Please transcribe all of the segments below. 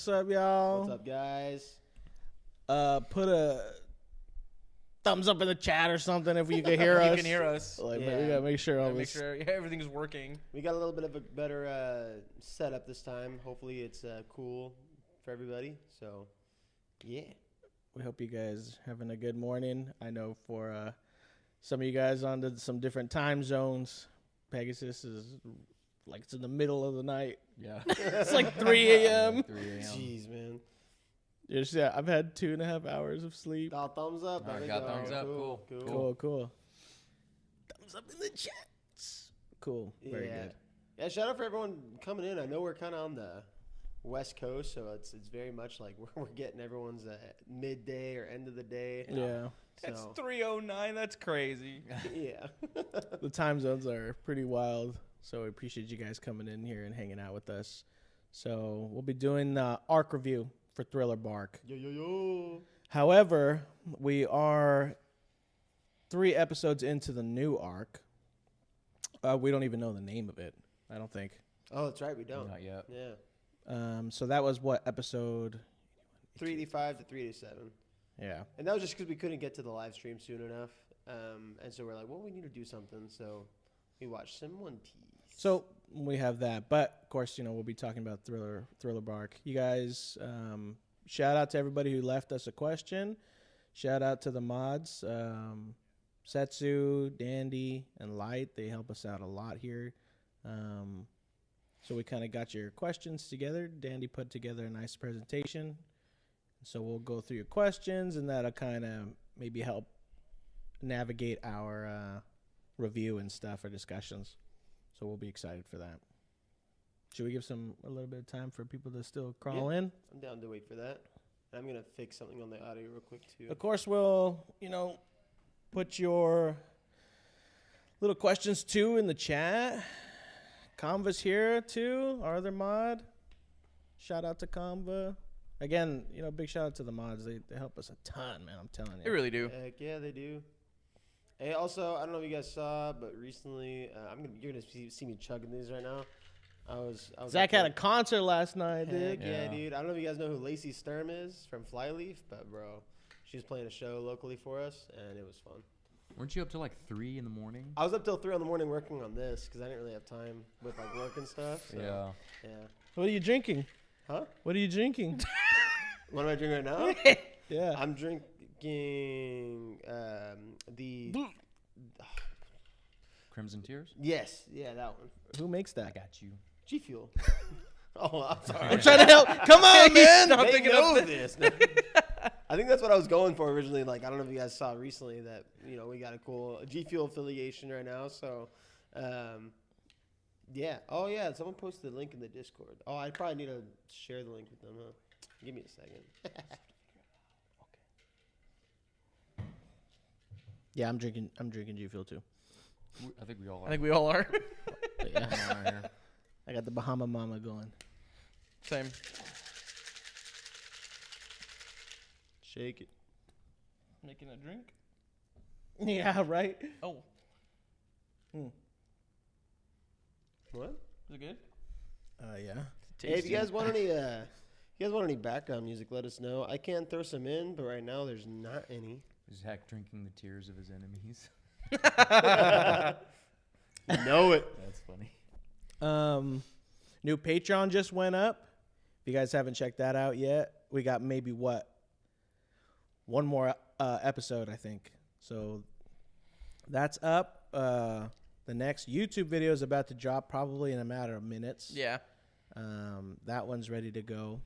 What's up, y'all? What's up, guys? Put a thumbs up in the chat or something if you can hear us. You can hear us. Like, Yeah. we gotta make sure all Make this. sure everything's working. We got a little bit of a better setup this time. Hopefully, it's cool for everybody. So, yeah. We hope you guys having a good morning. I know for some of you guys on some different time zones, Pegasus is like it's in the middle of the night. Yeah. It's like 3 a.m. 3 a.m. Jeez, man. Yeah, I've had 2.5 hours of sleep. Oh, thumbs up. All right, There we got go. thumbs up. Cool. Thumbs up in the chats. Cool. Very good. Yeah, shout out for everyone coming in. I know we're kind of on the West Coast, so it's very much like we're getting everyone's midday or end of the day. Yeah. It's So, 3:09. That's crazy. yeah. The time zones are pretty wild, so we appreciate you guys coming in here and hanging out with us. So we'll be doing the arc review for Thriller Bark. Yo. However, we are 3 episodes into the new arc. We don't even know the name of it, I don't think. Oh, that's right. We don't. Not yet. Yeah. So that was what episode? 385 to 387. Yeah. And that was just because we couldn't get to the live stream soon enough. And so we're like, well, we need to do something. So we watched some One Piece. So we have that, but of course, we'll be talking about Thriller Bark. You guys, shout out to everybody who left us a question. Shout out to the mods, Setsu, Dandy, and Light. They help us out a lot here. So we kind of got your questions together. Dandy put together a nice presentation. So we'll go through your questions, and that'll kind of maybe help navigate our review and stuff or discussions. So we'll be excited for that. Should we give a little bit of time for people to still crawl in? I'm down to wait for that. I'm going to fix something on the audio real quick, too. Of course, we'll, put your little questions, too, in the chat. Conva's here, too, our other mod. Shout out to Conva. Again, big shout out to the mods. They help us a ton, man. I'm telling you. They really do. Heck yeah, they do. Hey, also, I don't know if you guys saw, but recently, you're gonna see me chugging these right now. I was Zach had a concert last night, Heck dude. yeah, dude. I don't know if you guys know who Lacey Sturm is from Flyleaf, but bro, she was playing a show locally for us, and it was fun. Weren't you up till like 3 in the morning? I was up till 3 in the morning working on this because I didn't really have time with like work and stuff. So, Yeah. Yeah. What are you drinking? Huh? What are you drinking? What am I drinking right now? Yeah. I'm drinking the. Crimson Tears? Yes, yeah, that one. Who makes I that? got you. G Fuel. Oh, I'm sorry. I'm trying to help. Come on, man. Stop They thinking know of this. No. I think that's what I was going for originally. Like, I don't know if you guys saw recently that we got a cool G Fuel affiliation right now. So, yeah. Oh yeah, someone posted the link in the Discord. Oh, I probably need to share the link with them. Huh? Give me a second. Yeah, I'm drinking G Fuel too. I think we all are. I think we all are. Yeah. I got the Bahama Mama going. Same. Shake it. Making a drink. Yeah, right. Oh, What? is it good? Yeah. Hey, if you guys want any background music, let us know. I can throw some in, but right now there's not any. Zach drinking the tears of his enemies. Know it. That's funny. New Patreon just went up. If you guys haven't checked that out yet, we got maybe one more episode, I think. So that's up. The next YouTube video is about to drop probably in a matter of minutes. Yeah. That one's ready to go.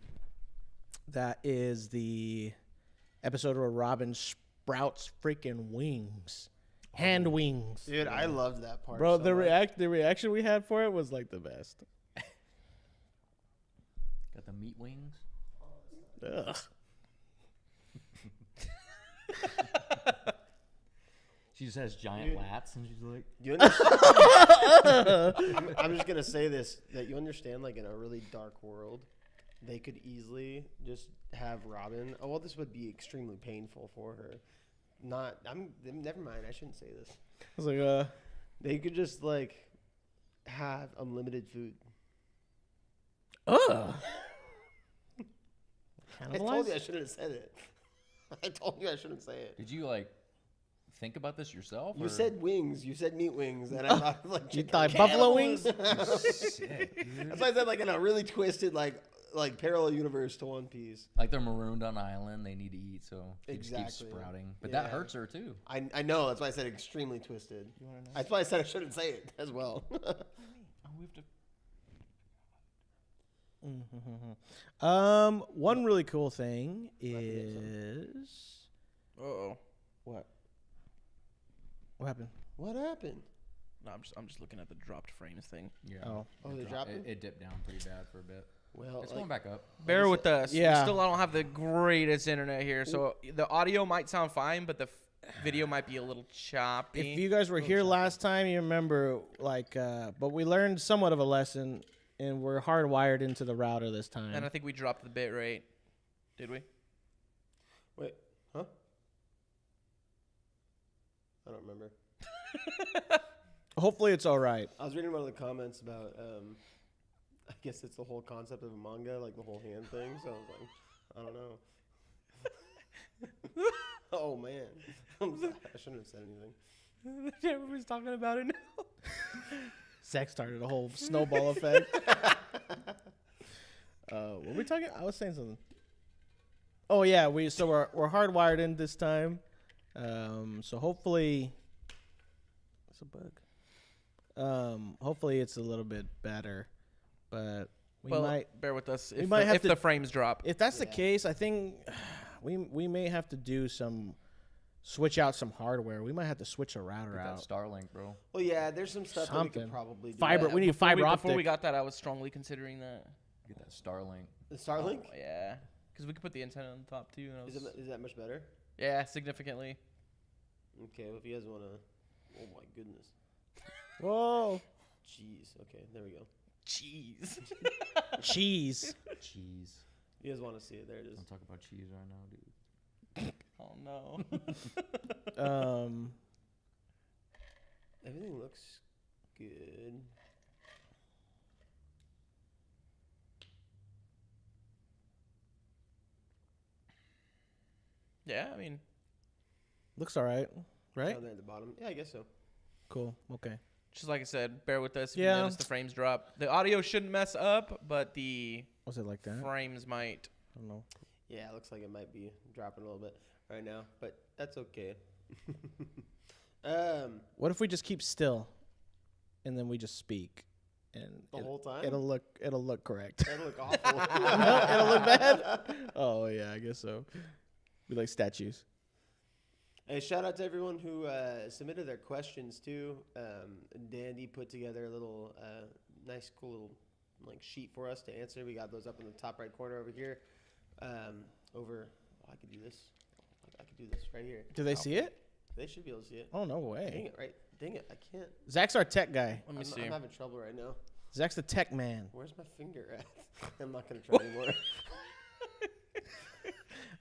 That is the episode where Robin sprouts freaking wings. Hand wings. Dude, I loved that part. Bro, so the much. reaction we had for it was like the best. Got the meat wings. Ugh. She just has giant lats, and she's like, You understand? I'm just gonna say this: that you understand, like in a really dark world, they could easily just have Robin. Oh well, this would be extremely painful for her. Never mind. I shouldn't say this. I was like, They could just like have unlimited food. ugh. I told you I Cannibalize? shouldn't have said it. I told you I shouldn't say it. Did you like think about this yourself? You or- said wings. You said meat wings, and I thought like You chicken thought buffalo wings? Sick, dude. That's why I said like in a really twisted like parallel universe to One Piece. Like they're marooned on an island, they need to eat, so it just keeps Exactly. sprouting. But Yeah. that hurts her too. I know. That's why I said extremely twisted. You want to know? That's why I said I shouldn't say it as well. Oh, we have to. One really cool thing is Uh-oh. what? What happened? What happened? No, I'm just looking at the dropped frames thing. Yeah. Oh. Oh, they dropped it? It dipped down pretty bad for a bit. Well, It's like, going back up. Bear with us. Yeah. Still, I don't have the greatest internet here, so the audio might sound fine, but the video might be a little choppy. If you guys were here last time, you remember but we learned somewhat of a lesson, and we're hardwired into the router this time. And I think we dropped the bit rate. Did we? Wait, huh? I don't remember. Hopefully, it's all right. I was reading one of the comments about, I guess it's the whole concept of a manga, like the whole hand thing. So I was like, I don't know. Oh man, I'm sorry. I shouldn't have said anything. Everybody's talking about it now. Zach started a whole snowball effect. What were we talking? I was saying something. Oh yeah, we're hardwired in this time. So hopefully, it's a bug. Hopefully it's a little bit better, but we might. Bear with us we if, might have if to- the frames drop. If that's the Yeah. case, I think we may have to do switch out some hardware. We might have to switch a router Get that out. Starlink, bro. Well, yeah, there's some stuff that we Something. could probably do. Fiber. Yeah. We need fiber optic. Before we got that, I was strongly considering that. Get that Starlink. The Starlink? Oh, yeah. Because we could put the antenna on the top, too. And I was, Is that much better? yeah, significantly. Okay, well, if you guys want to... Oh, my goodness. Whoa, Jeez. Okay, there we go. Jeez. cheese. Cheese. You guys want to see it? There it is. Don't talk about cheese right now, dude. Oh, no. Everything looks good. Yeah, I mean, Looks all right, right? Down there at the bottom. Yeah, I guess so. Cool. Okay. just like I said, bear with us if Yeah. you notice the frames drop. The audio shouldn't mess up, but the Was it like that? frames might. I don't know. Yeah, it looks like it might be dropping a little bit right now, but that's okay. What if we just keep still, and then we just speak, and The whole time? it'll look correct. That'll look awful. It'll look bad. Oh yeah, I guess so. We like statues. Hey, shout out to everyone who submitted their questions too. Dandy put together a little nice, cool little sheet for us to answer. We got those up in the top right corner over here. I could do this. I could do this right here. Do they see it? They should be able to see it. Oh no Dang way. it! Right? Dang it! I can't. Zach's our tech guy. Let me see. I'm having trouble right now. Zach's the tech man. Where's my finger at? I'm not gonna try anymore.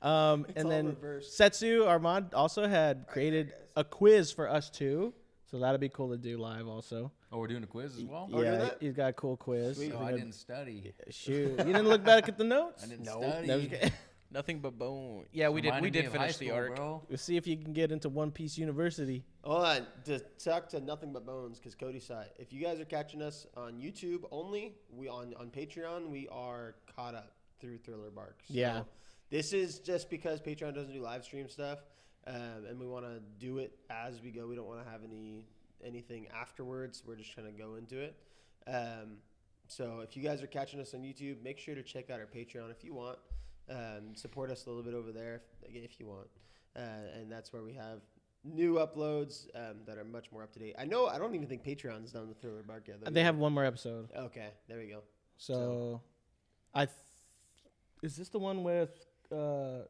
And all then reversed. Setsu, our mod, also had created a quiz for us too. So that'll be cool to do live also. Oh, we're doing a quiz as well? Oh, Yeah, doing that? he's got a cool quiz. Sweet. I Oh, think I it'd- didn't study. Shoot, you didn't look back at the notes? I didn't No. study. No, okay. Nothing but bone. Yeah, we Reminded me did of finish high the school, arc. bro. We'll see if you can get into One Piece University. Hold on, to talk to Nothing But Bones, because Cody saw it. If you guys are catching us on YouTube only, we on Patreon, we are caught up through Thriller Bark. So Yeah. This is just because Patreon doesn't do live stream stuff, and we want to do it as we go. We don't want to have anything afterwards. We're just trying to go into it. So if you guys are catching us on YouTube, make sure to check out our Patreon if you want. Support us a little bit over there if you want. And that's where we have new uploads that are much more up to date. I don't even think Patreon's done the Thriller Bark yet. though. They have one more episode. Okay, there we go. So, is this the one with? I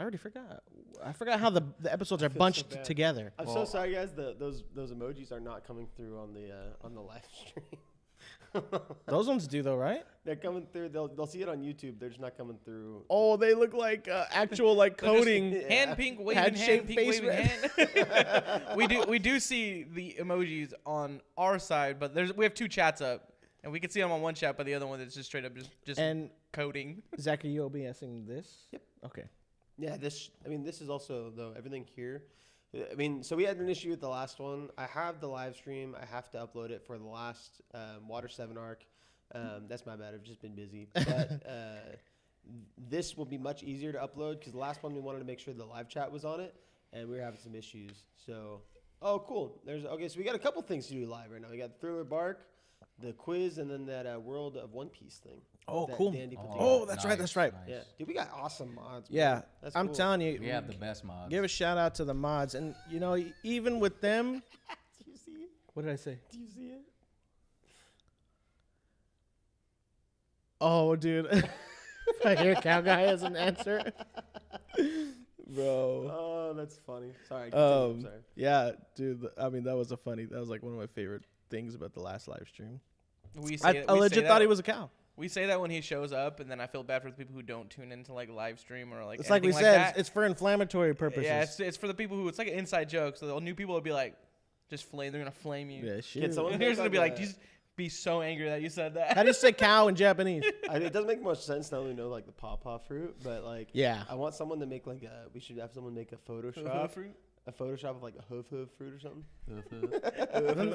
already forgot. I forgot how the episodes are feel so bunched bad. together. I'm so Well- sorry, guys. Those emojis are not coming through on the live stream. Those ones do though, right? They're coming through. They'll see it on YouTube. They're just not coming through. Oh, they look like actual like They're just coding. Yeah. Hand pink waving Hand-shaped hand, pink face waving hand. we do see the emojis on our side, but we have two chats up. And we can see them on one chat, but the other one that's just straight up just And coding. Zach, are you OBSing this? Yep. Okay. Yeah, this is also, though, everything here. I mean, so we had an issue with the last one. I have the live stream. I have to upload it for the last Water 7 arc. That's my bad. I've just been busy. But this will be much easier to upload because the last one we wanted to make sure the live chat was on it, and we were having some issues. So, oh, cool. Okay, so we got a couple things to do live right now. We got Thriller Bark, the quiz, and then that World of One Piece thing. Oh, that cool. Dandy put Oh, together. that's right. That's right. Nice. Yeah, dude, we got awesome mods. Yeah, man. That's I'm cool. telling you, We have the best mods. give a shout out to the mods, and you know, even with them, Do you see it? what did I say? Do you see it? Oh, dude, if I hear cow guy as an answer, bro. Oh, that's funny. Sorry. Continue, I'm sorry. Yeah, dude. I mean, that was like one of my favorite things about the last live stream. We I legit thought he was a cow. We say that when he shows up, and then I feel bad for the people who don't tune into like live stream or like. It's like we anything said, that. it's for inflammatory purposes. Yeah, it's for the people who it's like an inside joke. So the new people will be like, just flame. They're gonna flame you. Yeah, shit. Can someone And make here's gonna be like, a- just be so angry that you said that. How do you say cow in Japanese? It doesn't make much sense now we know like the pawpaw fruit, but like Yeah. I want someone to make like we should have someone make a Photoshop, fruit? a Photoshop of like a hoof fruit or something.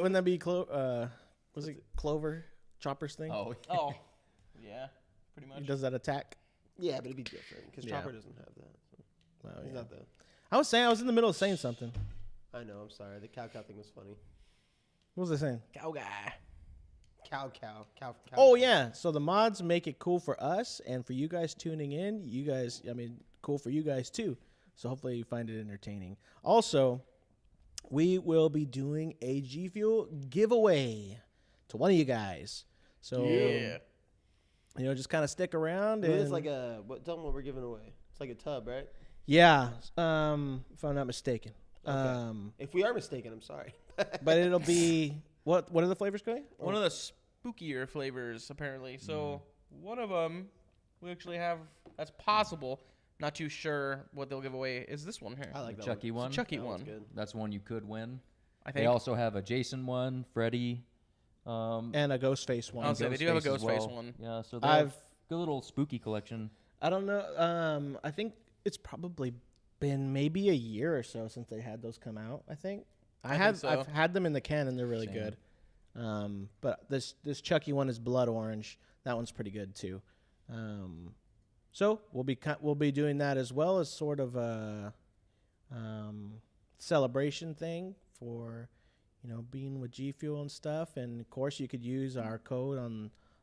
Wouldn't that be was it Clover Chopper's thing? Oh, Oh, yeah, pretty He much. does that attack. Yeah, but it'd be different because Yeah. Chopper doesn't have that. So Oh, he's yeah. not the. I was in the middle of saying something. I know. I'm sorry. The cow thing was funny. What was I saying? Cow guy. Cow. Oh yeah. So the mods make it cool for us and for you guys tuning in. Cool for you guys too. So hopefully you find it entertaining. Also, we will be doing a G Fuel giveaway to one of you guys. So Yeah. just kind of stick around. It's And like tell them what we're giving away. It's like a tub, right? yeah, if I'm not mistaken. Okay. If we are mistaken, I'm sorry. But it'll be what are the flavors going? One of the spookier flavors, apparently. So one of them we actually have that's possible. Not too sure what they'll give away. Is this one here? I like that Chucky one. one. Chucky That one's one. good. That's one you could win. I They think. also have a Jason one, Freddy. And a ghost face one. I'll say they do have a Ghostface as Ghostface well. one. Yeah, so they have I've good little spooky collection. I don't know. I think it's probably been maybe a year or so since they had those come out. I think think so. I've had them in the can and they're really Same. good. But this Chucky one is blood orange. That one's pretty good too. So we'll be doing that as well as sort of a celebration thing for being with G Fuel and stuff. And of course you could use our code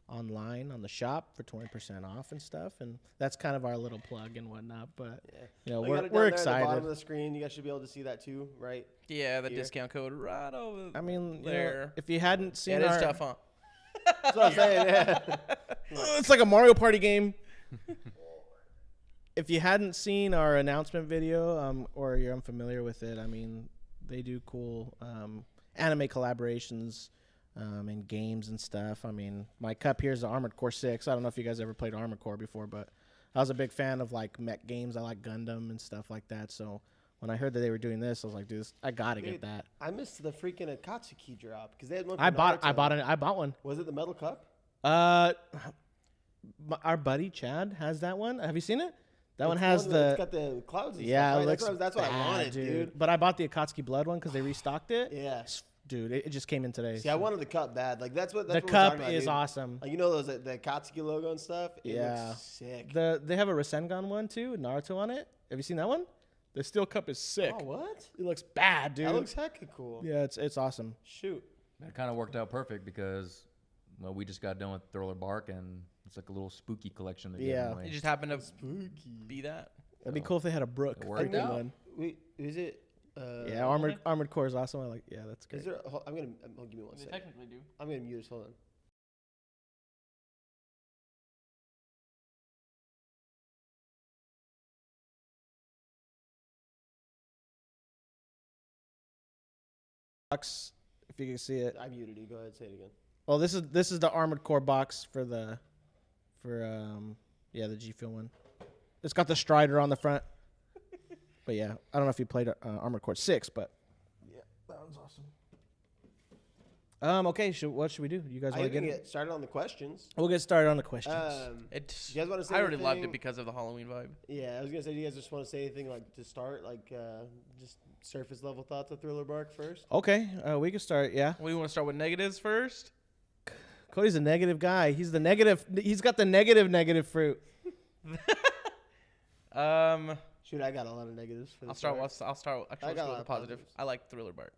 online on the shop for 20% off and stuff, and that's kind of our little plug and whatnot. But Yeah. we're I got it down we're there At the bottom excited. of the screen, you guys should be able to see that too, right? Yeah, the Here. discount code right over I mean, there. if you hadn't Yeah, seen it is our, tough, huh? That's what I'm saying. Yeah. it's like a Mario Party game. If you hadn't seen our announcement video, or you're unfamiliar with it, I mean, they do cool anime collaborations and games and stuff. I mean, my cup here is the Armored Core 6. I don't know if you guys ever played Armored Core before, but I was a big fan of like mech games. I like Gundam and stuff like that. So when I heard that they were doing this, I was like, dude, I gotta get Dude, that. I missed the freaking Akatsuki drop because they had one. For I bought Naruto. one. Was it the metal cup? Our buddy Chad has that one. Have you seen it? That one It's has one that's the got the clouds. And yeah. stuff, It right? looks That's what I bad, wanted, dude. But I bought the Akatsuki Blood one because they restocked it. Yeah. Dude, it just came in today. See, I wanted the cup bad. Like that's what the what we're cup talking about, is dude. awesome. Like those the Akatsuki logo and stuff. It Yeah. looks sick. They have a Rasengan one too, Naruto on it. Have you seen that one? The steel cup is sick. Oh, what? It looks bad, dude. That looks hecka cool. yeah, it's awesome. Shoot. That kind of worked out perfect because, well, we just got done with Thriller Bark, and it's like a little spooky collection they're Yeah. giving away. It just happened to Spooky. be that. It'd be cool if they had a Brook It worked looking out. one. Wait, is it? Yeah, armored core is awesome. I like. Yeah, that's great. Is there? I'm gonna. Give me one They second. technically do. I'm gonna mute this. Hold on. Box, if you can see it. I muted you. Go ahead. Say it again. Well, this is the armored core box for the G Fuel one. It's got the Strider on the front. But yeah, I don't know if you played Armored Core 6, but yeah, that one's awesome. Okay. What should we do? You guys I want to can get? get started on the questions. We'll get started on the questions. It. You guys want to say? I already loved anything? it because of the Halloween vibe. Yeah, I was gonna say, do you guys just want to say anything like to start, like just surface level thoughts of Thriller Bark first? Okay. We can start. Yeah. We want to start with negatives first. Cody's a negative guy. He's the negative. He's got the negative fruit. Shoot, I got a lot of negatives for this. I'll start. Actually, I let's got go a with lot the of positive. positives. I like Thriller Bark.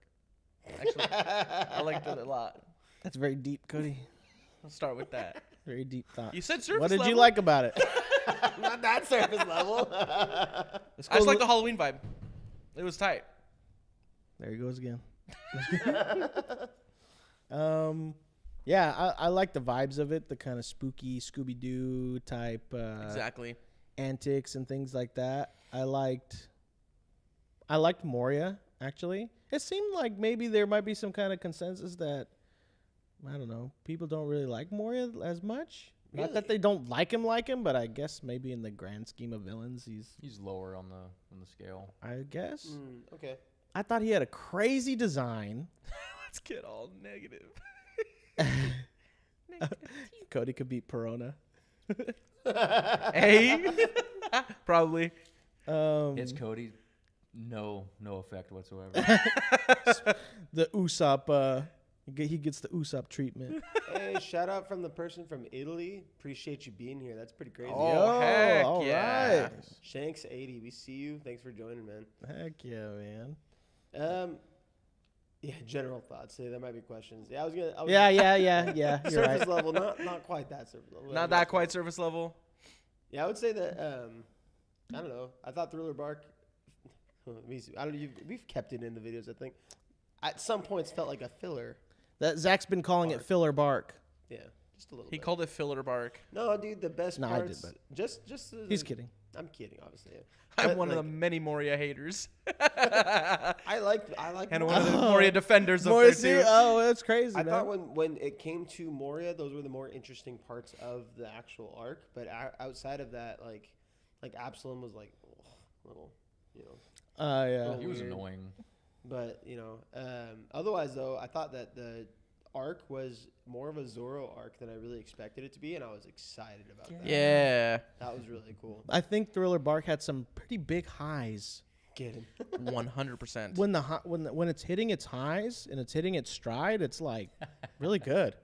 Actually, I liked it a lot. That's very deep, Cody. I'll start with that. Very deep thought. You said surface What did you level? like about it? Not that surface level. I just like the Halloween vibe. It was tight. There he goes again. Yeah, I like the vibes of it, the kind of spooky Scooby-Doo type Exactly. antics and things like that. I liked Moria, actually. It seemed like maybe there might be some kind of consensus that, I don't know, people don't really like Moria as much. Not that they don't like him, but I guess maybe in the grand scheme of villains, He's lower on the scale. I guess. Okay. I thought he had a crazy design. Let's get all negative. Cody could beat Perona. Hey, probably. It's Cody. No effect whatsoever. The Usopp, he gets the Usopp treatment. Hey, shout out from the person from Italy. Appreciate you being here. That's pretty crazy. Oh, heck all yeah. right. Shanks80, we see you. Thanks for joining, man. Heck yeah, man. Yeah, general thoughts. There might be questions. Yeah, I was gonna. Yeah. You're Surface right. level, not quite that surface level. Not that quite surface level. Yeah, I would say that. I don't know. I thought Thriller Bark. I don't. We've kept it in the videos. I think. At some points, felt like a filler. That Zach's been calling it filler bark. Yeah, just a little. He bit. called it Filler Bark. No, dude, the best No, I did, parts. but- Just. He's kidding. I'm kidding, obviously. Yeah. I'm But, one of like, the many Moria haters. I like. And one of the Moria defenders up Moria, there, see? too. Oh, that's crazy, I man. thought when it came to Moria, those were the more interesting parts of the actual arc. But outside of that, like Absalom was like a little, Yeah. He was weird. annoying. But otherwise though, I thought that the arc was more of a Zoro arc than I really expected it to be, and I was excited about that. Yeah. That was really cool. I think Thriller Bark had some pretty big highs. Get him. 100%. When it's hitting its highs and it's hitting its stride, it's like really good.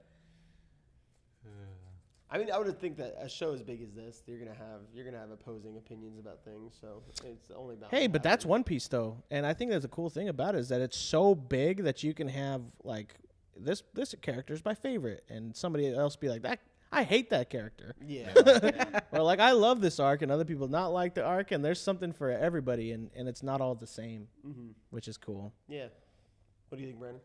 I mean, I would think that a show as big as this, you're gonna have opposing opinions about things. So it's only about. Hey, but that's One Piece though, and I think that's a cool thing about it is that it's so big that you can have like this character is my favorite, and somebody else be like that. I hate that character. Yeah. Or like I love this arc, and other people not like the arc, and there's something for everybody, and it's not all the same, which is cool. Yeah. What do you think, Brandon?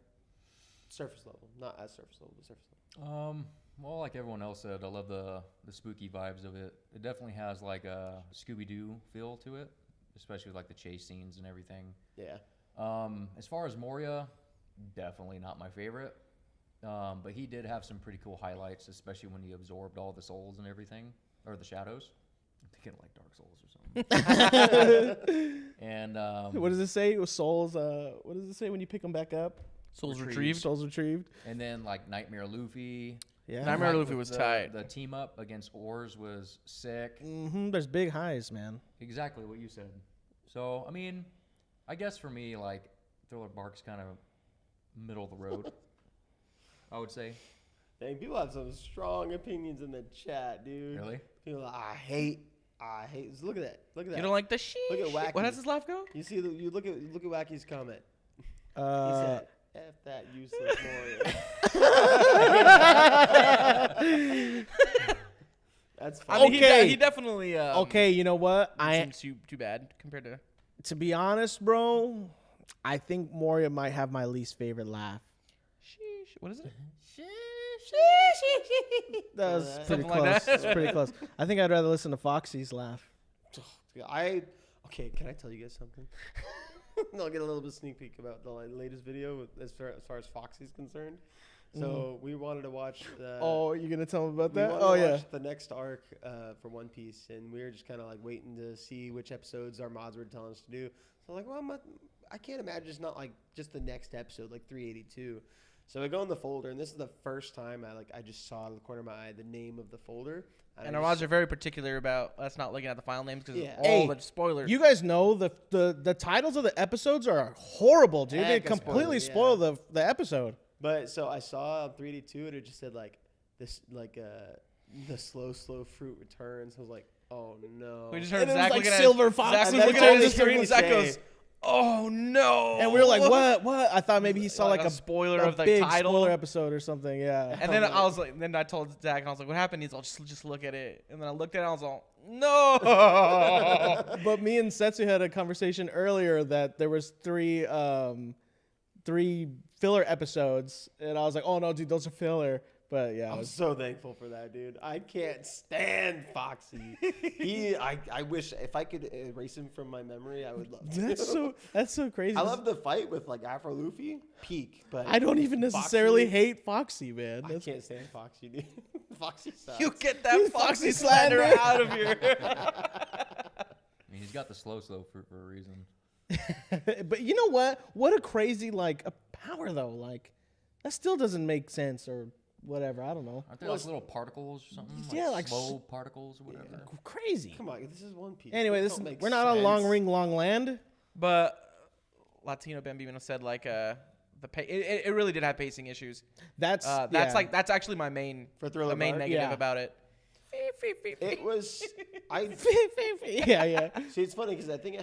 Surface level, not as surface level, but surface level. Well, like everyone else said, I love the spooky vibes of it. It definitely has like a Scooby-Doo feel to it, especially with like the chase scenes and everything. Yeah. As far as Moria, definitely not my favorite. But he did have some pretty cool highlights, especially when he absorbed all the souls and everything, or the shadows. I'm thinking like Dark Souls or something. And What does it say? Souls. What does it say when you pick them back up? Souls Retrieved. retrieved. Souls retrieved. and then like Nightmare Luffy. Yeah. Nightmare Like, Luffy with was tight. The team up against Oars was sick. There's big highs, man. Exactly what you said. So I mean, I guess for me, like Thriller Bark's kind of middle of the road. I would say. Dang, people have some strong opinions in the chat, dude. Really? People are like, I hate. So look at that. Look at that. You don't like the sheesh? Look at Wacky. What has his laugh go? You see, you look at Wacky's comment. He Uh, said, "F that useless Moria." That's I funny. mean, Okay. he definitely. okay, you know what? Seems too bad compared to. To be honest, bro, I think Moria might have my least favorite laugh. Sheesh. What is it? That was Something pretty like close. that. It's pretty close. I think I'd rather listen to Foxy's laugh. Okay, can I tell you guys something? I'll get a little bit sneak peek about the latest video as far as Foxy's concerned. So we wanted to watch. Oh, you're gonna tell me about we that? wanted Oh to yeah. watch the next arc for One Piece, and we were just kind of like waiting to see which episodes our mods were telling us to do. So like, well, I can't imagine it's not like just the next episode, like 382. So I go in the folder, and this is the first time I just saw out of the corner of my eye the name of the folder. And our mods are very particular about us not looking at the file names because Yeah. of all Hey, the spoilers. You guys know the titles of the episodes are horrible, dude. They Heck of completely spoilers, spoil the episode. But so I saw on 382, and it just said like this, like the slow fruit returns. I was like, oh no. We just And heard it was Zach like looking at Silver Fox. Zach And was then looking all at they his heard screen. me Zach say- goes, "Oh no!" And we were like, what? I thought maybe he saw Like like a spoiler of the big title. spoiler episode or something. Yeah. And then I was like, then I told Zach, and I was like, "What happened?" He's all, "Just look at it." And then I looked at it, and I was all, "No!" But me and Setsu had a conversation earlier that there was three filler episodes, and I was like, oh no, dude, those are filler. But yeah, I'm so thankful for that, dude. I can't stand Foxy. I wish if I could erase him from my memory, I would love to. that's so crazy. I love the fight with like Afro Luffy, peak, but I don't even necessarily Foxy, hate Foxy, man. I can't stand Foxy, dude. Foxy sucks. You get that Foxy Foxy slander slander. out of here. I mean, he's got the slow fruit for a reason. But you know what? What a crazy like a power though. Like that still doesn't make sense or whatever. I don't know. Aren't there like little particles or something? Yeah, like slow particles or whatever. Crazy. Come on, this is One Piece. Anyway, This this don't make we're not on sense. Long Ring Long Land. But Latino Bambino said like it really did have pacing issues. That's That's actually my main For Thriller the main Bark? negative Yeah. about it. It was. I yeah. see. It's funny because I think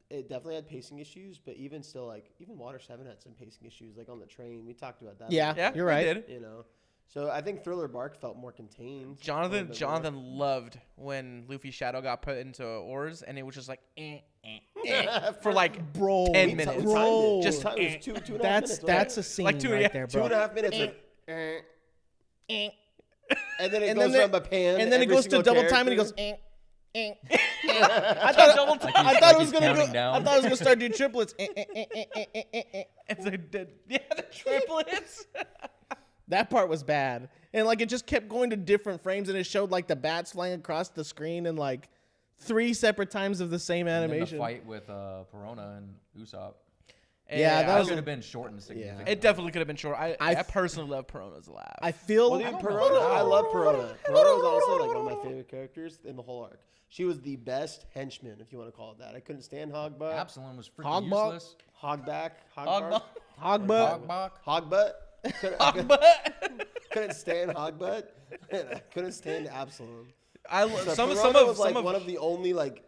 it definitely had pacing issues, but even still, like even Water 7 had some pacing issues, like on the train. We talked about that. Yeah. Yeah, You're we right. did. You know, so I think Thriller Bark felt more contained. a Jonathan little bit more. loved when Luffy's shadow got put into oars, and it was just like for like Bro, 10 We minutes. timed Bro. it. Just It was two and a half that's minutes, that's a right? scene Like two- right yeah, there, Two bro. and a half minutes. Like, and then it And goes then from a pan. and then it every goes to single double time, and he goes. character. I thought Double Like time. I he's- thought it like was he's gonna go. counting down. I thought it was gonna start doing triplets. It's like the triplets. That part was bad, and like it just kept going to different frames, and it showed like the bats flying across the screen, and like 3 separate times of the same And then animation. the fight with Perona and Usopp. Yeah, that That was could have been shortened significantly. It definitely could have been short. I I personally love Perona's laugh. I feel. Well, dude, Perona, I love Perona. Perona was also like one of my favorite characters in the whole arc. She was the best henchman, if you want to call it that. I couldn't stand Hogbutt, Absalom was freaking Hogbutt? useless. Hogback, Hogbutt. Hogbutt. Hogbach. Hogbutt. Hogbutt. Couldn't stand Hogbutt. And I couldn't stand Absalom. So So some Perona of was like some of one of the only like.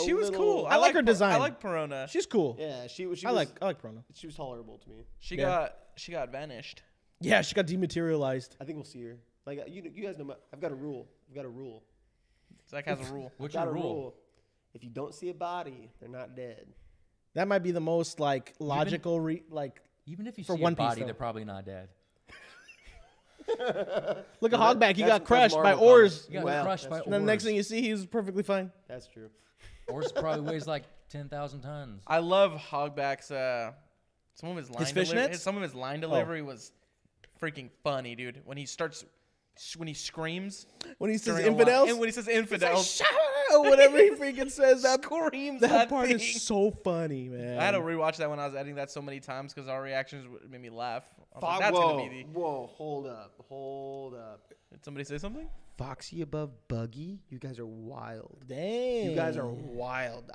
she was little- cool. I like her Per- design. I like Perona. She's cool. Yeah, she was. I like Perona. She was tolerable to me. She Yeah. got vanished. Yeah, she got dematerialized. I think we'll see her. Like you guys know. I've got a rule. I've got a rule. Zach has a rule. What's Got your a rule? If you don't see a body, they're not dead. That might be the most like logical Even if you For see One a Piece, body, though. they're probably not dead. Look at Well, Hogback. He that's got crushed by Marvel oars. comics. You got Well, crushed by that's And then the next oars. thing you see, he was perfectly fine. That's true. Oars probably weighs like 10,000 tons. I love Hogback's some of his line fishnets? some of his line delivery was freaking funny, dude. When he screams When he says during a line- infidels, and when he says he's like, infidels, "Shut up," or whatever he freaking says. That screams that part thing. is so funny, man. I had to rewatch that when I was editing that so many times because our reactions made me laugh. I was like, Fog, that's whoa, gonna be whoa, hold up. Did somebody say something? Foxy above Buggy? You guys are wild. Dang. You guys are wild.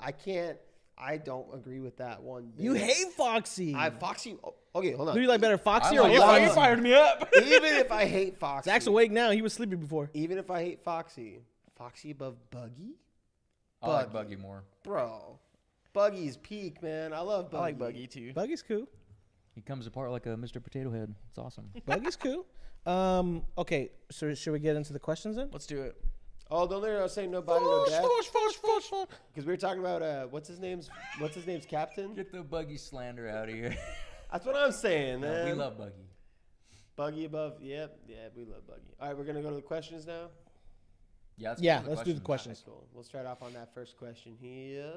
I don't agree with that one. You bit. hate Foxy. Foxy. Okay, hold Who do on. you like better, Foxy I or like You Foxy. Foxy? me up. Even if I hate Foxy, Zach's awake now. He was sleeping before. even if I hate Foxy above Buggy, I like Buggy. Buggy more. bro. Buggy's peak, man. I love Buggy. I like Buggy too. Buggy's cool. He comes apart like a Mr. Potato Head. It's awesome. Buggy's cool. Okay, so should we get into the questions then? Let's do it. Oh, don't they say no body, no death? Because we were talking about what's his name's captain. Get the Buggy slander out of here. That's what I'm saying, No, man. we love Buggy. Buggy above. Yep, yeah, we love Buggy. All right, we're gonna go to the questions now. Yeah, Let's do the questions. Alright, cool. We'll start off on that first question here.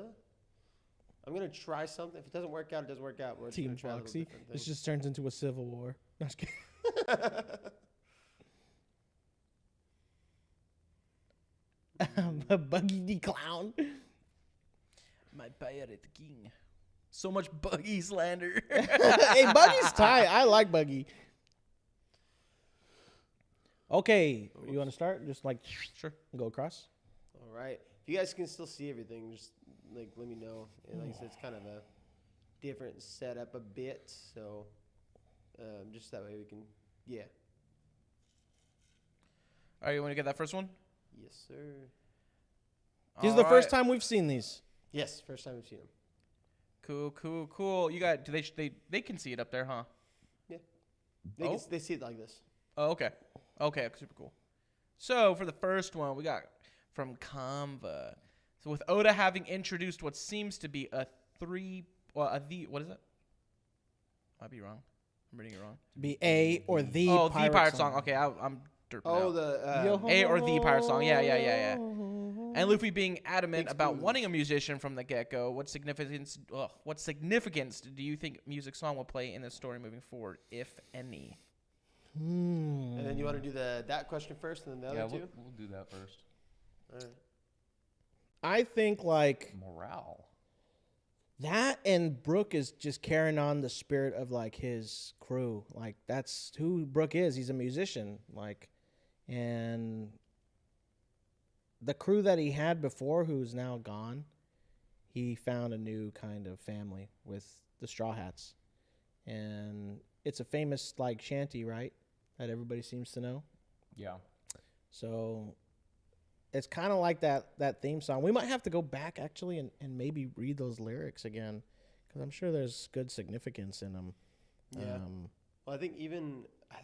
I'm gonna try something. If it doesn't work out, it doesn't work out. We're just Team gonna try a little Foxy. different This thing. just turns into a civil war. No, just kidding. A Buggy the clown. My pirate king. So much Buggy slander. Hey, Buggy's tight. I like Buggy. Okay, you want to start? Just like Sure. go across. All right. If you guys can still see everything, just like let me know. And like I said, it's kind of a different setup a bit, so just that way we can. Yeah. All right, you want to get that first one? Yes, sir. This is the first time we've seen these. Yes, first time we've seen them. Cool. You got? Do they can see it up there, huh? They see it like this. Oh, okay. Okay, super cool. So for the first one, we got from Canva. So with Oda having introduced what seems to be what is it? Might be wrong. I'm reading it wrong. Be a or the. Oh, pirate the pirate song. Okay, I'm derping Oh, out. the A or the pirate song. Yeah. And Luffy being adamant Big about spoons. wanting a musician from the get-go. What significance do you think music song will play in the story moving forward, if any? And then you want to do that question first, and then the other two. We'll do that first. All right. I think like Morale. that, and Brook is just carrying on the spirit of like his crew. Like that's who Brook is. He's a musician. Like, and the crew that he had before, who's now gone, he found a new kind of family with the Straw Hats, and it's a famous like shanty, right? That everybody seems to know. Yeah. So it's kind of like that theme song. We might have to go back actually and maybe read those lyrics again, because I'm sure there's good significance in them. Yeah. Well, I think even I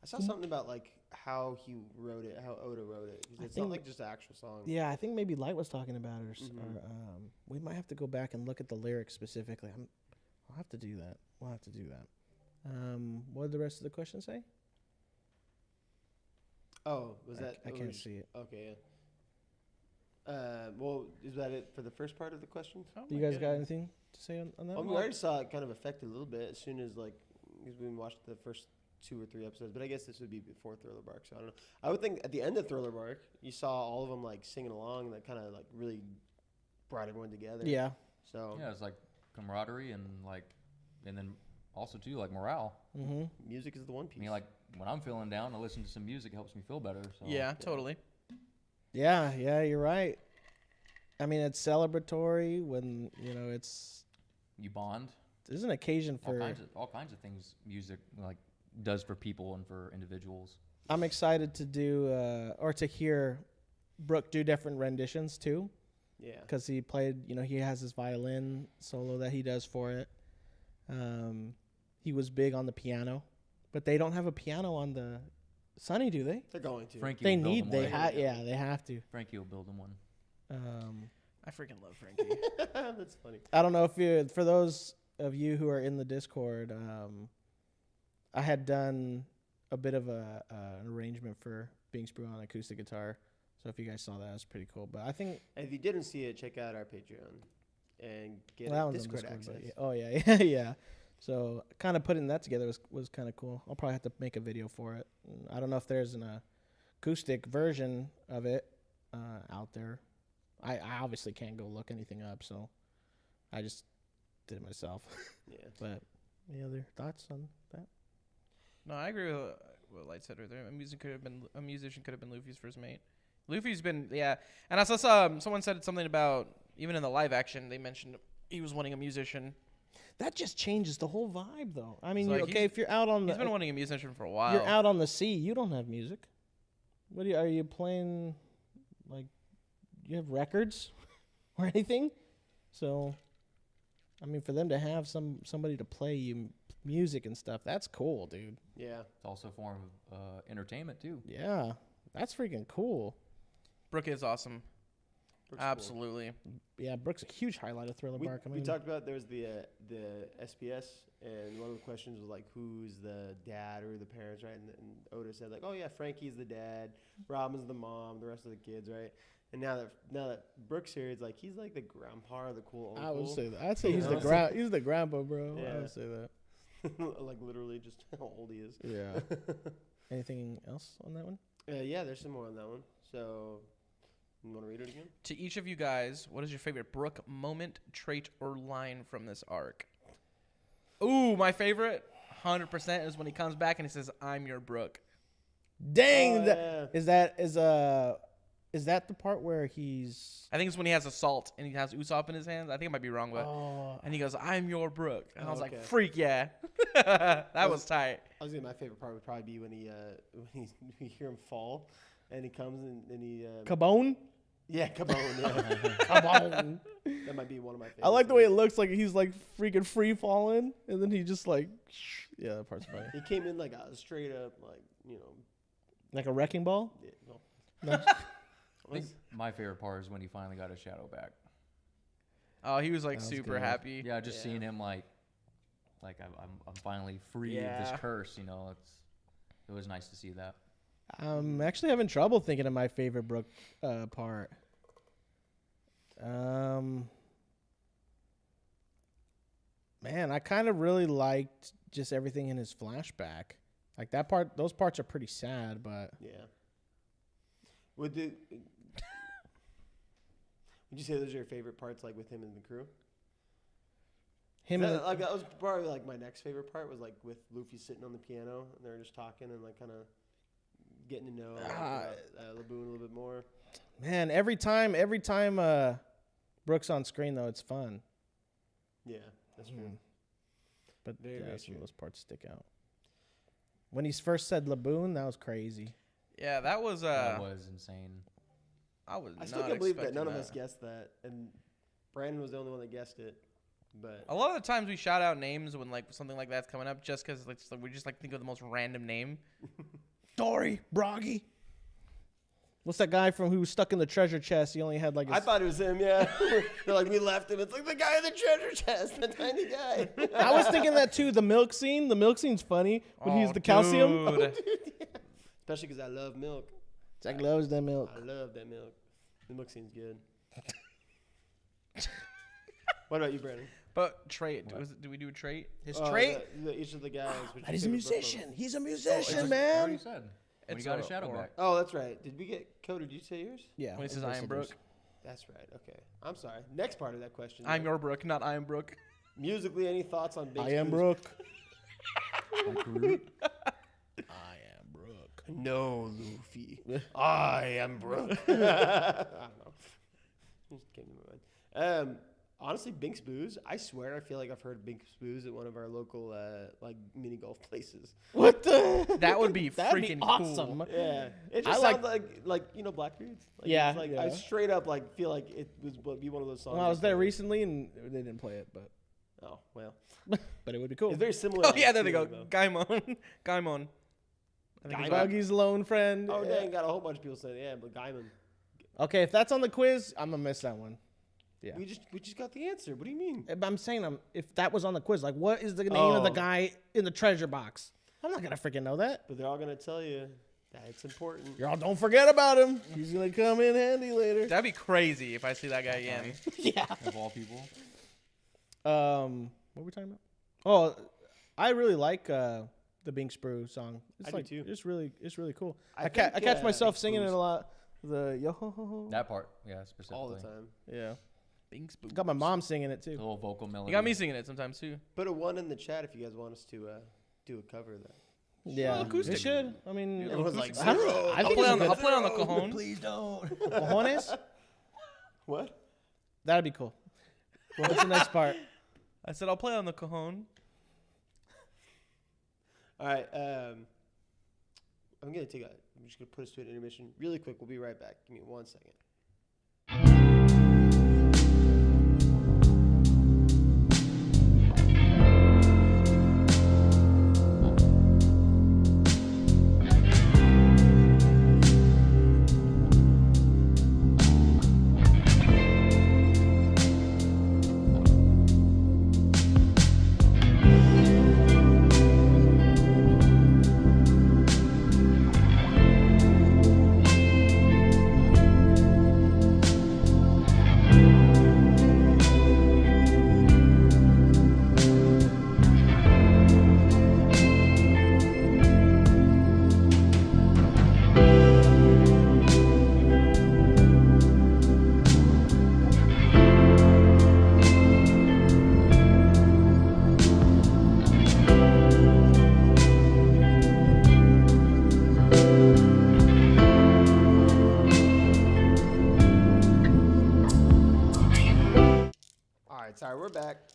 saw something about like how he wrote it, how Oda wrote it. 'Cause it's not like just an actual song. Yeah, I think maybe Light was talking about it, or we might have to go back and look at the lyrics specifically. I'll have to do that. We'll have to do that. What did the rest of the question say? Oh, was that? I can't see it. Okay. Yeah. Well, is that it for the first part of the question? Oh Do you my guys got goodness. anything to say on that? We already saw it kind of affected a little bit as soon as like because we watched the first 2 or 3 episodes, but I guess this would be before Thriller Bark, so I don't know. I would think at the end of Thriller Bark, you saw all of them like singing along, and that kind of like really brought everyone together. Yeah. So Yeah, it's like camaraderie and then also too like morale. Mm-hmm. music is the one piece. I mean, like when I'm feeling down, I listen to some music, it helps me feel better. So Yeah, totally. Yeah, you're right. I mean, it's celebratory when it's you bond. there's an occasion for. All kinds of things music like does for people and for individuals. I'm excited to do or to hear Brook do different renditions too, Yeah. because he played. He has his violin solo that he does for it. He was big on the piano, but they don't have a piano on the Sunny, do they? They're going to. Frankie They will build need. them They one. they have to. Frankie will build them one. I freaking love Frankie. That's funny. I don't know if for those of you who are in the Discord, I had done a bit of an arrangement for Being Sprue on acoustic guitar. So if you guys saw that, it was pretty cool. But I think And if you didn't see it, check out our Patreon and get that one's Discord on access. Discord. Oh yeah, yeah. So kind of putting that together was kind of cool. I'll probably have to make a video for it. I don't know if there's an acoustic version of it out there. I obviously can't go look anything up, so I just did it myself. Yeah. But any other thoughts on that? No, I agree with what Light said right there. A musician could have been Luffy's first mate. Luffy's been and I saw someone said something about even in the live action they mentioned he was wanting a musician. That just changes the whole vibe, though. I mean, So, like, if you're out on He's been wanting a musician for a while. you're out on the sea, you don't have music. Are you playing? Like, you have records or anything? So, I mean, for them to have somebody to play you music and stuff, that's cool, dude. Yeah. It's also a form of entertainment too. Yeah, that's freaking cool. Brook is awesome. Brooks is cool. Absolutely. Yeah, Brook's a huge highlight of Thriller Bark. We talked about there was the SPS, and one of the questions was like, who's the dad or the parents, right? And Oda said like, oh yeah, Frankie's the dad, Robin's the mom, the rest of the kids, right? And now that Brook's here, it's like he's like the grandpa or the cool uncle. I would say that. I'd say he's Yeah. he's the grandpa, bro. I Yeah. would say that. Like literally just how old he is. Yeah. Anything else on that one? Yeah, there's some more on that one. So You want to read it again? To each of you guys, what is your favorite Brook moment, trait, or line from this arc? Ooh, my favorite, 100% is when he comes back and he says, "I'm your Brook." Dang, Yeah. is that the part where he's? I think it's when he has assault and he has Usopp in his hands. I think I might be wrong, but and he goes, "I'm your Brook," and I was like, Okay. "Freak yeah!" That was tight. I was thinking my favorite part would probably be when we hear him fall, and he comes and he. Cabone? Yeah, Cabone. Yeah. Cabone. That might be one of my favorites. I like the way it looks like he's like freaking free falling, and then he just like, yeah, that part's funny. He came in like a straight up, like, Like a wrecking ball? yeah, No. I think my favorite part is when he finally got his shadow back. Oh, he was like That was super good. happy. Yeah, just Yeah. seeing him like I'm finally free of Yeah. this curse. You know, it was nice to see that. I'm actually having trouble thinking of my favorite Brook part. Man, I kind of really liked just everything in his flashback. Like that part, those parts are pretty sad, but yeah. Would you say those are your favorite parts, like with him and the crew? him and Like that was probably like my next favorite part was like with Luffy sitting on the piano and they're just talking and like kind of getting to know Laboon a little bit more. man, every time Brook's on screen though, it's fun. Yeah, that's true. But Very, yeah, very some true. of those parts stick out. When he first said Laboon, that was crazy. Yeah, that was That was insane. I was. I still not can't believe that expecting none of us guessed that, and Brandon was the only one that guessed it. But A lot of the times we shout out names when like something like that's coming up, just because we just like think of the most random name. Dory, Broggy. What's that guy from who was stuck in the treasure chest? He only had like I thought it was him. Yeah, they're like we left him. It's like the guy in the treasure chest, the tiny guy. I was thinking that too. The milk scene. The milk scene's funny when he's Oh, the calcium. dude. Especially because I love milk. Jack loves that milk. I love that milk. The milk scene's good. What about you, Brandon? But trait. Did we do a trait? His trait. Each of the guys. which He's a your favorite book musician. was. He's a I musician, already man. said when he It's got his a- shadow or- back. Oh, that's right. Did we get Coda? Did you say yours? Yeah. When he says everybody I am said Brook. theirs. That's right. Okay. I'm sorry. Next part of that question. I'm your Brook, not I am Brook. Musically, any thoughts on Big I am Spoon's- Brook. Like Groot. I am Brook. No, Luffy. I am Brook. I don't know. Just came to my mind. Honestly, Binks Booze. I swear, I feel like I've heard Binks Booze at one of our local like mini golf places. What the? That would be That'd be freaking awesome. cool. Yeah, it I just like- sounds like Blackbeard's. Like, Yeah, it's like yeah. I straight up like feel like it would be one of those songs. Well, I was that there plays. recently and they didn't play it, but Oh well, it would be cool. it's very similar. Oh yeah, there they go. feeling, Gaimon. Gaimon. I think Gaimon? he's Buggy's lone friend. though. Oh Yeah. dang, got a whole bunch of people saying yeah, but Gaiman. Okay, if that's on the quiz, I'm gonna miss that one. Yeah. We just got the answer. What do you mean? But I'm saying, if that was on the quiz, like, what is the name of the Oh. guy in the treasure box? I'm not gonna freaking know that. But they're all gonna tell you that it's important. Y'all don't forget about him. He's gonna come in handy later. That'd be crazy if I see that guy again. Yeah. Of all people. What were we talking about? Oh, I really like the Binks Brew song. It's I do like too. it's really cool. I I think, catch myself Binks singing it Brew's- a lot. The yo ho ho ho. That part, yeah, specifically. all the time. Yeah. Binks Boo. Got my mom singing it The too. little vocal melody. You got me singing it sometimes too. Put a 1 in the chat if you guys want us to do a cover of that. Yeah, acoustic. it should. I mean, Everyone's like, I don't know. "Zero." I I'll think play it's on the, good. I'll play on the cajon. Please don't. Cojones? What? That'd be cool. What's the next part? I said I'll play on the cajon. All right. I'm just gonna put us to an intermission really quick. We'll be right back. Give me 1 second.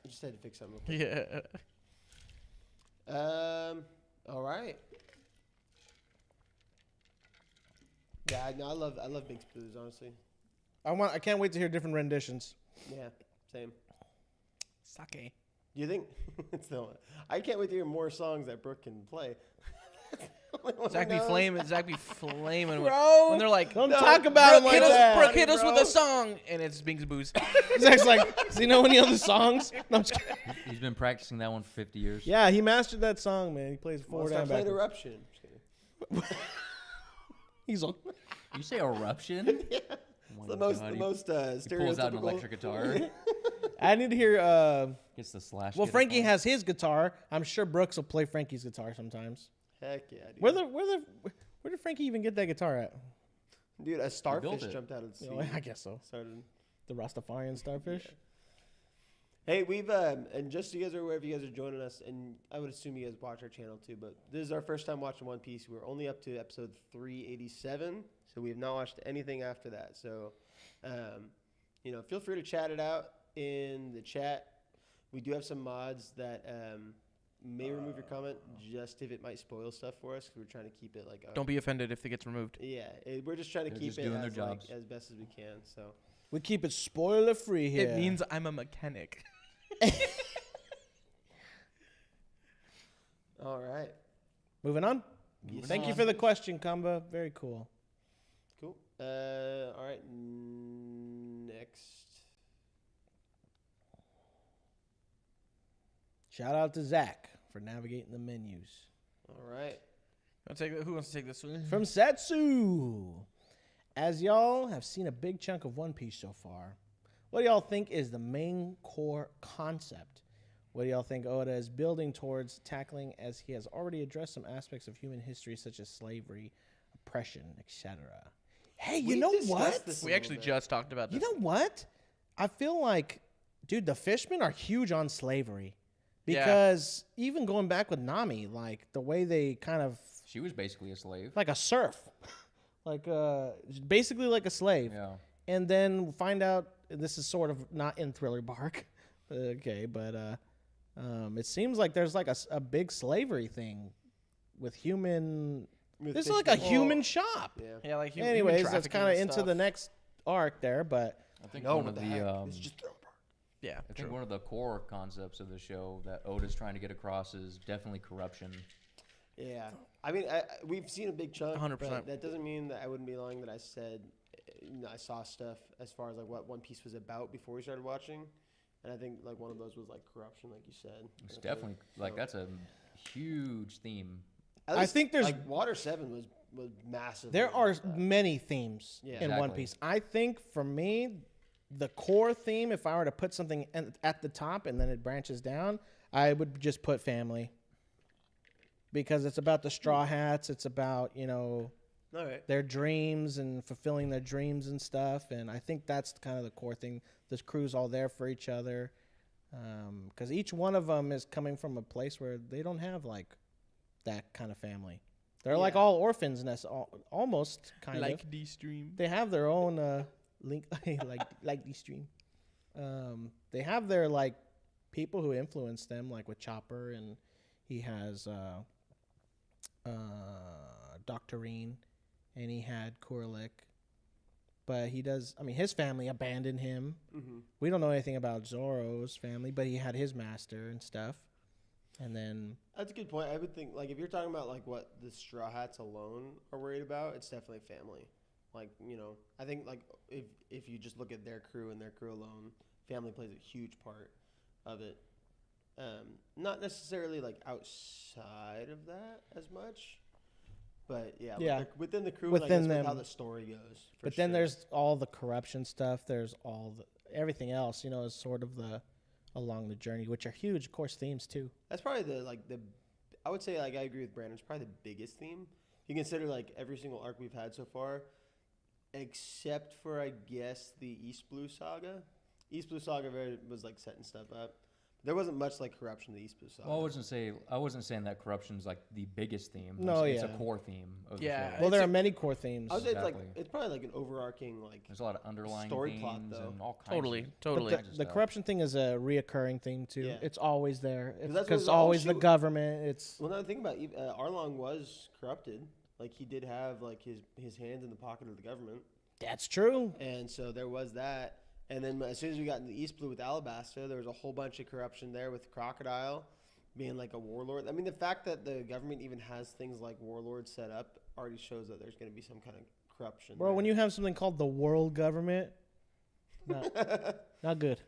I just had to fix something. Real quick. Yeah. All right. Yeah, no, I love mixed blues, honestly. I can't wait to hear different renditions. Yeah, same. Sake. Do you think? I can't wait to hear more songs that Brooke can play. Zach be flaming. Zach be flaming Bro, when they're like, don't talk about him Brooke, like hit us, that. Brooke, hit us bro. with a song, and it's Bing's Booze. Zach's like, does he know any other songs? No, I'm just kidding. He's been practicing that one for 50 years. Yeah, he mastered that song, man. He plays forward and playing backwards. Eruption. Just kidding. He's on. You say eruption? Yeah. Oh It's my the God, most he stereotypical. pulls out an electric guitar. I need to hear. Gets the slash. Well, kit Frankie on. has his guitar. I'm sure Brooks will play Frankie's guitar sometimes. Heck yeah, dude. Where did Frankie even get that guitar at? Dude, a starfish it. jumped out of the sea. You know, I guess so. Started. The Rastafarian starfish. Yeah. Hey, we've and just so you guys are aware, if you guys are joining us, and I would assume you guys watch our channel too, but this is our first time watching One Piece. We're only up to episode 387, so we have not watched anything after that. So, feel free to chat it out in the chat. We do have some mods that may remove your comment just if it might spoil stuff for us, because we're trying to keep it like. Don't be offended if it gets removed. Yeah, we're just trying to They're keep just it doing their as, jobs. as best as we can. So. We keep it spoiler free here. It means I'm a mechanic. All right. Moving on. Yes. Thank you for the question, Kamba. Very cool. Cool. All right. Next. Shout out to Zach for navigating the menus. All right. Who wants to take this one? From Setsu. As y'all have seen a big chunk of One Piece so far, what do y'all think is the main core concept? What do y'all think Oda is building towards tackling, as he has already addressed some aspects of human history such as slavery, oppression, etc.? Hey, you We know discussed what? this a We little actually bit. just talked about You this. know what? I feel like, dude, the fishmen are huge on slavery. Yeah. Because even going back with Nami, like the way they kind of, She was basically a slave. like a serf, like basically like a slave. Yeah. And then find out, this is sort of not in Thriller Bark, okay, but it seems like there's like a big slavery thing with human. With This is fish like a people. human shop. Yeah. Yeah, like human Anyways, that's trafficking kind of and into stuff. the next arc there, but I think No, one what of the the heck? It's just Thriller Bark. Yeah, I think one of the core concepts of the show that Oda's trying to get across is definitely corruption. Yeah. I mean, we've seen a big chunk. 100%. But that doesn't mean that I wouldn't be lying that I said I saw stuff as far as like what One Piece was about before we started watching. And I think like one of those was like corruption, like you said. It's I definitely think, like so. that's a huge theme. At I least, think there's- like Water 7 was massive. there are many themes Yeah. in One Exactly. Piece. I think for me, the core theme, if I were to put something at the top and then it branches down, I would just put family. Because it's about the Straw Hats. It's about, All right. their dreams and fulfilling their dreams and stuff. And I think that's kind of the core thing. This crew's all there for each other. Because each one of them is coming from a place where they don't have, like, that kind of family. They're like Yeah. all orphans, almost, kind of. like the stream. They have their own link, like the stream. They have their like people who influence them, like with Chopper, and he has Doctorine, and he had Kurlik. But he does. I mean, his family abandoned him. Mm-hmm. We don't know anything about Zoro's family, but he had his master and stuff. And then That's a good point. I would think, like, if you're talking about, like, what the Straw Hats alone are worried about, it's definitely family. Like, I think, like, if you just look at their crew and their crew alone, family plays a huge part of it. Not necessarily, like, outside of that as much. But, yeah. Yeah. Like, within the crew, Within like, that's how them. the story goes. But then there's all the corruption stuff. There's all everything else, is sort of along the journey, which are huge, of course, themes too. That's probably I would say, like, I agree with Brandon. It's probably the biggest theme. You consider, like, every single arc we've had so far, except for, I guess, the East Blue Saga. East Blue Saga was, like, setting stuff up. There wasn't much like corruption in the East Blue Saga. Well, I wasn't saying that corruption's like the biggest theme. No, it's a yeah. core theme of Yeah. the show. Well, there It's are many core themes. I would say Exactly. it's probably like an overarching like. There's a lot of underlying Story themes plot, though. and all kinds. Totally, of, totally. But the corruption thing is a reoccurring theme too. Yeah. It's always there. that's what Because was all always the shoot- government. It's Well, now think about it, Arlong was corrupted. Like he did have like his hands in the pocket of the government, that's true. and so there was that. And then as soon as we got into the East Blue with Alabasta, there was a whole bunch of corruption there with Crocodile being like a warlord. I mean, the fact that the government even has things like warlords set up already shows that there's going to be some kind of corruption. Bro, when you have something called the world government, not good.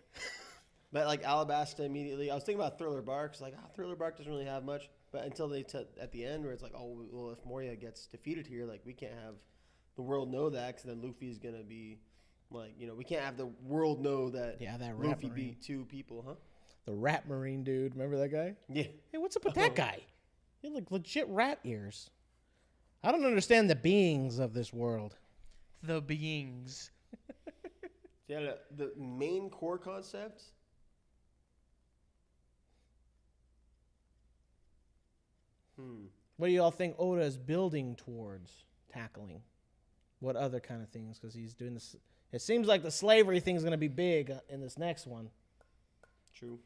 But like Alabasta immediately, I was thinking about Thriller Bark. Like, Thriller Bark doesn't really have much. But until they at the end, where it's like, oh, well, if Moria gets defeated here, like we can't have the world know that, because then Luffy's gonna be like, we can't have the world know that. Yeah, that rat Luffy marine. beat 2 people, huh? The rat marine dude. Remember that guy? Yeah. Hey, what's up with that guy? He had like legit rat ears. I don't understand the beings of this world. The beings. Yeah, the main core concept. What do y'all think Oda is building towards tackling? What other kind of things? Because he's doing this. It seems like the slavery thing is going to be big in this next one. True.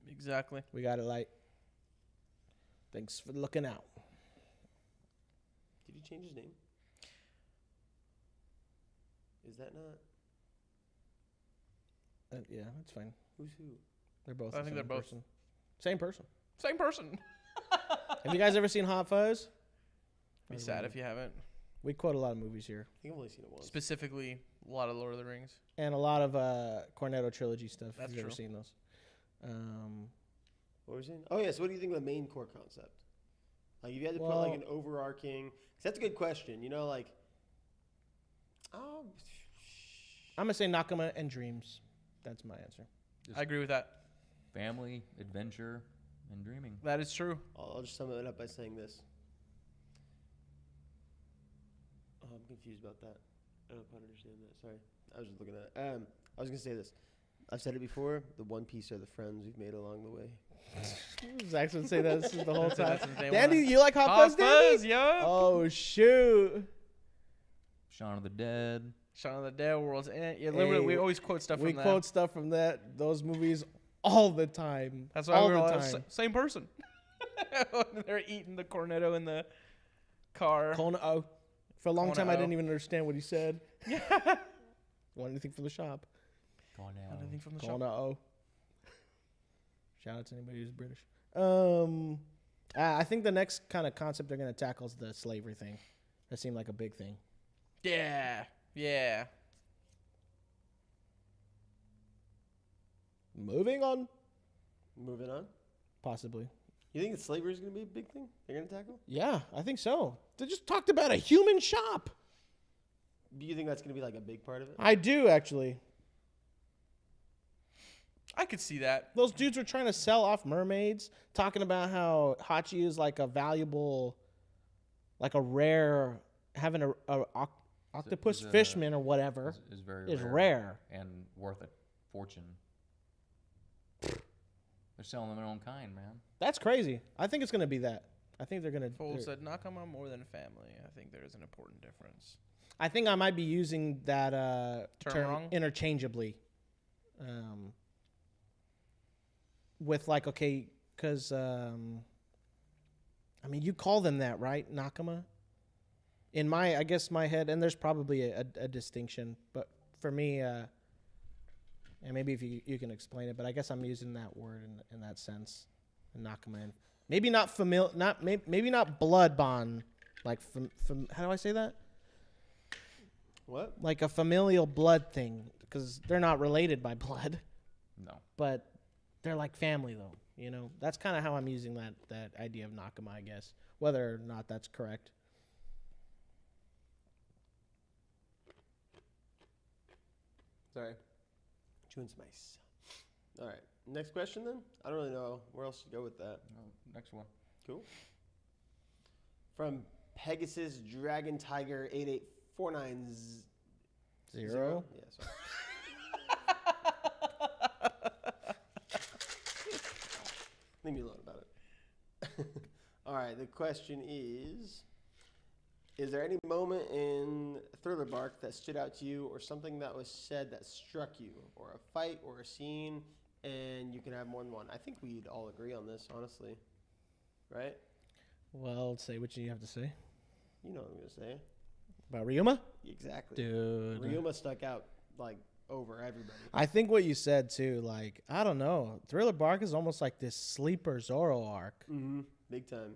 Exactly. We got it, Light. Thanks for looking out. Did he change his name? Is that not? Yeah, that's fine. Who's who? They're both. I the think same they're both. person. Same person. Same person. Have you guys ever seen Hot Fuzz? Be sad if you haven't. We quote a lot of movies here, I think I've only seen it once. Specifically, a lot of Lord of the Rings. and a lot of Cornetto trilogy stuff. That's if you've ever true. seen those. What were we saying? Oh, yeah. So what do you think of the main core concept? Like, if you had to put Well- like an overarching, 'cause that's a good question. Like, oh, I'm gonna say Nakama and Dreams. That's my answer. I agree with that. family, adventure, and dreaming. That is true. I'll just sum it up by saying this. Oh, I'm confused about that. I don't quite understand that. Sorry. I was just looking at it. I was going to say this. I've said it before. The One Piece are the friends we've made along the way. Zach's gonna say that the whole time. That's the same Dandy, one. you like Hot Fuzz, Dandy? yo. Oh shoot! Shaun of the Dead. Shaun of the Dead, World's End. Yeah, literally, Hey, we always quote stuff We from quote that. stuff from those movies all the time. That's why all we're the all time. same person. They're eating the cornetto in the car. Kona-o. For a long Kona-o. time, I didn't even understand what he said. Want anything from the shop? Gone now. Anything from the shop. Kona-o. Shout out to anybody who's British. I think the next kind of concept they're going to tackle is the slavery thing. That seemed like a big thing. Yeah, yeah. Moving on. Moving on. Possibly. You think slavery is going to be a big thing they're going to tackle? Yeah, I think so. They just talked about a human shop. Do you think that's going to be like a big part of it? I do, actually. I could see that. Those dudes were trying to sell off mermaids, talking about how Hachi is like a valuable, like a rare, having a octopus is a- fishman or whatever Is very is rare. and worth a fortune. They're selling their own kind, man. That's crazy. I think it's going to be that. I think they're going to. Fool said, Nakama more than family. I think there is an important difference. I think I might be using that Term wrong? interchangeably. With like, okay, because, I mean, you call them that, right? Nakama? In I guess my head, and there's probably a distinction, but for me, and maybe if you can explain it, but I guess I'm using that word in that sense, Nakama. Maybe not maybe not blood bond, like from how do I say that? What? Like a familial blood thing, because they're not related by blood, No. but they're like family though. You know, that's kind of how I'm using that idea of Nakama, I guess, whether or not that's correct. Sorry. Chewing some ice. All right. Next question then? I don't really know where else to go with that. No, next one. Cool. From Pegasus Dragon Tiger 8849 Zero. Yeah, sorry. Leave me alone about it. All right, the question is there any moment in Thriller Bark that stood out to you or something that was said that struck you, or a fight or a scene, and you can have more than one? I think we'd all agree on this, honestly. Right? Well, say what you have to say. You know what I'm going to say. About Ryuma? Exactly. Dude. Ryuma stuck out, like, over everybody. I think what you said, too, like, I don't know. Thriller Bark is almost like this sleeper Zoro arc. Mm-hmm. Big time.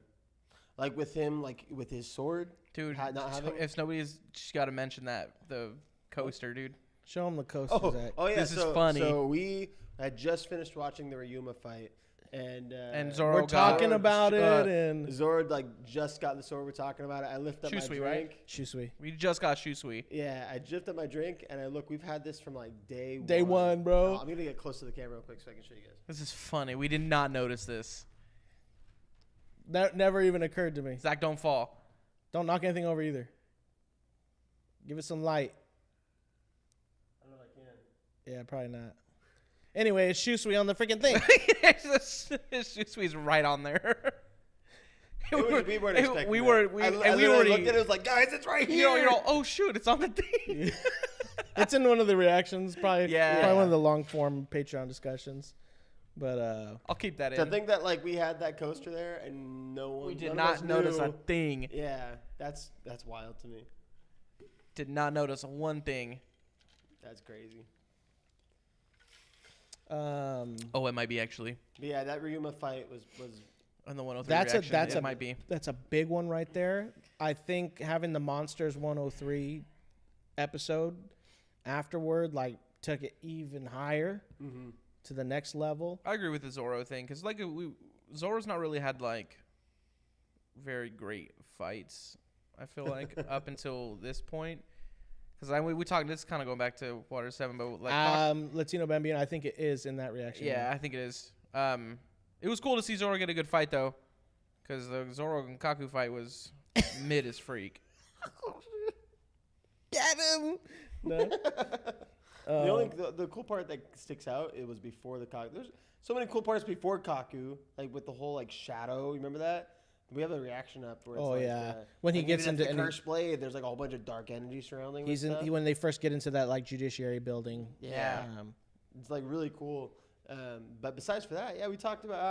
Like, with him, like, with his sword. Dude, Not having... if nobody's just got to mention that, the coaster, dude. Show him the coaster, Zach. Oh, yeah. This is funny. So we had just finished watching the Ryuma fight. And Zoro we're talking about it, and Zoro like just got the sword. We're talking about it. I lift up my Shusui, drink. right? Shusui. We just got Shusui. Yeah, I lift up my drink and I look. We've had this from like day one, bro. Oh, I'm gonna get close to the camera real quick so I can show you guys. This is funny. We did not notice this. That never even occurred to me. Zach, don't fall. Don't knock anything over either. Give it some light. I don't know if I can. Yeah, probably not. Anyway, it's Shusui on the freaking thing. Shusui's right on there. We weren't expecting we that. were. I We already looked at it. It was like, guys, it's right here. You're all, oh shoot, it's on the thing. It's in one of the reactions, probably. Yeah. Probably one of the long form Patreon discussions. But I'll keep that To in. think that like we had that coaster there and no one. We did none not of us notice knew. a thing. Yeah, that's wild to me. Did not notice one thing. That's crazy. Oh, it might be actually. But yeah, that Ryuma fight was On the 103 That's reaction, a it might be. That's a big one right there. I think having the Monsters 103 episode afterward like took it even higher to the next level. I agree with the Zoro thing because like Zoro's not really had like very great fights. I feel like up until this point. Because we talked. This is kind of going back to Water 7, but like Latino Bambino, I think it is in that reaction. yeah, I think it is. It was cool to see Zoro get a good fight though, because the Zoro and Kaku fight was mid as freak. Get him. No. The cool part that sticks out, it was before the Kaku. There's so many cool parts before Kaku, like with the whole like shadow. You remember that? We have a reaction up where it's like, yeah, when he like gets even into at the curse blade, there's like a whole bunch of dark energy surrounding. when they first get into that like judiciary building. Yeah, it's like really cool. But besides for that, yeah, we talked about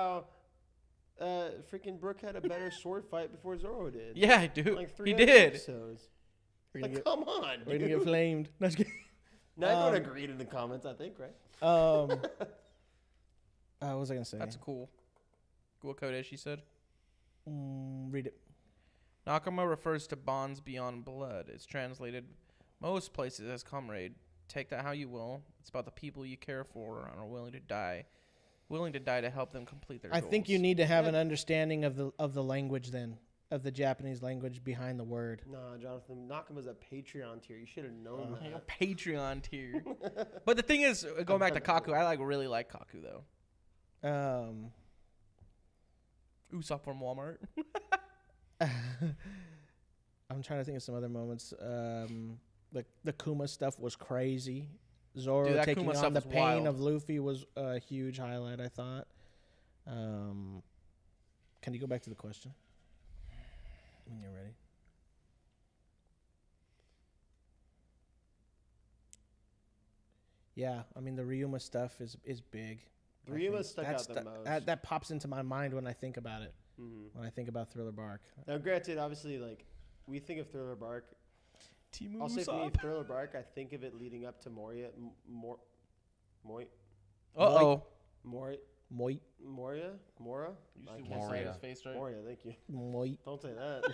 how freaking Brook had a better sword fight before Zoro did. Yeah, dude, Like he 300 did. episodes. We're Like, gonna get, come on, we're gonna dude. get flamed. No, just kidding. Now everyone agreed in the comments, I think, right? What was I gonna say? That's cool. What code she said? Read it. Nakama refers to bonds beyond blood. It's translated most places as comrade. Take that how you will. It's about the people you care for and are willing to die to help them complete their I goals. think you need to have an understanding of the language then, of the Japanese language behind the word. Nah, Jonathan, Nakama's a Patreon tier. You should have known A that. Patreon tier. But the thing is, going back to Kaku, I really like Kaku though. Usopp from Walmart. I'm trying to think of some other moments. The Kuma stuff was crazy. Zoro Dude, that taking Kuma on stuff the was pain wild. of Luffy was a huge highlight, I thought. Can you go back to the question? When you're ready. Yeah, I mean the Ryuma stuff is big. I Ryuma think stuck that's out the most. That pops into my mind when I think about it. Mm-hmm. When I think about Thriller Bark. Now, granted, obviously, like, we think of Thriller Bark. Team I'll say for me, Usopp. Thriller Bark, I think of it leading up to Moria. Moria? Uh-oh. Moria? Moit. Moria? Mora? You I just can't won't say say Moria. his face right. Moria, thank you. Moit. Don't say that.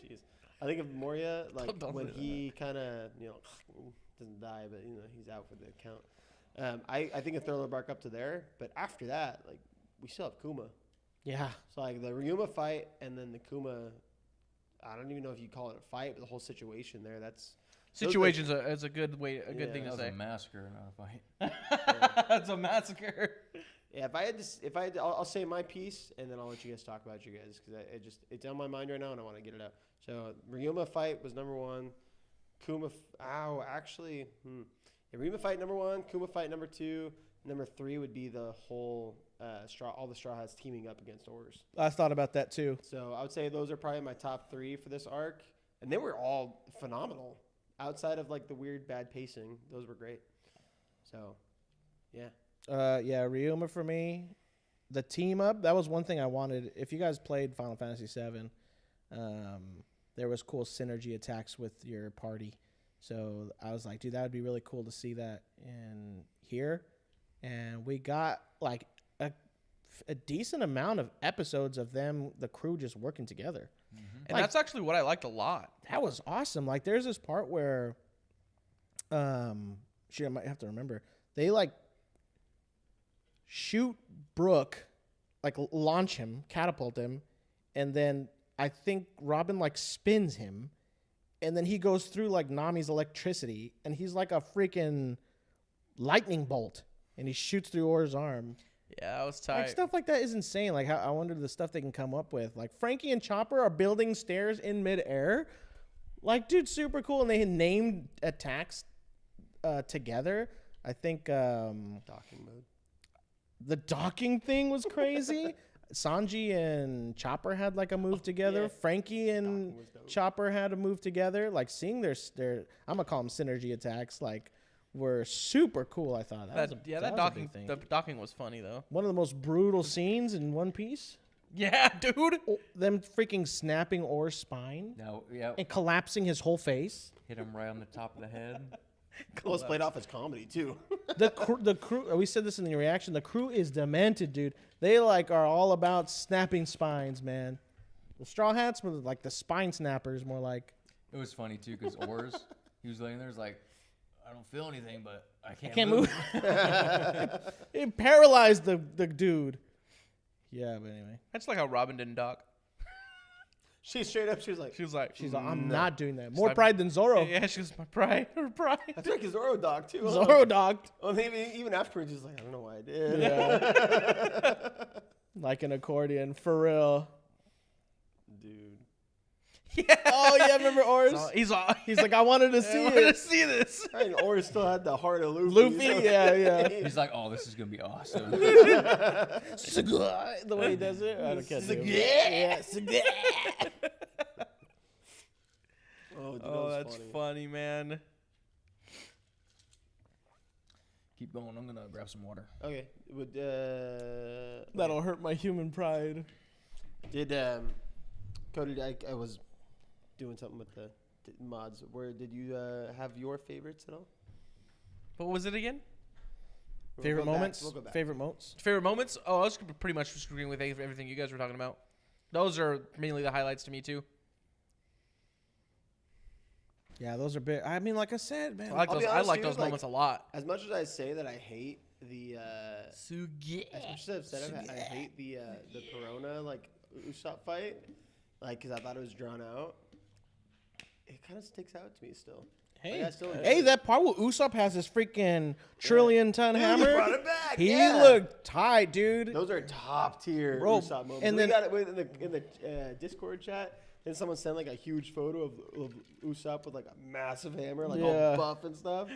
Jeez. I think of Moria, like, Don't when say he kind of, doesn't die, but, he's out for the count. I think of Thriller Bark up to there, but after that, like, we still have Kuma. Yeah. So, like, the Ryuma fight and then the Kuma, I don't even know if you call it a fight, but the whole situation there, that's... Situation's is a good way, a good Yeah. thing That to was say. a massacre, not a fight. It's a massacre. Yeah, I'll say my piece, and then I'll let you guys talk about you guys, because it's on my mind right now, and I want to get it out. So, Ryuma fight was number one. Kuma. Actually, Arima fight number 1, Kuma fight number 2, number 3 would be the whole all the Straw Hats teaming up against Oars. I thought about that too. So I would say those are probably my top 3 for this arc, and they were all phenomenal. Outside of like the weird bad pacing, those were great. So, yeah. Yeah, Ryuma for me. The team up, that was one thing I wanted. If you guys played Final Fantasy VII, there was cool synergy attacks with your party. So I was like, dude, that would be really cool to see that in here. And we got like a decent amount of episodes of them, the crew just working together. And Like- that's actually what I liked a lot. That was awesome. Like there's this part where, shit, I might have to remember. They like shoot Brook, like launch him, catapult him, and then I think Robin like spins him, and then he goes through like Nami's electricity, and he's like a freaking lightning bolt, and he shoots through Or's arm. Yeah, that was tight. Like stuff like that is insane. Like how I wonder the stuff they can come up with. Like Franky and Chopper are building stairs in midair. Like, dude, super cool. And they had named attacks together. I think Docking mode. the docking thing was crazy. Sanji and Chopper had like a move together. yeah. Franky and Docking was dope. Chopper had a move together. Like seeing their I'm gonna call them synergy attacks. Like were super cool. I thought that was a, that was a docking, big thing. the docking was funny though. One of the most brutal scenes in One Piece. Yeah, dude. Them freaking snapping Or's spine No, yeah, and collapsing his whole face. hit him right on the top of the head. Well, it's played off as comedy too. The crew. We said this in the reaction. The crew is demented, dude. They like are all about snapping spines, man. The Straw Hats were like the spine snappers, more like. It was funny too because Oars, he was laying there, he's like, I don't feel anything, but I Can't move. It paralyzed the dude. Yeah, but anyway, I just like how Robin didn't dock. She straight up, she was like, She was like, she's like, I'm No. not doing that. More like- pride than Zoro. yeah, she was my pride. Her pride. I think Zoro dog too. huh? Zoro docked. Well, maybe even afterwards, he's like, I don't know why I did. Yeah. Like an accordion, for real. Dude. Yeah. Oh yeah, remember Oars? He's all. He's like, I wanted to see I wanted to it. see this. And Or still had the heart of Luffy. Luffy, so- yeah. He's like, oh, this is gonna be awesome. The way he does it, I can't do it. Yeah, Oh, dude, that Oh, was that's funny. funny, man. Keep going. I'm gonna grab some water. Okay. Would That'll hurt my human pride. Did Cody? I was doing something with the mods. Where did you have your favorites at all? What was it again? We'll Favorite go back- moments? We'll go back. Favorite moments? Favorite moments? Oh, I was pretty much just agreeing with everything you guys were talking about. Those are mainly the highlights to me too. Yeah, those are big. I mean, like I said, man. I like I'll those. be I honest, like dude, those like- moments a lot. As much as I say that I hate the as much as I've said I hate the Corona like Usopp fight, like because I thought it was drawn out. It kind of sticks out to me still. Hey, Like, I still enjoy hey, it. that part where Usopp has his freaking trillion-ton Dude, hammer. he brought it back. He yeah. looked tight, dude. Those are top tier Bro, Usopp moments. and We then- got it in the Discord chat. Then someone sent like a huge photo of Usopp with like a massive hammer, like Yeah. all buff and stuff.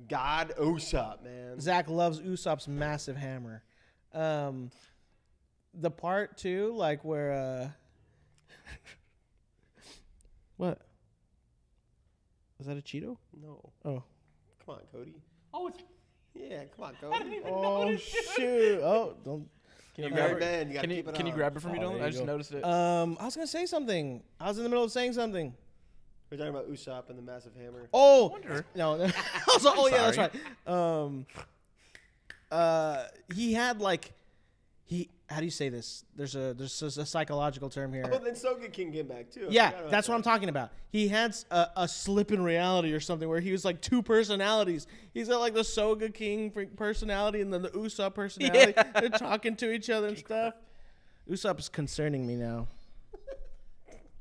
God, Usopp, man. Zach loves Usopp's massive hammer. The part too, like where what? Was that a Cheeto? No, Oh. come on, Cody. Oh, it's. Yeah, come on, Cody. Oh shoot! Oh, don't. Can you You're grab a it? man, you gotta Can you keep it can you on. grab it for me, Oh, Dylan? there I you just go. noticed it. I was gonna say something. I was in the middle of saying something. We're talking about Usopp and the massive hammer. Oh wonder. no! I was like, oh yeah, that's sorry. right. He had like How do you say this? There's a psychological term here. Oh, then Soga King came back too. I Yeah, forgot about that's what I'm that. talking about. He had a slip in reality or something where he was like two personalities. He's got like the Soga King personality and then the Usopp personality. Yeah. They're talking to each other and stuff. Usopp is concerning me now.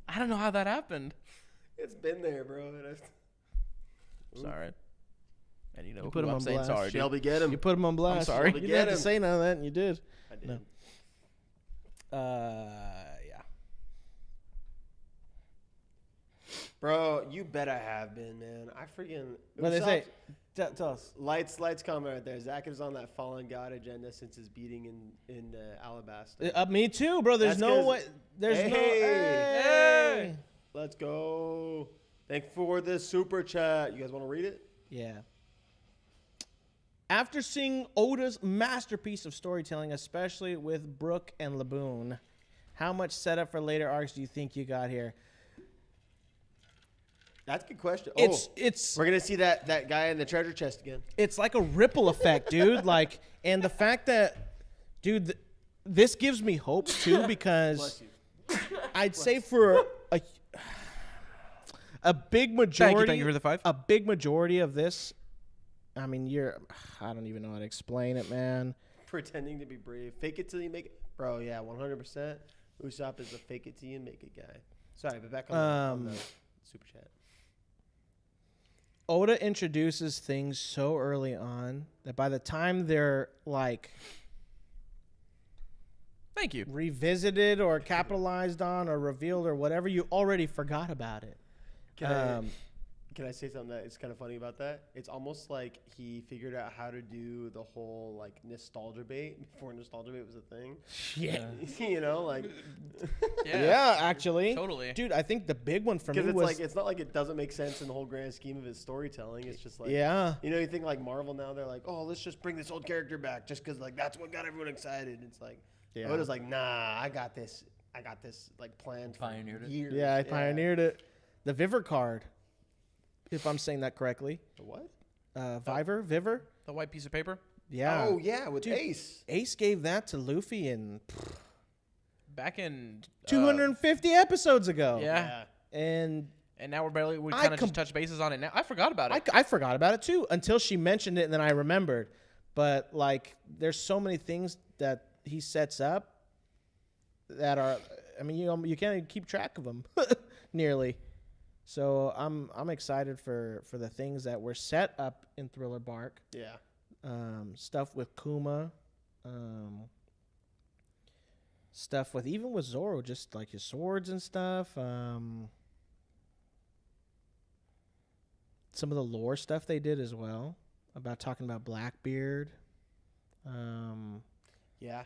I don't know how that happened. It's been there, bro. And I- Sorry. And you know put who him I'm on saying blast. sorry, dude. Shelby, get him. You put him on blast. sorry. You didn't Get have to him. say none of that, and you did. I did. No. Yeah. Bro, you bet I have been, man. I freaking. What they say? Usopp- Tell us. Lights comment right there. Zach is on that fallen god agenda since his beating in Alabasta. Me too, bro. There's That's no 'cause- way. There's no. Hey! Hey! Let's go. Thank you for the super chat. You guys want to read it? Yeah. After seeing Oda's masterpiece of storytelling, especially with Brook and Laboon, how much setup for later arcs do you think you got here? That's a good question. It's We're gonna see that guy in the treasure chest again. it's like a ripple effect, dude. Like, and the fact that, dude, this gives me hope too because Bless you. I'd say for a big majority, Thank you for the 5. a big majority of this. I mean, I don't even know how to explain it, man. Pretending to be brave. Fake it till you make it. Bro, yeah, 100%. Usopp is a fake it till you make it guy. Sorry, but back on the super chat. Oda introduces things so early on that by the time they're like Thank you. revisited or capitalized on or revealed or whatever, you already forgot about it. Can I say something that is kind of funny about that? It's almost like he figured out how to do the whole like nostalgia bait before nostalgia bait was a thing. Yeah. You know, like Yeah, actually. Totally. Dude, I think the big one for me because it's was like it's not like it doesn't make sense in the whole grand scheme of his storytelling. It's just like yeah. you know, you think like Marvel now, they're like, oh, let's just bring this old character back just because like that's what got everyone excited. It's like Yeah. Oda's like, nah, I got this like planned for Pioneered it. years. Yeah, I pioneered it. The Viver card, if I'm saying that correctly. The what? Viver? The white piece of paper. Yeah. Oh yeah, with Dude, Ace. Ace gave that to Luffy in Back in 250 episodes ago. Yeah. And And now we I kind of com- just touch bases on it now. I forgot about it. I forgot about it too until she mentioned it and then I remembered. But like there's so many things that he sets up that are, I mean, you can't even keep track of them nearly. So I'm excited for the things that were set up in Thriller Bark. Yeah. Stuff with Kuma, stuff with even with Zoro, just like his swords and stuff. Some of the lore stuff they did as well about talking about Blackbeard. Yeah.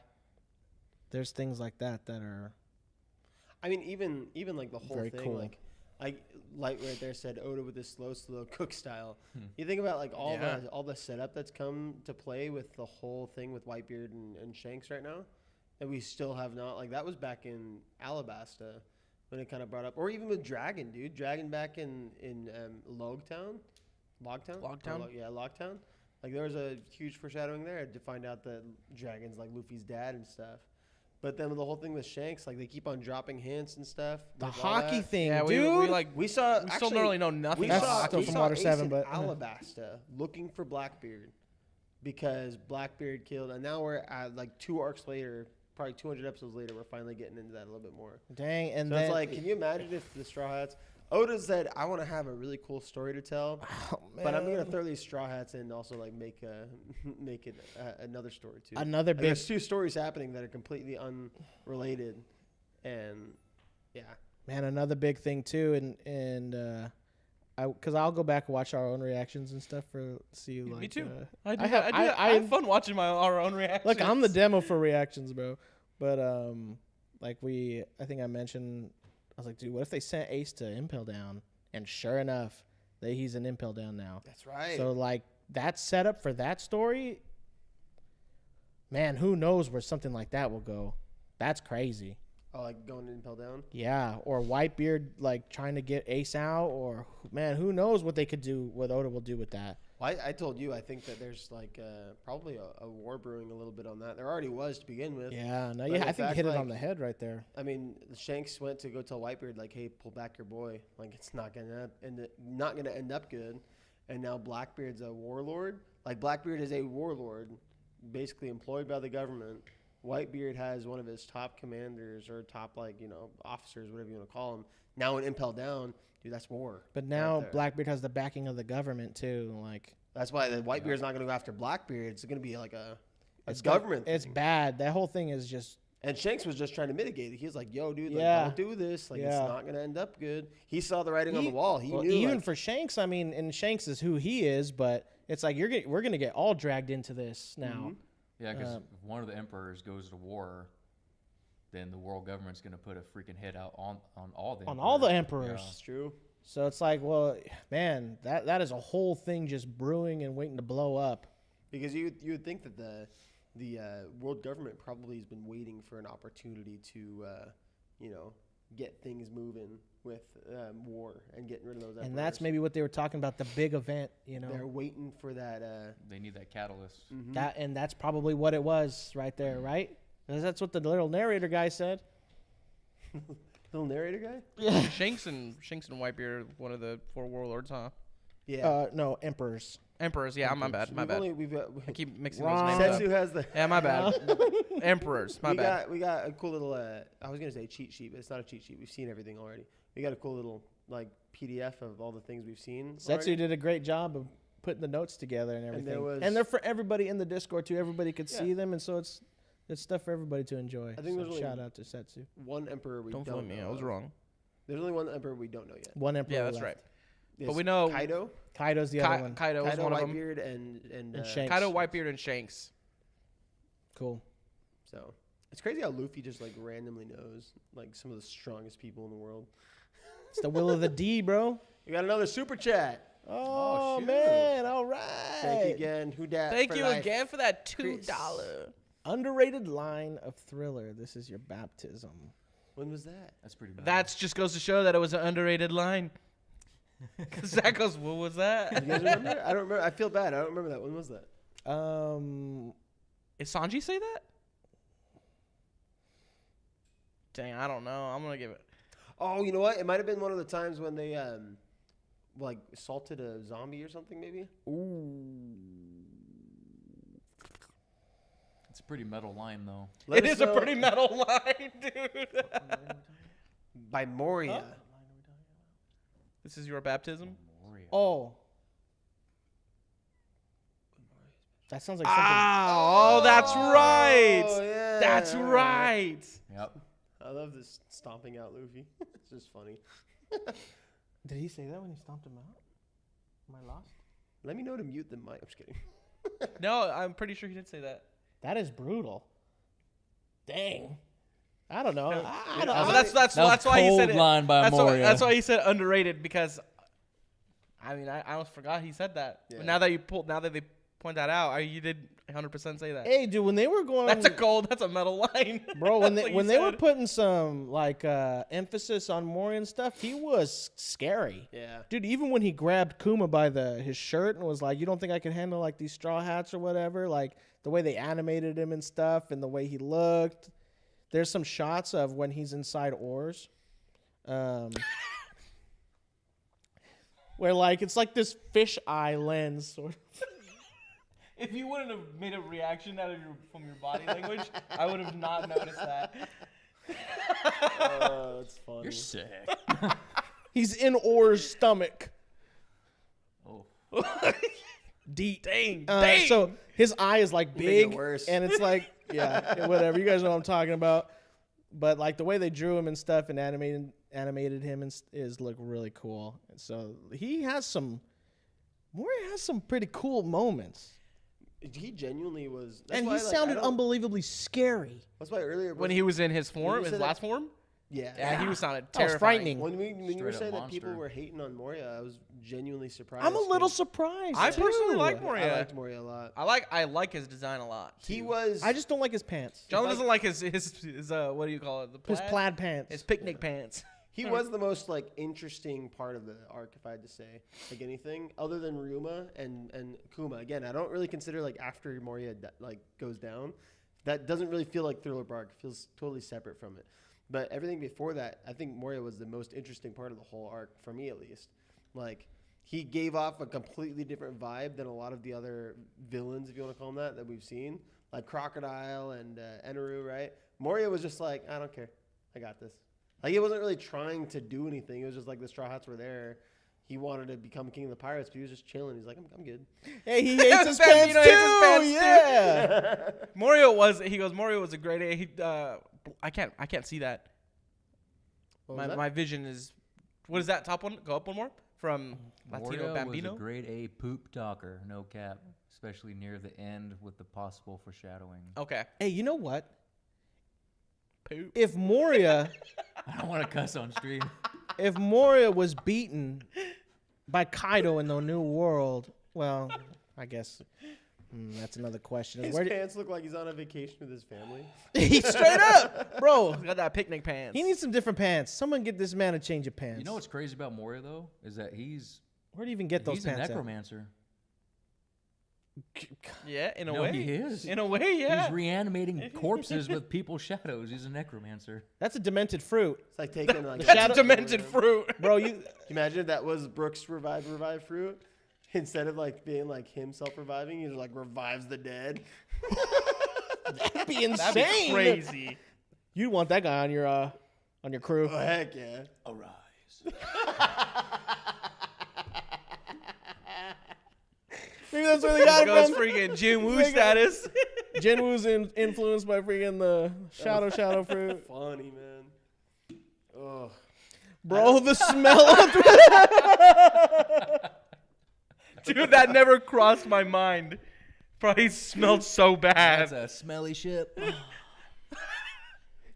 There's things like that are I mean, even like the whole very thing, cool. like Light right there said Oda with his slow cook style. You think about like all the setup that's come to play with the whole thing with Whitebeard and Shanks right now that we still have not, like that was back in Alabasta when it kind of brought up, or even with Dragon, dude. Dragon back in Logtown. Logtown. Like there was a huge foreshadowing there to find out that Dragon's like Luffy's dad and stuff. But then with the whole thing with Shanks, like they keep on dropping hints and stuff. the with all hockey that. thing, yeah, dude. We saw. We actually, still don't really know nothing. We That's saw, still we from saw Water Ace 7, in but Alabasta looking for Blackbeard because Blackbeard killed, and now we're at like 2 arcs later, probably 200 episodes later. We're finally getting into that a little bit more. Dang, and So then it's like, can you imagine if the Straw Hats? Oda said, "I want to have a really cool story to tell, oh, but I'm gonna man. throw these Straw Hats in and also like make it another story too. Another And big there's 2 stories happening that are completely unrelated, and yeah, man, another big thing too, and because I'll go back and watch our own reactions and stuff for see like. Me too. I I have fun watching our own reactions. Look, I'm the demo for reactions, bro. But like I think I mentioned, I was like, dude, what if they sent Ace to Impel Down, and sure enough, he's in Impel Down now. that's right. So like that setup for that story, man, who knows where something like that will go? That's crazy. Oh, like going to Impel Down? Yeah, or Whitebeard like trying to get Ace out, or man, who knows what they could do, what Oda will do with that. Well, I told you, I think that there's like probably a war brewing a little bit on that. There already was to begin with. Yeah, no, But yeah, in I think you fact, hit it like- on the head right there. I mean, Shanks went to go tell Whitebeard like, "Hey, pull back your boy. Like, it's not gonna end up good." And now Blackbeard's a warlord. Like, Blackbeard is a warlord, basically employed by the government. Whitebeard has one of his top commanders or top officers, whatever you want to call them. Now in Impel Down, dude, that's war. But right now there. Blackbeard has the backing of the government too. Like That's why the Whitebeard's not going to go after Blackbeard. It's going to be like a it's government. It's thing. bad. That whole thing is just And Shanks was just trying to mitigate it. He was like, "Yo, dude, like, Yeah. don't do this. Like, it's Yeah. not gonna end up good." He saw the writing on the wall. He knew. Even like, for Shanks, I mean, and Shanks is who he is, but it's like we're gonna get all dragged into this now. Yeah, because if one of the emperors goes to war, then the world government's going to put a freaking hit out on all the On all the emperors. emperors. it's true. So it's like, well, man, that is a whole thing just brewing and waiting to blow up. Because you would think that the world government probably has been waiting for an opportunity to get things moving with war and getting rid of those emperors. And that's maybe what they were talking about, the big event, They're waiting for that. They need that catalyst. That's probably what it was right there, right? 'Cause that's what the little narrator guy said. Little narrator guy. Yeah. Shanks and Whitebeard, one of the 4 warlords, huh? Yeah. No, emperors. Emperors. Yeah, my bad. My bad. We've got. I keep mixing Wrong. those names up. Setsu has the. Yeah, my bad. Emperors. My bad. We got a cool little. I was gonna say cheat sheet, but it's not a cheat sheet. We've seen everything already. We got a cool little like PDF of all the things we've seen. Setsu already. did a great job of putting the notes together and everything. there was- And they're for everybody in the Discord too. Everybody could Yeah. see them, and so it's stuff for everybody to enjoy. I think So there's only- shout out to Setsu. One emperor we Don't don't, vote me. know. I was of. wrong. There's only one emperor we don't know yet. One emperor. Yeah, that's left. right. It's But we know Kaido. Kaido's the other one. Kaido was one of them. Whitebeard, and Shanks. Kaido, Whitebeard, and Shanks. Cool. So it's crazy how Luffy just like randomly knows like some of the strongest people in the world. It's the will of the D, bro. We got another super chat. Oh, shoot. man, all right. Thank you again. Who dat? Thank for you life. again for that Chris. $2. Underrated line of Thriller. This is your baptism. When was that? That's pretty bad. That just goes to show that it was an underrated line. Because Zach goes, what was that? You guys remember? I don't remember. I feel bad. I don't remember that. When was that? Did Sanji say that? Dang, I don't know. I'm going to give it. Oh, you know what? It might have been one of the times when they like assaulted a zombie or something. Maybe. It's a pretty metal line, though. Let It us is a know pretty metal line, dude. by Moria. This is your baptism? Moria. Oh. That sounds like something. Oh, that's right. Oh, yeah. That's right. Yep. I love this stomping out Luffy. It's just funny. Did he say that when he stomped him out? Am I lost? Let me know to mute the mic. I'm just kidding. No, I'm pretty sure he did say that. That is brutal. Dang. I don't know. I don't Well, know. that's That was why he said cold it. line by that's Moria. that's why he said underrated because, I mean, I almost forgot he said that. Yeah. But now that they point that out, you did 100% say that. Hey, dude, when they were going, That's a metal line, bro. When That's they what when you they were said. putting some like emphasis on Moria and stuff, he was scary. Yeah. Dude, even when he grabbed Kuma by his shirt and was like, "You don't think I can handle like these straw hats or whatever?" Like the way they animated him and stuff, and the way he looked. There's some shots of when he's inside Oars, where like it's like this fish eye lens sort of. If you wouldn't have made a reaction from your body language, I would have not noticed that. Oh, that's funny. You're sick. He's in Oar's stomach. Oh. Deep. Dang. So his eye is like You're making it big, worse. and it's like, yeah, whatever. You guys know what I'm talking about. But like the way they drew him and stuff and animated him is look really cool. And so he has some. Moria has some pretty cool moments, He genuinely was. That's and why, he like, sounded I don't- unbelievably scary. That's why earlier When he was in his you form, said his that- last form, yeah. he was sounded That was terrifying. frightening. When you were Straight up saying that people monster. were hating on Moria, I was genuinely surprised. I'm a little 'cause surprised. I too. personally like I Moria. liked Moria a lot. I like his design a lot. He too. was. I just don't like his pants. John like- doesn't like his what do you call it? His plaid pants. His picnic pants. He was the most like interesting part of the arc, if I had to say, like anything other than Ryuma and Kuma. Again, I don't really consider like after Moria like goes down, that doesn't really feel like Thriller Bark. It feels totally separate from it. But everything before that, I think Moria was the most interesting part of the whole arc for me, at least. Like he gave off a completely different vibe than a lot of the other villains, if you want to call them that we've seen, like Crocodile and Eneru. Right? Moria was just like, I don't care, I got this. Like he wasn't really trying to do anything. It was just like the Straw Hats were there. he wanted to become king of the pirates, but he was just chilling. He's like, I'm good. Hey, he hates his Bambino pants too. hates his pants too. Yeah. Moria was a great A. I can't see that. What was that? My vision is, what is that top one? Go up one more from Latino Moria Bambino. was a grade A poop talker, no cap, especially near the end with the possible foreshadowing. Okay. Hey, you know what? Poop. If Moria, I don't want to cuss on stream. if Moria was beaten by Kaido in the New World, well, I guess that's another question. His Where pants look like he's on a vacation with his family. he straight up, bro. He's got that picnic pants. He needs some different pants. Someone get this man a change of pants. You know what's crazy about Moria though is that where do you even get those he's a pants? at? necromancer. Yeah, in a No, way. he is. In a way, yeah. He's reanimating corpses with people's shadows. He's a necromancer. That's a demented fruit, It's like taking like That's a demented fruit. bro. You Can you imagine if that was Brooks' revived fruit? Instead of like being like him self-reviving, he just like revives the dead. that'd be insane. That'd be crazy. You'd want that guy on your crew. Oh heck yeah! Arise. Maybe that's where they got Goes it from. freaking Jin Woo They got- status. Jinwoo's influenced by freaking the shadow fruit. Funny man. Oh, Bro, the smell of Dude, that never crossed my mind. Probably smelled so bad. That's a smelly ship.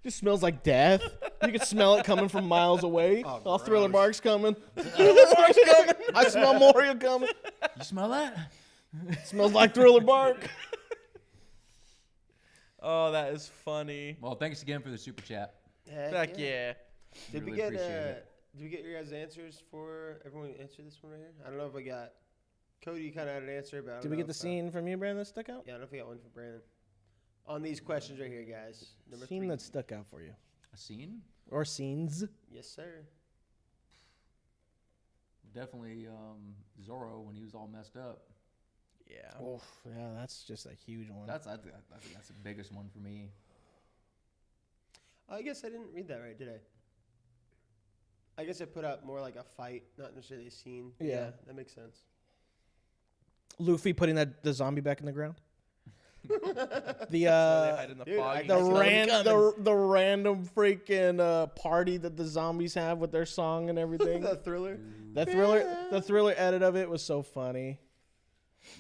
just smells like death. You can smell it coming from miles away. Oh, All Thriller gross. Bark's coming. Thriller Bark's coming. I smell Moria coming. You smell that? Smells like Thriller Bark. Oh, that is funny. Well, thanks again for the super chat. Heck yeah. Did we Really get appreciate it. did we get your guys' answers for everyone? Answer this one right here. I don't know if I got Cody. You kind of had an answer, but I don't Did we know get the if, scene from you, Brandon, that stuck out? Yeah, I don't know if we got one for Brandon. On these questions right here, guys. Number Scene 3. that stuck out for you. A scene? Or scenes. Yes, sir. Definitely Zoro when he was all messed up. Yeah. Oh, yeah, that's just a huge one. I think that's the biggest one for me. I guess I didn't read that right, did I? I guess I put out more like a fight, not necessarily a scene. Yeah. That makes sense. Luffy putting the zombie back in the ground. They The hide in the dude, fog. I- the random freaking party that the zombies have with their song and everything. The Thriller. the thriller edit of it was so funny.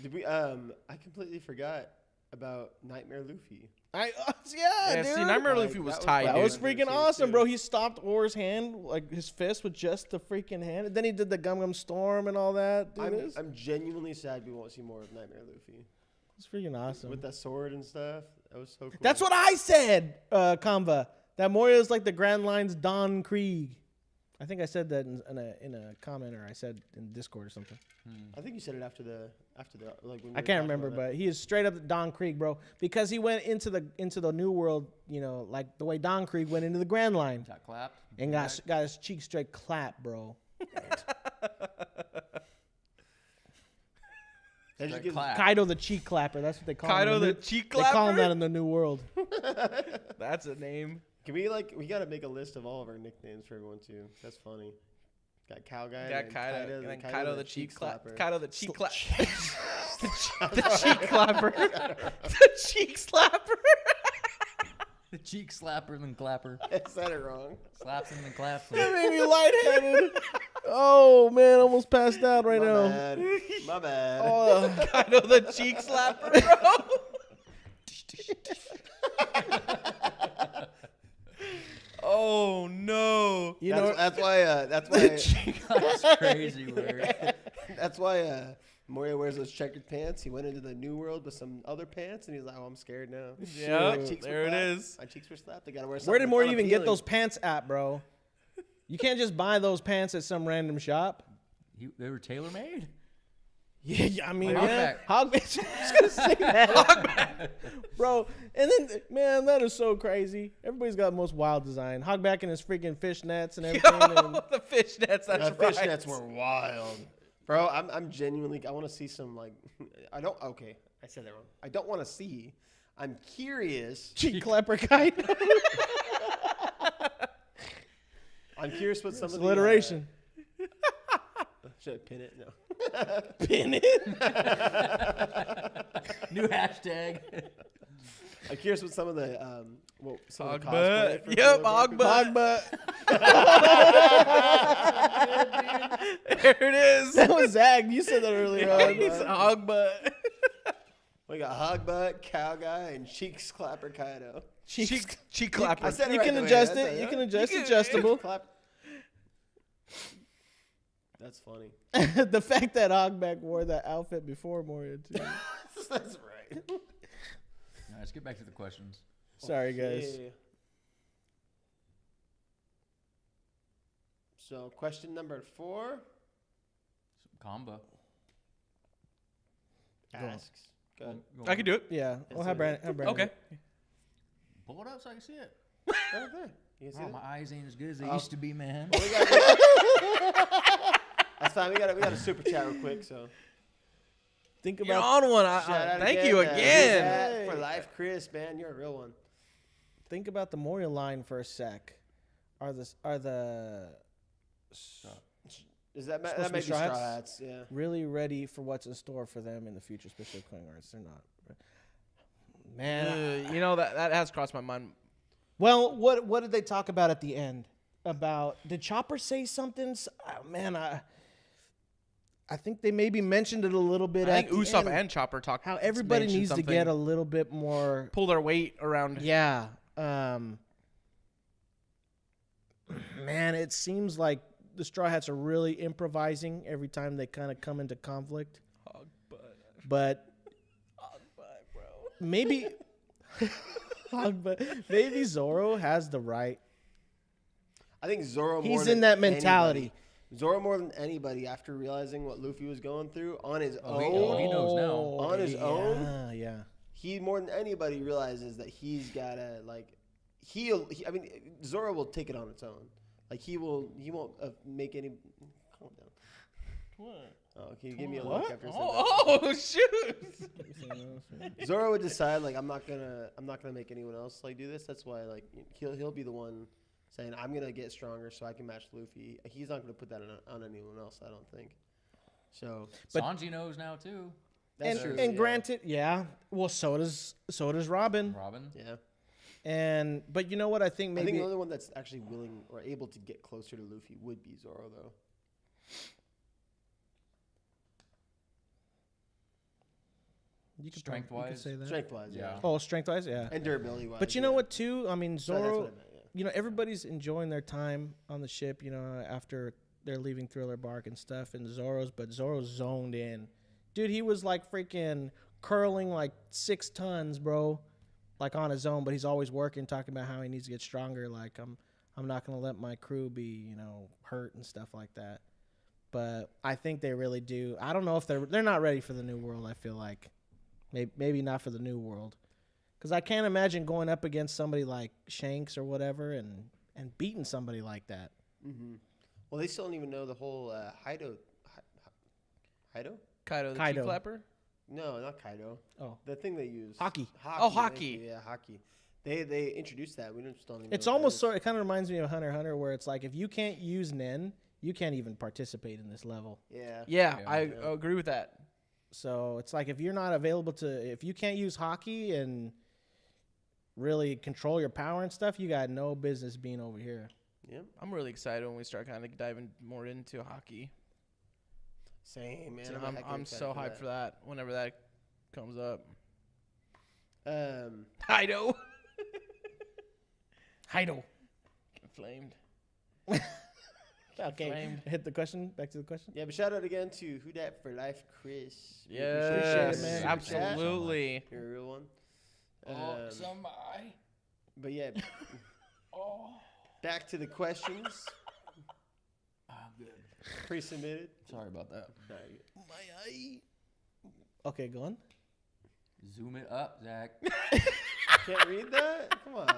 Did we? I completely forgot about Nightmare Luffy. Yeah, dude. see, Nightmare Like, Luffy was that was tight, That dude. was dude. freaking Too, awesome, too. bro. He stopped Orr's hand, like his fist with just the freaking hand. And then he did the Gum Gum Storm and all that. Dude, it was I'm genuinely sad we won't see more of Nightmare Luffy freaking awesome. with that sword and stuff. That was so cool. That's what I said, Kanva. That Moria is like the Grand Line's Don Krieg. I think I said that in a comment, or I said in Discord or something. I think you said it after the like. When we I were can't talking remember, about it. but he is straight up Don Krieg, bro. Because he went into the New World, you know, like the way Don Krieg went into the Grand Line Got clapped. and got his cheek straight clapped, bro. That just Straight gives- clap. Kaido the cheek clapper. That's what they call Kaido him. the in cheek They call him clapper? that in the New World. That's a name. Can we we gotta make a list of all of our nicknames for everyone too? That's funny. Got Cow Guy. Got and then Kaido, and then Kaido the cheek clap. slapper. Kaido the cheek clap. The cheek clapper. The cheek slapper. The cheek slapper then clapper. I said it wrong. Slaps him and claps him. That made me lightheaded. Oh man, almost passed out right My now. bad. My bad. Oh, Kaido the cheek slapper, bro. Oh no. you know, That's why. That's Crazy word. That's why Moria wears those checkered pants. He went into the New World with some other pants, and he's like, "Oh, I'm scared now." Yeah, My cheeks were there it clapped. is. My cheeks were slapped. They gotta wear. where did something Moria even get unappealing. those pants at, bro? You can't just buy those pants at some random shop. They were tailor made. Yeah, I mean, Like yeah. Hogback. I was just gonna say that, bro. And then, man, that is so crazy. Everybody's got the most wild design. Hogback and his freaking fishnets and everything. and The fishnets. That's The right. fishnets were wild, bro. I'm genuinely. I want to see some like. I don't. Okay, I said that wrong. I don't want to see. I'm curious. cheek clapper Kaido. I'm curious what some of the Alliteration. Should I pin it? No. Pin it. New hashtag. I'm curious what some of the some of Hog the cosplay butt. for Yep, Kuma hog Brook butt. There it is. That was Zach. You said that earlier on. He's a hog butt. We got hog butt, cow guy, and cheeks clapper Kaido. Cheek clapper. I said it You right can the way, adjust that's it. right, You yeah. can adjust. You can- Adjustable. Clap. That's funny. The fact that Hogback wore that outfit before Moria too. That's right. All right, let's get back to the questions. Sorry, guys. Okay. So, question number 4 Combo. asks. Go ahead. I can do it. Yeah. Let's Well, do have it. Brandon. Have Brandon. Okay. Pull it up so I can see it. Right there. You can see Oh, it? my eyes ain't as good as they Oh. used to be, man. Well, that's fine. We got a super chat real quick. So Think You're about on one. shout out Thank you again. Yeah, for life, Chris. Man, you're a real one. think about the Moria line for a sec. Are the Is that Supposed to that be may be Straw straw Hats? hats? Yeah. really ready for what's in store for them in the future, especially with Coin Arts? They're not. Man, You know that has crossed my mind. well, what did they talk about at the end? About did Chopper say something? Man, I think they maybe mentioned it a little bit. I at think the Usopp end, and Chopper talked. how everybody mentioned needs to something. get a little bit more. pull their weight around. Yeah. Man, it seems like the Straw Hats are really improvising every time they kind of come into conflict. Hog butt. But Hog butt, bro. maybe, maybe Zoro has the right. I think Zoro. He's more in than that mentality. anybody- Zoro more than anybody after realizing what Luffy was going through on his Oh, own. he knows now. On his own? Yeah. He more than anybody realizes that he's gotta like. I mean, Zoro will take it on its own. Like he won't make any. Calm down. What? Oh, can you give me a What? look after you said Oh shoot! that? Zoro would decide like I'm not gonna make anyone else like do this. That's why like he'll be the one saying I'm gonna get stronger so I can match Luffy. He's not gonna put that on anyone else. I don't think. So But- Sanji knows now too. that's And, true. and yeah. granted, yeah. Well, so does Robin. Robin. Yeah. But you know what? I think I maybe think the only one that's actually willing or able to get closer to Luffy would be Zoro, though. you could Strength-wise? say that. Strength-wise, yeah. Yeah. Oh, strength-wise, yeah. And durability-wise. But you know yeah. what, too? I mean, Sorry, that's Zoro. what I meant, yeah. You know, everybody's enjoying their time on the ship. You know, after they're leaving Thriller Bark and stuff, and Zoro's zoned in. Dude, he was like freaking curling like 6 tons, bro, like on his own. But he's always working, talking about how he needs to get stronger. Like I'm not gonna let my crew be, hurt and stuff like that. But I think they really do. I don't know if they're not ready for the new world. I feel like maybe not for the new world, because I can't imagine going up against somebody like Shanks or whatever and beating somebody like that. Mm-hmm. Well, they still don't even know the whole Hido. Hido? Kaido the Kaido. cheek clapper. No, not Kaido. Oh, The thing they use. Hockey. Oh, thank hockey. you, yeah, hockey. They introduced that. We just don't even it's know what that almost is. sort. It kind of reminds me of Hunter x Hunter, where it's like if you can't use Nen, you can't even participate in this level. Yeah. Yeah, Yeah. I agree with that. So it's like if you're not available if you can't use hockey and really control your power and stuff, you got no business being over here. Yep. I'm really excited when we start kind of diving more into hockey. Same, man. So I'm I'm so hyped for that. Whenever that comes up. Kaido. Heido. Flamed. Okay. Flamed. Hit the question. Back to the question. Yeah, but shout out again to Who Dat for Life, Chris. We appreciate Yes, it, man. absolutely. You're a real one. somebody. But yeah, Oh. back to the questions. Good. Pre-submitted. Sorry about that. Okay, go on. Zoom it up, Zach. Can't read that? Come on.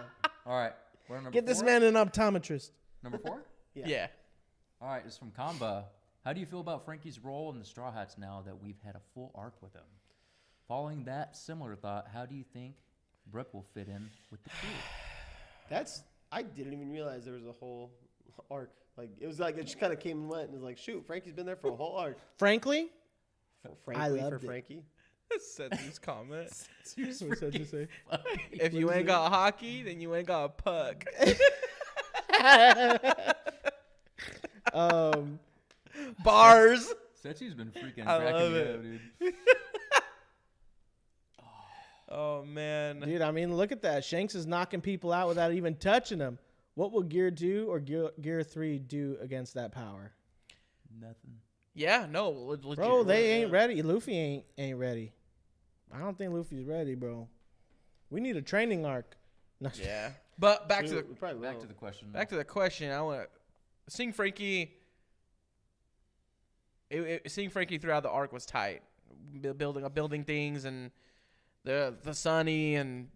All right. We're on number Get this 4? man an optometrist. Number 4? Yeah. All right. It's from Kamba. How do you feel about Frankie's role in the Straw Hats now that we've had a full arc with him? Following that similar thought, how do you think Brook will fit in with the crew? I didn't even realize there was a whole arc. Like it was like it just kind of came and went, and it was like, shoot, Frankie's been there for a whole arc. Frankly, Frankly, for loved it. Frankie. Setsy's comment. what's that you say? If you ain't got hockey, then you ain't got a puck. Bars. Setsy's been freaking I cracking love me it. up, dude. Oh man. Dude, I mean, look at that. Shanks is knocking people out without even touching them. What will Gear 2 or Gear 3 do against that power? Nothing. Yeah, no, legit. Bro, they ain't ready. Luffy ain't ready. I don't think Luffy's ready, bro. We need a training arc. No. Yeah. But back Shoot, we to probably Back will. to the question. the question. I want to seeing Frankie. Seeing Frankie throughout the arc was tight. Building things and the Sunny and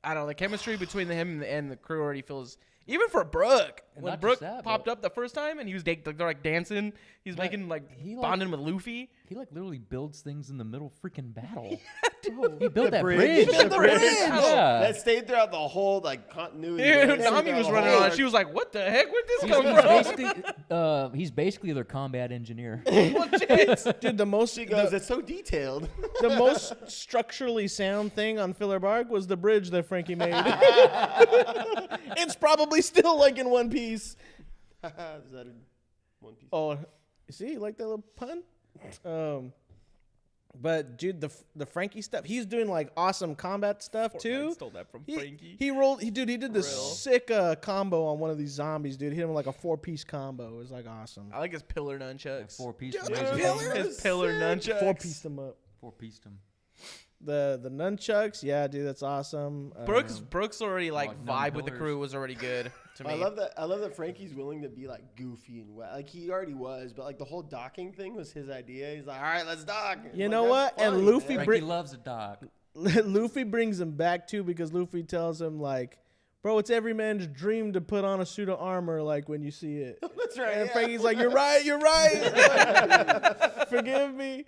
I don't know, the chemistry between him and the crew already feels. Even for Brook, And when not Brook just that, popped but- up the first time and he was they're like dancing, he's But making like he, like- bonding with Luffy. He like literally builds things in the middle freaking battle. Bro, He built The that bridge. bridge. He built the bridge. Yeah. That stayed throughout the whole like continuity. Dude, That stayed Nami throughout was the running whole around. arc. She was like, "What the heck? Where'd this He's, come he's from?" basically, he's basically their combat engineer. dude, the most She goes, it's so detailed. the most structurally sound thing on Filler Bark was the bridge that Frankie made. It's probably still like in One Piece. Is that in One Piece? Oh, see, you like that little pun? But dude, the Frankie stuff, he's doing like awesome combat stuff too. Stole that from He, Frankie. he did this Real. sick combo on one of these zombies, dude. He hit him like a 4-piece combo. It was like awesome. I like his pillar nunchucks. 4-piece. Dude, laser his beam. pillar- His pillar nunchucks. 4-piece them up. 4-pieced him. The nunchucks, yeah, dude, that's awesome. Brooks already like Like numb vibe with the pillars. crew was already good to me. I love that Frankie's willing to be like goofy and wet. Like he already was, but like the whole docking thing was his idea. He's like, all right, let's dock. You Like, know that's what? And funny, Luffy man. Frankie loves a dog. Luffy brings him back too because Luffy tells him like, bro, it's every man's dream to put on a suit of armor like when you see it. That's right. And yeah. Frankie's like, you're right. Forgive me.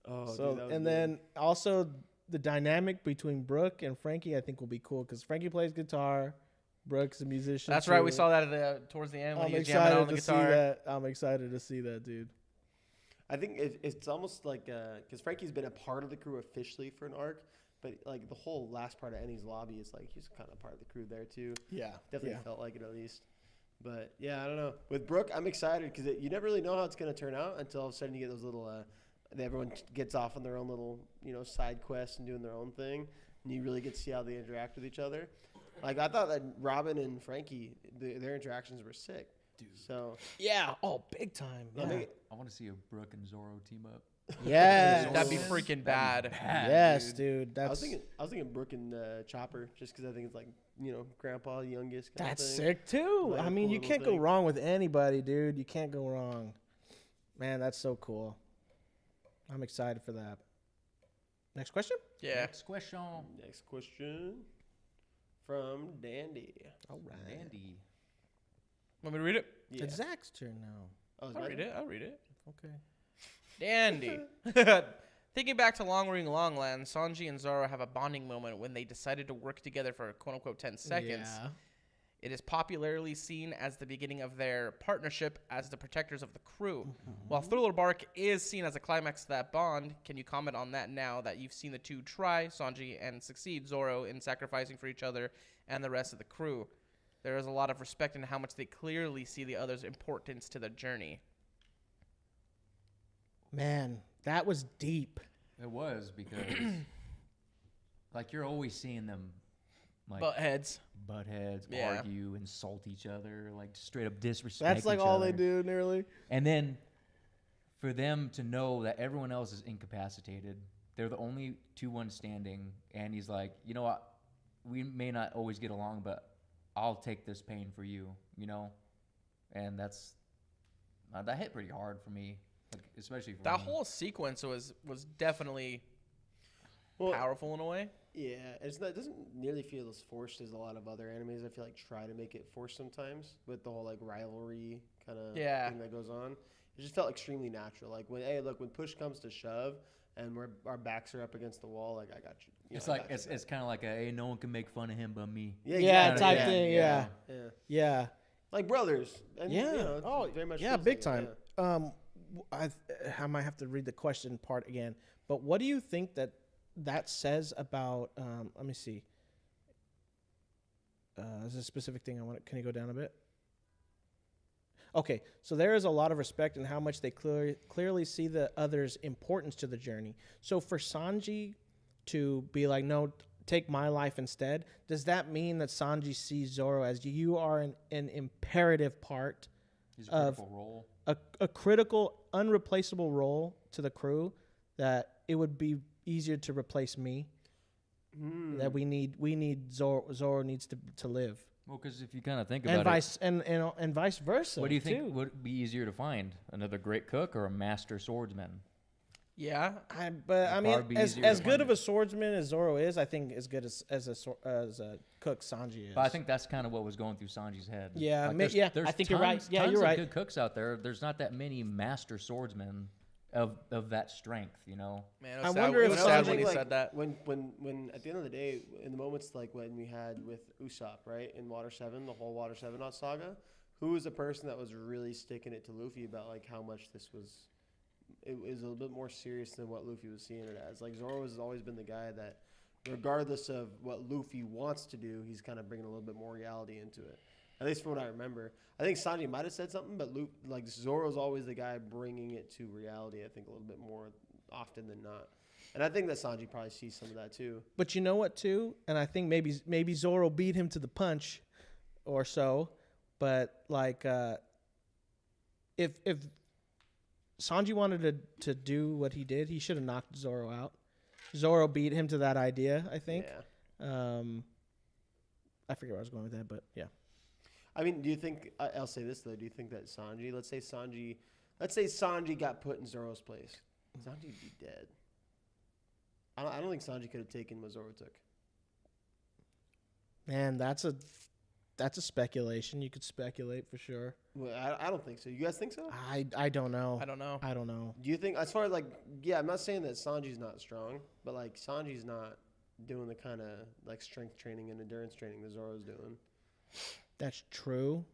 Oh, So dude, that was and good. then also the dynamic between Brook and Frankie I think will be cool because Frankie plays guitar, Brook's a musician. That's right. We too. saw that towards the end when I'm he was jamming out excited on the to see guitar. that. I'm excited to see that, dude. I think it's almost like because Frankie's been a part of the crew officially for an arc, but like the whole last part of Ennie's lobby is like he's kind of part of the crew there too. Yeah, Definitely felt like it at least. But yeah, I don't know. With Brook, I'm excited because you never really know how it's gonna turn out until all of a sudden you get those little. Everyone gets off on their own little side quests and doing their own thing, and you really get to see how they interact with each other. Like I thought that Robin and Frankie, their interactions were sick. Dude. So Yeah. Oh, big time. I mean, I want to see a Brook and Zoro team up. Yeah. That'd be freaking bad. Yes, dude. I was That's thinking Brook and Chopper, just because I think it's like Grandpa, youngest. Kind that's of thing. sick too. Like a I mean, cool you little can't go thing. wrong with anybody, dude. You can't go wrong. Man, that's so cool. I'm excited for that. Next question? Yeah. Next question. Next question from Dandy. All right. Dandy. Want me to read it? Yeah. It's Zach's turn now. Oh, is I'll mine? read it. I'll read it. Okay. Dandy. Thinking back to Long Ring Longland, Sanji and Zoro have a bonding moment when they decided to work together for quote unquote 10 seconds. Yeah. It is popularly seen as the beginning of their partnership as the protectors of the crew. While Thriller Bark is seen as a climax to that bond, can you comment on that now that you've seen the two try, Sanji, and succeed, Zoro, in sacrificing for each other and the rest of the crew? There is a lot of respect in how much they clearly see the other's importance to the journey. Man, that was deep. It was because, like, you're always seeing them, like, Butt heads. butt heads, Yeah. argue, insult each other, like straight up disrespect. That's like each all other. they do, nearly. And then for them to know that everyone else is incapacitated, they're the only ones standing, and he's like, you know what, we may not always get along, but I'll take this pain for you, and that's that hit pretty hard for me, like, especially for That me. whole sequence was definitely Well, powerful in a way. yeah, it doesn't nearly feel as forced as a lot of other animes. I feel like try to make it forced sometimes with the whole like rivalry kind of Yeah. thing that goes on. It just felt extremely natural. Like when push comes to shove and our backs are up against the wall, like I got you. It's I like got you it's kind of like a, hey, no one can make fun of him but me. yeah, Yeah, exactly. type thing, yeah. Yeah. Yeah. like brothers. And, Yeah. You know, it Oh, very much yeah, feels big like time. it, yeah. I might have to read the question part again. But what do you think that says about? Let me see. Is a specific thing I want? Can you go down a bit? Okay, so there is a lot of respect in how much they clearly see the other's importance to the journey. So for Sanji to be like, no, take my life instead, does that mean that Sanji sees Zoro as you are an imperative part He's a critical role. a critical, unreplaceable role to the crew, that it would be easier to replace me? That we need Zoro needs to live. Well, because if you kind of think And about it, and vice versa. what do you think too. would be easier to find? Another great cook or a master swordsman? Yeah. I It'd mean, probably be as easier to as good find of it. a swordsman as Zoro is, I think as good as a cook Sanji is. But I think that's kind of what was going through Sanji's head. Yeah, Like, yeah, I think you're right. Yeah, tons you're of right. good cooks out there. There's not that many master swordsmen of that strength, you know. Man, I it was sad, wonder it if was Well, sad I when he think, said that. When at the end of the day, in the moments like when we had with Usopp, right, in Water 7, the whole Water 7 saga, who was the person that was really sticking it to Luffy about like how much this was, it was a little bit more serious than what Luffy was seeing it as. Like Zoro has always been the guy that, regardless of what Luffy wants to do, he's kind of bringing a little bit more reality into it. At least from what I remember. I think Sanji might have said something, but Zoro's always the guy bringing it to reality, I think, a little bit more often than not. And I think that Sanji probably sees some of that too. But you know what, too? And I think maybe Zoro beat him to the punch or so. But, like, if Sanji wanted to do what he did, he should have knocked Zoro out. Zoro beat him to that idea, I think. Yeah. I forget where I was going with that, but yeah. I mean, do you think, I'll say this though, do you think that Sanji, let's say Sanji got put in Zoro's place, Sanji would be dead. I don't think Sanji could have taken what Zoro took. Man, that's a speculation. You could speculate for sure. Well, I don't think so. You guys think so? I don't know. I don't know. I don't know. Do you think, as far as like, yeah, I'm not saying that Sanji's not strong, but like Sanji's not doing the kind of like strength training and endurance training that Zoro's doing. That's true.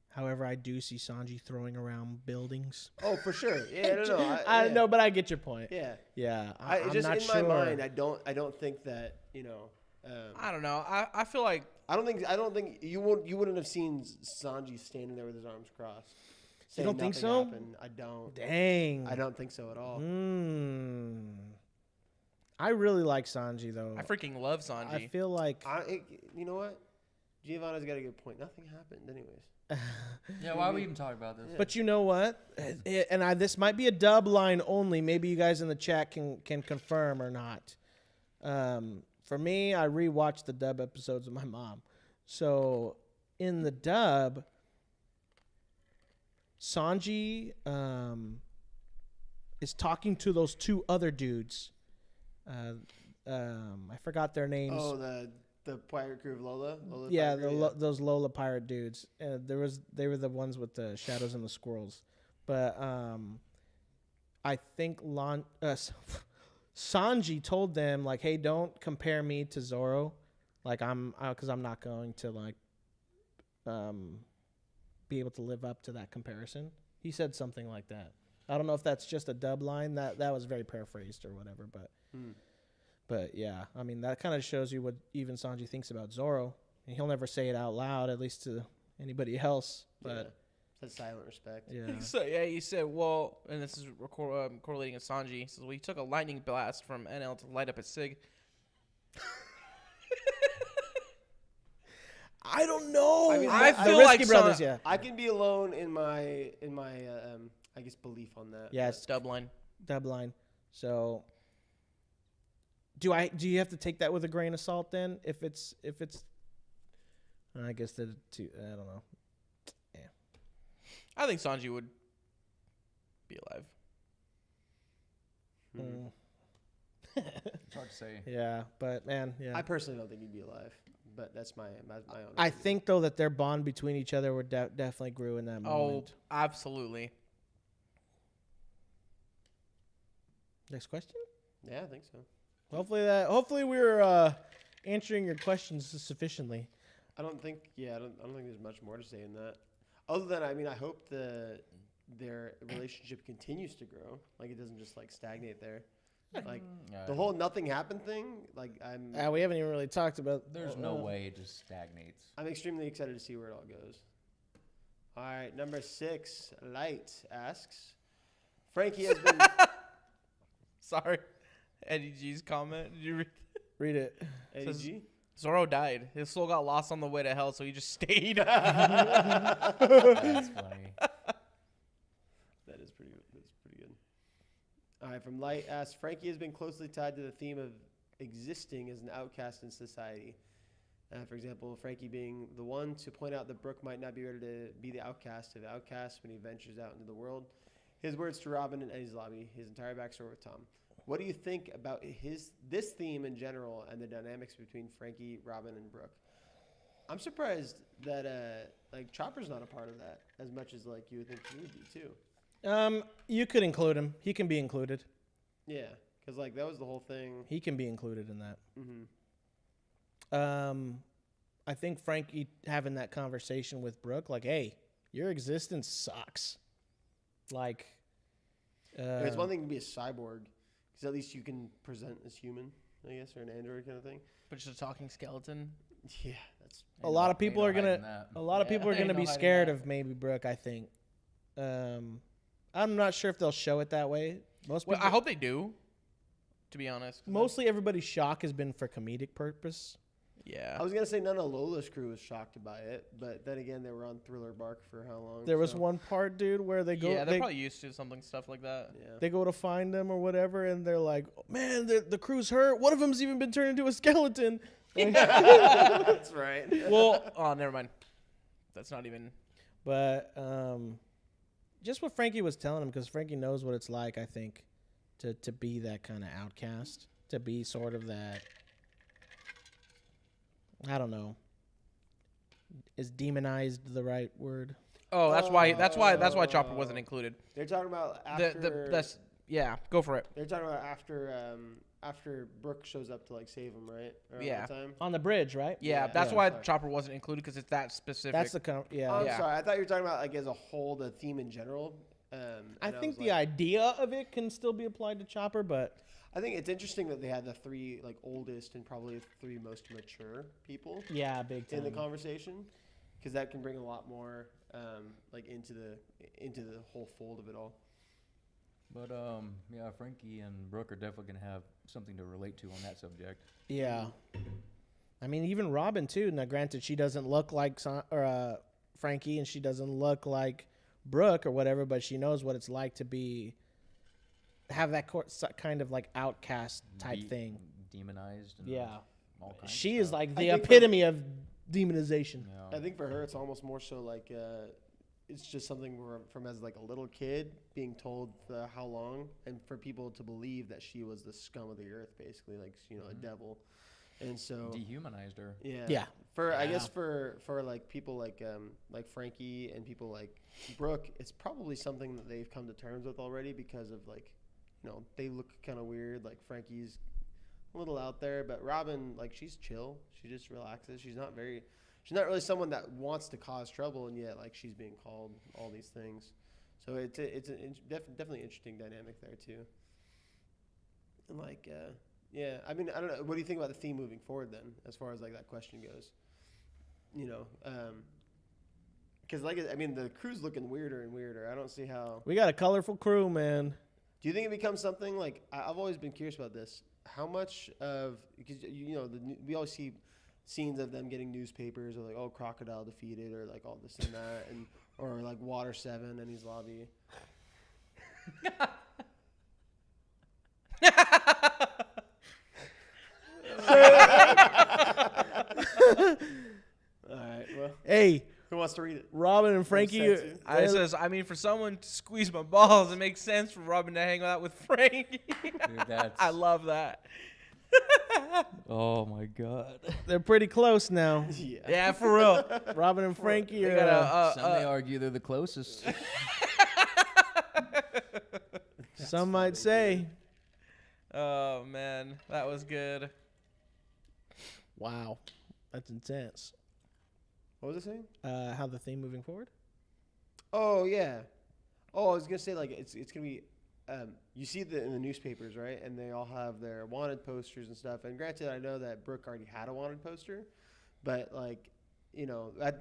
However, I do see Sanji throwing around buildings. Oh, for sure. Yeah, no. I know, but I get your point. Yeah. Yeah, I'm just just not in sure. my mind, I don't think that, you know. I don't know. I feel like I don't think you wouldn't have seen Sanji standing there with his arms crossed. You saying don't think nothing so? happened. I don't. Dang. I don't think so at all. I really like Sanji though. I freaking love Sanji. I feel like You know what? Giovanna's got a good point. Nothing happened, anyways. Yeah, why are we even talking about this? But you know what? This might be a dub line only. Maybe you guys in the chat can confirm or not. For me, I rewatched the dub episodes with my mom. So in the dub, Sanji is talking to those two other dudes. I forgot their names. Oh, the pirate crew of Lola. Yeah, those Lola pirate dudes. They were the ones with the shadows and the squirrels. But I think Sanji told them like, "Hey, don't compare me to Zoro, like because I'm not going to like be able to live up to that comparison." He said something like that. I don't know if that's just a dub line. That was very paraphrased or whatever, but. But yeah, I mean, that kind of shows you what even Sanji thinks about Zoro. And he'll never say it out loud, at least to anybody else. But that's silent respect. yeah, So yeah, he said, well, and this is correlating with Sanji. He says, well, he took a lightning blast from NL to light up a sig. I don't know. I mean, I the feel Risky like Brothers, San- yeah, I can be alone in my I guess belief on that. yeah, it's Dub line. dub line. So, do you have to take that with a grain of salt then? If it's, I guess I don't know. I think Sanji would be alive. It's hard to say. Yeah, but man, yeah. I personally don't think he'd be alive, but that's my own. I opinion. think though that their bond between each other would definitely grew in that Oh, moment. absolutely. Next question. Yeah, I think so. Hopefully we're answering your questions sufficiently. I don't think there's much more to say in that. Other than, I mean, I hope their relationship continues to grow. Like, it doesn't just, like, stagnate there. Like, the whole nothing happened thing, like, We haven't even really talked about. There's no way it just stagnates. I'm extremely excited to see where it all goes. All right, number 6, Light asks, Frankie has been... Sorry. Eddie G's comment. Did you Read it. Eddie G? Zoro died. His soul got lost on the way to hell, so he just stayed. That's funny. That is pretty good. That's pretty good. All right, from Light asks, Frankie has been closely tied to the theme of existing as an outcast in society. For example, Frankie being the one to point out that Brook might not be ready to be the outcast of outcasts when he ventures out into the world. His words to Robin in Eddie's lobby, his entire backstory with Tom. What do you think about this theme in general and the dynamics between Frankie, Robin, and Brook? I'm surprised that like Chopper's not a part of that as much as like you would think he would be too. You could include him. He can be included. Yeah, because like that was the whole thing. He can be included in that. Mm-hmm. I think Frankie having that conversation with Brook, like, hey, your existence sucks. Like, it's one thing to be a cyborg, because at least you can present as human, I guess, or an android kind of thing. But just a talking skeleton. Yeah, that's a lot of people are gonna be scared of maybe Brook. I think. I'm not sure if they'll show it that way. Most people, I hope they do. To be honest. Mostly everybody's shock has been for comedic purpose. Yeah. I was gonna say none of Lola's crew was shocked by it, but then again, they were on Thriller Bark for how long? There was one part, dude, where they go. Yeah, they're probably used to stuff like that. Yeah. They go to find them or whatever, and they're like, oh, "Man, the crew's hurt. One of them's even been turned into a skeleton." That's right. Well, oh, never mind. That's not even. But just what Frankie was telling him, because Frankie knows what it's like, I think, to be that kind of outcast, to be sort of that. I don't know. Is demonized the right word? Oh, that's why Chopper wasn't included. They're talking about after. Yeah, go for it. They're talking about after Brook shows up to like save him, right? Around Yeah. that time? On the bridge, right? Yeah, Yeah. that's Yeah, why sorry. Chopper wasn't included, because it's that specific. That's the Oh, I'm Yeah. sorry. I thought you were talking about like as a whole, the theme in general. I think was the like, idea of it can still be applied to Chopper, but I think it's interesting that they had the 3 like oldest and probably 3 most mature people yeah, big time. in the conversation, because that can bring a lot more like into the whole fold of it all. But yeah, Frankie and Brook are definitely gonna have something to relate to on that subject. Yeah. I mean, even Robin, too. Now, granted, she doesn't look like Frankie, and she doesn't look like Brook or whatever, but she knows what it's like to have that kind of like outcast type thing. Demonized. And Yeah. all kinds She of is stuff. like I the think epitome of demonization. Yeah. I think for her, it's almost more so like it's just something from as like a little kid being told how long, and for people to believe that she was the scum of the earth, basically, like a devil, and so Dehumanized her. Yeah. I guess for like people like Frankie and people like Brook, it's probably something that they've come to terms with already, because of like they look kind of weird. Like Frankie's a little out there, but Robin, like, she's chill. She just relaxes. She's not really someone that wants to cause trouble, and yet like she's being called all these things. So it's definitely interesting dynamic there too. And like yeah, I mean, I don't know. What do you think about the theme moving forward then, as far as like that question goes? Because like I mean, the crew's looking weirder and weirder. I don't see how. We got a colorful crew, man. Do you think it becomes something like I've always been curious about this? How much of, because we always see scenes of them getting newspapers or like, oh, crocodile defeated, or like all this and that, and or like Water 7 in his lobby. All right. Well, Hey, who wants to read it? Robin and Frankie. Sense It says, I mean, for someone to squeeze my balls, it makes sense for Robin to hang out with Frankie. Dude, that's. I love that. Oh my god. They're pretty close now. Yeah. Yeah, for real. Robin and Frankie They are. got Some may argue they're the closest. Some might say. Oh, man. That was good. Wow, that's intense. What was it saying? How the theme moving forward? Oh yeah. Oh, I was gonna say like it's gonna be. You see in the newspapers, right? And they all have their wanted posters and stuff. And granted, I know that Brooke already had a wanted poster, but like,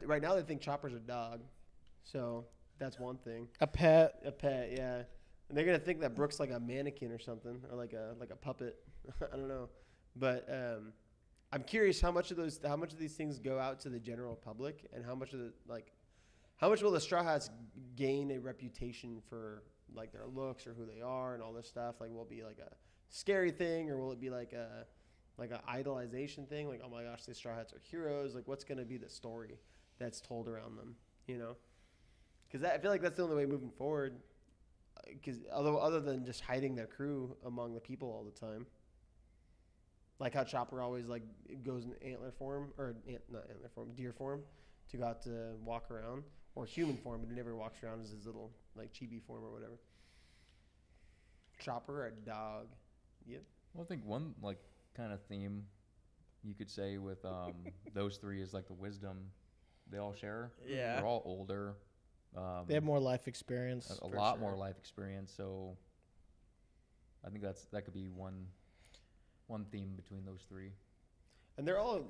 right now they think Chopper's a dog, so that's one thing. A pet. A pet, yeah. And they're gonna think that Brooke's like a mannequin or something, or like a puppet. I don't know, but I'm curious how much of these things go out to the general public, and how much will the Straw Hats gain a reputation for like their looks or who they are and all this stuff? Like, will it be like a scary thing, or will it be like a idolization thing? Like, oh my gosh, these Straw Hats are heroes. Like, what's gonna be the story that's told around them? Because I feel like that's the only way moving forward. Because other than just hiding their crew among the people all the time, like how Chopper always like goes in antler form not antler form, deer form, to go out to walk around, or human form, but he never walks around as his little like chibi form or whatever. Chopper, a dog. Yep. Well, I think one like kind of theme you could say with those three is like the wisdom they all share. Yeah. They're all older. They have more life experience. A lot more life experience. So I think that could be one theme between those three. And they're all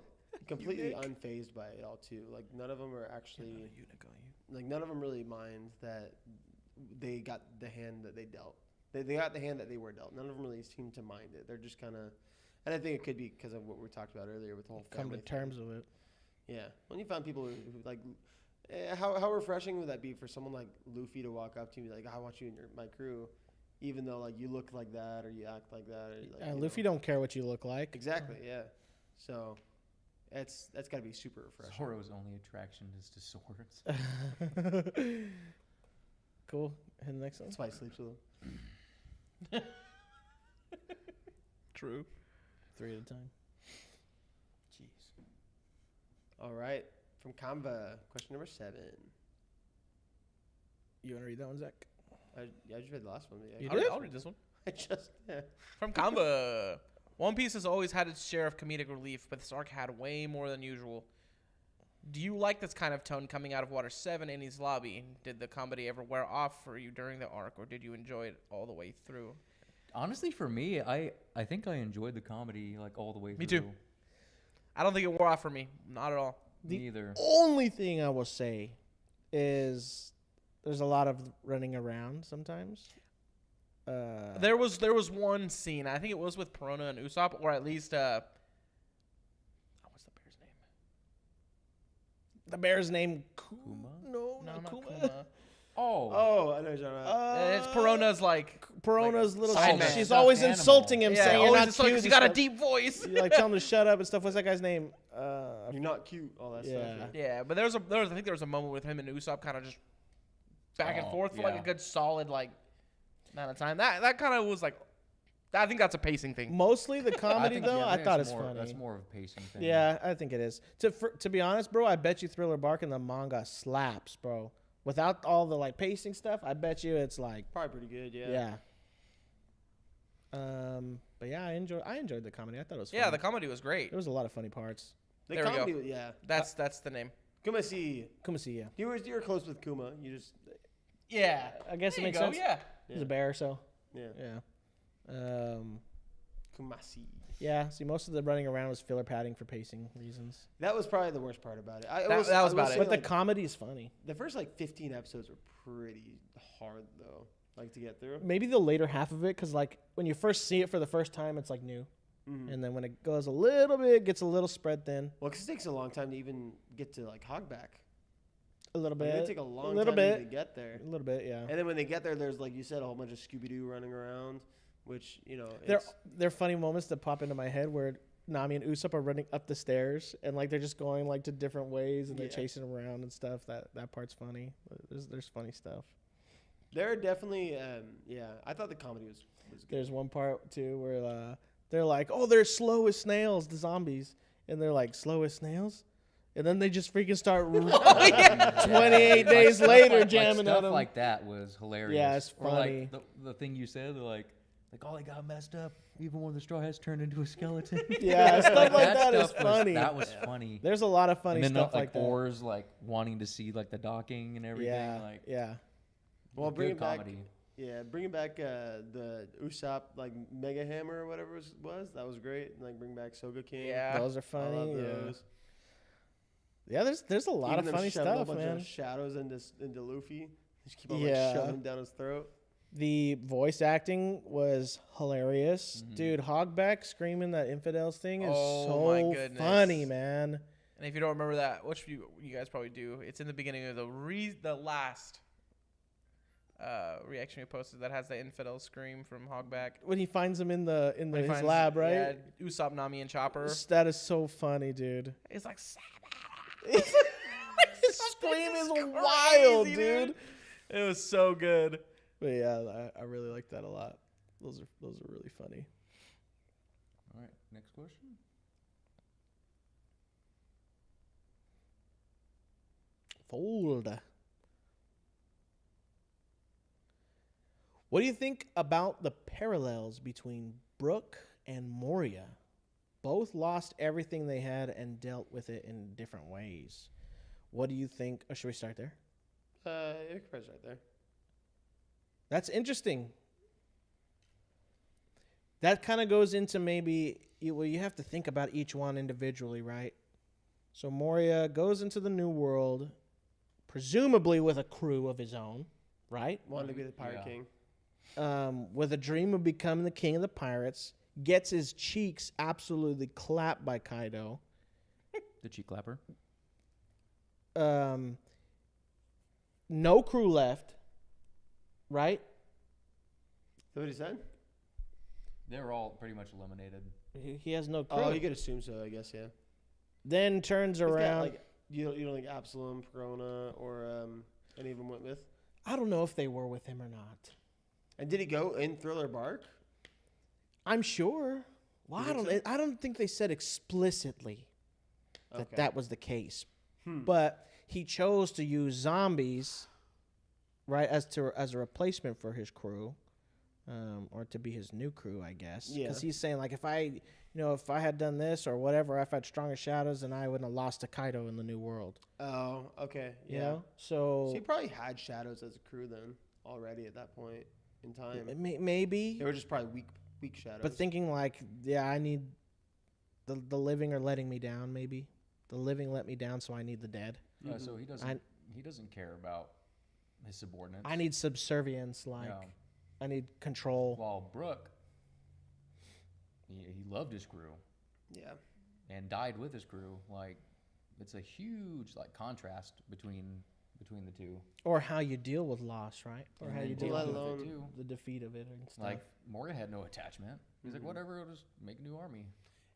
completely unfazed by it all too. Like none of them are actually like none of them really mind that they got the hand that they dealt. They got the hand that they were dealt. None of them really seem to mind it. They're just kind of, and I think it could be because of what we talked about earlier with the whole come to family terms thing. with it. Yeah, when you find people who like, how refreshing would that be for someone like Luffy to walk up to you and be like, I want you in my crew, even though like you look like that or you act like that. Or, like, Luffy don't care what you look like. Exactly. Yeah. So that's got to be super refreshing. Zoro's only attraction is to swords. Cool. And the next one. That's why he sleeps with them. True. 3 at a time. Jeez. All right. From Canva, question number 7. You want to read that one, Zach? I just read the last one. But yeah. You did? I'll read this one. I just, yeah. From Kamba. One Piece has always had its share of comedic relief, but this arc had way more than usual. Do you like this kind of tone coming out of Water 7 in his lobby? Did the comedy ever wear off for you during the arc, or did you enjoy it all the way through? Honestly, for me, I think I enjoyed the comedy like all the way through. Me too. I don't think it wore off for me. Not at all. Me either. Only thing I will say is there's a lot of running around sometimes. There was one scene. I think it was with Perona and Usopp, or at least what's the bear's name? The bear's name Kuma? No, No, not not Kuma. Kuma. Oh, I know what you're talking about. It's Perona's like Perona's little. side man. She's Stuffed always animal. insulting him, saying you're not cute. He's and got a stuff. deep voice. You like tell him to shut up and stuff. What's that guy's name? You're not cute. All that Yeah. stuff. Yeah, but I think there was a moment with him and Usopp kind of just back and Oh, forth for like yeah. a good solid like amount of time. That kind of was like, I think that's a pacing thing. Mostly the comedy though. I thought it's more, funny. That's more of a pacing thing. Yeah, I think it is. To be honest, bro, I bet you Thriller Bark in the manga slaps, bro. Without all the like pacing stuff, I bet you it's like Probably pretty good. Yeah. But yeah, I enjoyed the comedy. I thought it was funny. Yeah, the comedy was great. There was a lot of funny parts. The There we go. comedy. Yeah. That's the name. Kuma see. Kumasi, yeah. You were close with Kuma. You just. Yeah, I guess it there you makes go. sense. Yeah. He's a bear, so Yeah. yeah. Kumasi. Yeah. See, most of the running around was filler padding for pacing reasons. That was probably the worst part about it. That was about it. But the comedy is funny. The first like 15 episodes were pretty hard though, like to get through. Maybe the later half of it, because like when you first see it for the first time, it's like new, and then when it goes a little bit, it gets a little spread thin. Well, because it takes a long time to even get to like Hogback. A little Like, bit. it take a long little time bit. to even get there. A little bit, yeah. And then when they get there, there's like you said, a whole bunch of Scooby-Doo running around, which There are funny moments that pop into my head where Nami and Usopp are running up the stairs and like they're just going like to different ways and they're chasing them around and stuff. That part's funny. There's funny stuff. There are definitely I thought the comedy was good. There's one part too where they're like, oh, they're slow as snails, the zombies, and they're like slow as snails, and then they just freaking start 28 days later jamming stuff at them. like that was hilarious. Yeah, it's Or funny. like the thing you said, they're like Like, all I got messed up, even when the Straw Hats turned into a skeleton. Yeah, stuff like that is stuff funny. That was funny. There's a lot of funny And then stuff like that. Oars, like wanting to see like the docking and everything. Yeah, Like, yeah. Well, good bringing back, comedy. bringing back the Usopp like Mega Hammer or whatever it was. That was great. And, like bring back Soga King. Yeah. Those are I love funny. Yeah. those. Yeah, there's a lot Even of them funny shoving a stuff, bunch man. Of shadows into Luffy. Just keep on Yeah. like shoving down his throat. The voice acting was hilarious. Dude, Hogback screaming that infidels thing is Oh my so goodness. funny, man. And if you don't remember that, which you guys probably do, it's in the beginning of the last reaction we posted that has the infidel scream from Hogback. When he finds him in When he his finds- lab, right? Yeah, Usopp, Nami, and Chopper. That is so funny, dude. It's like His scream is wild, crazy, dude. It was so good. But yeah, I really like that a lot. Those are really funny. All right, next question. Fold. What do you think about the parallels between Brook and Moria? Both lost everything they had and dealt with it in different ways. What do you think? Or should we start there? It covers right there. That's interesting. That kind of goes into maybe, you have to think about each one individually, right? So Moria goes into the new world, presumably with a crew of his own, right? Wanted to be the Pirate King. With a dream of becoming the king of the pirates, gets his cheeks absolutely clapped by Kaido. The cheek clapper. No crew left, right? Is that what he said? They were all pretty much eliminated. He has no crew. Oh, you could assume so, I guess, yeah. Then turns He's got, around. like, you don't think Absalom, Corona, or any of them went with? I don't know if they were with him or not. And did he go in Thriller Bark? I'm sure. Well, You think so? I don't think they said explicitly that Okay. that was the case. But he chose to use zombies, right, as a replacement for his crew, or to be his new crew, I guess. Yeah. Because he's saying, like, if I had done this or whatever, if I had stronger shadows, then I wouldn't have lost to Kaido in the new world. Oh, okay. You Yeah. know? So So he probably had shadows as a crew then already at that point in time. maybe. They were just probably weak shadows. But thinking like, yeah, I need the living are letting me down. Maybe the living let me down, so I need the dead. Yeah, so he doesn't care about his subordinates. I need subservience. Like Yeah. I need control. While Brook, he loved his crew yeah. and died with his crew. Like, it's a huge like contrast between the two. Or how you deal with loss, right? Or how you deal let with alone- it too. the defeat of it and stuff. Like, Moria had no attachment. He's like, whatever, I'll just make a new army.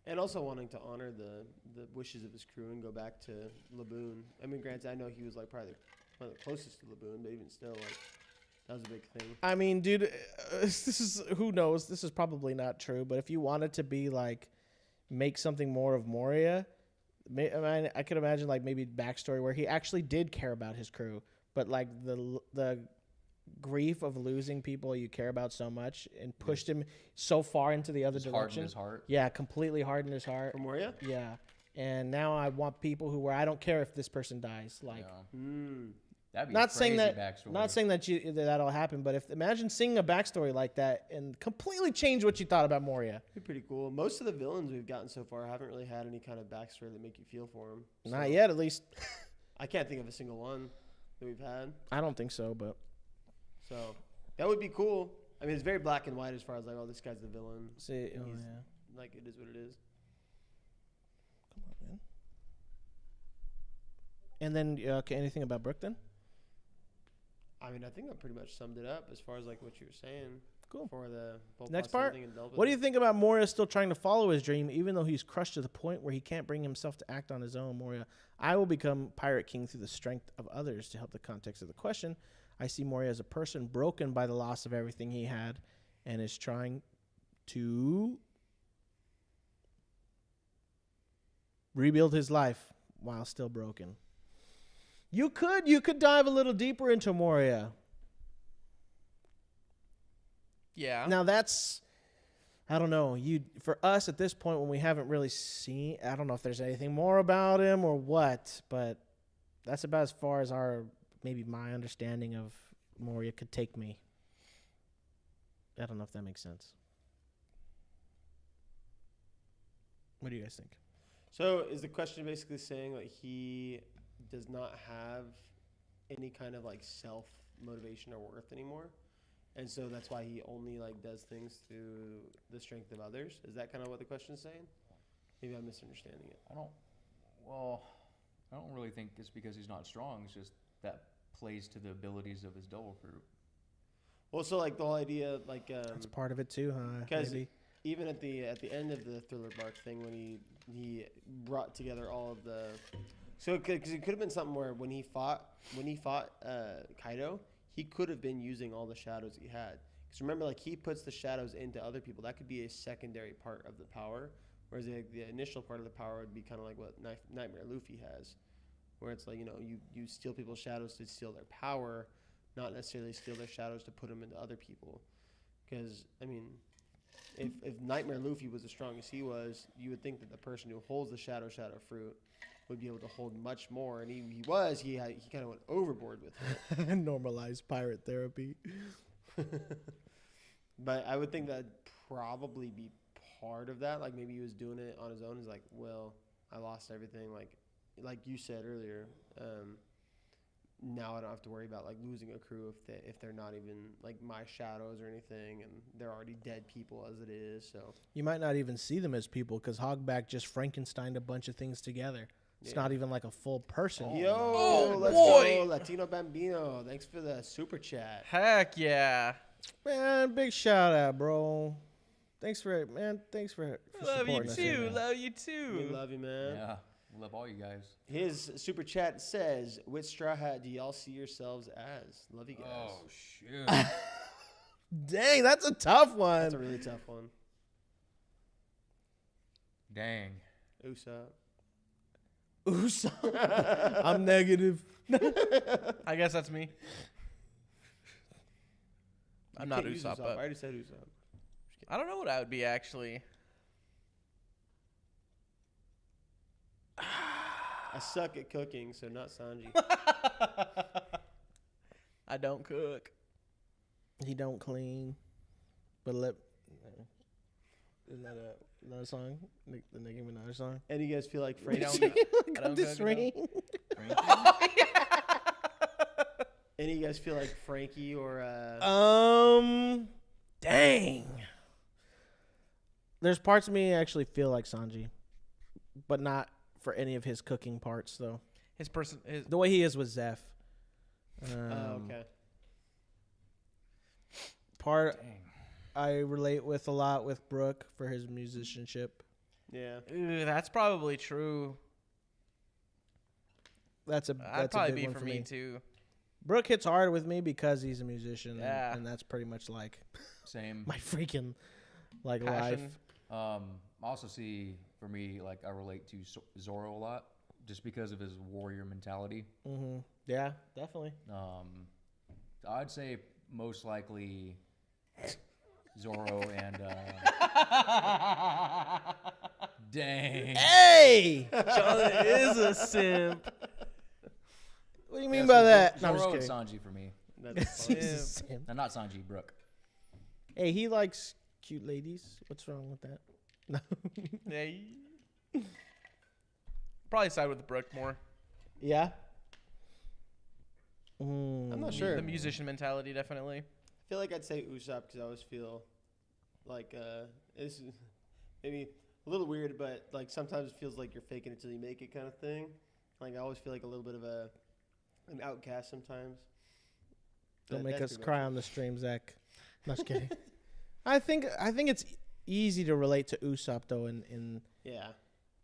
And also wanting to honor the wishes of his crew and go back to Laboon. I mean, granted, I know he was like probably one of the closest to Laboon, but even still, like that was a big thing. I mean, dude, this is, who knows? This is probably not true, but if you wanted to be like, make something more of Moria, I could imagine like maybe backstory where he actually did care about his crew, but like the grief of losing people you care about so much and pushed him so far into the other Just hardened direction. his heart. Yeah, completely hardened his heart. For Moria? Yeah, and now I want people where I don't care if this person dies. Like, Yeah. That'd be not a saying crazy that, backstory. not saying that that'll happen, but imagine seeing a backstory like that and completely change what you thought about Moria. It'd be pretty cool. Most of the villains we've gotten so far haven't really had any kind of backstory that make you feel for them. Not yet, at least. I can't think of a single one that we've had. I don't think so, but So that would be cool. I mean, it's very black and white as far as like, oh, this guy's the villain. see, oh, He's- yeah. Like, it is what it is. Come on, man. And then, okay, anything about Brook then? I mean, I think that pretty much summed it up as far as like what you were saying. Cool. For the Next part. thing and delve What do with you think about Moria still trying to follow his dream, even though he's crushed to the point where he can't bring himself to act on his own? Moria, I will become Pirate King through the strength of others. To help the context of the question, I see Moria as a person broken by the loss of everything he had and is trying to rebuild his life while still broken. You could dive a little deeper into Moria. Yeah. Now that's I don't know. For us at this point when we haven't really seen, I don't know if there's anything more about him or what, but that's about as far as maybe my understanding of Moria could take me. I don't know if that makes sense. What do you guys think? So is the question basically saying that he does not have any kind of like self motivation or worth anymore? And so that's why he only like does things through the strength of others? Is that kind of what the question is saying? Maybe I'm misunderstanding it. I don't really think it's because he's not strong. It's just that plays to the abilities of his devil fruit. Well, so like the whole idea, like That's part of it too, huh? because Maybe. even at the end of the Thriller Bark thing, when he brought together all of the, so because it could have been something where when he fought Kaido, he could have been using all the shadows he had. Because remember, like he puts the shadows into other people. That could be a secondary part of the power, whereas the initial part of the power would be kind of like what Nightmare Luffy has, where it's like you steal people's shadows to steal their power, not necessarily steal their shadows to put them into other people. Because I mean, if Nightmare Luffy was as strong as he was, you would think that the person who holds the shadow fruit would be able to hold much more, and he kind of went overboard with it. Normalized pirate therapy. But I would think that'd probably be part of that. Like maybe he was doing it on his own. He's like, well, I lost everything. Like you said earlier. Now I don't have to worry about like losing a crew if they're not even like my shadows or anything, and they're already dead people as it is. So You might not even see them as people because Hogback just Frankensteined a bunch of things together. It's not even like a full person. Let's go, Latino Bambino. Thanks for the super chat. Heck yeah. Man, big shout out, bro. Thanks for Love you supporting us here, too. man. Love you We too. love you, man. Yeah, love all you guys. His super chat says, "Which straw hat do y'all see yourselves as?" Love you guys. Oh shoot! Dang, that's a tough one. That's a really tough one. Dang. Usopp. Usopp. I'm negative. I guess that's me. I'm not Can't use Usopp, I but already said Usopp. I don't know what I would be actually. I suck at cooking, so not Sanji. I don't cook. He don't clean. But isn't that another song? The Nicki Minaj song? And you guys feel like I Frankie? don't, I don't This cook, ring. Any of you guys feel like Frankie or Dang. There's parts of me actually feel like Sanji, but not for any of his cooking parts though. his The way he is with Zeph. okay. Part Dang. I relate with a lot with Brook for his musicianship. Yeah. Ooh, that's probably true. That's a That'd that's a probably big be one for for me too. Brook hits hard with me because he's a musician, Yeah. and that's pretty much like Same. my freaking like Passion. life. I also see, for me, like I relate to Zoro a lot, just because of his warrior mentality. Mm-hmm. Yeah, definitely. I'd say most likely Zoro and dang. Hey, Jonathan is a simp. what do you mean by that? No, I'm Zoro just and kidding. Sanji for me. That's He's funny. a simp. No, not Sanji, Brook. Hey, he likes cute ladies. What's wrong with that? No. Yeah, probably side with the Brook more. Yeah. I'm not sure. The musician mentality, definitely. I feel like I'd say Usopp because I always feel like this is maybe a little weird, but like sometimes it feels like you're faking it till you make it kind of thing. Like I always feel like a little bit of an outcast sometimes. Don't That- make that's us pretty cry much on the stream, Zach. No, just kidding. I think it's easy to relate to Usopp though, and it. Yeah.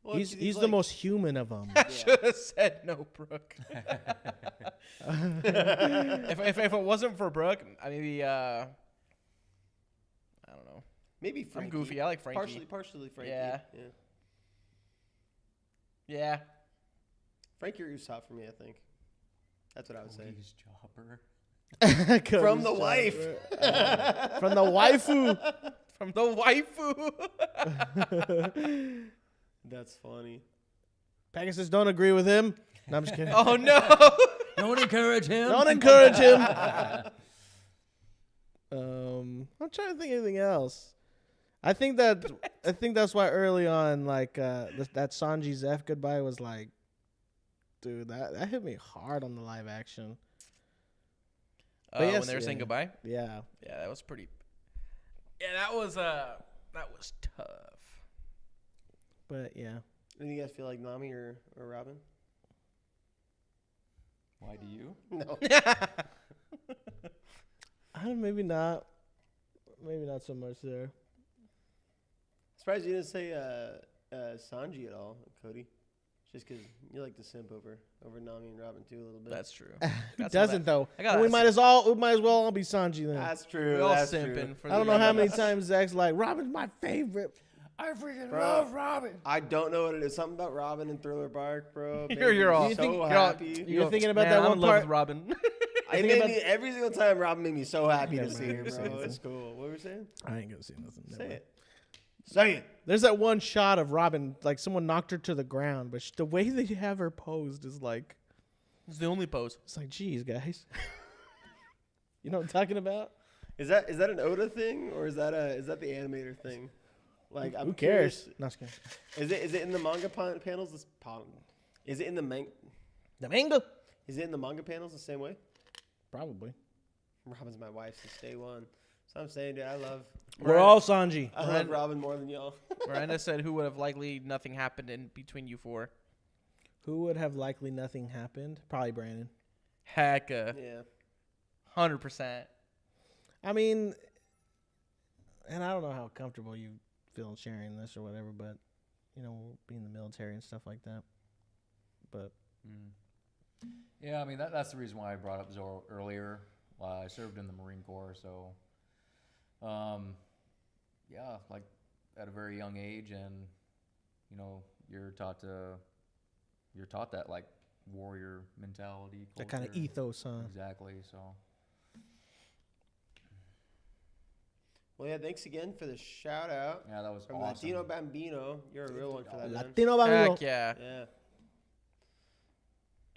Well, he's 'cause the like- most human of them. I should have said no, Brook. if it wasn't for Brook, I maybe I don't know. maybe Frankie. I'm goofy. I like Frankie. Partially Frankie. Yeah. Yeah. Frankie or Usopp for me, I think. That's what I would say. Cody's Chopper. From the wife. From the waifu. from the waifu. That's funny. Pegasus don't agree with him. No, I'm just kidding. Oh no! Don't encourage him. Don't encourage him. I'm trying to think of anything else. I think that's why early on, like that Sanji Zeph goodbye was like, dude, that hit me hard on the live action. Yes, when they were saying goodbye. Yeah. Yeah, that was pretty. Yeah, that was tough. But yeah. Do you guys feel like Nami or Robin? Why do you? No. Maybe not. Maybe not so much there. Surprised you didn't say Sanji at all, Cody. Just because you like to simp over Nami and Robin too a little bit. That's true. Who doesn't though? I gotta We might as well all be Sanji then. That's true. We're all That's simping true. for I don't the know how young many ones. times Zach's like, Robin's my favorite. I freaking Bro. love Robin. I don't know what it is. Something about Robin and Thriller Bark, bro. You're all- so you're all- happy. You're thinking about Man, that I'm one in love part. with Robin. It think made about- me, every single time Robin made me so happy to Never see mind, her, never bro. mind. It's cool. What were we saying? I ain't gonna say nothing. Never Say mind. it. Say it. There's that one shot of Robin, like someone knocked her to the ground, but the way they have her posed is like, It's the only pose. it's like, geez, guys. You know what I'm talking about? Is that an Oda thing or is that the animator thing? Like, Who cares? No, just kidding. Is it in the manga panels? Is it in the The manga? Is it in the manga panels the same way? Probably. Robin's my wife since day one. So I'm saying, dude, I love We're all Sanji. Robin more than y'all. Miranda said, "Who would have likely nothing happened in between you four?" Who would have likely nothing happened? Probably Brandon. Heck, Yeah. 100%. I mean, and I don't know how comfortable you feel sharing this or whatever, but, you know, being in the military and stuff like that. But Yeah, I mean that's the reason why I brought up Zoro earlier. I served in the Marine Corps, so yeah, like at a very young age, and you know you're taught that like warrior mentality, that kind of culture. ethos, huh? Exactly. So Well, yeah, thanks again for the shout out yeah, that was from awesome. Latino Bambino. You're a real one for that, man. Latino Bambino. Heck yeah. Yeah.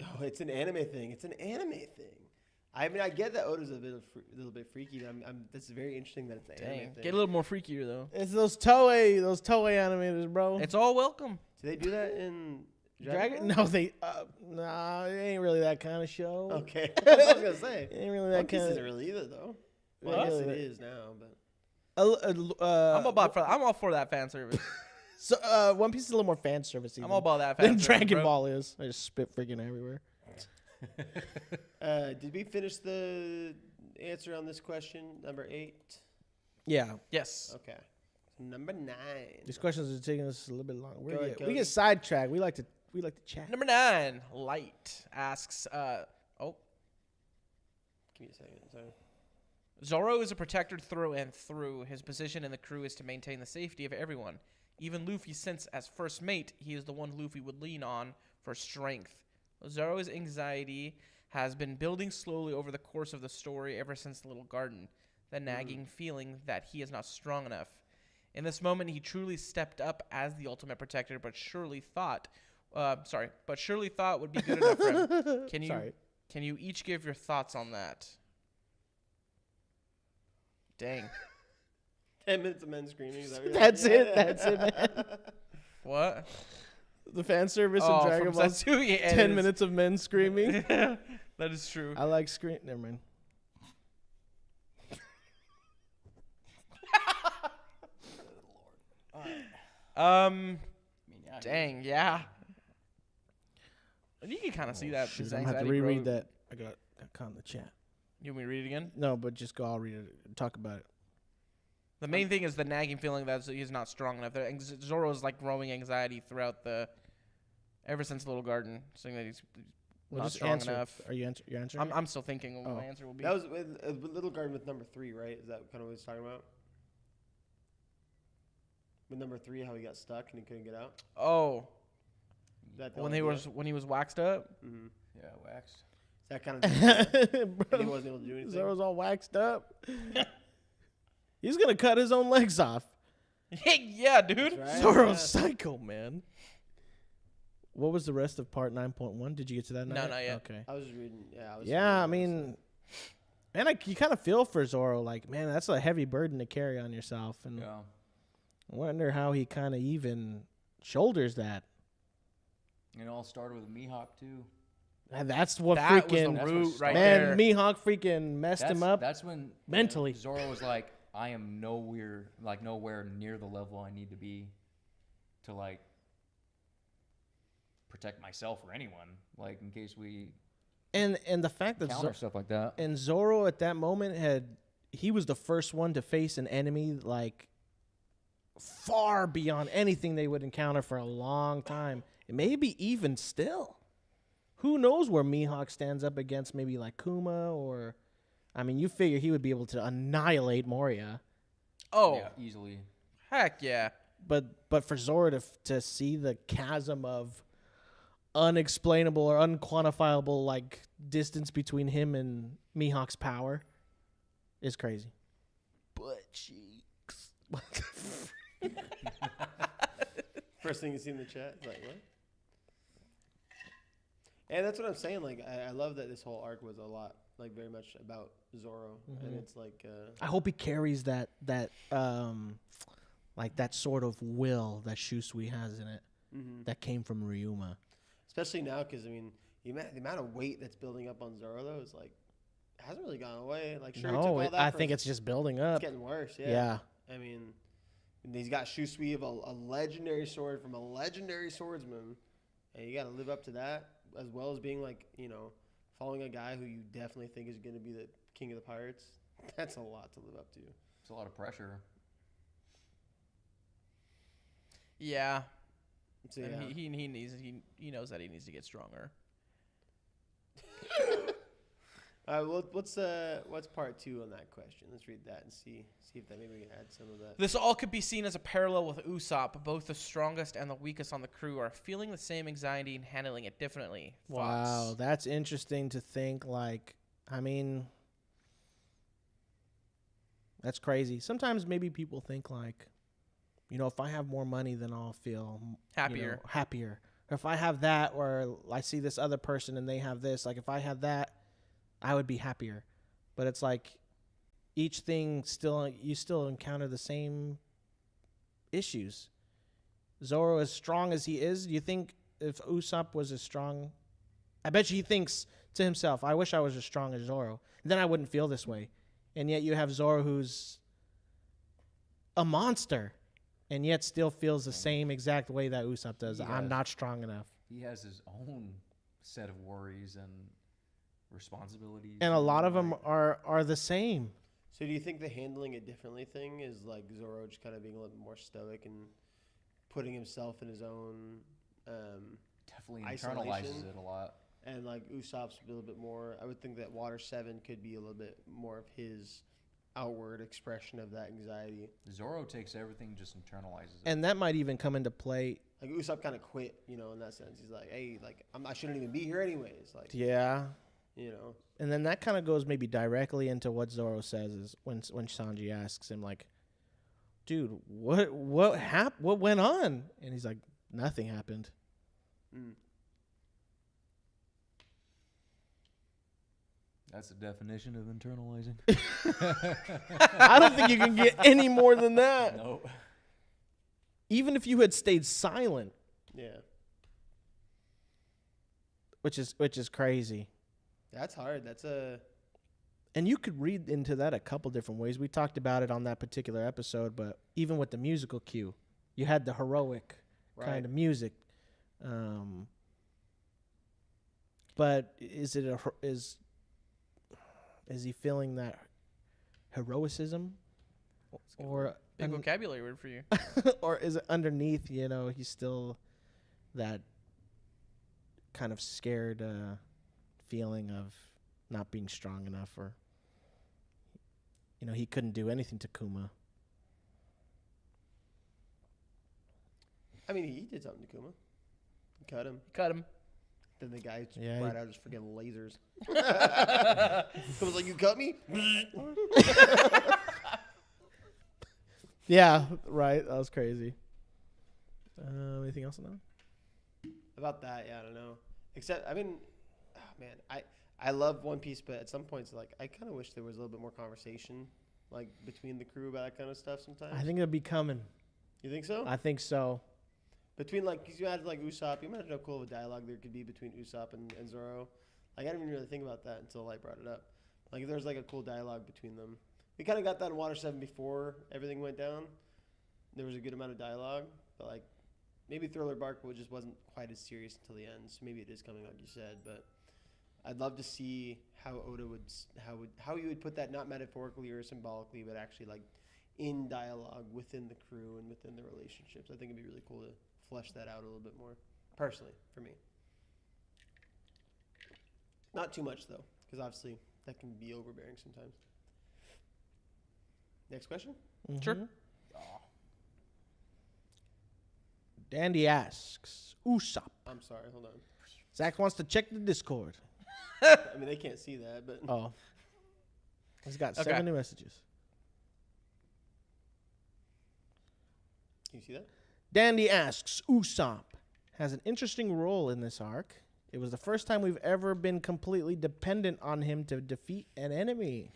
Oh, it's an anime thing. It's an anime thing. I mean, I get that Oda's a little bit freaky. This is very interesting that it's an anime Dang. thing. Get a little more freakier though. It's those Toei animators, bro. It's all welcome. Do they do that in Dragon? Ball? No, they. Nah, it ain't really that kind of show. Okay. That's what I was gonna say. It ain't really One that Piece kind isn't of. really either, though. Well, I guess it is now, but I'm all for that fan service. So One Piece is a little more fan servicey. I'm all about that fan than service, Dragon bro. Ball is. I just spit freaking everywhere. did we finish the answer on this question, number 8? Yeah, Yes. Okay. Number 9. these questions are taking us a little bit long. Go ahead, We Cody. get sidetracked. We like to chat. Number 9, Light asks, Give me a second. Sorry. Zoro is a protector through and through. His position in the crew is to maintain the safety of everyone. Even Luffy, since as first mate, he is the one Luffy would lean on for strength. Zoro's anxiety has been building slowly over the course of the story ever since the Little Garden, the nagging feeling that he is not strong enough. In this moment, he truly stepped up as the ultimate protector, but surely thought would be good enough for him. Can you each give your thoughts on that? Dang. 10 minutes of men screaming. Is that what you're That's like? it. That's it, man. What? The fan service in Oh, Dragon from Ball. Satsuki, it 10 is- minutes of men screaming. That is true. I like scream. Never mind. Dang, yeah. You can kind of see that. Shoot, his I'm gonna have to anxiety reread grow. that. I got caught in the chat. You want me to read it again? No, but just go. I'll read it. Talk about it. The main thing is the nagging feeling that he's not strong enough. Zoro's like growing anxiety throughout ever since Little Garden, saying that he's Well, not just strong answer. enough. Are you answering? I'm still thinking what Oh. my answer will be. That was with Little Garden with number 3, right? Is that kind of what he's talking about? With number 3, how he got stuck and he couldn't get out? Oh, Is that the when idea? he was waxed up. Mm-hmm. Yeah, waxed. Is that kind of and he Bro, wasn't able to do anything? Zoro's all waxed up. He's gonna cut his own legs off. Yeah, dude. That's right. Zoro's psycho, man. What was the rest of part 9.1? Did you get to that? No, not yet. Okay. I was just reading. Yeah, Yeah, I mean, man, you kind of feel for Zoro. Like, man, that's a heavy burden to carry on yourself. And Yeah. I wonder how he kind of even shoulders that. It all started with Mihawk too. And that's what That freaking was the root right man. there. Mihawk freaking messed him up. That's when mentally. Zoro was like, I am nowhere near the level I need to be to like protect myself or anyone, like in case we And the fact that counter stuff like that. and Zoro at that moment he was the first one to face an enemy like far beyond anything they would encounter for a long time. And maybe even still. Who knows where Mihawk stands up against maybe like Kuma or I mean, you figure he would be able to annihilate Moria. Oh, Yeah, easily. heck yeah. But for Zoro to see the chasm of unexplainable or unquantifiable like distance between him and Mihawk's power is crazy. Butt cheeks. First thing you see in the chat is like, what? And that's what I'm saying. Like, I love that this whole arc was a lot, like, very much about Zoro, and it's like. I hope he carries that like that sort of will that Shusui has in it that came from Ryuma. Especially now, because I mean, the amount of weight that's building up on Zoro though is like hasn't really gone away. Like, sure, he took all that I for think his- it's just building it's up. getting worse. Yeah. Yeah. I mean, and he's got Shusui of a legendary sword from a legendary swordsman, and you got to live up to that as well as being like, you know, following a guy who you definitely think is going to be the king of the pirates. That's a lot to live up to. It's a lot of pressure. Yeah. So, And yeah. he knows that he needs to get stronger. What's part 2 on that question? Let's read that and see if that maybe we can add some of that. This all could be seen as a parallel with Usopp. Both the strongest and the weakest on the crew are feeling the same anxiety and handling it differently. Wow, Thoughts? that's interesting to think. Like, I mean, that's crazy. Sometimes maybe people think like, you know, if I have more money, then I'll feel Happier. happier. Or if I have that, or I see this other person and they have this, like if I had that, I would be happier. But it's like each thing you still encounter the same issues. Zoro, as strong as he is, do you think if Usopp was as strong, I bet you he thinks to himself, I wish I was as strong as Zoro. Then I wouldn't feel this way. And yet you have Zoro who's a monster and yet still feels the same exact way that Usopp does. He I'm has- not strong enough. He has his own set of worries and responsibilities. And a lot of them like- are the same. So do you think the handling it differently thing is like Zoro just kind of being a little bit more stoic and putting himself in his own definitely isolation? internalizes it a lot. And like Usopp's a little bit more. I would think that Water 7 could be a little bit more of his outward expression of that anxiety. Zoro takes everything, just internalizes it. And that might even come into play. Like Usopp kind of quit, you know, in that sense. He's like, hey, like I shouldn't even be here anyways. Like, Yeah. you know, And then that kind of goes maybe directly into what Zoro says is when Sanji asks him like, dude, what went on? And he's like, nothing happened. That's the definition of internalizing. I don't think you can get any more than that. No. Even if you had stayed silent, yeah, which is crazy. that's hard. That's a And you could read into that a couple different ways. We talked about it on that particular episode, but even with the musical cue, you had the heroic kind of music. But is he feeling that heroicism, or Big vocabulary word for you. or is it underneath? You know, he's still that kind of scared feeling of not being strong enough, or you know, he couldn't do anything to Kuma. I mean, he did something to Kuma. He cut him. Cut him. Then the guy Yeah, brought out his freaking lasers. Kuma's like, you cut me? Yeah, right. That was crazy. Anything else on that? About that, yeah, I don't know. Except, I mean, oh, man, I love One Piece, but at some points, like, I kind of wish there was a little bit more conversation, like, between the crew about that kind of stuff sometimes. I think it'll be coming. You think so? I think so. Between, like, 'cause you imagine, like, Usopp, you imagine how cool of a dialogue there could be between Usopp and Zoro. Like, I didn't even really think about that until Light brought it up. Like, if there's, like, a cool dialogue between them. We kind of got that in Water 7 before everything went down. There was a good amount of dialogue, but, like, maybe Thriller Bark just wasn't quite as serious until the end. So maybe it is coming, like you said. But I'd love to see how Oda how you would put that, not metaphorically or symbolically, but actually, like, in dialogue within the crew and within the relationships. I think it'd be really cool to flesh that out a little bit more, personally, for me. Not too much, though, because obviously that can be overbearing sometimes. Next question? Sure. Dandy asks, Usopp. I'm sorry, hold on. Zach wants to check the Discord. I mean, they can't see that, but Oh. He's got Okay. 7 new messages. can you see that? Dandy asks, Usopp has an interesting role in this arc. It was the first time we've ever been completely dependent on him to defeat an enemy.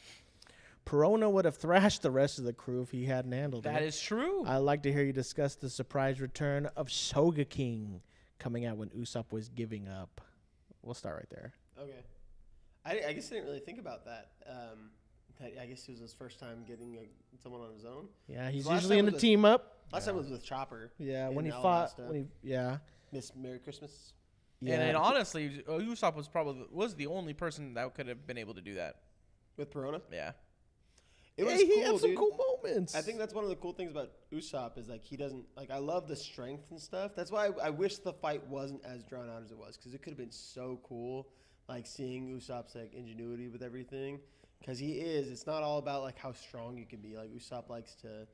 Perona would have thrashed the rest of the crew if he hadn't handled That it. is true. I'd like to hear you discuss the surprise return of Soga King coming out when Usopp was giving up. We'll start right there. Okay. I guess I didn't really think about that. I guess it was his first time getting someone on his own. Yeah, he's Last usually time in the was- team up. Last time was with Chopper. Yeah, in when he Alabasta. fought. Yeah. Miss Merry Christmas. Yeah. And honestly, Usopp was the only person that could have been able to do that. With Perona. Yeah. It was Hey, he cool, had some dude. cool moments. I think that's one of the cool things about Usopp is, like, he doesn't, like, I love the strength and stuff. That's why I wish the fight wasn't as drawn out as it was, because it could have been so cool, like, seeing Usopp's, like, ingenuity with everything. Because it's not all about, like, how strong you can be. Like, Usopp likes to...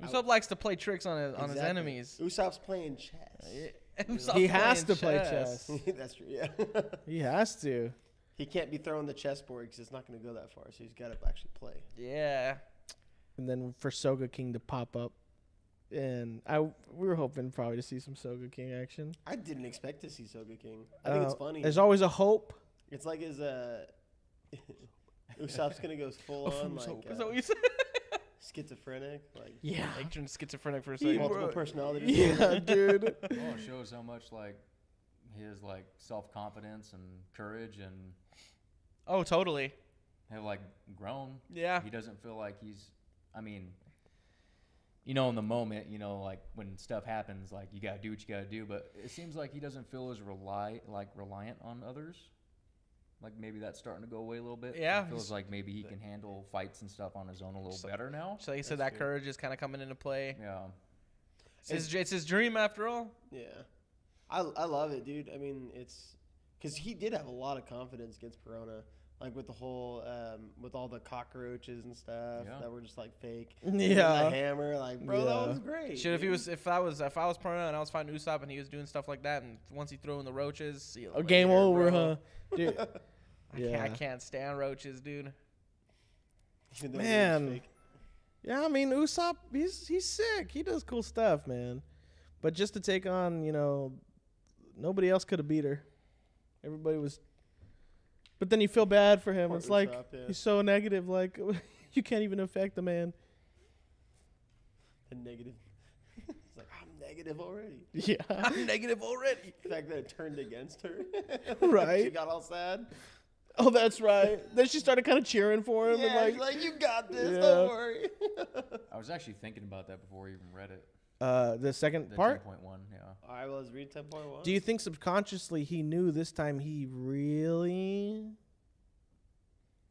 Usopp likes to play tricks on his Exactly. enemies. Usopp's playing chess. Usopp's He has playing to play chess. That's true, yeah. He has to. He can't be throwing the chessboard because it's not going to go that far, so he's got to actually play. Yeah. And then for Soga King to pop up. And we were hoping probably to see some Soga King action. I didn't expect to see Soga King. I think it's funny. There's always a hope. It's like his Usopp's gonna go full on like Is that what you said? schizophrenic, like Yeah. Like turned schizophrenic for a second. multiple personality Yeah, disorder. dude. Oh, it shows how much like his like self-confidence and courage and Oh, totally. have like grown. Yeah. He doesn't feel like he's. I mean, you know, in the moment, you know, like when stuff happens, like you gotta do what you gotta do. But it seems like he doesn't feel as reliant on others. Like maybe that's starting to go away a little bit. Yeah, It feels he's- like maybe he can handle fights and stuff on his own a little better now. So you said That's that good. courage is kind of coming into play. Yeah. It's his dream after all. Yeah, I love it, dude. I mean, it's because he did have a lot of confidence against Perona, like with the whole with all the cockroaches and stuff Yeah. that were just like fake. Yeah. the hammer, like bro, Yeah. that was great. Shit, dude. if I was Perona and I was fighting Usopp and he was doing stuff like that, and once he threw in the roaches, see you Game later, over, bro. huh? Dude. I Yeah. can't stand roaches, dude. Even though it was Man. fake. Yeah, I mean Usopp, he's sick. He does cool stuff, man. But just to take on, nobody else could have beat her. Everybody was. But then you feel bad for him. Poor It's like Usopp, yeah. he's so negative. Like you can't even affect the man. The negative. It's like I'm negative already. Yeah. I'm negative already. The fact that it turned against her. Right. She got all sad. Oh, that's right. Then she started kind of cheering for him. Yeah, and she's like, you got this. Yeah. Don't worry. I was actually thinking about that before I even read it. The second The part. 10.1, yeah. All right, well, let's read 10.1. Do you think subconsciously he knew this time he really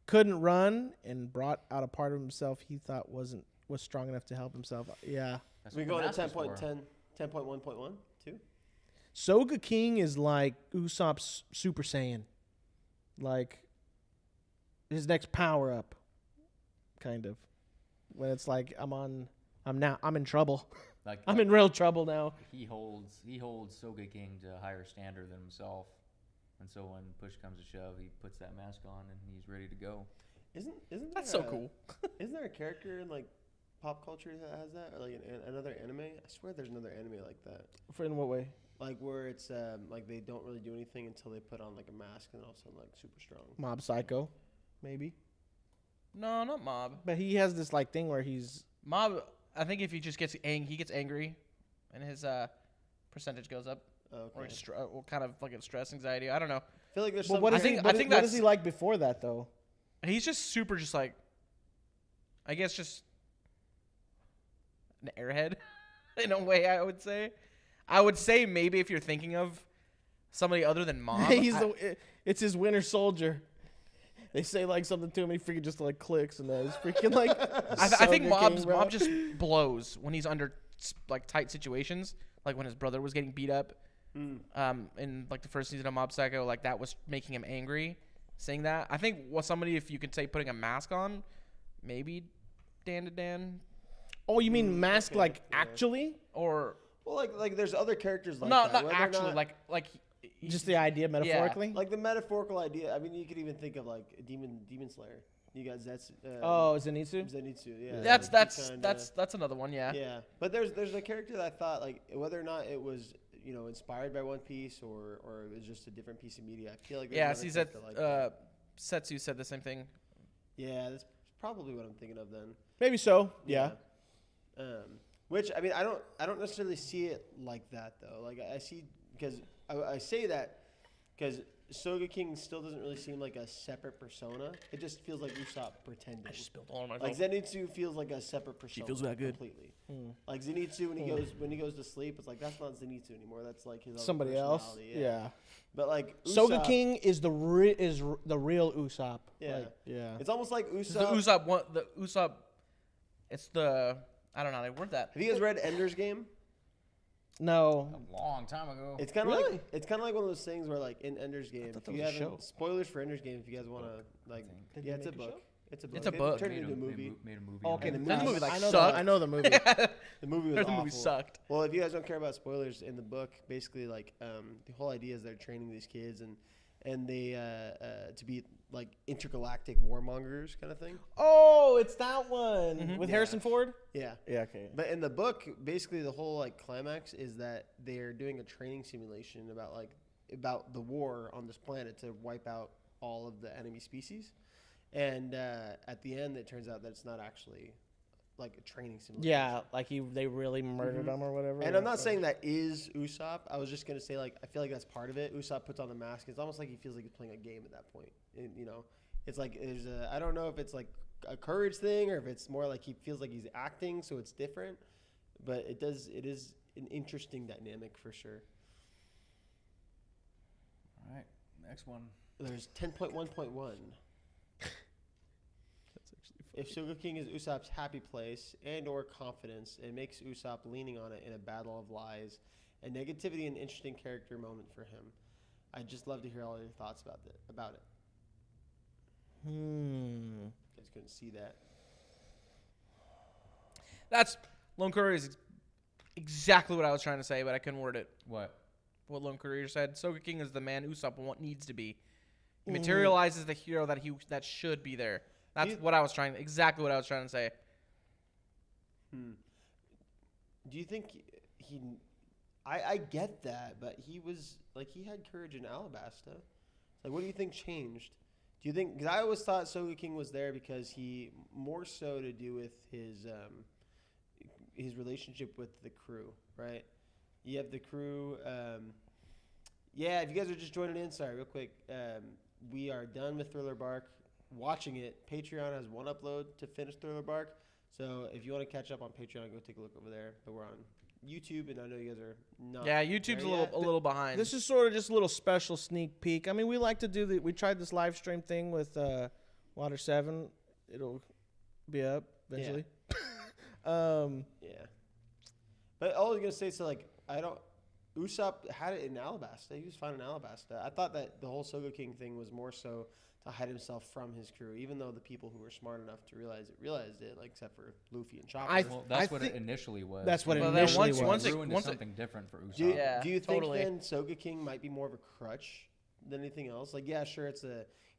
couldn't run and brought out a part of himself he thought was strong enough to help himself? Yeah. That's we what going the to mask was for. 10.1.1 too? Soga King is like Usopp's Super Saiyan. Like his next power up. Kind of. When it's like I'm in trouble. Like I'm in real trouble now. he holds Soga King to a higher standard than himself, and so when push comes to shove, he puts that mask on and he's ready to go. Isn't That's there so cool. Isn't there a character in like pop culture that has that, or like another anime? I swear there's another anime like that. In what way? Like where it's like they don't really do anything until they put on like a mask and all of a sudden like super strong. Mob Psycho, maybe. No, not Mob. But he has this like thing where he's Mob. I think if he just gets he gets angry, and his percentage goes up, Okay. or kind of like a stress anxiety. I don't know. I feel like there's Well, some. what I is think- he? I What, think what is that's- he like before that though? He's just super, just like, I guess, just an airhead in a way. I would say. I would say maybe if you're thinking of somebody other than Mob. It's his Winter Soldier. They say like something to him, he freaking just like clicks, and he's freaking like. I think Soga King, bro. Mob just blows when he's under like tight situations, like when his brother was getting beat up, in like the first season of Mob Psycho, like that was making him angry. Saying that, I think somebody, if you could say putting a mask on, maybe Dan to Dan, Oh, you mean mask okay, like yeah. actually? or Well, like there's other characters like no, that. not whether or actually, not- like Just the idea metaphorically? like the metaphorical idea. I mean, you could even think of like Demon Slayer. You got Zetsu. Oh, Zenitsu? Zenitsu. Yeah. that's like, he kinda- that's another one, yeah. Yeah, but there's a character that I thought like whether or not it was inspired by One Piece or it was just a different piece of media. I feel like there's Yeah, another see that character like that. Setsu said the same thing. Yeah, that's probably what I'm thinking of then. Maybe so. Yeah. Which I mean, I don't necessarily see it like that though. Like I see because I say that because Soga King still doesn't really seem like a separate persona. It just feels like Usopp pretending. I just spilled all on myself. Like Zenitsu feels like a separate persona. feels that good. Completely. Like Zenitsu when he goes to sleep, it's like that's not Zenitsu anymore. That's like his other Somebody else. personality, Yeah. But like Soga Usopp- King is the real Usopp. Yeah. Like, yeah. It's almost like It's the Usopp. Usopp. It's the I don't know how to word that. Have you guys read Ender's Game? No. A long time ago. It's kind of Really? like it's kind of like one of those things where like in Ender's Game, thought if that you was a haven't show. spoilers for Ender's Game, if you guys want to like, Did yeah, they it's a make a book. show? It's a book. It's a They book. turned it into a movie. Made a movie. Okay, on it. The movie, like, I know sucked. I know the movie. The movie was The awful. movie sucked. Well, if you guys don't care about spoilers, in the book, basically like the whole idea is they're training these kids and they to be like intergalactic warmongers kind of thing. Oh, it's that one with Yeah. Harrison Ford. Yeah. Yeah. Okay. But in the book, basically the whole like climax is that they're doing a training simulation about the war on this planet to wipe out all of the enemy species. And at the end, it turns out that it's not actually like a training simulation. Yeah, like they really murdered him or whatever. And I'm not saying that is Usopp. I was just gonna say like I feel like that's part of it. Usopp puts on the mask. It's almost like he feels like he's playing a game at that point. And, it's like there's I don't know if it's like a courage thing or if it's more like he feels like he's acting, so it's different. But it is an interesting dynamic for sure. All right, next one. There's 10.1.1. If Soga King is Usopp's happy place and or confidence, it makes Usopp leaning on it in a battle of lies and negativity an interesting character moment for him. I'd just love to hear all your thoughts about it. You guys couldn't see that. That's Lone Courier is exactly what I was trying to say, but I couldn't word it. What? What Lone Courier said. Soga King is the man Usopp needs to be. He materializes the hero that should be there. That's exactly what I was trying to say. Do you think I get that, but he was like he had courage in Alabasta. Like, what do you think changed? Do you think? Because I always thought Soga King was there because he more so to do with his relationship with the crew, right? You have the crew. Yeah, if you guys are just joining in, sorry, real quick. We are done with Thriller Bark. Watching it, Patreon has one upload to finish Thriller Bark. So if you want to catch up on Patreon, go take a look over there. But we're on YouTube, and I know you guys are not. Yeah, YouTube's there a little behind. This is sort of just a little special sneak peek. I mean, we like to do we tried this live stream thing with Water 7. It'll be up eventually. Yeah. But all I was gonna say, so like Usopp had it in Alabasta. He was fine in Alabasta. I thought that the whole Soga King thing was more so to hide himself from his crew, even though the people who were smart enough to realized it, like except for Luffy and Chopper. Well, that's what think- it initially was. That's what it Well, then initially once- was. once it- Grew into something different for Usopp. Do you totally. think then Soga King might be more of a crutch than anything else? Like, yeah, sure,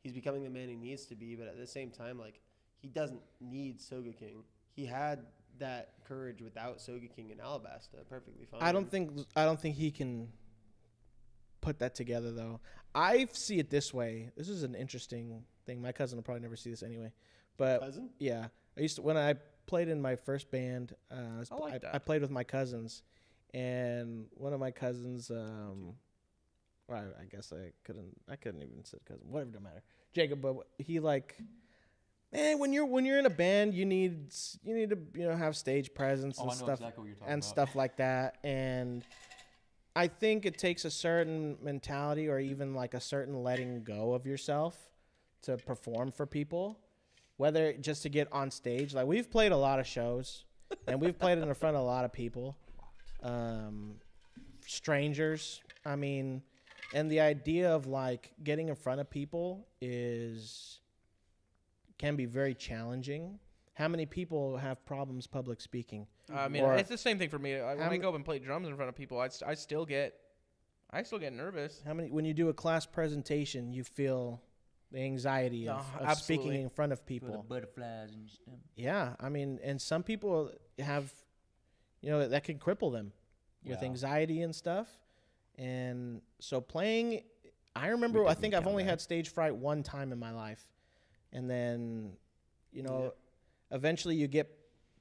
he's becoming the man he needs to be, but at the same time, like, he doesn't need Soga King. He had that courage without Sogeking and Alabasta perfectly fine. I don't think he can put that together though. I see it this way. This is an interesting thing. My cousin will probably never see this anyway, but Cousin? yeah, I used to when I played in my first band. I like that. I played with my cousins, and one of my cousins. Well, I guess I couldn't even say cousin. Whatever, don't matter. Jacob, but he like. When you're in a band, you need to have stage presence and stuff exactly what you're talking and about. stuff like that. And I think it takes a certain mentality or even like a certain letting go of yourself to perform for people, whether just to get on stage. Like we've played a lot of shows and we've played in front of a lot of people, strangers. I mean, and the idea of like getting in front of people can be very challenging. How many people have problems public speaking? I mean, it's the same thing for me. When I go up and play drums in front of people, I still get nervous. When you do a class presentation, you feel the anxiety of speaking in front of people. For the butterflies and stuff. Yeah, I mean, and some people have, that can cripple them with anxiety and stuff. And so playing, I remember, I think I've only had stage fright one time in my life. And then, eventually you get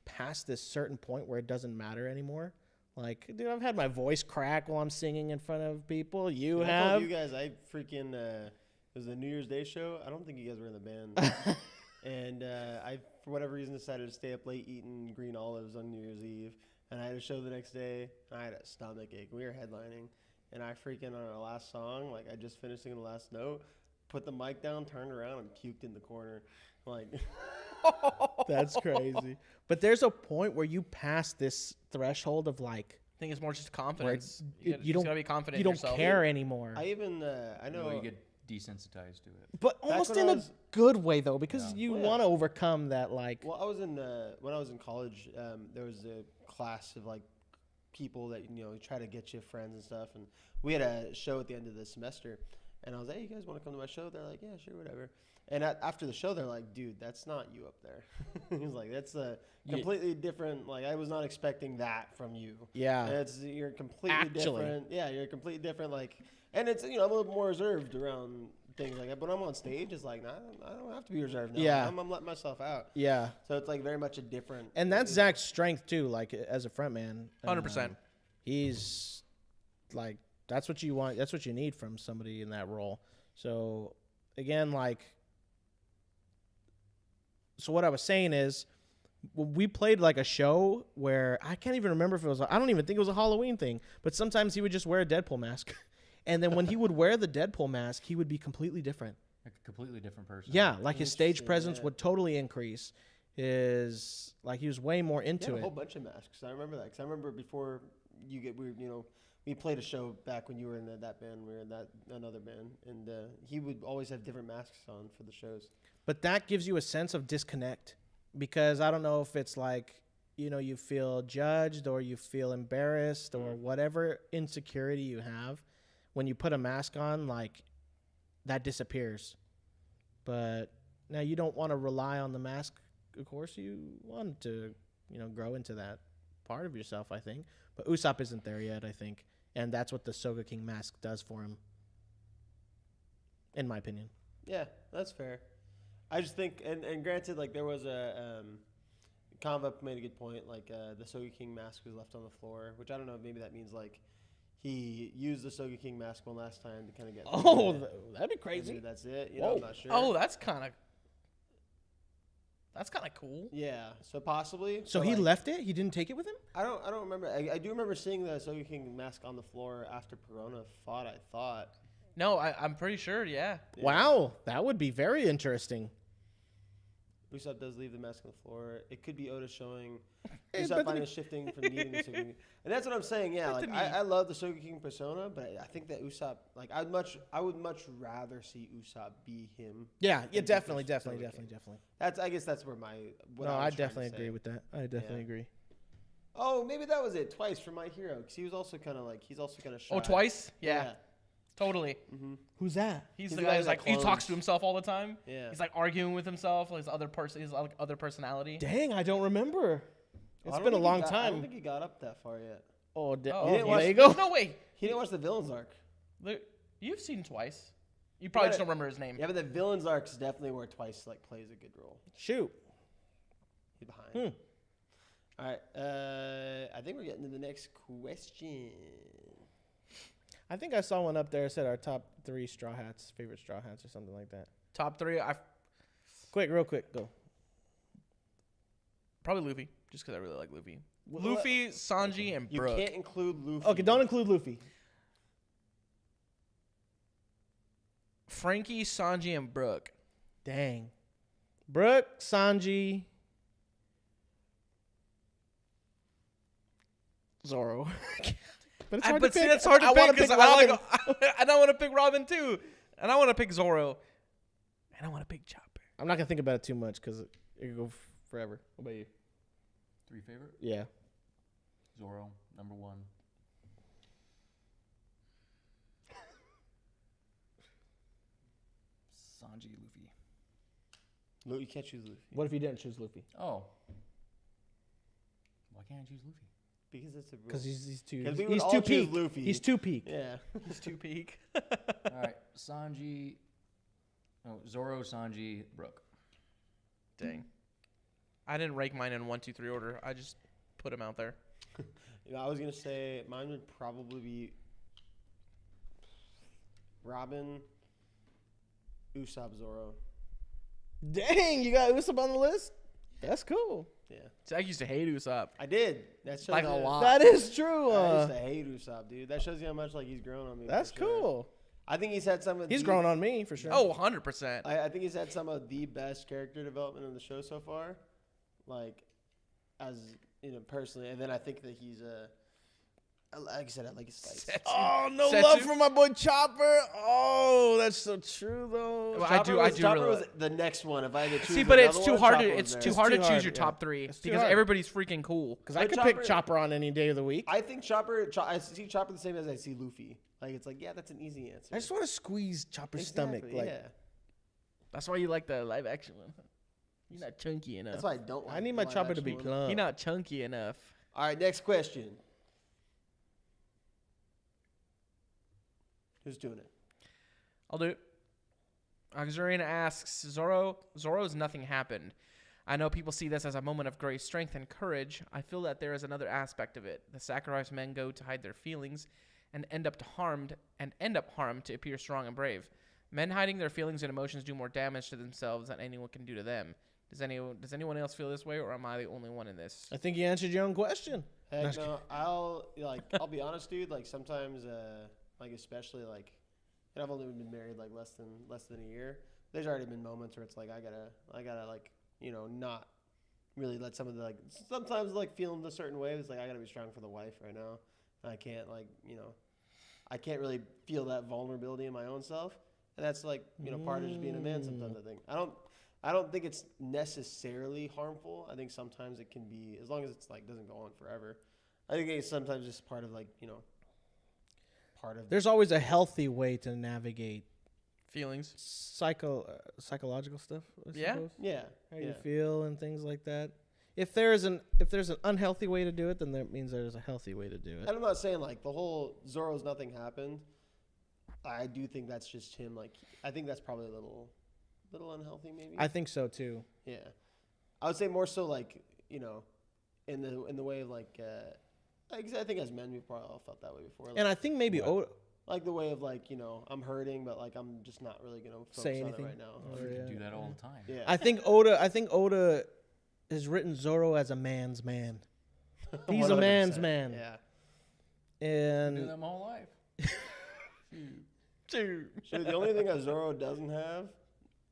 past this certain point where it doesn't matter anymore. Like, dude, I've had my voice crack while I'm singing in front of people. You have? I told you guys, I freaking, it was the New Year's Day show. I don't think you guys were in the band. And I, for whatever reason, decided to stay up late eating green olives on New Year's Eve. And I had a show the next day. I had a stomach ache. We were headlining. And I freaking, on our last song, like I just finished singing the last note, put the mic down, turned around, and puked in the corner. Like, that's crazy. But there's a point where you pass this threshold of like, I think it's more just confidence. You don't gotta be confident. You don't yourself. care anymore. I even, I know. You get desensitized to it. But almost in a good way though, because you Well, yeah. want to overcome that. Like, Well, I was in, when I was in college, there was a class of like people that, try to get you friends and stuff. And we had a show at the end of the semester. And I was like, hey, you guys want to come to my show? They're like, yeah, sure, whatever. And after the show, they're like, dude, that's not you up there. He's like, that's a completely different, like, I was not expecting that from you. yeah, You're completely different. Yeah, you're completely different. Like, and it's, I'm a little more reserved around things like that. But when I'm on stage, it's like, nah, I don't have to be reserved now. Yeah. I'm letting myself out. yeah. So it's like very much a different. And that's Zach's strength too. Like as a frontman, 100%. He's like, that's what you want. That's what you need from somebody in that role. So again, like, so what I was saying is, we played like a show where I can't even remember if it was. I don't even think it was a Halloween thing. But sometimes he would just wear a Deadpool mask, and then when he would wear the Deadpool mask, he would be completely different. Like a completely different person. Yeah, like his stage Interesting, presence yeah. would totally increase. Like he was way more You into had a it. whole bunch of masks. I remember that because I remember before we played a show back when you were in that band. We were in another band, and he would always have different masks on for the shows. But that gives you a sense of disconnect, because I don't know if it's like, you feel judged or you feel embarrassed or whatever insecurity you have when you put a mask on, like that disappears. But now you don't want to rely on the mask. Of course, you want to, grow into that part of yourself, I think. But Usopp isn't there yet, I think. And that's what the Sogeking mask does for him, in my opinion. Yeah, that's fair. I just think, and granted, like there was a Conva made a good point. Like the Sogeking mask was left on the floor, which I don't know. Maybe that means like he used the Sogeking mask one last time to kind of get. Oh, that'd be Maybe crazy. that's it. Whoa. I'm not sure. Oh, that's kind of cool. Yeah, so possibly. So but, he like, left it? He didn't take it with him? I don't remember. I do remember seeing the Sogeking mask on the floor after Perona fought. I thought. No, I'm pretty sure. Yeah. Yeah. Wow, that would be very interesting. Usopp does leave the mask on the floor. It could be Oda showing Hey, Usopp but finally shifting from needing the Sogeking. And that's what I'm saying. Yeah, like I love the Sogeking persona, but I think that Usopp, like I would much rather see Usopp be him. Yeah, than be definitely. That's I guess that's where I definitely agree with that. I definitely agree. Oh, maybe that was it twice for My Hero, because he was also kind of shy. Oh, twice? Yeah. Totally. Mm-hmm. Who's that? He's He's the the guy guy who's that like, he talks clones. to himself all the time. Yeah. He's like arguing with himself, his other personality. Dang, I don't remember. It's been a long I time. don't think he got up that far yet. Oh, Oh, didn't watch- there you go. No way. He didn't watch the villains arc. Look, you've seen twice. You probably just gotta- don't remember his name. Yeah, but the villains arc is definitely where Twice like plays a good role. Shoot. He's behind. All right. I think we're getting to the next question. I think I saw one up there that said our top 3 straw hats, favorite straw hats, or something like that. Top 3. Real quick, go. Probably Luffy, just because I really like Luffy. Luffy, Sanji, and You Brook. can't include Luffy. Okay, don't include Luffy. Franky, Sanji, and Brook. Dang. Brook, Sanji, Zoro. But it's hard to pick. That's hard to I pick wanna because pick I like. Robin. And I want to pick Robin too, and I want to pick Zoro, and I want to pick Chopper. I'm not gonna think about it too much because it could go forever. What about you? 3 favorite? Yeah. Zoro, number 1. Sanji, Luffy. No, you can't choose Luffy What if you didn't choose Luffy? Oh. Why can't I choose Luffy? because it's a rule. Because he's too. 'Cause we would He's all too choose peak. Luffy. He's too peak. Yeah. He's too peak. All right, Sanji. No, Zoro, Sanji, Brook. Dang. I didn't rank mine in 1, 2, 3 order. I just put them out there. I was gonna say mine would probably be Robin, Usopp, Zoro. Dang, you got Usopp on the list? That's cool. Yeah, See, I used to hate Usopp. I did. That shows Like you a lot. That is true. I used to hate Usopp, dude. That shows you how much like he's grown on me. That's for sure. cool. I think he's had some of. He's the, grown on me for sure. Oh, 100%. I think he's had some of the best character development in the show so far, like as personally. And then I think that he's like I said, I like his fights. Oh, no Setsu? love for my boy Chopper. Oh, that's so true though. Well, I do Chopper really was the next one. If I had to choose, See, but it's another too one, hard. Chopper was It's there. too It's hard too to choose hard, your yeah. top 3 It's too because hard. everybody's freaking cool. Because I But could pick Chopper- Chopper on any day of the week. I think Chopper. I see Chopper the same as I see Luffy. Like it's like, yeah, that's an easy answer. I just want to squeeze Chopper's stomach. Like yeah. That's why you like the live action one. You're not chunky enough. That's why I don't. Like I need the my live Chopper to action be one. plump. You're not chunky enough. All right, next question. Who's doing it? I'll do it. Auxurian asks, Zoro's nothing happened. I know people see this as a moment of great strength and courage. I feel that there is another aspect of it. The sacrificed men go to hide their feelings and end up harmed to appear strong and brave. Men hiding their feelings and emotions do more damage to themselves than anyone can do to them. Does anyone else feel this way, or am I the only one in this? I think you answered your own question. Heck no. I'll be honest, dude. Like sometimes, like especially like, and I've only been married like less than a year. There's already been moments where it's like I gotta like not really let some of the like sometimes like feeling a certain way. It's like I gotta be strong for the wife right now. And I can't I can't really feel that vulnerability in my own self. And that's like part of just being a man. Sometimes I think I don't think it's necessarily harmful. I think sometimes it can be, as long as it's like doesn't go on forever. I think it's sometimes just part of like part of. There's always a healthy way to navigate Feelings. psychological stuff. I Yeah? suppose. Yeah. How yeah. you feel and things like that. If there's an unhealthy way to do it, then that means there's a healthy way to do it. And I'm not saying like the whole Zoro's nothing happened. I do think that's just him. Like I think that's probably a little unhealthy, maybe. I think so too. Yeah, I would say more so like in the way of like I think as men we've probably all felt that way before. Like, And I think maybe What? like the way of like I'm hurting, but like I'm just not really gonna focus Say on anything. it right now. Oh, You yeah. do that all the time. Yeah, I think Oda has written Zoro as a man's man. He's a man's 100%. man. Yeah. I do And that my whole life. Dude. So the only thing that Zoro doesn't have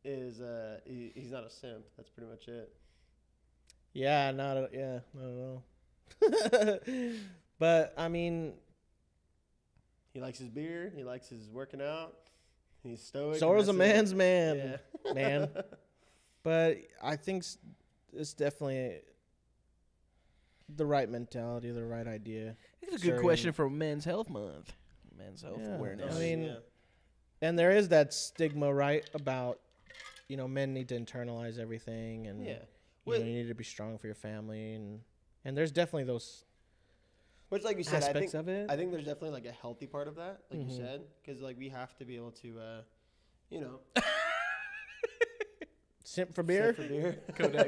is he's not a simp. That's pretty much it. not at all. But I mean, He likes his beer. He likes his working out. He's stoic. and Zoro's a that's it. man's man, Yeah. man. But I think it's definitely the right mentality, the right idea. It's a good question for Men's Health Month. Men's Health Yeah, Awareness. I mean, yeah. And there is that stigma, right, about men need to internalize everything, and Yeah. you need to be strong for your family, and And there's definitely those Which, like you said, aspects of it. I think there's definitely like a healthy part of that, like you Mhm. said, because like we have to be able to, you know, Simp for beer? sip for beer.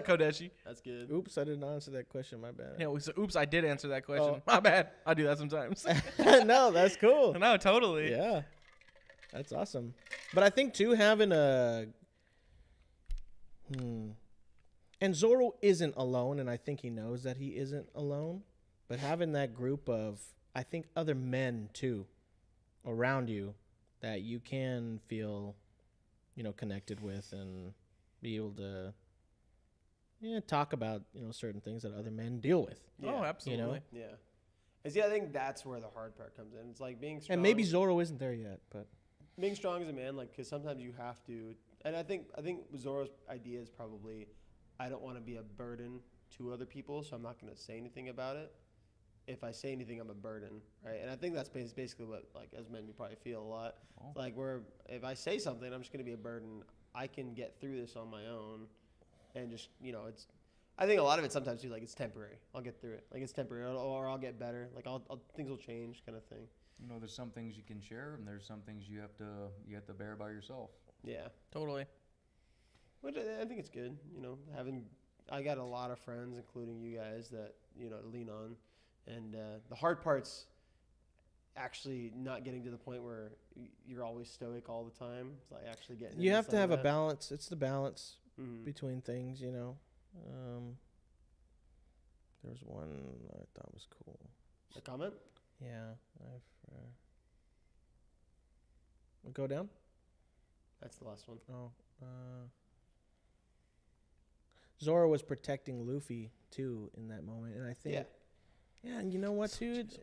Kodeshi. That's good. Oops, I didn't answer that question. My bad. Yeah, oops, I did answer that question. Oh. My bad. I do that sometimes. No, that's cool. No, totally. Yeah, that's awesome. But I think too having a and Zoro isn't alone, and I think he knows that he isn't alone. But having that group of, I think, other men too around you that you can feel, connected with and be able to talk about certain things that other men deal with. Oh, absolutely. Yeah. And see, I think that's where the hard part comes in. It's like being strong. And maybe Zoro isn't there yet, but being strong as a man, like, because sometimes you have to. And I think Zoro's idea is probably, I don't want to be a burden to other people, so I'm not going to say anything about it. If I say anything, I'm a burden, right? And I think that's basically what, like, as men, we probably feel a lot. Oh. Like, where if I say something, I'm just going to be a burden. I can get through this on my own, and just, it's. I think a lot of it sometimes too, like, it's temporary. I'll get through it. Like, it's temporary, or I'll get better. Like, things will change, kind of thing. There's some things you can share, and there's some things you have to bear by yourself. Yeah. Totally. Which I think it's good, I got a lot of friends, including you guys, that, lean on. And the hard part's actually not getting to the point where you're always stoic all the time. It's like actually getting. you into have to some have of a that. balance. It's the balance Mhm. between things, There was one I thought was cool. A comment? Yeah, we'll go down. That's the last one. Oh, Zoro was protecting Luffy too in that moment, and I think, yeah, and you know what, dude?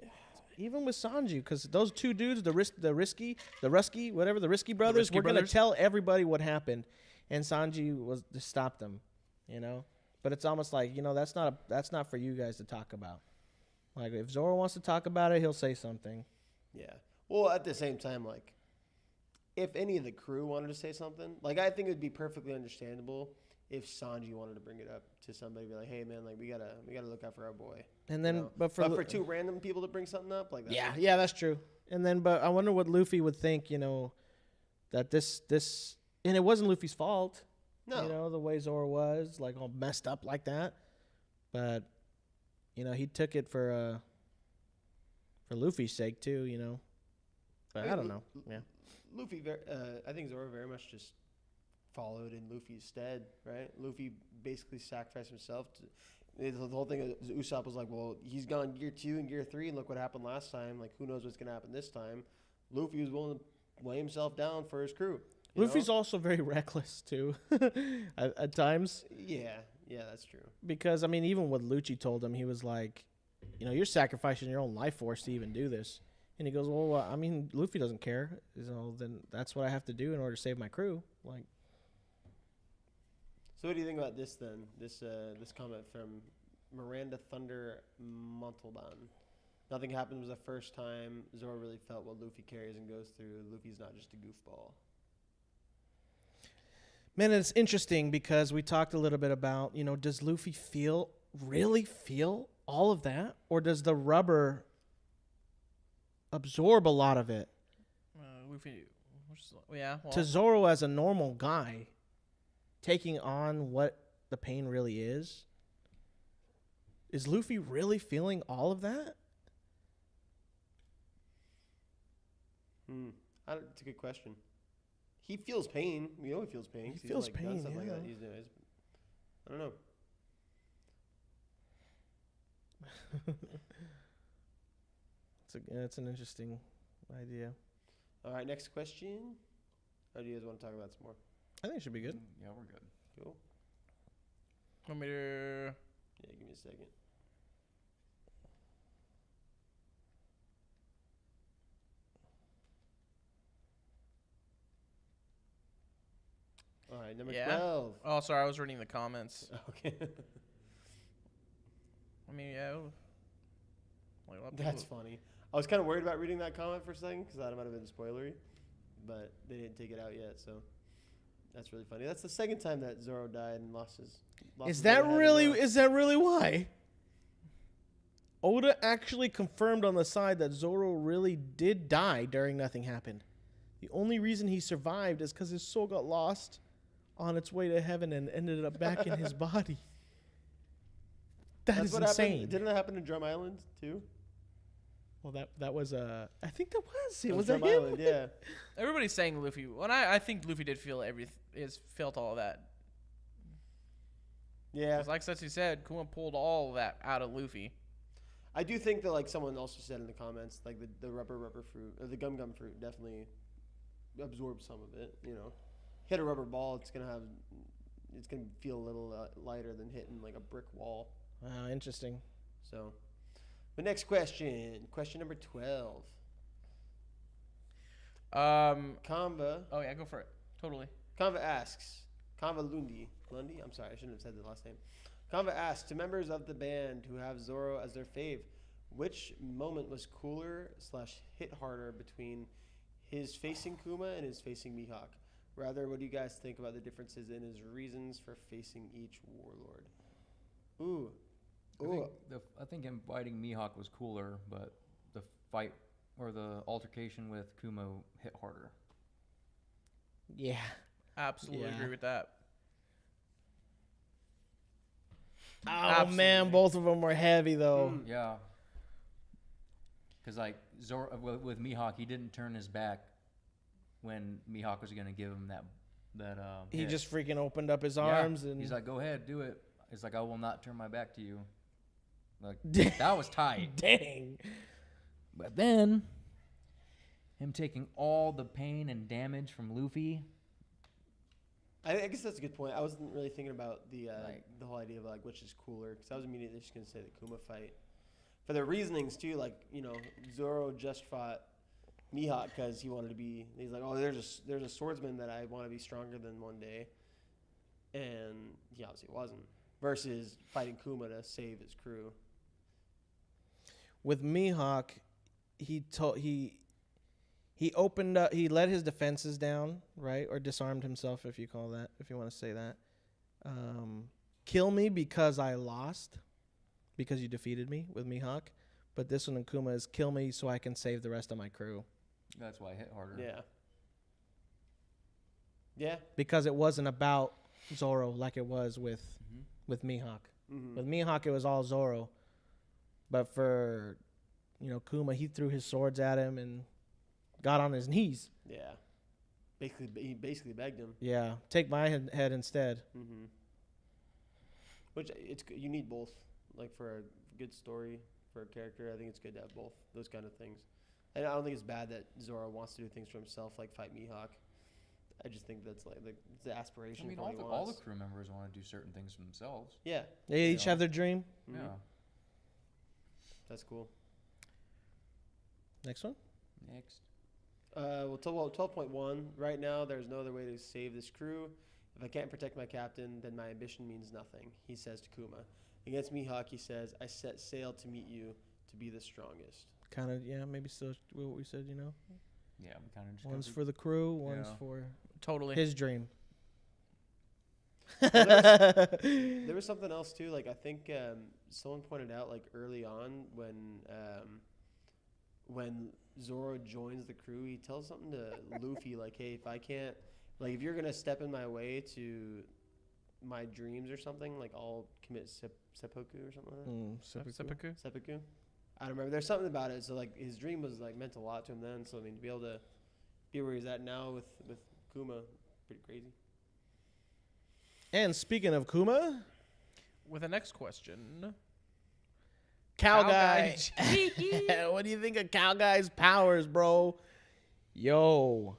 Even with Sanji, because those two dudes, the Risky brothers, Risky were gonna brothers? tell everybody what happened, and Sanji was to stop them, But it's almost like that's not for you guys to talk about. Like if Zoro wants to talk about it, he'll say something. Yeah. Well, at the same time, like, if any of the crew wanted to say something, like, I think it would be perfectly understandable if Sanji wanted to bring it up to somebody, be like, "Hey, man, like, we gotta look out for our boy." And then, but for two random people to bring something up, like, that, yeah, that's true. And then, but I wonder what Luffy would think, that this, and it wasn't Luffy's fault. No. The way Zoro was, like, all messed up like that. But, he took it for Luffy's sake too, But I don't know. Yeah. Luffy, I think Zoro very much just followed in Luffy's stead, right? Luffy basically sacrificed himself. The whole thing is Usopp was like, well, he's gone gear 2 and gear 3, and look what happened last time. Like, who knows what's going to happen this time? Luffy was willing to lay himself down for his crew. Luffy's also very reckless too, at times. Yeah, that's true. Because, I mean, even what Lucci told him, he was like, you're sacrificing your own life force to even do this. And he goes, well, I mean, Luffy doesn't care. Then that's what I have to do in order to save my crew. Like. So what do you think about this then? This comment from Miranda Thunder Montalban. Nothing happens the first time. Zoro really felt what Luffy carries and goes through. Luffy's not just a goofball. Man, it's interesting because we talked a little bit about, does Luffy really feel all of that? Or does the rubber absorb a lot of it? Yeah. Well, To Zoro as a normal guy, taking on what the pain really is Luffy really feeling all of that? It's a good question. He feels pain. We know he feels pain. He feels like, done pain, stuff like yeah. that. I don't know. It's an interesting idea. All right, next question. Or do you guys want to talk about some more? I think it should be good. Yeah, we're good. Cool. want me to? Yeah, give me a second. All right, number 12. Oh, sorry, I was reading the comments. Okay. I mean, yeah. Like, a lot of That's people- funny. I was kind of worried about reading that comment for a second because that might have been spoilery, but they didn't take it out yet, so that's really funny. That's the second time that Zoro died and lost his. Is that really why? Oda actually confirmed on the side that Zoro really did die during Nothing Happened. The only reason he survived is because his soul got lost on its way to heaven and ended up back in his body. That's what insane. happened. Didn't that happen in Drum Island too? Well, that was I think that was it. That Was Drum that him? Island, yeah. Everybody's saying Luffy. When I think Luffy did feel felt all of that. Yeah. 'Cause like Setsu said, Kuma pulled all of that out of Luffy. I do think that like someone also said in the comments, like the rubber fruit or the gum fruit definitely absorbs some of it. You know, hit a rubber ball, it's gonna feel a little lighter than hitting like a brick wall. Wow, interesting. So, the next question number 12. Kanva. Oh yeah, go for it. Totally. Kanva asks, Kanva Lundi. I'm sorry, I shouldn't have said the last name. Kanva asks, to members of the band who have Zoro as their fave, which moment was cooler / hit harder between his facing Kuma and his facing Mihawk? Rather, what do you guys think about the differences in his reasons for facing each warlord? Ooh. I think him fighting Mihawk was cooler, but the fight or the altercation with Kuma hit harder. Yeah. Absolutely Yeah. agree with that. Oh Absolutely. man, both of them were heavy though. Yeah. Because like Zoro with Mihawk, he didn't turn his back when Mihawk was gonna give him that. He hit. just freaking opened up his Yeah. arms and He's like, "Go ahead, do it." He's like, "I will not turn my back to you." Like Dang. that was tight. dang. But then, him taking all the pain and damage from Luffy. I guess that's a good point. I wasn't really thinking about the whole idea of like which is cooler, because I was immediately just gonna say the Kuma fight. For the reasonings too, like Zoro just fought Mihawk because he wanted to be. He's like, oh, there's a swordsman that I want to be stronger than one day, and he obviously wasn't. Versus fighting Kuma to save his crew. With Mihawk, he opened up. He let his defenses down, right, or disarmed himself, if you want to say that. Kill me because I lost, because you defeated me with Mihawk. But this one in Kuma is kill me so I can save the rest of my crew. That's why it hit harder. Yeah. Yeah. Because it wasn't about Zoro like it was with Mihawk. Mm-hmm. With Mihawk, it was all Zoro. But for, Kuma, he threw his swords at him and got on his knees. Yeah. He basically begged him. Yeah, take my head instead. Mm-hmm. Which you need both. Like for a good story for a character, I think it's good to have both those kind of things. And I don't think it's bad that Zoro wants to do things for himself, like fight Mihawk. I just think that's like the aspiration. I mean, for what he all the wants. crew members want to do certain things for themselves. Yeah. They each have their dream. Mhm. Yeah. That's cool. Next one. Next. 12.1. Right now, there's no other way to save this crew. If I can't protect my captain, then my ambition means nothing, he says to Kuma. Against Mihawk, he says, I set sail to meet you to be the strongest. Kind of, yeah, maybe still what we said, Yeah, we kind of just One's covered- for the crew, one's Yeah. for Totally. his dream. There was something else too. Like I think someone pointed out, like early on when Zoro joins the crew, he tells something to Luffy like, "Hey, if you're gonna step in my way to my dreams or something, like I'll commit seppuku or something like that." Seppuku? Seppuku. I don't remember. There's something about it. So like his dream was like meant a lot to him then. So I mean, to be able to be where he's at now with Kuma, pretty crazy. And speaking of Kuma, With the next question. Cow Cow Guy. Guy. What do you think of Cow Guy's powers, bro? Yo.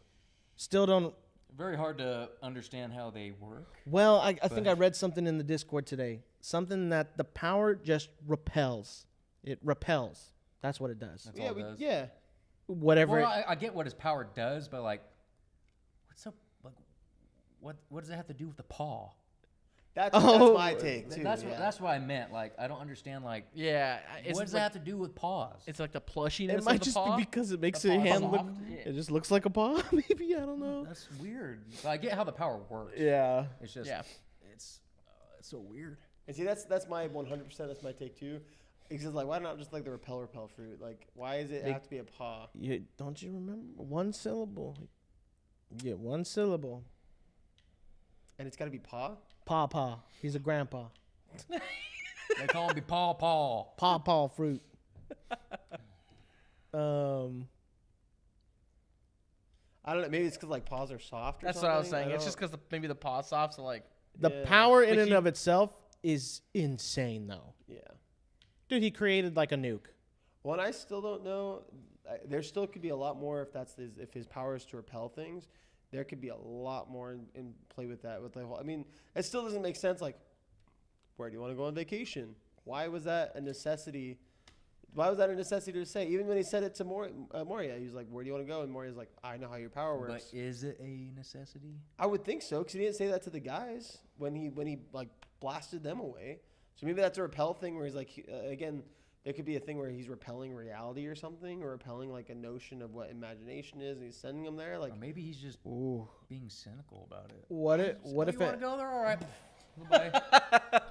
Still don't. Very hard to understand how they work. Well, I think I read something in the Discord today. Something that the power just repels. It repels. That's what it does. That's all it does. Yeah. Whatever. Well, I get what his power does, but like, what's up? Like, what does it have to do with the paw? That's Oh, my take too. That's what I meant. Like, I don't understand. Like, Yeah. what does that have to do with paws? It's like the plushiness it might of the just paw. be because it makes The your paw hand look. soft. Yeah. It just looks like a paw. Maybe I don't know. That's weird. But I get how the power works. Yeah. It's just, Yeah. it's so weird. And see, that's my 100%. That's my take too. It's just like, why not just like the repel fruit? Like, why does it have to be a paw? Don't you remember? One syllable. Yeah, one syllable. And it's got to be paw? Paw. He's a grandpa. They call him Paw. Paw fruit. I don't know. Maybe it's because like paws are soft. Or That's something. what I was saying. It's just because maybe the paw softs are like. The Yeah. power in Like and he- of itself is insane, though. Yeah. Dude, he created like a nuke. Well, and I still don't know. There still could be a lot more if his power is to repel things. There could be a lot more in play with that. With the whole, I mean, it still doesn't make sense. Like, where do you want to go on vacation? Why was that a necessity? Why was that a necessity to say? Even when he said it to Moria, he was like, "Where do you want to go?" And Moria's like, "I know how your power works." But is it a necessity? I would think so, because he didn't say that to the guys when he like blasted them away. So maybe that's a repel thing where he's like, again, there could be a thing where he's repelling reality or something, or repelling like a notion of what imagination is, and he's sending them there. Like, Or maybe he's just Ooh. being cynical about it. What if You want to go there? All right. Bye.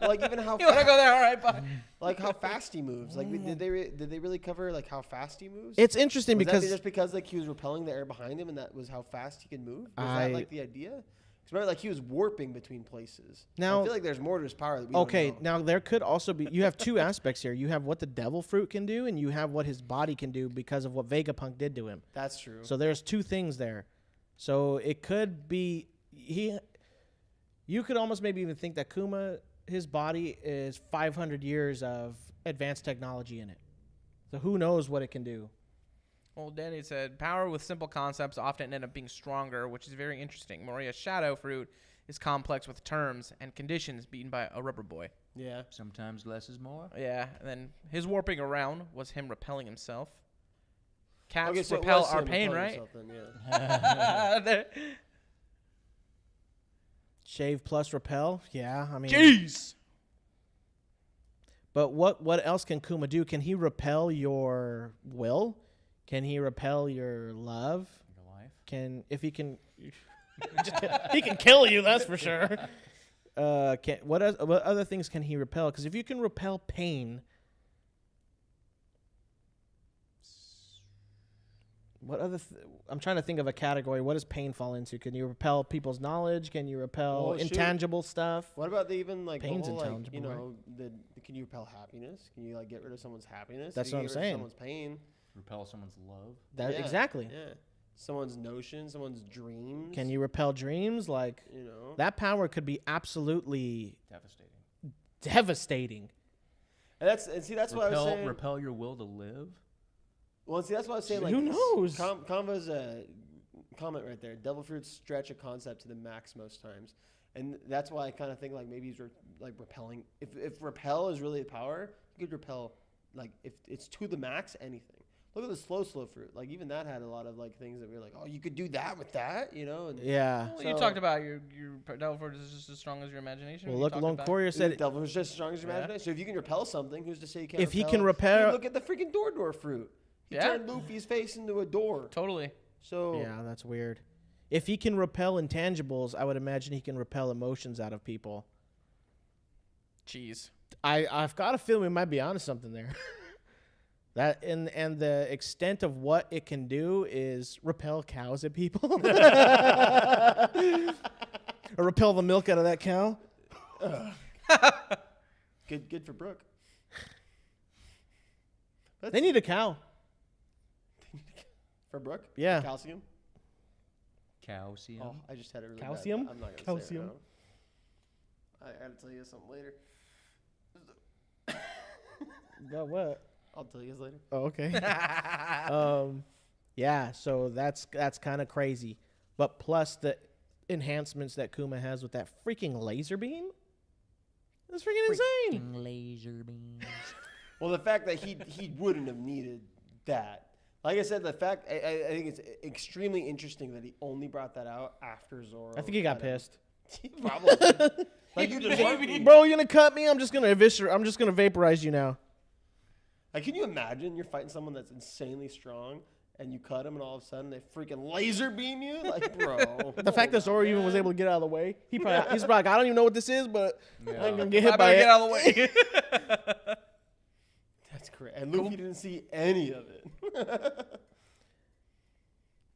like even how You want to go there? All right, bye. like how fast he moves. Like, did they really cover like how fast he moves? It's interesting Was that because just because like he was repelling the air behind him, and that was how fast he could move. Was that like the idea? Because remember, like he was warping between places. Now- I feel like there's more to his power. That we okay, don't know. now there could also be you have two aspects here. You have what the devil fruit can do, and you have what his body can do because of what Vegapunk did to him. That's true. So there's two things there. So it could be you could almost maybe even think that Kuma, his body is 500 years of advanced technology in it. So who knows what it can do? Well, Danny said, power with simple concepts often end up being stronger, which is very interesting. Moria's shadow fruit is complex with terms and conditions beaten by a rubber boy. Yeah. Sometimes less is more. Yeah, and then his warping around was him repelling himself. Cats Okay, so it repel was our him pain, repelling right? himself then, yeah. There- Shave plus repel? Yeah, I mean. Jeez! But what else can Kuma do? Can he repel your will? Can he repel your love? Your life. He can he can kill you, that's for sure. What other things can he repel? Because if you can repel pain, what other? I'm trying to think of a category. What does pain fall into? Can you repel people's knowledge? Can you repel Well, shoot. intangible stuff? What about even like the Pain's whole, like, intelligible, you know, can you repel happiness? Can you like get rid of someone's happiness? That's Can you what I'm get rid of saying. Someone's pain. Repel someone's love. That Yeah, exactly. Yeah. Someone's notion, someone's dreams. Can you repel dreams? Like You know. that power could be absolutely Devastating. devastating. And see that's what I was saying. Repel your will to live. Well, see that's what I was saying. Like, Who knows? Conva's comment right there. Devil fruits stretch a concept to the max most times, and that's why I kind of think like maybe he's like repelling. If repel is really a power, you could repel like if it's to the max anything. Look at the slow fruit. Like even that had a lot of like things that we were like, oh, you could do that with that, you know? And Yeah. Well, you So- talked about your devil fruit is just as strong as your imagination. Well, You look, talked Lone about- Courier said devil is just as strong as your Yeah. imagination. So if you can repel something, who's to say you can't? If he repel? can repel- Dude, look at the freaking door fruit. He Yeah. turned Luffy's face into a door. Totally. So Yeah, that's weird. If he can repel intangibles, I would imagine he can repel emotions out of people. Jeez. I've got a feeling we might be onto something there. That and the extent of what it can do is repel cows at people, or repel the milk out of that cow. good for Brook. They need a cow. For Brook? Yeah. Calcium? Calcium. Oh, I just had it really Calcium? bad. I'm not going to Calcium. say it now. I got to tell you something later. About what? I'll tell you later. Oh, okay. Yeah. So that's kind of crazy, but plus the enhancements that Kuma has with that freaking laser beam, that's freaking insane. Laser beams. Well, the fact that he wouldn't have needed that. Like I said, the fact I think it's extremely interesting that he only brought that out after Zoro. I think he got got him. pissed. Probably. Like you deserve me. Bro, you gonna cut me? I'm just gonna vaporize you now. Like, can you imagine you're fighting someone that's insanely strong and you cut him and all of a sudden they freaking laser beam you? Like, bro. The fact that Zoro even was able to get out of the way, he's probably like, I don't even know what this is, but I'm gonna get hit I by better it. get out of the way. And Luffy didn't see any of it.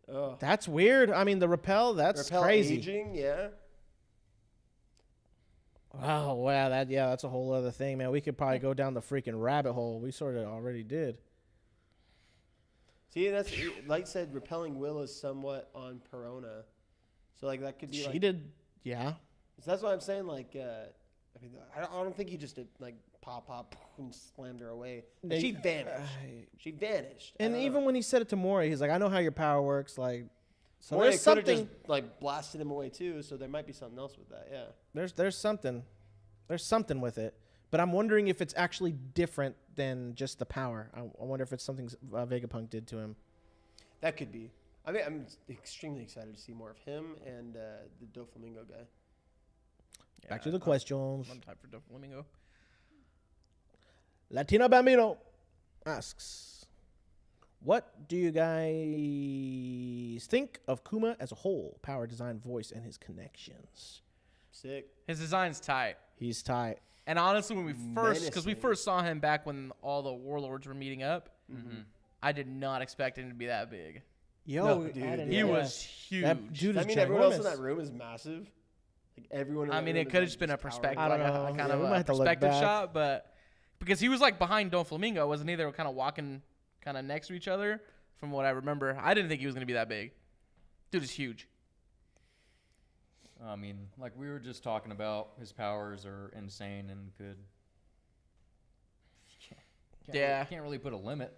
Oh. That's weird. I mean, the repel, that's crazy. Aging, yeah. Oh, wow. That's a whole other thing, man. We could probably go down the freaking rabbit hole. We sort of already did. See, that's like I said, repelling will is somewhat on Perona. So, like, that could be She did, yeah. So that's why I'm saying, like, I mean, I don't think he just did, like, pop, and slammed her away. She vanished. And even when he said it to Moria, he's like, I know how your power works. Like, so Moria there's could have something. just, like, blasted him away, too, so there might be something else with that, yeah. There's something. There's something with it. But I'm wondering if it's actually different than just the power. I wonder if it's something Vegapunk did to him. That could be. I mean, I'm extremely excited to see more of him and the Doflamingo guy. Back to the questions. I'm type for Doflamingo. Latino Bambino asks, what do you guys think of Kuma as a whole? Power, design, voice, and his connections. Sick. His design's tight. He's tight. And honestly, when we first saw him back when all the warlords were meeting up, I did not expect him to be that big. Yo, No, dude, He was huge. That dude is I mean, everyone else in ginormous. that room is massive. Like, everyone in I that mean, room it is, could have like, just been a just perspective, I like don't a know. kind Yeah, of we might a have to look perspective back. shot, but because he was like behind Doflamingo, wasn't he? They were kind of walking kind of next to each other, from what I remember. I didn't think he was gonna be that big. Dude is huge. I mean, like we were just talking about, his powers are insane and could. Can't really put a limit.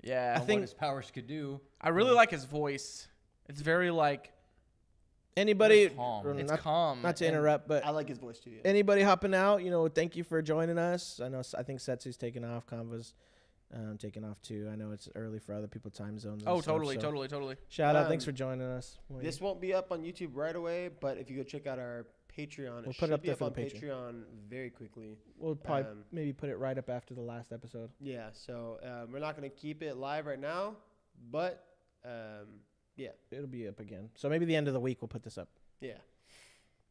Yeah, On what his powers could do. I really like his voice. It's very like Anybody, Very calm. or it's not, calm. not to and- interrupt, but I like his voice too. Yeah. anybody hopping out, thank you for joining us. I think Setsu's taking off, Conva's taking off too. I know it's early for other people time zones. and Oh, stuff, totally, so totally. Shout out, thanks Um, for joining us. This won't be up on YouTube right away, but if you go check out our Patreon, We'll it put it should up be there up for on the Patreon. Patreon very quickly. We'll probably um, maybe put it right up after the last episode. Yeah, so we're not going to keep it live right now, but yeah. It'll be up again. So maybe the end of the week we'll put this up. Yeah.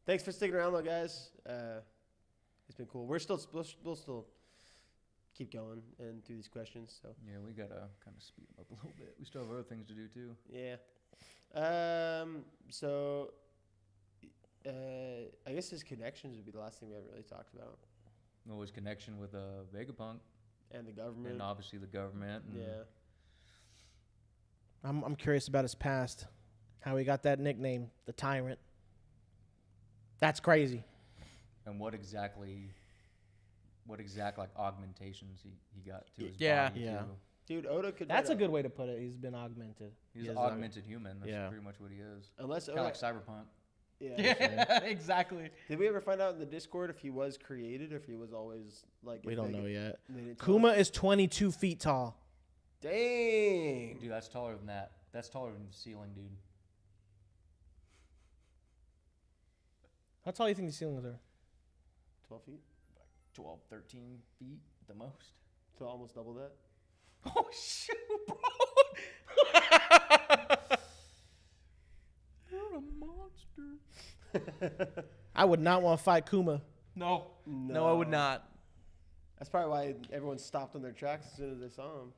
Thanks for sticking around, though, guys. It's been cool. We'll still keep going and do these questions. So Yeah, we gotta kind of speed them up a little bit. We still have other things to do too. yeah. So I guess his connections would be the last thing we haven't really talked about, Well, his connection with Vegapunk and the government. and obviously the government. And Yeah. I'm curious about his past, how he got that nickname, the Tyrant. That's crazy. And what exact like augmentations he got to his Yeah. body. Yeah. too. Dude, Oda could. That's write a good way to put it. He's been augmented. He's He an is augmented human. That's yeah. pretty much what he is. Unless Kind Oda. of like Cyberpunk. Yeah. Yeah, exactly. Did we ever find out in the Discord if he was created or if he was always like? We don't know yet. They didn't tell Kuma us? is 22 feet tall. Dang. Dude, that's taller than that. That's taller than the ceiling, dude. How tall do you think the ceilings are? 12 feet. 12, 13 feet at the most. So almost double that. Oh shoot, bro! You're a monster. I would not want to fight Kuma. No, I would not. That's probably why everyone stopped on their tracks as soon as they saw him.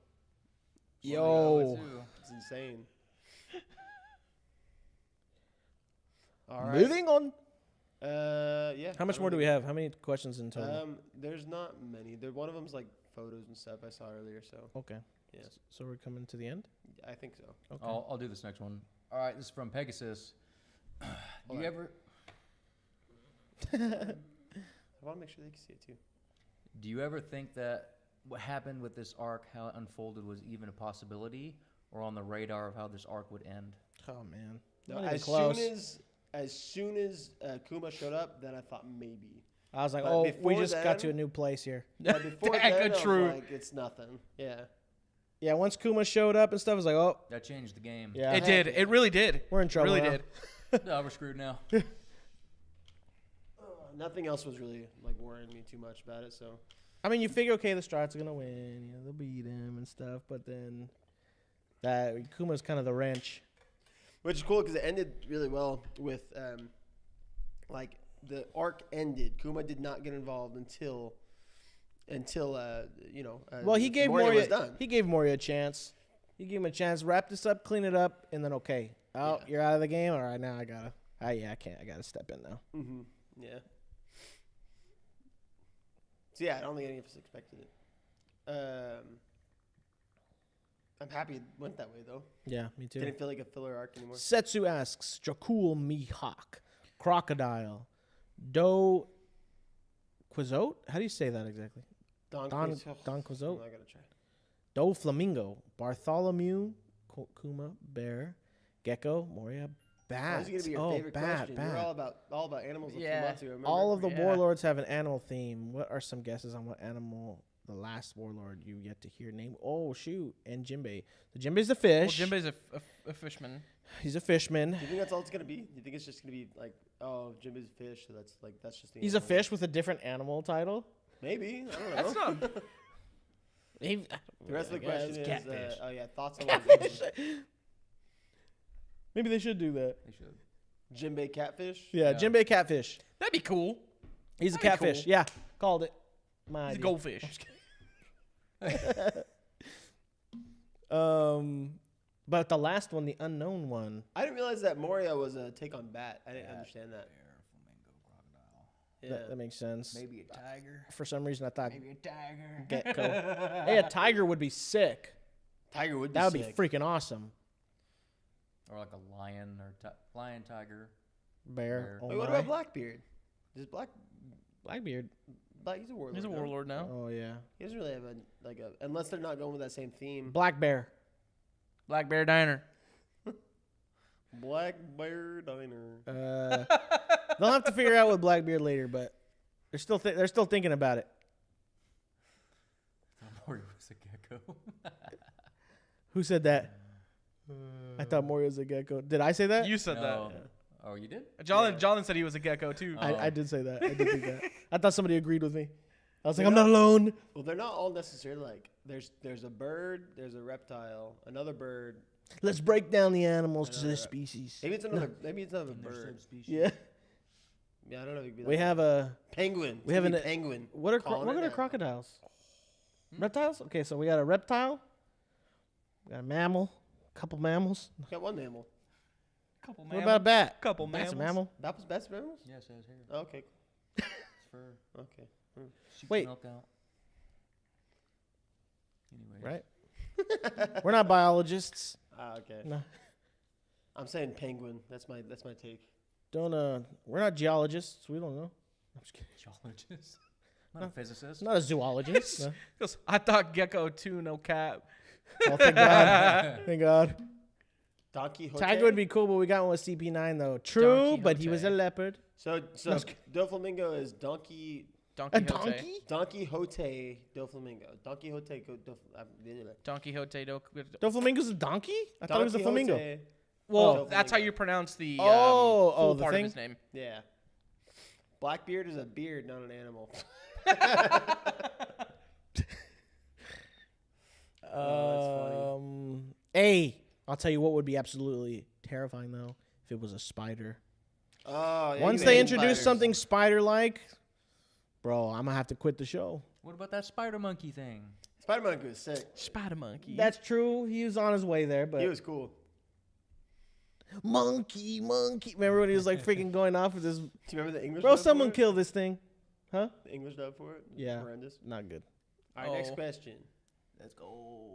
Yo. It's insane. All right. Moving on. Yeah. How much more do we have? How many questions in total? There's not many. One of them's like photos and stuff I saw earlier. So Okay. yeah, So we're coming to the end? I think so. Okay. I'll do this next one. All right, this is from Pegasus. Do Hold you on. ever I want to make sure they can see it too. do you ever think that what happened with this arc, how it unfolded, was even a possibility, or on the radar of how this arc would end? Oh, man. No, Not even as close. soon as Kuma showed up, then I thought maybe. I was like, But oh, we before just got to a then- new place here. But before That then, good I was true. like, it's nothing. Yeah. Yeah, once Kuma showed up and stuff, I was like, oh, That changed the game. yeah. It did. It really did. We're in trouble Really now. did. No, we're screwed now. Nothing else was really like worrying me too much about it. So I mean, you figure, okay, the Strats are going to win. They'll beat him and stuff. But then that Kuma's kind of the wrench. which is cool because it ended really well with like the arc ended. Kuma did not get involved until until Well, he gave Moria Moria. was done. He gave Moria a chance. He gave him a chance. Wrap this up, clean it up, and then okay. Oh, you're out of the game. All right, now I gotta. I can't. I gotta step in now. Mm-hmm. Yeah. So yeah, I don't think any of us expected it. I'm happy it went that way though. Yeah, me too. Didn't feel like a filler arc anymore. Setsu asks, Jakul Mihawk, Crocodile, Do Quizote? How do you say that exactly? Don Don Quiz- Quizote? I gotta try. Do Flamingo, Bartholomew, Kuma, Bear, Gecko, Moria, Bat. This is gonna be your favorite question. You're all about animals. Yeah. Remember? All of the Yeah. warlords have an animal theme. What are some guesses on what animal the last warlord you yet to hear name? Oh, shoot. And Jinbei. So Jinbei's a Well, fish. Jinbei's a fishman. He's a fishman. Do you think that's all it's gonna be? Do you think it's just gonna be like, oh, Jim is a fish, so that's just the He's a animal? fish with a different animal title. Maybe. I don't know. That's not. The rest of the question is, catfish. thoughts on Catfish. Maybe they should do that. They should. Jinbei catfish? Yeah, Yeah. Jinbei catfish. That'd be cool. He's a That'd be catfish. cool. Yeah, called it. My He's a idea. goldfish. But the last one, the unknown one. I didn't realize that Moria was a take on Bat. I didn't understand that. Bear, flamingo, crocodile. Yeah. That makes sense. Maybe a tiger. For some reason, I thought Maybe a tiger. gecko. Hey, a tiger would be sick. Tiger would be That would sick. be freaking awesome. Or like a lion or lion, tiger. Bear. Bear. Oh Wait, what my. about Blackbeard? Does Blackbeard. he's a warlord. He's a no? warlord now. Oh yeah. He doesn't really have unless they're not going with that same theme. Black bear. Black Bear Diner. Black Bear Diner. They'll have to figure out with Blackbeard later, but they're still thinking about it. Moria was a gecko. Who said that? I thought Moria was a gecko. Did I say that? You said No. Oh, you did? that. Jonathan said he was a gecko too. I did say that. I did think that. I thought somebody agreed with me. I was like, I'm not alone. Well, they're not all necessarily like. There's a bird, there's a reptile, another bird. Let's break down the animals to Another- the species. Maybe it's another bird. Yeah. Yeah, I don't know. If it could be We like have a. penguin. we have It's gonna an- be penguin. What are Calling it now. crocodiles? Reptiles? Okay, so we got a reptile. We got a mammal. A couple mammals. Got one mammal. Couple What about a bat? Couple Bat's a mammals. mammal. That was best mammals. Yes, it has hair. Oh, okay. It's fur. Okay. Shoots Wait. milk out. Anyway. Right? We're not biologists. Okay. No. I'm saying penguin. That's my take. We're not geologists. We don't know. I'm just kidding. Geologist. Not a physicist. I'm not a zoologist. No. Because I thought gecko too, no cap. Oh, thank God. Thank God. Don Quixote. Tiger would be cool, but we got one with CP9 though. True, Don but he was a Quixote. leopard. So Doflamingo is donkey. Don A Quixote. donkey? Don Quixote Doflamingo. Don Quixote Don Quixote. Doflamingo's a donkey? I thought it was a flamingo. Well, Oh. that's how you pronounce the Oh, full the part thing? of his name. Yeah. Blackbeard is a beard, not an animal. funny. I'll tell you what would be absolutely terrifying though if it was a spider. Oh, yeah. Once you they hate introduce spiders. something spider-like, bro, I'm gonna have to quit the show. What about that spider monkey thing? Spider-Man was sick. Spider monkey. That's true. He was on his way there, but He was cool. monkey. Remember when he was like freaking going off with this? Do you remember the English? Bro, dub someone for it? killed this thing, huh? The English dub for it. Yeah. Horrendous. Not good. All right, next Oh. question. Let's go.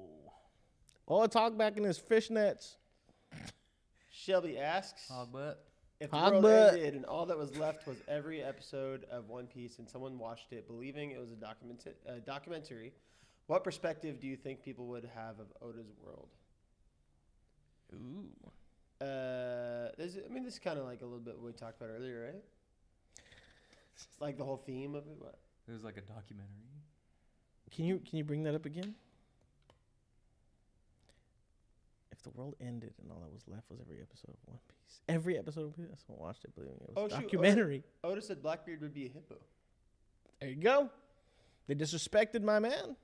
Oh, talk back in his fishnets. Shelby asks Hogbutt. if the Hog world butt. ended and all that was left was every episode of One Piece and someone watched it believing it was a documentary, what perspective do you think people would have of Oda's world? Ooh. This is kind of like a little bit what we talked about earlier, right? Like the whole theme of it. What? It was like a documentary. Can you bring that up again? If the world ended and all that was left was every episode of One Piece, every episode of One Piece, someone watched it believing it was a shoot, documentary. Oda said Blackbeard would be a hippo. There you go. They disrespected my man.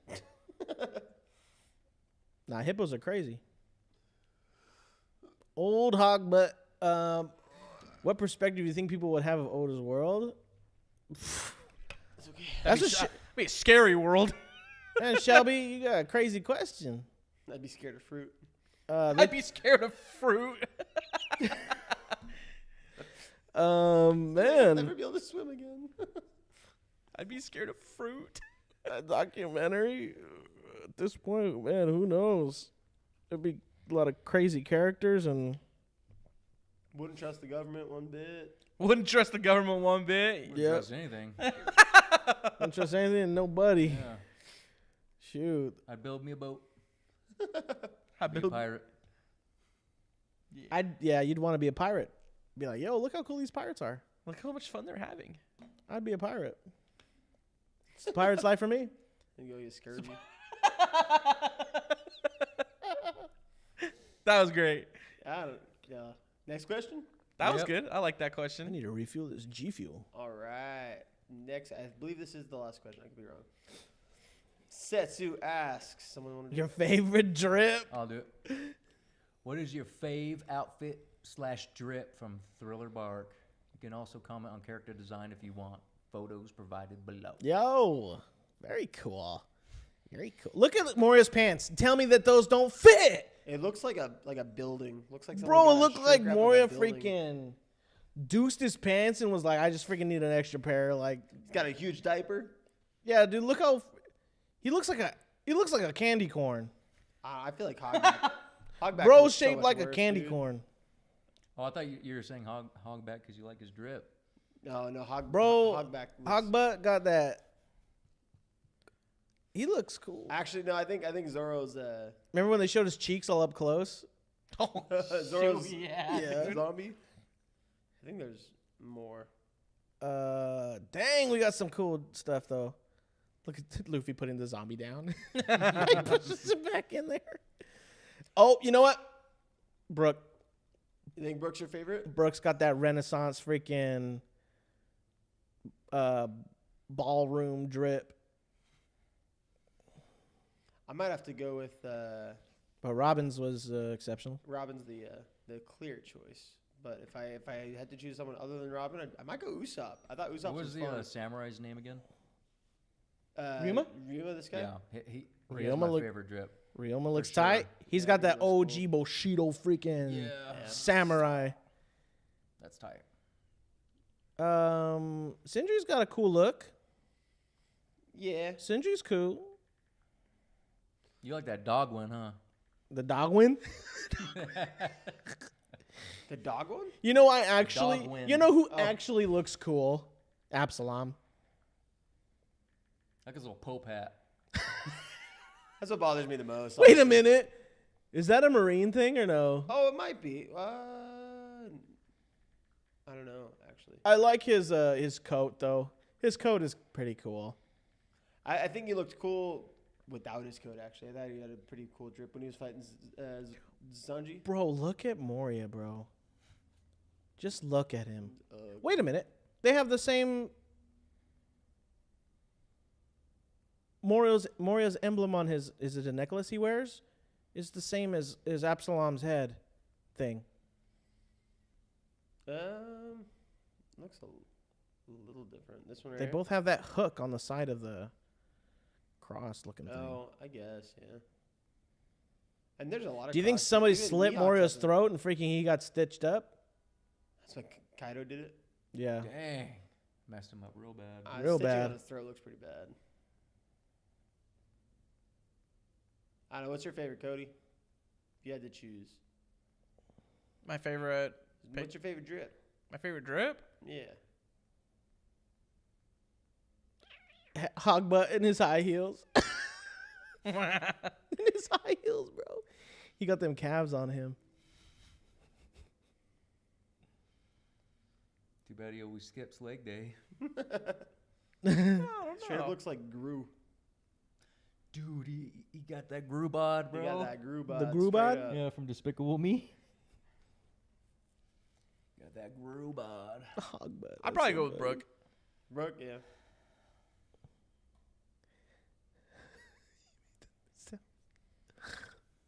Nah, hippos are crazy. Old hog, but what perspective do you think people would have of Oda's world? It's okay. That's a I Be a scary world. And Shelby, you got a crazy question. I'd be scared of fruit. I'd be scared of fruit. I'll Man, never be able to swim again. I'd be scared of fruit. a documentary. At this point, man, who knows? There'd be a lot of crazy characters and. Wouldn't trust the government one bit. Wouldn't trust the government one bit. Wouldn't Yep. trust anything. Don't trust anything and nobody. Yeah. Shoot. I'd build me a boat. I'd Be a pirate. You'd want to be a pirate. Be like, yo, look how cool these pirates are. Look how much fun they're having. I'd be a pirate. It's the pirate's life for me. And go get scurvy. That was great. Yeah. Next question. That was Yep. good. I like that I question. need to refuel this G Fuel. All right. Next, I believe this is the last question. I could be wrong. Setsu asks. Someone want to do Your favorite drip? I'll do it. What is your fave outfit / drip from Thriller Bark? You can also comment on character design if you want. Photos provided below. Yo, very cool. Very cool. Look at Moria's pants. Tell me that those don't fit. It looks like a building. Looks like someone Bro, got it a looked shrink like wrap of a Moria building. freaking deuced his pants and was like, I just freaking need an extra pair. Like, He's got a huge diaper. yeah, dude, look how he looks like a candy corn. I feel like Hogback. Hogback Bro looks so shaped much like a worse, candy dude. corn. Oh, I thought you were saying hogback because you like his drip. No, Bro, Hogback. looks- Hogbutt got that. He looks cool. Actually, no. I think Zoro's Remember when they showed his cheeks all up close? Oh, Zoro's shoot, yeah. Yeah. zombie. I think there's more. Dang, we got some cool stuff though. Look at Luffy putting the zombie down. He pushes it back in there. Oh, you know what? Brook. You think Brook's your favorite? Brook's got that Renaissance freaking ballroom drip. I might have to go with But Robin's was exceptional. Robin's the clear choice. But if I had to choose someone other than Robin, I might go Usopp. I thought Usopp What was was the fun. samurai's name again? Ryuma? Ryuma, this guy. Yeah, he has Ryuma my look- favorite drip. Ryoma looks sure. tight. He's Yeah, got he that looks OG Bushido freaking Yeah. samurai. That's tight. Sindri's got a cool look. Yeah. Sindri's cool. You like that dog one, huh? The dog win. The dog one? You know, you know who Oh. actually looks cool? Absalom. Like his little Pope hat. That's what bothers me the most. Wait a honestly. minute. Is that a Marine thing or no? Oh, it might be. I don't know, actually. I like his coat though. His coat is pretty cool. I think he looked cool without his coat, actually. I thought he had a pretty cool drip when he was fighting Sanji. Bro, look at Moria, bro. Just look at him. Uh, Wait a minute. They have the same Moria's emblem on his, is it a necklace he wears? It's the same as Absalom's head thing. Looks a little different. This one right They here? both have that hook on the side of the cross looking thing. Oh, I guess, yeah. And there's a lot of. Do you think cross- somebody even slit Mihawk Moria's has a- throat and freaking he got stitched up? That's why Kaido did it. Yeah. Dang. Messed him up real bad. Real Stitching bad. on his throat looks pretty bad. I don't know. What's your favorite, Cody? If you had to choose, My favorite what's your favorite drip? drip? Yeah. Hogbutt in his high heels. In his high heels, bro. He got them calves on him. Too bad he always skips leg day. I don't Straight up know. looks like Gru. Dude, he got that Gru bod, bro. You got that Gru bod. The Gru bod? straight up. Yeah, from Despicable Me. Got that Gru bod. Hogbutt. I'd probably go with Brooke. Brooke, yeah.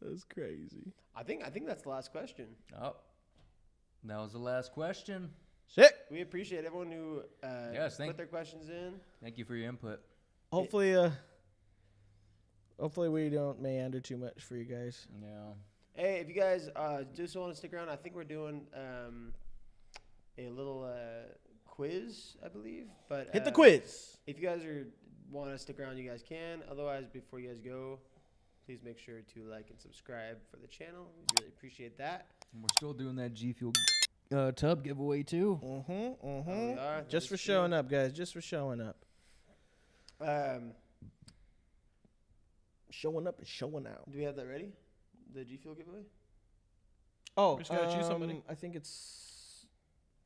That's crazy. I think that's the last question. Oh, that was the last question. Sick. We appreciate everyone who Yes, put their questions in. Thank you for your input. Hopefully we don't meander too much for you guys. Yeah. Hey, if you guys just want to stick around, I think we're doing a little quiz, I believe. But Hit the quiz. If you guys want to stick around, you guys can. Otherwise, before you guys go, please make sure to like and subscribe for the channel. We really appreciate that. And we're still doing that G Fuel tub giveaway too. We are. Just for showing up, guys. Just for showing up. Showing up and showing out. Do we have that ready? The G Fuel giveaway? Oh, We just gotta choose somebody. I think it's.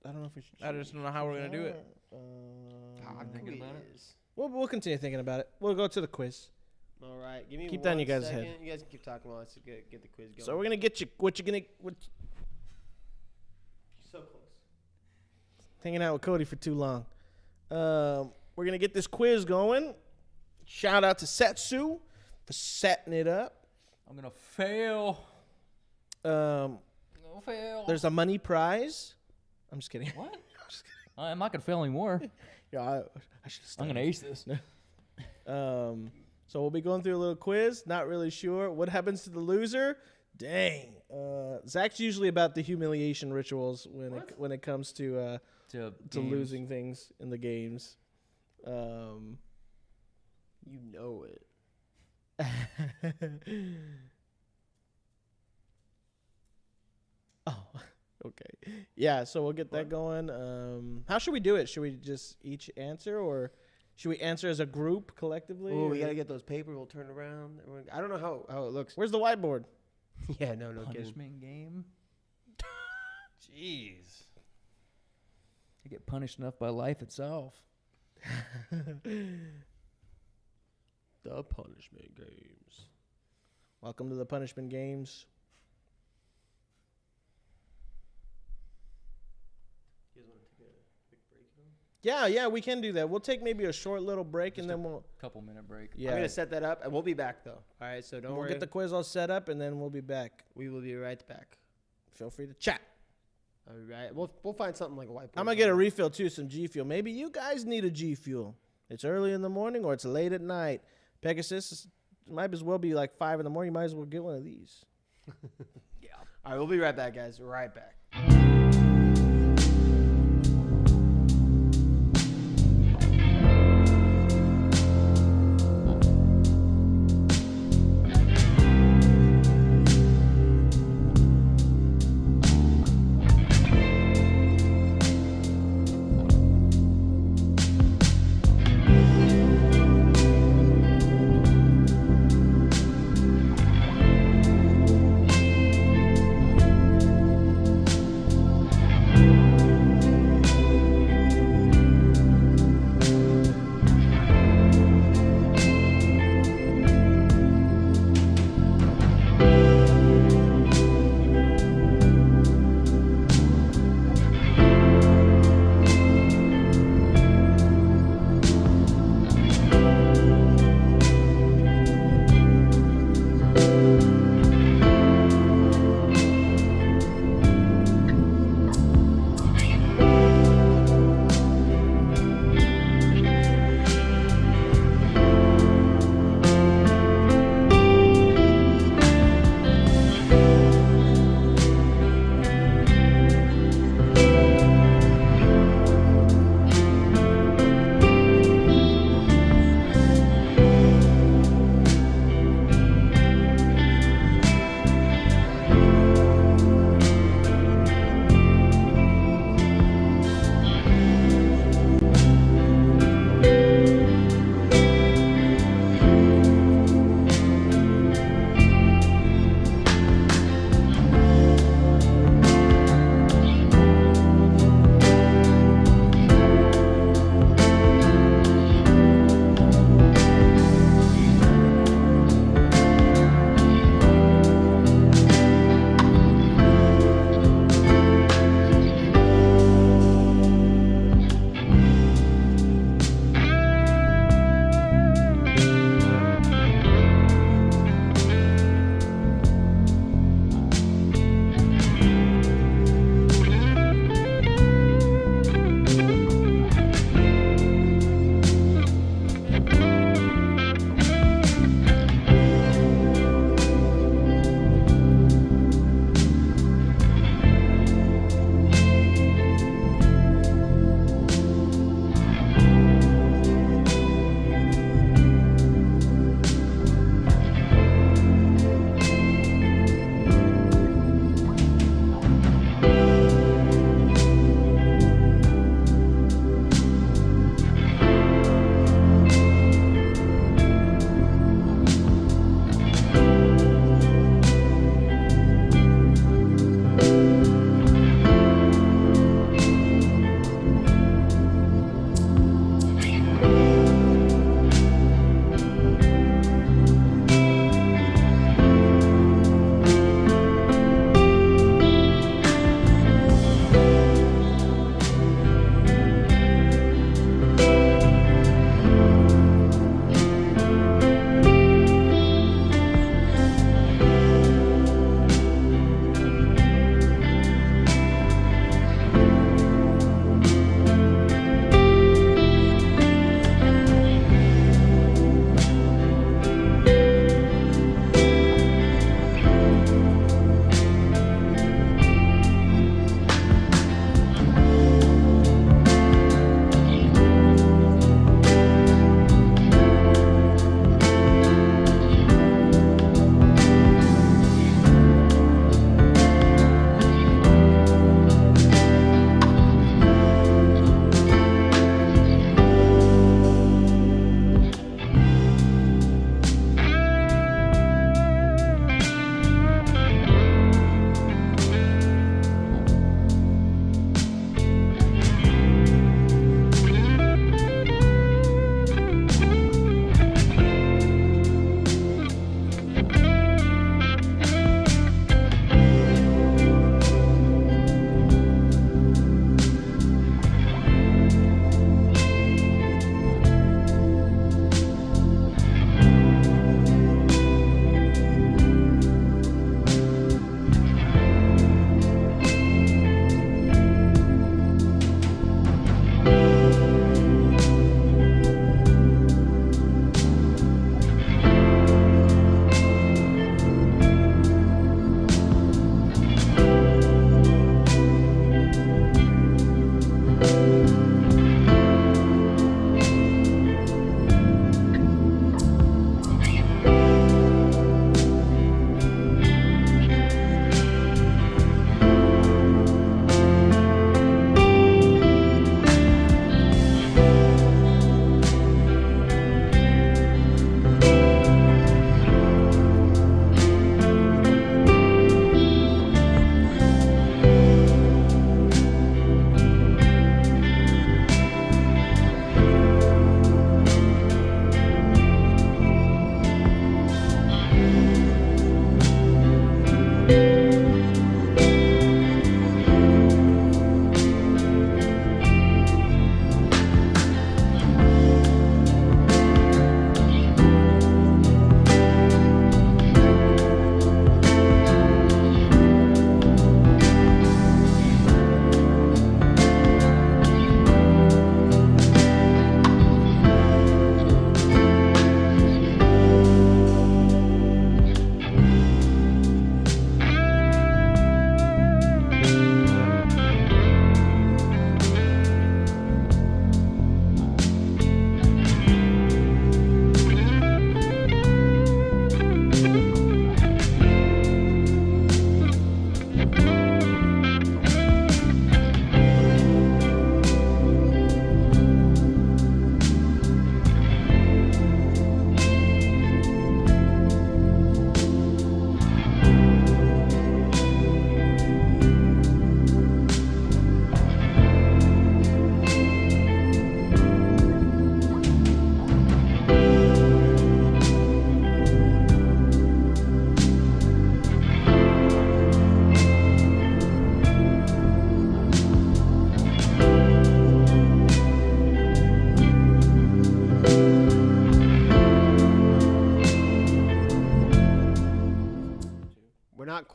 I don't know if we should. I just don't know how we're gonna do it. I'm thinking about it. We'll continue thinking about it. We'll go to the quiz. All right, give me Keep that in one you guys' second. head. You guys can keep talking while I get the quiz going. So we're gonna get you. What you gonna? So close. Hanging out with Cody for too long. We're gonna get this quiz going. Shout out to Setsu for setting it up. I'm gonna fail. No fail. There's a money prize. I'm just kidding. What? I'm not gonna fail anymore. Yeah, I should. I'm gonna ace this. So we'll be going through a little quiz. Not really sure what happens to the loser. Dang. Zach's usually about the humiliation rituals when it comes to losing things in the games. You know it. Oh, okay. Yeah, so we'll get that going. How should we do it? Should we just each answer, or should we answer as a group collectively? Oh, we or- gotta get those paper. We'll turn around. I don't know how it looks. Where's the whiteboard? Yeah, no kidding. Punishment game. Jeez. I get punished enough by life itself. The punishment games. Welcome to the punishment games. You guys want to take a quick break? Yeah, we can do that. We'll take maybe a short little break, Just and then we'll. Couple minute break. Yeah, I'm gonna set that up, and we'll be back though. All right, so don't we'll worry. get the quiz all set up, and then we'll be back. We will be right back. Feel free to chat. All right, we'll find something like a whiteboard. I'm gonna get a refill too, some G Fuel. Maybe you guys need a G Fuel. It's early in the morning or it's late at night. Pegasus might as well be like 5 in the morning. You might as well get one of these. Yeah. All right, we'll be right back, guys. Right back.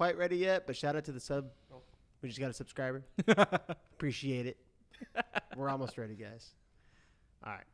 quite ready yet, but shout out to the sub. We just got a subscriber. Appreciate it. We're almost ready, guys. All right.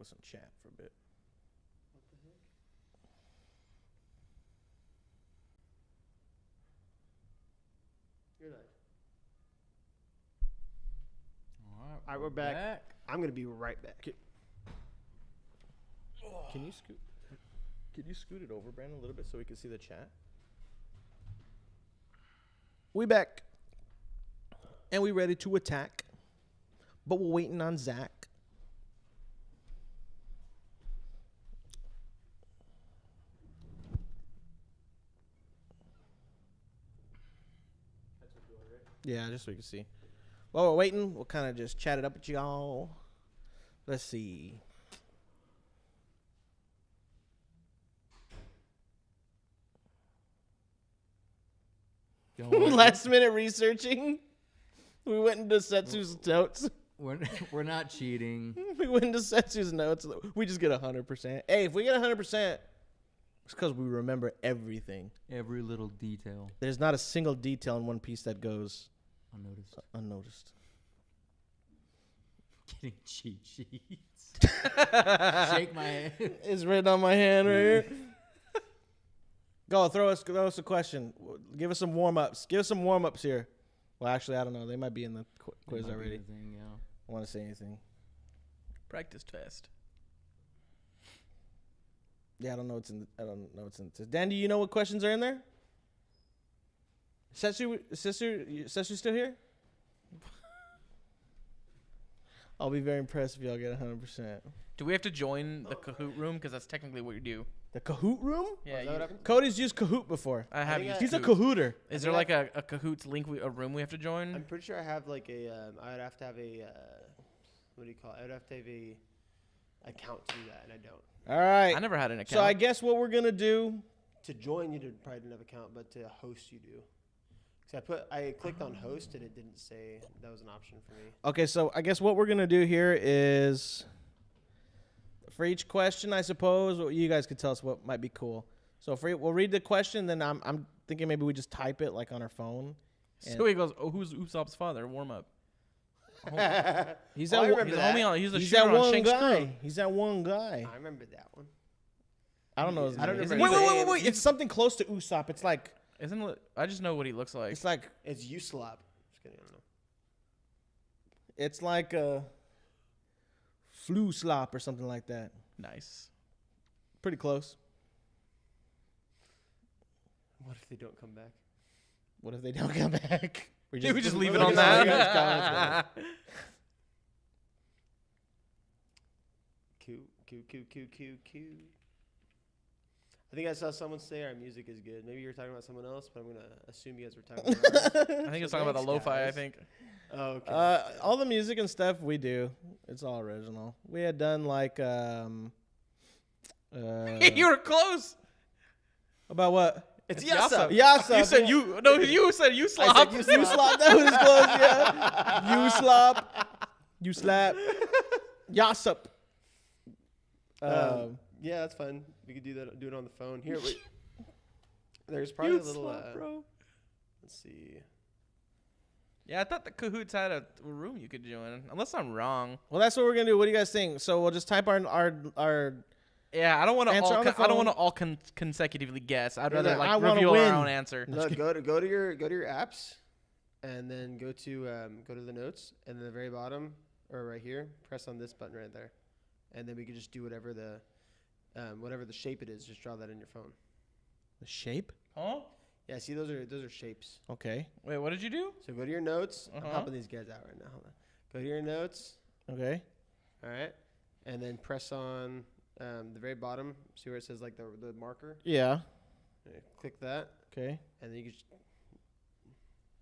with some chat for a bit. You're live. All All right, we're back. I'm gonna be right back. Can you scoot? Can you scoot it over, Brandon, a little bit so we can see the chat? We back, and we ready to attack, but we're waiting on Zach. Yeah, just so we can see. While we're waiting, we'll kind of just chat it up with y'all. Let's see. Last minute researching. We went into Setsu's notes. We're not cheating. We went into Setsu's notes. We just get 100%. Hey, if we get 100%, It's because we remember everything. Every little detail There's not a single detail in One Piece that goes unnoticed. unnoticed. Getting cheat sheets. Shake my head. It's written on my hand right here. Go, throw us a question. Give us some warm-ups. Give us some warm-ups here. Well, actually, I don't know. They might be in the quiz already. Thing, yeah. I want to say anything. Practice test. Yeah, I don't know what's in the Dan, do you know what questions are in there? Setsu still here? I'll be very impressed if y'all get 100%. Do we have to join the Kahoot room? Because that's technically what you do. The Kahoot room? Yeah, Is that what happened? Cody's used Kahoot before. I have think used He's a Kahoot. Kahooter. Is there like a Kahoot's link, a room we have to join? I'm pretty sure I have like a. I would have to have a. What do you call it? I would have to have a account to do that, and I don't. All right. I never had an account. So I guess what we're going to do. To join, you probably didn't have an account, but to host, you do. Because I clicked on host, and it didn't say that was an option for me. Okay, so I guess what we're going to do here is. For each question, I suppose, you guys could tell us what might be cool. So we'll read the question, then I'm thinking maybe we just type it like on our phone. So he goes, "Oh, who's Usopp's father?" Warm up. He's Oh, I that remember He's a that. homie on. He's a He's shooter that on one Shank's crew. guy. He's that one guy. I remember that one. I don't know his I don't name. remember his name. Wait. It's something close to Usopp. It's like Isn't it? I just know what he looks like. it's like It's Usopp. Just kidding, I don't know. it's like a flu slop or something like that. Nice. Pretty close. What if they don't come back? What if they don't come back? We just leave it we're on just- we're just that. Q. I think I saw someone say our music is good. Maybe you were talking about someone else, but I'm going to assume you guys were talking about ours. I think it's talking about the Thanks, lo-fi. I guys. think. Oh, okay. all the music and stuff we do. It's all original. We had done like you were close. about what? It's Usopp. Usopp. Yasa. You said you. No, you said you I slop. said You slop. That was close. Yeah. You slop. You slap. Yassup. Yeah, that's fine. We could do that. Do it on the phone. Here, wait. There's probably a little. Let's see. Yeah, I thought the Kahoots had a room you could join. Unless I'm wrong. Well, that's what we're gonna do. What do you guys think? So we'll just type our Yeah, I don't want to Answer all. on the I don't phone. want to all consecutively guess. I'd Yeah, rather I like wanna reveal win. our own answer. Look, go to your apps, and then go to the notes, and then the very bottom or right here, press on this button right there, and then we can just do whatever the shape it is. Just draw that in your phone. the shape. Huh? Yeah, see those are shapes. Okay. Wait, what did you do? So go to your notes. I'm Uh-huh. helping these guys out right now. Hold on. Go to your notes. Okay. All right, and then press on the very bottom. See where it says like the marker. Yeah. Click that, Okay. and then you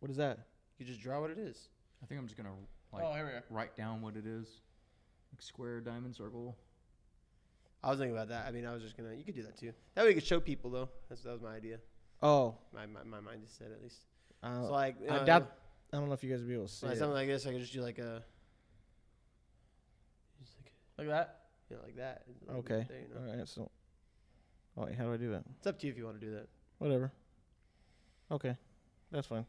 What is that? just draw what it is. I think I'm just gonna Here we go. write down what it is. Like square, diamond, circle. I was thinking about that. I mean, I was just gonna. You could do that too. That way you could show people though. That was my idea. Oh. My mind just said at least. Uh, So like, I doubt. I don't know if you guys will be able to see like it. something like this. I could just do like a. Just Like that. like that. Like Okay. there, you know. All right. So. Oh, wait, how do I do that? It's up to you if you want to do that. Whatever. Okay. That's fine.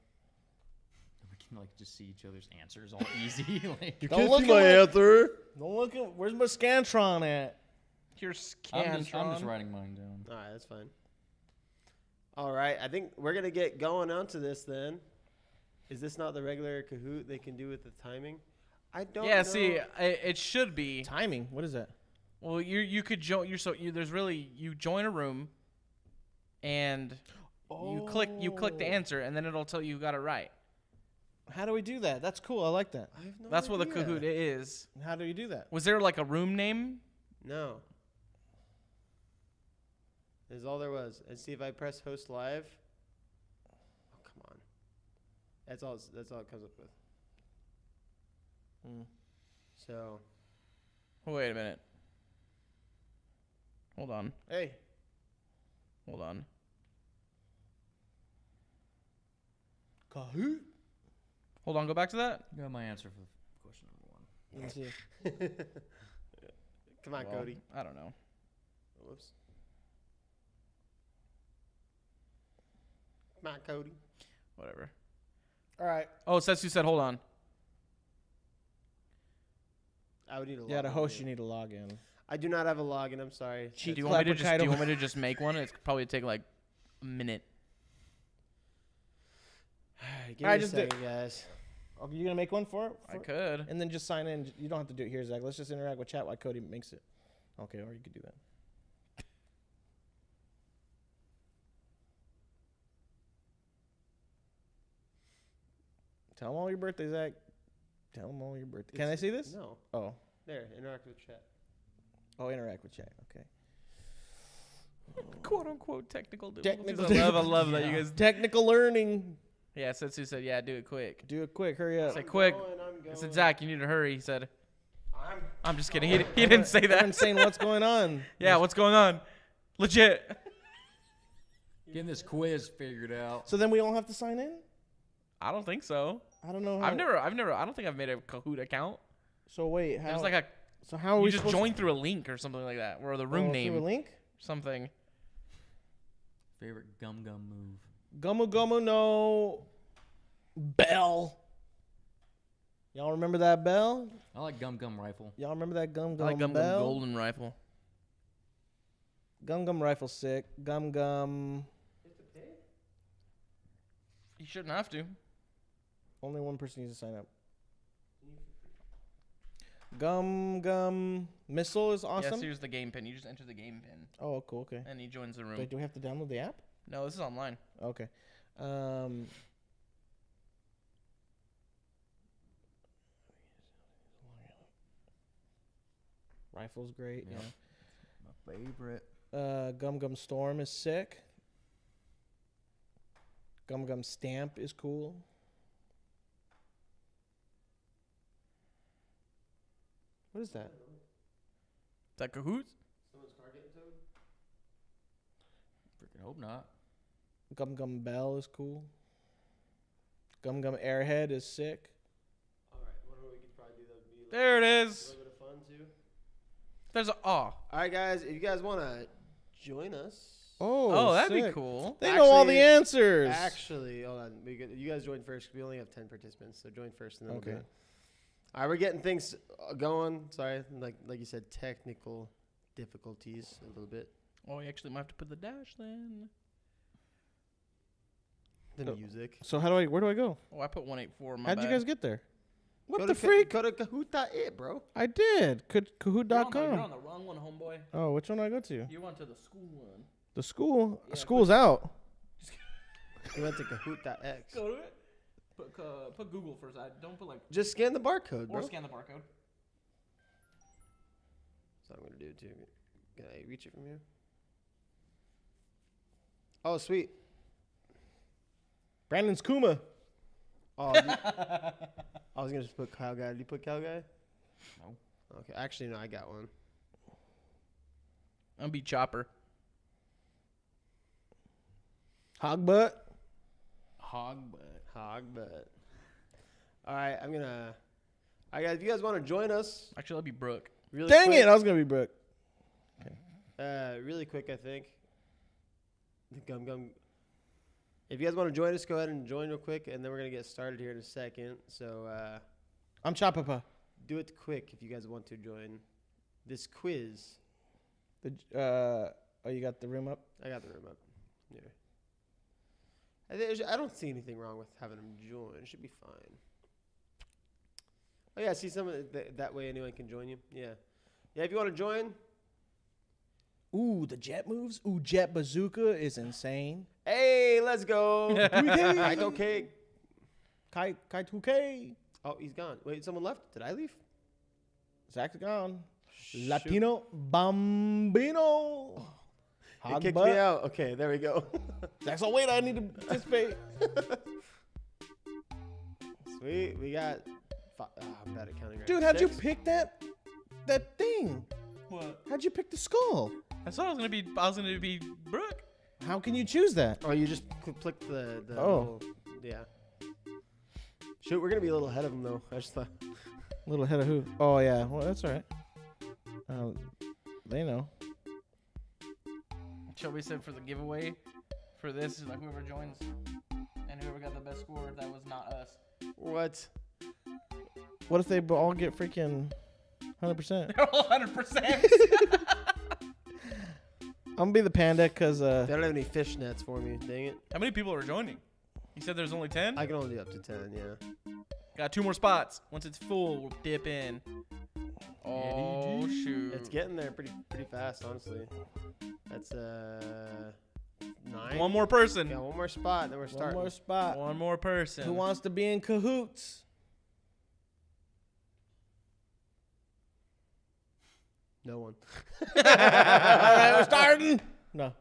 We can like just see each other's answers all easy. Like, Don't look at my answer. Don't look at. Where's my Scantron at? Here's I'm just Scantron. writing mine down. All right, that's fine. All right, I think we're gonna get going onto this then. Is this not the regular Kahoot they can do with the timing? I don't. Yeah, know. see, it should be. Timing. What is that? Well, you could join. There's really you join a room, and you click the answer, and then it'll tell you got it right. How do we do that? That's cool. I like that. I have no That's what the idea. Kahoot is. How do you do that? Was there like a room name? No. Is all there was. And see if I press host live. Oh come on. That's all it comes up with. Mm. So Wait a minute. Hold on. Hey. Hold on. Kahoot. Hold on. Go back to that. Got my answer for question number 1. Let me see. come on, Well, Cody. I don't know. Whoops. my Cody. Whatever. All right. Oh, Setsu said, hold on. I would need a login. Yeah, the host, dude. you need to log in. I do not have a login. I'm sorry. Do you want me to just make one? It's probably take like a minute. Give I me a just did- second, guys. Oh, you gonna make one for it? I could. And then just sign in. You don't have to do it here, Zach. Let's just interact with chat while Cody makes it. Okay, or you could do that. Tell them all your birthday, Zach. Tell them all your birthday. Can I see this? No. Oh. There, interact with chat. Oh, interact with chat. Okay. Quote unquote technical Technical difficulties. I love that you guys. Technical learning. Yeah, Setsu said, yeah, do it quick. Do it quick. Hurry up. Say quick. I said, Zach, you need to hurry. He said, I'm just kidding. He didn't say that. Everyone's saying what's going on. Yeah, what's going on? Legit. Getting this quiz figured out. So then we all have to sign in? I don't think so. I don't know how. I don't think I've made a Kahoot account. So wait, how? There's like a, so how are you we just supposed join through a link or something like that, or the room through name, a link? something. Favorite gum move. Gummo Gummo no. Bell. Y'all remember that bell? I like gum rifle. Y'all remember that Gum I Gum like Gum bell? Gum Golden Rifle. Gum rifle sick. Gum. You shouldn't have to. Only one person needs to sign up. Gum missile is awesome. Yes, here's the game pin. You just enter the game pin, Oh, cool. Okay. and he joins the room. Wait, do we have to download the app? No, this is online. Okay. Rifle's great. Yep. My favorite. Yeah. Gum Storm is sick. Gum Stamp is cool. What is that? Is that Kahoot? Someone's car getting towed? Freaking hope not. Gum Bell is cool. Gum Airhead is sick. Alright, what we could probably do that would be like There it a is. little bit of fun too. There's a Alright guys, if you guys wanna join us. Oh, that'd be sick. cool. They know all the Actually- answers. Actually, hold on. You guys join first. We only have 10 participants, so join first and then Okay. we'll do it. All right, we're getting things going. Sorry, like you said, technical difficulties a little bit. Oh, you actually might have to put the dash then. The No. music. So where do I go? Oh, I put 184. My How'd bad. you guys get there? What Go the to freak? Go to Kahoot.it, bro. I did. You're on Kahoot.com. the wrong one, homeboy. Oh, which one do I go to? You went to the school one. The school. Yeah, School's out. You went to Kahoot.x. Go to it. Put Google first. Don't put like Just scan the barcode, bro. or scan the barcode. That's what I'm gonna do too. Can I reach it from here? Oh, sweet. Brandon's Kuma. Oh, I was gonna just put Cow Guy. Did you put Cow Guy? No. Okay, actually no, I got one. I'm be Chopper. Hog butt. Hog butt. Hog butt. All right, I'm gonna. All right, guys, if you guys want to join us, Actually, that'd be Brooke. really Dang quick, it! I was gonna be Brooke. really quick, I think. The Gum. If you guys want to join us, go ahead and join real quick, and then we're gonna get started here in a second. So I'm Chopapa. do it quick if you guys want to join this quiz. Oh, you got the room up? I got the room up. Yeah. I don't see anything wrong with having them join. It should be fine. Oh yeah, see some of that way anyone can join you. Yeah. Yeah, if you want to join. Ooh, the jet moves. Ooh, jet bazooka is insane. Hey, let's go. Kite okay. Kite 2K. Oh, he's gone. Wait, someone left? Did I leave? Zach's gone. Shoot. Latino Bambino. It Hog kicked butt. me out. Okay, there we go. Zach's like, wait, I need to participate. Sweet, we got. I'm bad at counting. Right. Dude, how'd you 6? pick that thing? What? How'd you pick the skull? I thought I was gonna be Brooke. How can you choose that? Oh, you just click the. Oh. Yeah. Shoot, we're gonna be a little ahead of them though. I just thought. Little head of who? Oh yeah, well that's all right. They know. Shelby said for the giveaway for this, like whoever joins. a score if that was not us. What? What if they all get freaking 100%? They're all 100%. I'm gonna be the panda because They don't have any fishnets for me. Dang it. How many people are joining? You said there's only 10? I can only do up to 10. Yeah. Got 2 more spots. Once it's full, we'll dip in. Oh, shoot. It's getting there pretty fast, honestly. That's 9. One more person. Yeah, one more spot, then we're one starting. more spot. One more person. Who wants to be in cahoots? No one. All right, we're starting. No.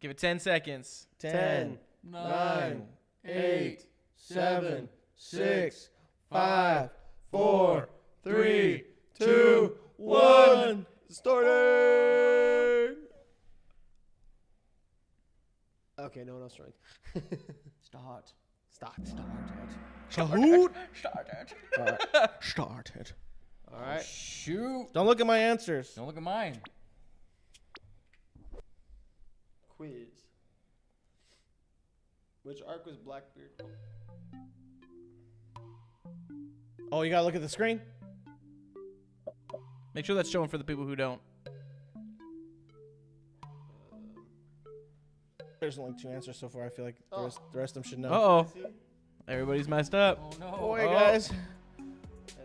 Give it 10 seconds. 10, 9, 8, 7, 6, 5, 4, 3, 2, 1. Starting. Okay, no one else joined. Start. Start. Kahoot. Started. Started. All right. Shoot. Don't look at my answers. Don't look at mine. Quiz. Which arc was Blackbeard? Oh, you gotta look at the screen. Make sure that's showing for the people who don't. There's only 2 answers so far. I feel like Oh. the rest of them should know. Uh-oh. See? Everybody's messed up. Oh no. Boy, Oh. guys. There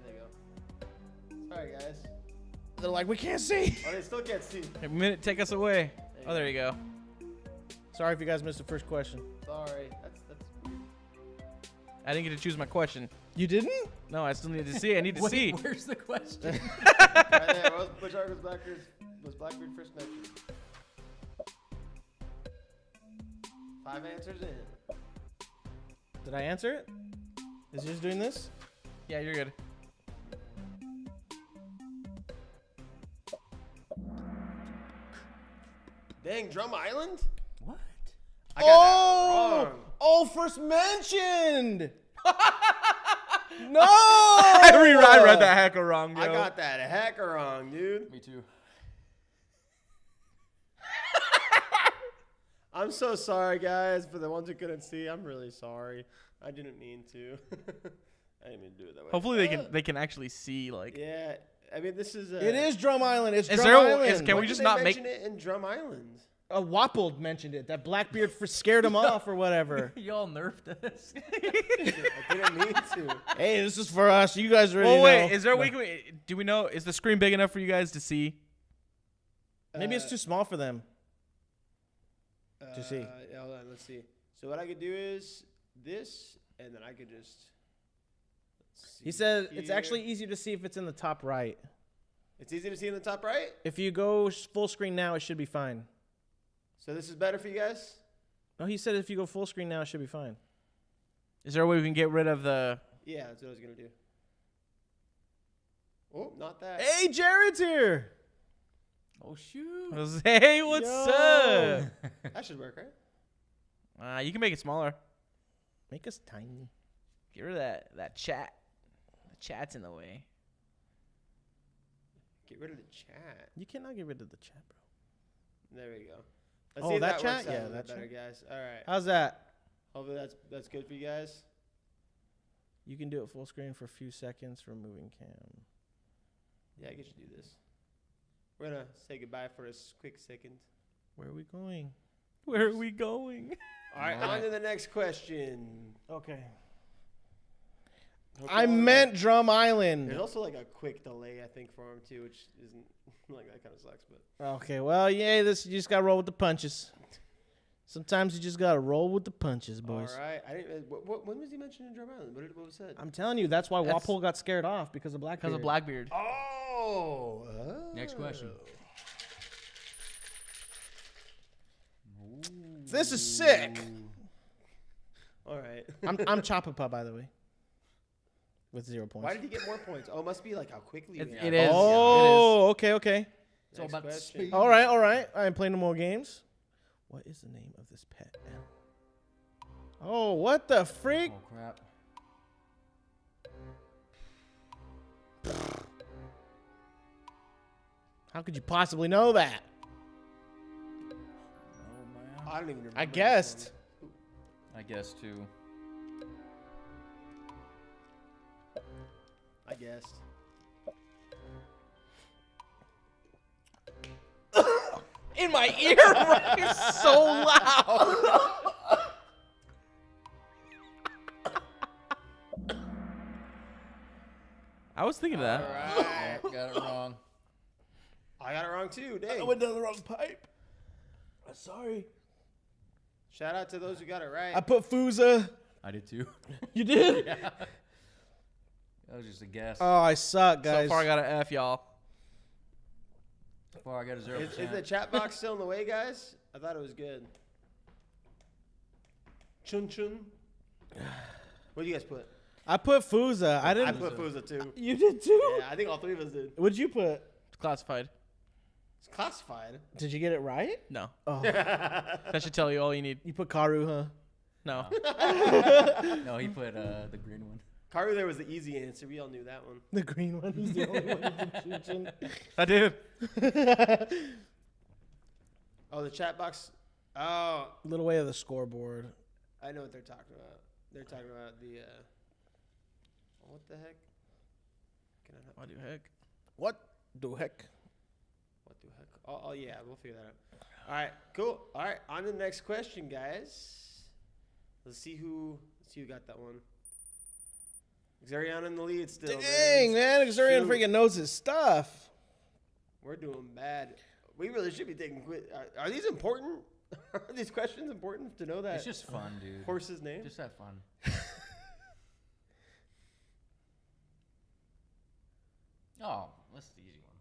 they go. Sorry, guys. They're like, we can't see. Oh, they still can't see. A minute, take us away. Oh, there you go. Sorry if you guys missed the first question. Sorry. That's I didn't get to choose my question. You didn't? No, I still need to see. I need to Wait, see. where's the question? right there. Which arc was Blackbeard first mentioned? 5 answers in. Did I answer it? Is yours doing this? Yeah, you're good. Dang, Drum Island? What? I got that wrong. Oh, first mentioned. No. I read that heckle wrong, bro. I got that hecker wrong, dude. Me too. I'm so sorry, guys, for the ones who couldn't see. I'm really sorry. I didn't mean to. I didn't mean to do it that way. Hopefully they can actually see like. Yeah, I mean this is. It is Drum Island. It's Is Drum there- Island. is- can Why we did just they not make- mention it in Drum Island? Wappled mentioned it. That Blackbeard scared him off or whatever. Y'all nerfed us. I didn't mean to. Hey, this is for us. You guys already Oh wait, know. is there a way? Do we know? Is the screen big enough for you guys to see? Maybe it's too small for them. To see. Yeah, hold on, let's see. So what I could do is this, and then I could just. Let's see He said it's here. actually easier to see if it's in the top right. It's easy to see in the top right. If you go full screen now, it should be fine. So this is better for you guys. No, he said if you go full screen now, it should be fine. Is there a way we can get rid of the? Yeah, that's what I was gonna do. Oh, not that. Hey, Jared's here. Oh shoot. Hey, what's Yo. up? That should work, right? You can make it smaller. Make us tiny. Get rid of that chat. The chat's in the way. Get rid of the chat. You cannot get rid of the chat, bro. There we go. Let's Oh, see if that that chat? works out Yeah, a little that better, chat. guys. All right. How's that? Hopefully that's good for you guys. You can do it full screen for a few seconds, removing cam. Yeah, I guess you do this. We're gonna say goodbye for a quick second. Where are we going? Where are we going? All right, on to the next question. Okay. Hope I y'all are meant ready. Drum Island. There's also like a quick delay, I think, for him too, which isn't like that kind of sucks. But Okay, well, yeah, you just gotta roll with the punches. Sometimes you just gotta roll with the punches, boys. all right, I didn't. When was he mentioned in Drum Island? What was said? I'm telling you, that's why That's- Wapole got scared off because of Blackbeard. Because of Blackbeard. Oh. Next question. This is sick. All right. I'm Chopapa, by the way, with 0 points. Why did he get more points? Oh, it must be like how quickly. It- we it have. is. Oh, okay. It's all Next about the question. speed. All right. I ain't playing no more games. What is the name of this pet? Oh, what the freak? Oh crap. How could you possibly know that? Oh man. I don't even remember. I this guessed. one. I guess too. I guessed. In my ear, it's so loud. I was thinking of that. All right. Got it wrong. I got it wrong too. Dang. I went down the wrong pipe. Sorry. Shout out to those who got it right. I put Fuza. I did too. You did? Yeah. That was just a guess. Oh, I suck, guys. So far, I got an F, y'all. So far, I got a 0%. Is the chat box still in the way, guys? I thought it was good. Chun chun. What do you guys put? I put Fuza. I I didn't. put Fuza too. You did too? Yeah, I think all three of us did. What'd you put? Classified. It's classified. Did you get it right? No. Oh. That should tell you all you need. You put Karu, huh? No. No, he put the green one. Karu there was the easy answer. We all knew that one. The green one. He's the only one who's Chin. I did. Oh, the chat box. Oh, Little way of the scoreboard. I know what they're talking about. They're talking about the. What the heck? Can I not? What the heck? What the heck? What the heck? Oh, yeah, we'll figure that out. All right, cool. All right, on to the next question, guys. Let's see who got that one. Xerion in the lead still. Dang, man. Xerion Shoot. freaking knows his stuff. We're doing bad. We really should be taking quiz. Are these important? Are these questions important to know that It's just fun, dude. horse's name? Just have fun. Oh, that's the easy one.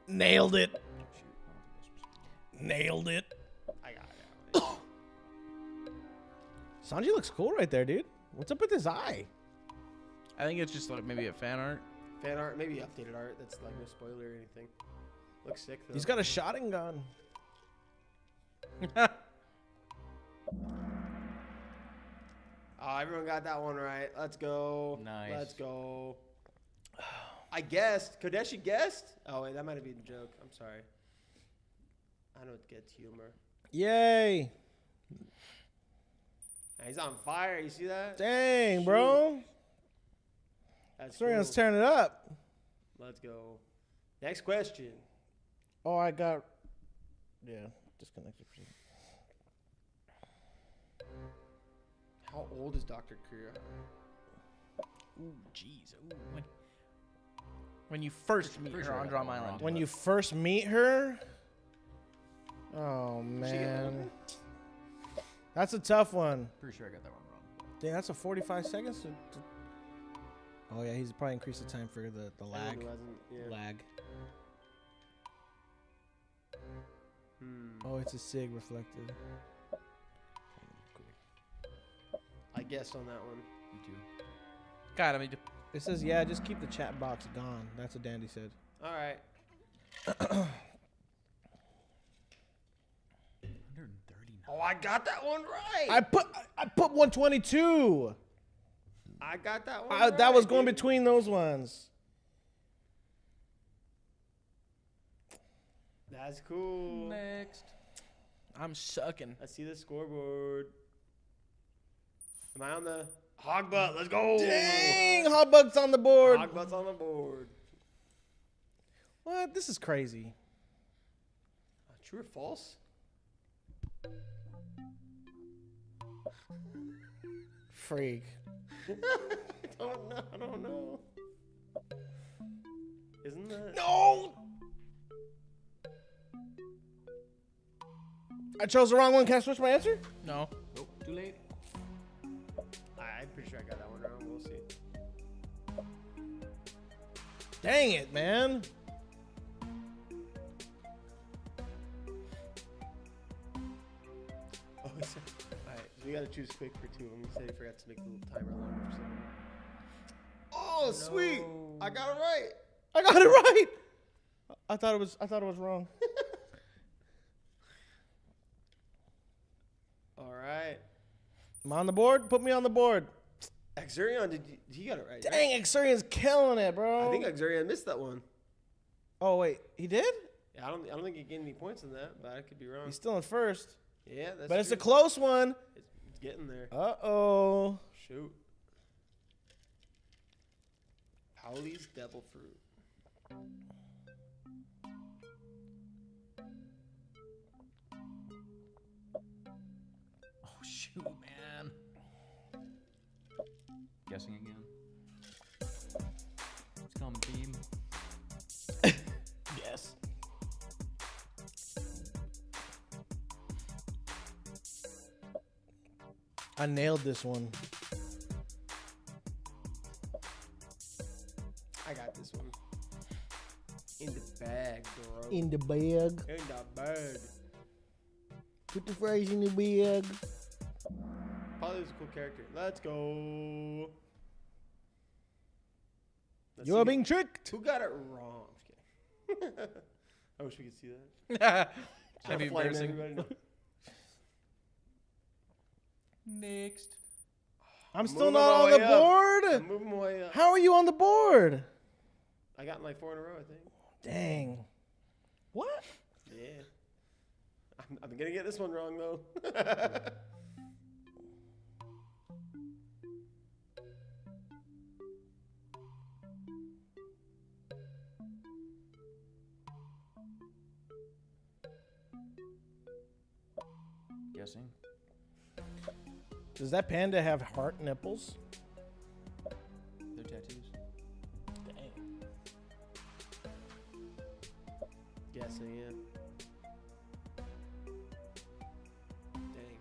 Nailed it. Nailed it. I got it. Sanji looks cool right there, dude. What's up with his eye? I think it's just like maybe a fan art. Fan art, maybe updated art. That's like no spoiler or anything. Looks sick though. He's got a shotting gun. Oh, everyone got that one right. Let's go. Nice. Let's go. I guessed. Kodeshi guessed? Oh, wait, that might have been a joke. I'm sorry. I don't get humor. Yay. He's on fire. You see that? Dang, Shoot. bro. That's Xerion's cool. tearing it up. Let's go. Next question. Oh, I got... Yeah, disconnected. How old is Dr. Kira? Ooh, jeez. Ooh. When you first meet Pretty her sure I on got Drum that one Island. wrong. When you first meet her... Oh, She get that man. That's a tough one. Pretty sure I got that one wrong. Dang, that's a 45 seconds? Oh, yeah, he's probably increased the time for the lag. Everyone wasn't- yeah. Lag. Hmm. Oh, it's a SIG reflected. I guessed on that one. You too. God, I mean, It says, yeah, just keep the chat box gone. That's what Dandy said. All right. 139. Oh, I got that one right. I put 122. I got that one right. That was going dude. between those ones. That's cool. Next. I'm sucking. I see the scoreboard. Am I on the hog butt? Let's go. Dang, Hotbuck's on the board. Hog butt's on the board. What? This is crazy. True or false? Freak. I don't know. Isn't that? No! I chose the wrong one. Can I switch my answer? No. Nope. Too late. I'm pretty sure I got that one wrong. We'll see. Dang it, man. Oh, Alright, so we gotta choose quick for two of them. He said he forgot to make the little timer longer for some. Oh, sweet! I got it right. I got it right. I thought it was wrong. All right. Am I on the board? Put me on the board. Xerion, he got it right? Dang, Xerion's killing it, bro. I think Xerion missed that one. Oh wait, he did? Yeah, I don't think he gained any points in that, but I could be wrong. He's still in first. Yeah, that's But it's a true. close one. It's getting there. Uh-oh. Shoot. Howley's Devil Fruit. Oh, shoot, man. Guessing again. It's come beam. Yes. I nailed this one. I got this one. In the bag, bro. In the bag. In the bag. Put the fries in the bag. Polly's a cool character. Let's go. Let's You are see being tricked. who got it wrong. Just kidding. I wish we could see that. That'd be Flying embarrassing. everybody. Next. I'm still Moving not my on way the up. board. I'm moving my way up. How are you on the board? I got like 4 in a row, I think. Dang. What? Yeah. I'm gonna get this one wrong though. Guessing. Does that panda have heart nipples? They're tattoos. Dang. Guessing, yeah. Dang.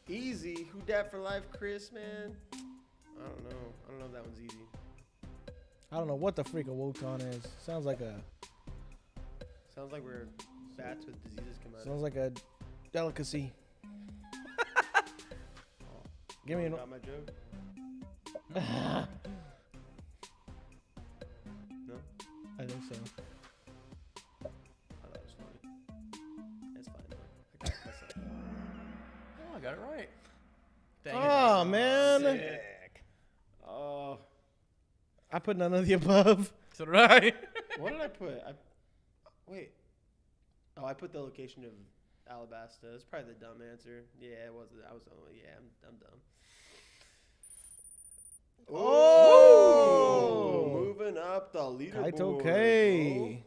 Easy. Who dat for life, Chris, man? I don't know. I don't know if that one's easy. I don't know what the freak a Wotan is. Sounds like Sounds like we're bats with diseases come out. sounds like a delicacy. Give me an. Got my joke? No? I think so. I thought it was funny. That's fine though. I got myself. Oh, I got it right. Dang Oh man, Sick. Oh. I put none of the above. So did I. What did I put? Wait. Oh, I put the location of Alabasta. That's probably the dumb answer. Yeah, it wasn't. I was only. Yeah, I'm dumb. Oh! Moving up the leaderboard. Kaito K.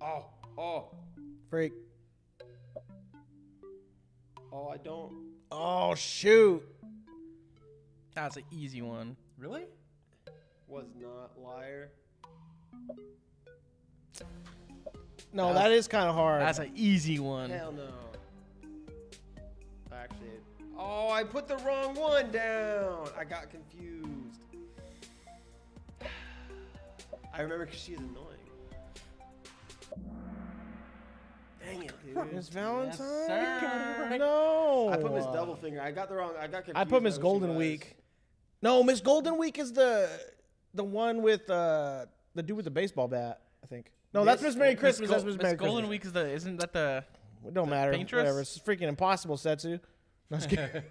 Oh, oh, Freak. oh! I don't. Oh shoot. That's an easy one. Really? Was not liar. No, that is kind of hard. That's an easy one. Hell no. Actually, oh, I put the wrong one down. I got confused. I remember because she's annoying. Dang it, dude. Miss Valentine? sir. No. I put Miss Double Finger. I got the wrong. I got confused. I put Miss by who she Golden was. Week. No, Miss Golden Week is the one with the dude with the baseball bat, I think. No, that's Miss Merry Christmas. That's Miss Merry Golden Christmas. Week is the. Isn't that the? It don't the matter. paintress? Whatever. It's freaking impossible, Setsu. No, I'm just kidding.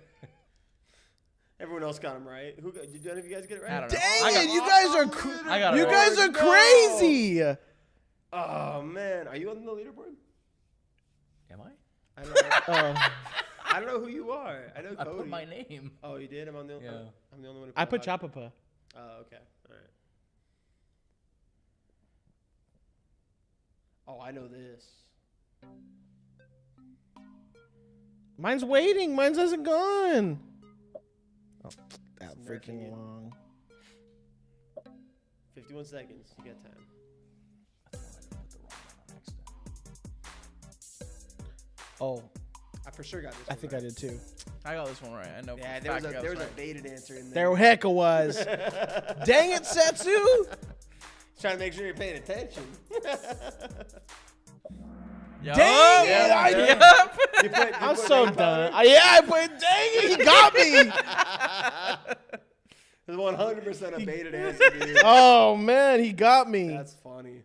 Everyone else got them right. Who got, did any of you guys get it right? I don't know. Dang I got- it! You guys are I got it you right. guys are No. crazy. Oh man, are you on the leaderboard? Am I? I don't know. Oh, I don't know who you are. I know I Cody. put my name. Oh, you did? I'm on the only. Yeah. I'm the only one. Who I put it. Chapapa. Oh, okay. All right. Oh, I know this. Mine's waiting. Mine's hasn't gone. Oh, that It's freaking nerfing it. long. 51 seconds. You got time. I thought I put the wrong one on accident. Oh, I for sure got this. I one think right. I did too. I got this one right. I know. for Yeah, a there was fact I got there this was a right. baited answer in There there. heck it was. Dang it, Setsu. Trying to make sure you're paying attention. Yup. Dang it, Yup. I- Yup. You put I'm so done. Yeah, I put. Dang it, he got me. It's 100% a baited answer, dude. Oh man, he got me. That's funny.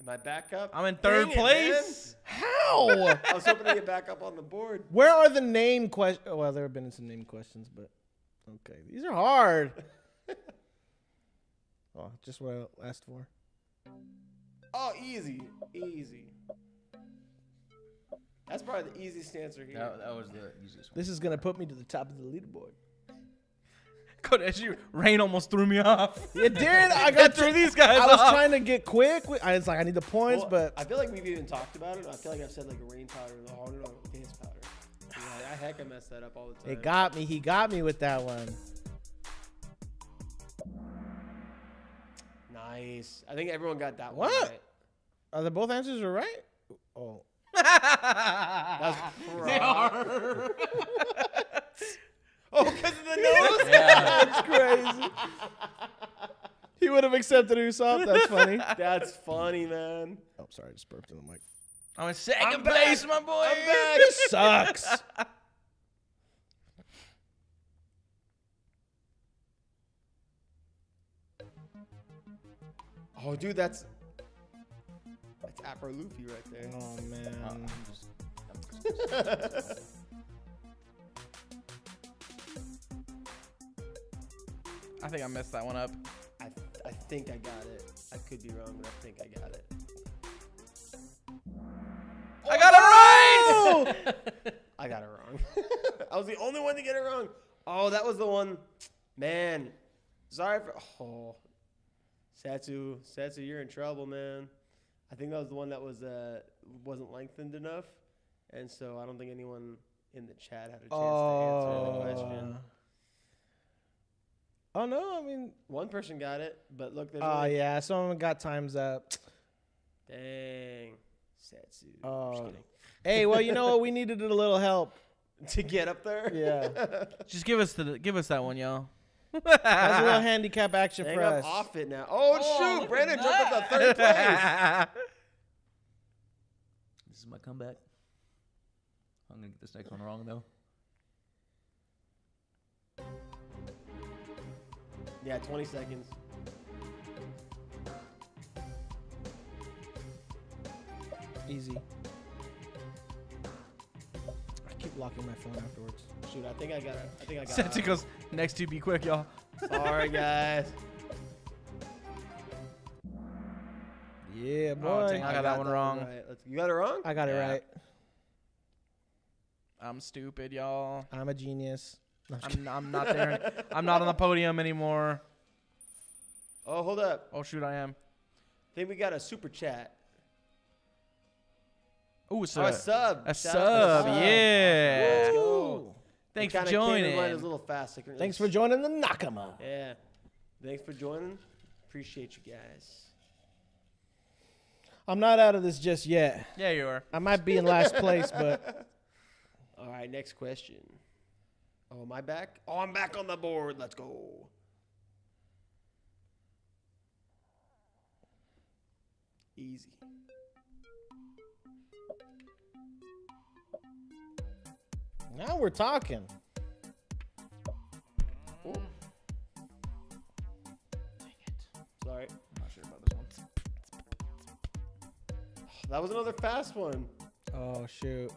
Am I back up? I'm in Dang third it, place. How? man. I was hoping to get back up on the board. Where are the name questions? Well, there have been some name questions, but okay, these are hard. Oh, just what I asked for. Oh, easy. That's probably the easiest answer here. That was the easiest one. This is gonna put me to the top of the leaderboard. Rain almost threw me off. It did. I Got got through these guys. I was off. trying to get quick. I was like, I need the points, Well, but I feel like we've even talked about it. I feel like I've said like a rain powder. Oh no, dance powder. Yeah, I mess that up all the time. it got me. He got me with that one. Nice. I think everyone got that What? one right. Are the both answers are right? Oh, That's They are. Oh, because of the nose? Yeah. that's crazy. He would have accepted Usopp. That's funny. That's funny, man. Oh, sorry, I just burped in the mic. I'm in 2nd I'm place, back. my boy. I'm back. This sucks. Oh, dude, that's Afro Luffy right there. Oh man. I think I messed that one up. I think I got it. I could be wrong, but I think I got it. I got it right. I got it wrong. I was the only one to get it wrong. Oh, that was the one. Man, sorry for. Oh, Satsu, you're in trouble, man. I think that was the one that wasn't lengthened enough, and so I don't think anyone in the chat had a chance to answer the question. Oh no, I mean. One person got it, but look, there's. Oh only, yeah, someone got times up. Dang, Satsu. Oh. Just kidding. Hey, well, you know what? We needed a little help. To get up there. Yeah. Just give us that one, y'all. That's a little handicap action Dang, for I'm us. off it now. Oh, look shoot, at Brandon jumped that. up to third place. This is my comeback. I'm gonna get this next one wrong though. Yeah, 20 seconds. Easy. I keep locking my phone afterwards. Shoot, I think I got it. Setsu goes, next two, be quick, y'all. Sorry, guys. Yeah, Oh, boy. dang, I got that one wrong. Right. You got it wrong? I got it Yeah. right. I'm stupid, y'all. I'm a genius. No, I'm just kidding. I'm not there. I'm not on the podium anymore. Oh, hold up. Oh shoot, I am. I think we got a super chat. Ooh, Oh, so a sub. a Shout out to the sub, sub. yeah. Let's go. Woo. Thanks It for kinda came in joining. line, It was a little fast. I couldn't Thanks really for joining the Nakama. Yeah. Thanks for joining. Appreciate you guys. I'm not out of this just yet. Yeah, you are. I might be in last place, but All right, next question. Oh, am I back? Oh, I'm back on the board. Let's go. Easy. now we're talking. Oh. Dang it. Sorry. I'm not sure about this one. That was another fast one. Oh, shoot.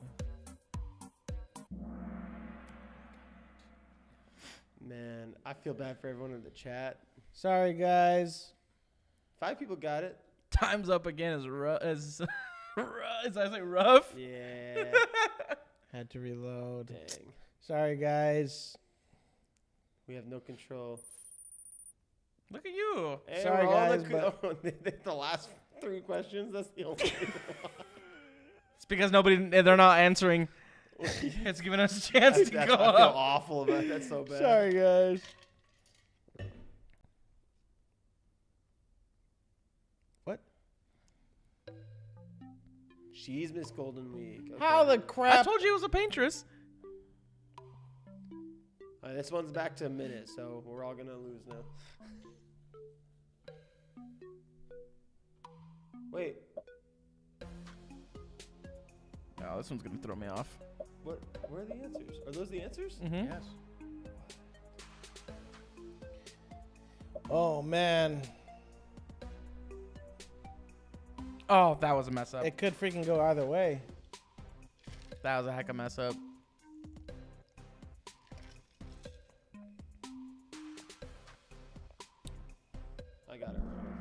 Man, I feel bad for everyone in the chat. Sorry, guys. 5 people got it. Time's up again. As as I say, rough. Yeah. Had to reload. Dang. Sorry, guys. We have no control. Look at you. Hey, Sorry, we're on guys, the last 3 questions. That's the only. It's because they're not answering. It's giving us a chance to I go feel up. awful about that so bad. Sorry, guys. What? She's Miss Golden Week. Okay. How the I crap? told you it was a paintress. All right, this one's back to a minute, so we're all gonna lose now. Wait, Oh, this one's gonna throw me off. what? Where are the answers? Are those the answers? Mm-hmm. Yes. Oh, man. Oh, that was a mess up. It could freaking go either way. That was a heck of a mess up. I got it wrong.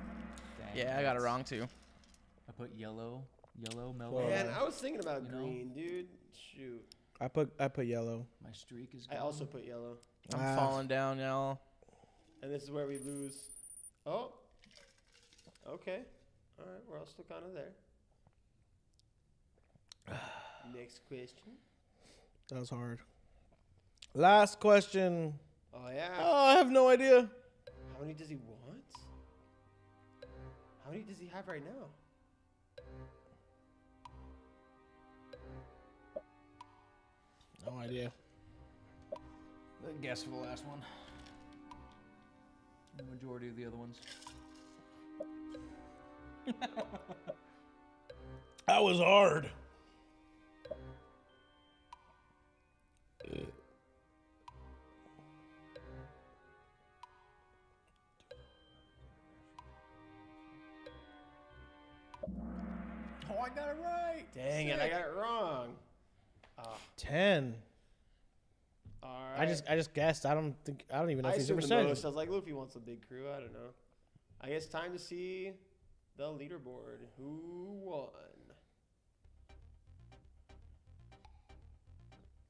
Dang, Yeah, I got it wrong too. I put yellow melon. Well, Man, I was thinking about You know? green, dude. Shoot. I put yellow. My streak is I gone. also put yellow. I'm falling down, y'all. And this is where we lose. Oh. Okay. All right. We're all still kind of there. Next question. That was hard. Last question. Oh, yeah. Oh, I have no idea. How many does he want? How many does he have right now? No idea. Good guess for the last one. The majority of the other ones. That was hard. Oh, I got it right. Dang it, I got it wrong. 10. All right. I just guessed. I don't even know I if he's assumed a the most. percentage. I was like, Luffy wants a big crew. I don't know. I guess time to see the leaderboard. Who won?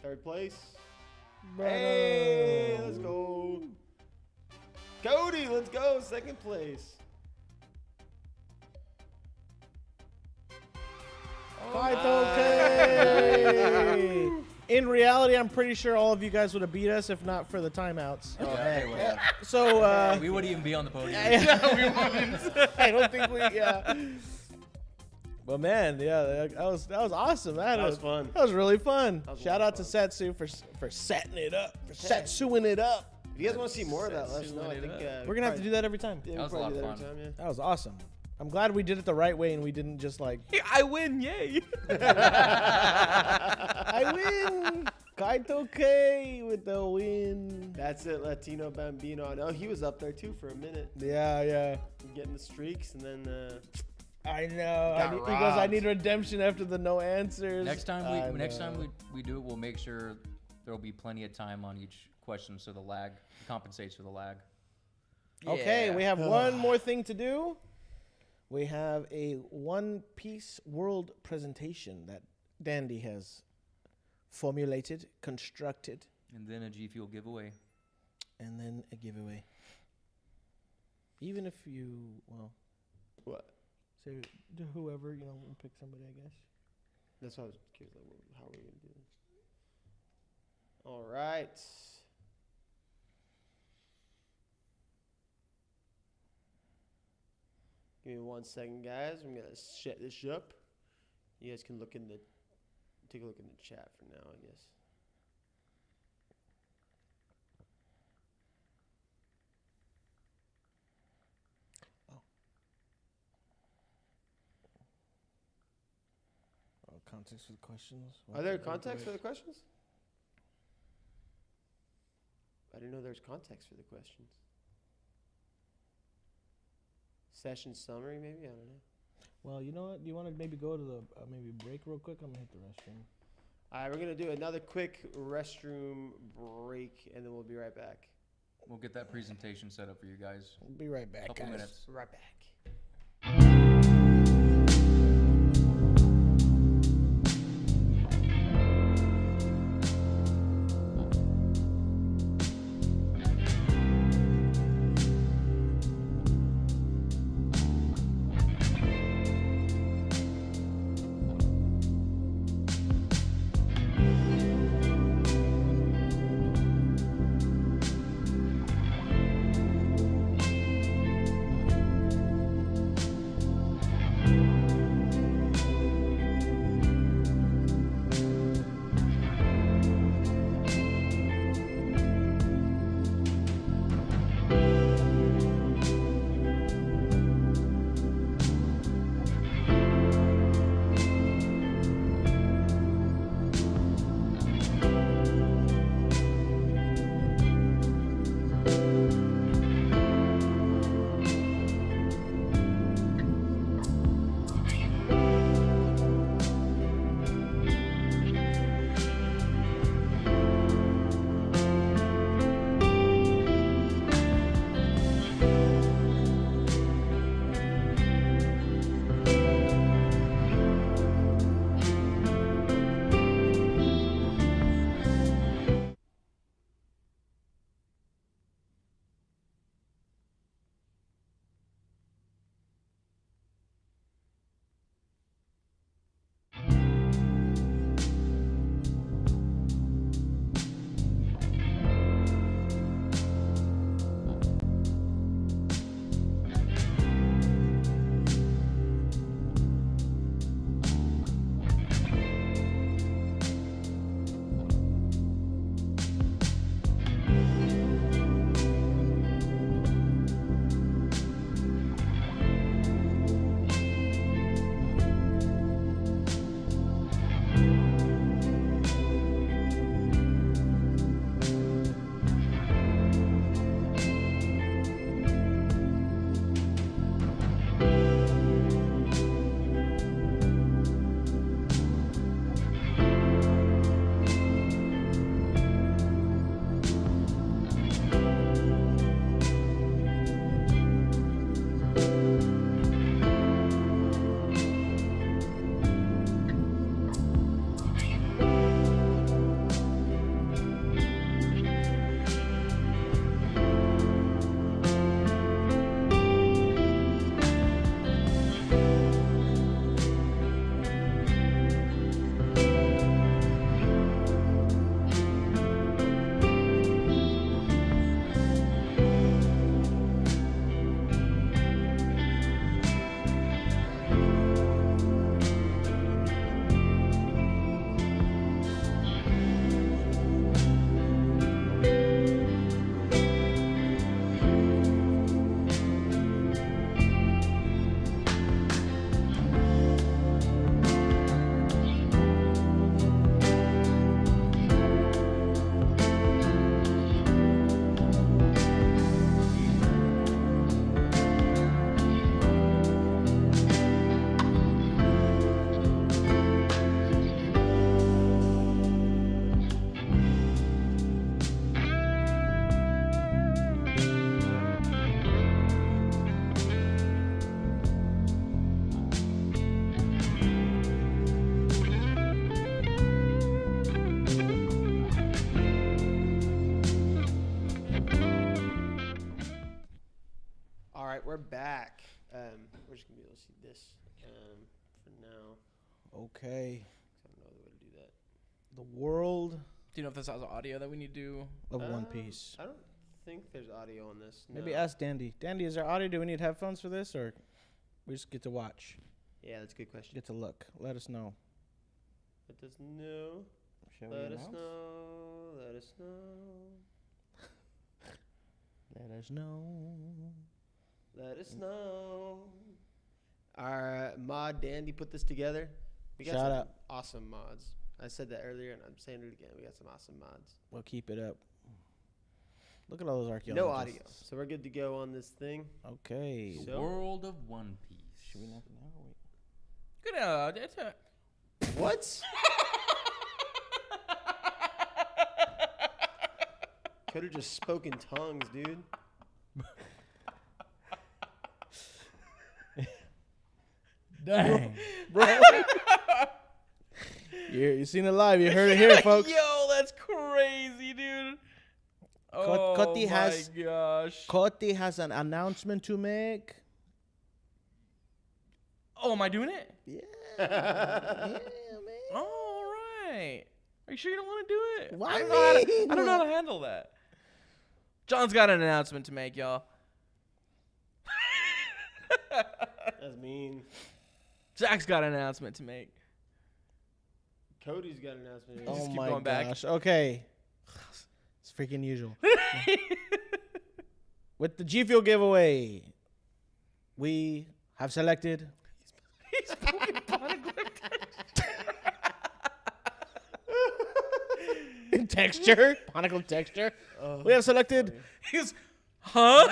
Third place. Hey, let's go. Cody, let's go. Second place. Okay. In reality, I'm pretty sure all of you guys would have beat us if not for the timeouts. Yeah, they would have. So We wouldn't even be on the podium. I don't think we. Yeah. But man, yeah, that was awesome. That was fun. That was really fun. That was a Shout lot out of to Setsu for setting it up, for Setsuing it up. If you guys want to see more of that, let us know. I think We're gonna have to do that every time. Yeah, That was a we'll lot probably of do that every time, That was awesome. I'm glad we did it the right way and we didn't just like I win, yay! I win. Kaito K with the win. That's it, Latino Bambino. I know he was up there too for a minute, Yeah. getting the streaks, and then I know. Got He goes, I robbed. need redemption after the no answers. Next time I we do it, we'll make sure there will be plenty of time on each question so the lag compensates for the lag. Okay, Yeah. we have one more thing to do. We have a One Piece world presentation that Dandy has formulated, constructed, And then a G Fuel giveaway. and then a giveaway. Even if you, what? say to whoever, pick somebody, I guess. That's what I was curious. Like, how are we gonna do this? All right. Give me 1 second, guys. I'm gonna set this up. You guys can take a look in the chat for now, I guess. Context for the questions. Are there context for the questions? I didn't know there was context for the questions. Session summary, maybe? I don't know. Well, you know what? Do you want to maybe go to the maybe break real quick? I'm gonna hit the restroom. All right, we're going to do another quick restroom break, and then we'll be right back. We'll get that presentation set up for you guys. We'll be right back, Couple guys. minutes. Right back. right, we're back. We're just gonna be able to see this for now. Okay. I don't know the way to do that. The world Do you know if this has audio that we need to? of One Piece. I don't think there's audio on this. Maybe no. ask Dandy. Dandy, is there audio? Do we need headphones for this, or we just get to watch? Yeah, that's a good question. Get to look. Let us know. Let us know. Shall Let us know. Let us know. Let us know. Let us know. Our mod Dandy put this together. We got Shout some out. awesome mods. I said that earlier, and I'm saying it again. We got some awesome mods. We'll keep it up. Look at all those archaeologists. No audio, so we're good to go on this thing. Okay. So- World of One Piece. Should we knock it now? Or wait? Good. That's a. What? Could have just spoken tongues, dude. Dang. Bro. You seen it live. You heard it here, folks. Yo, that's crazy, dude. Oh Cody my has- gosh. Cody has an announcement to make. Oh, am I doing it? Yeah. Yeah, man. All right. Are you sure you don't want to do it? Why I don't know how to- me? I don't know how to handle that. John's got an announcement to make, y'all. That's mean. Zach's got an announcement to make. Cody's got an announcement. Just Oh keep my going back. gosh. Okay. It's freaking usual. With the G Fuel giveaway, we have selected He's fucking texture. Barnacle texture. We have selected He's, huh?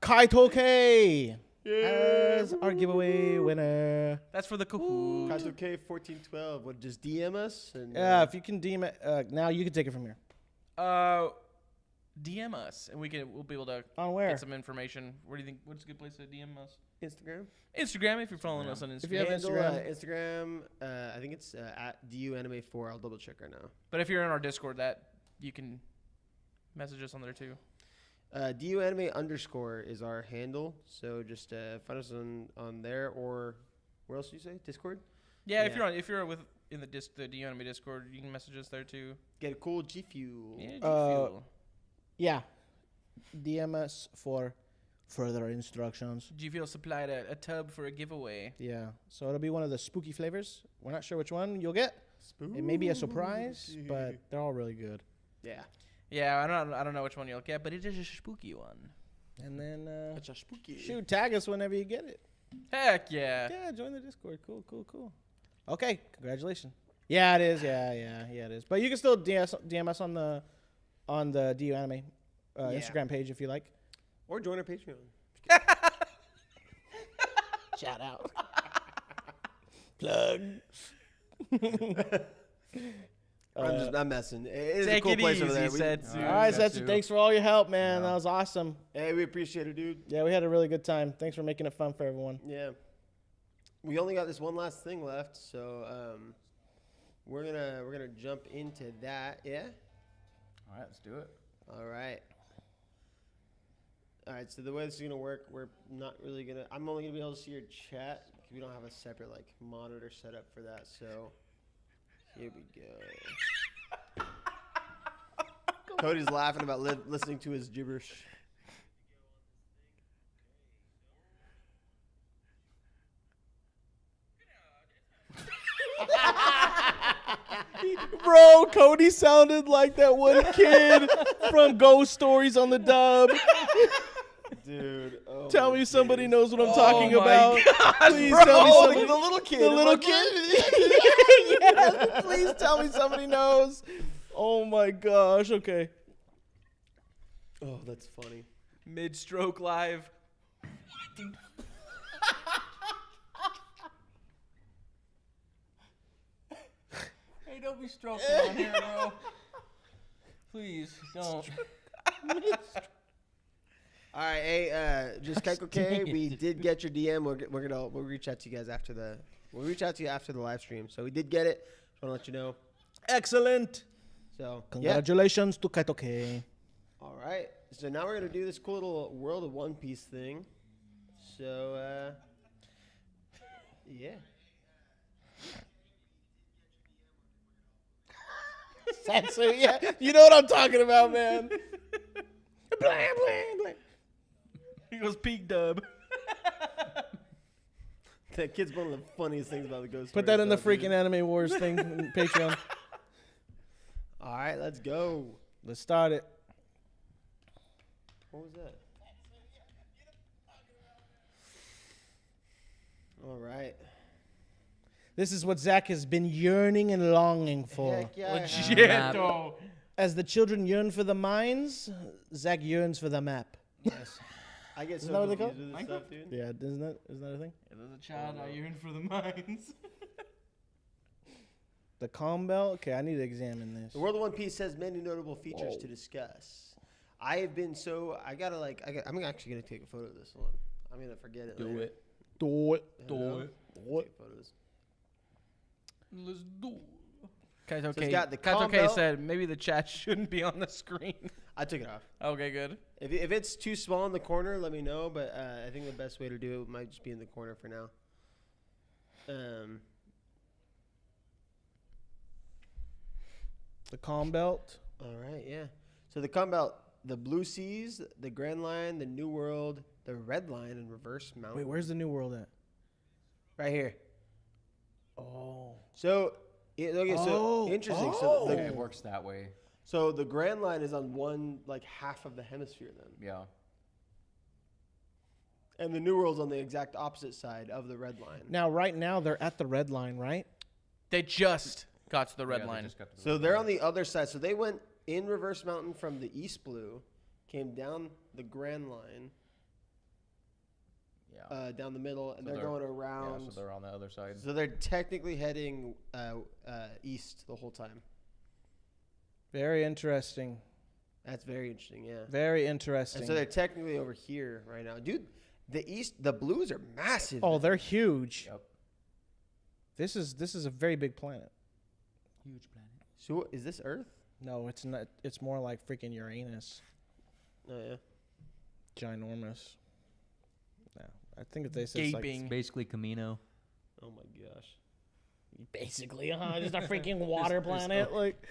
Kaito K as our giveaway winner. That's for the Kahoot. Kaito K1412 would just DM us and Yeah, if you can DM it, now you can take it from here. DM us and we'll be able to On where? get some information. Where do you think? What's a good place to DM us? Instagram. Instagram, if you're following us on Instagram. If you have Handle, Instagram. Instagram. I think it's at DUAnime4. I'll double check right now. But if you're in our Discord, that you can message us on there too. DUAnime_ is our handle. So just find us on there, or where else do you say? Discord. Yeah, Yeah. if you're in the the Anime Discord, you can message us there too. Get a cool G Fuel. Yeah, G Fuel. Yeah. DM us for further instructions. G Fuel supplied a tub for a giveaway. Yeah. So it'll be one of the spooky flavors. We're not sure which one you'll get. It may be a surprise, but they're all really good. Yeah. Yeah, I don't know which one you'll get, but it is a spooky one. And then It's a spooky. shoot, tag us whenever you get it. Heck yeah. Yeah, join the Discord. Cool. Okay, congratulations. Yeah, it is. Yeah, it is. But you can still DM us on the DU Anime Yeah. Instagram page if you like. Or join our Patreon. Shout out. Plug. I'm messing. It is a Take cool it place easy, over there. Setsu. All right, Setsu. Setsu, thanks for all your help, man. Yeah. That was awesome. Hey, we appreciate it, dude. Yeah, we had a really good time. Thanks for making it fun for everyone. Yeah. We only got this one last thing left, so we're gonna jump into that. Yeah. All right, let's do it. All right. All right. So the way this is gonna work, we're not really gonna. I'm only gonna be able to see your chat because we don't have a separate like monitor set up for that. So here we go. Cody's laughing about listening to his gibberish. Bro, Cody sounded like that one kid from Ghost Stories on the dub. Dude, oh Tell my me somebody goodness. knows what I'm Oh talking my about. gosh, Please bro. tell me Oh, somebody. the little kid. The little I'm kid. Yes, please tell me somebody knows. Oh my gosh. Okay. Oh, that's funny. Mid-stroke live. Hey, don't be stroking on here, bro. Please don't. All right, hey, just Keiko K. We did get your DM. We'll reach out to you guys after the live stream. So we did get it. Just want to let you know. Excellent. So yeah. Congratulations to Kaito K. All right. So now we're gonna do this cool little World of One Piece thing. So yeah. Satsu, yeah. You know what I'm talking about, man. Blah, blah, blah. He goes peak dub. That kid's one of the funniest things about the Ghost. Put that in the Stories, freaking Anime Wars thing in Patreon. All right, let's go. Let's start it. What was that? All right. This is what Zach has been yearning and longing for. Heck yeah. I have. Legit, though. As the children yearn for the mines, Zach yearns for the map. Yes. I get so Isn't that what they confused call with this stuff, dude. Yeah, isn't that a thing? Yeah, there's a child out yearning for the mines. The calm belt? Okay, I need to examine this. The World of One Piece has many notable features to discuss. I have been so I'm actually gonna take a photo of this one. I'm gonna forget it. Do later. it. Do it. I Do know. it. Take photos. Let's do it. Kai's it's okay. got the Kai's okay combo. said maybe the chat shouldn't be on the screen. I took it off. Okay, good. If it's too small in the corner, let me know. But I think the best way to do it might just be in the corner for now. The calm belt. All right, yeah. So the combo, the Blue Seas, the Grand Line, the New World, the Red Line, and Reverse Mountain. Wait, where's the new world at? Right here. Oh. So, so interesting. So Okay, it works that way. so the Grand Line is on one half of the hemisphere then, Yeah. and the New World's on the exact opposite side of the Red Line. Now, right now, they're at the red line, right? They just got to the red Yeah, they line. just got to the So red they're line. on the other side. So they went in Reverse Mountain from the East Blue, came down the Grand Line, Yeah. down the middle, and So they're they're- going Yeah, around. so they're on the other side. So they're technically heading east the whole time. Very interesting. That's very interesting, yeah. Very interesting. And so they're technically over here right now, dude. The Blues are massive. Oh, they're huge. Yep. This is a very big planet. Huge planet. So is this Earth? No, it's not. It's more like freaking Uranus. Oh yeah. Ginormous. No, I think if they say it's Gaping. Basically Camino. Oh my gosh. basically, just a freaking water planet. Like,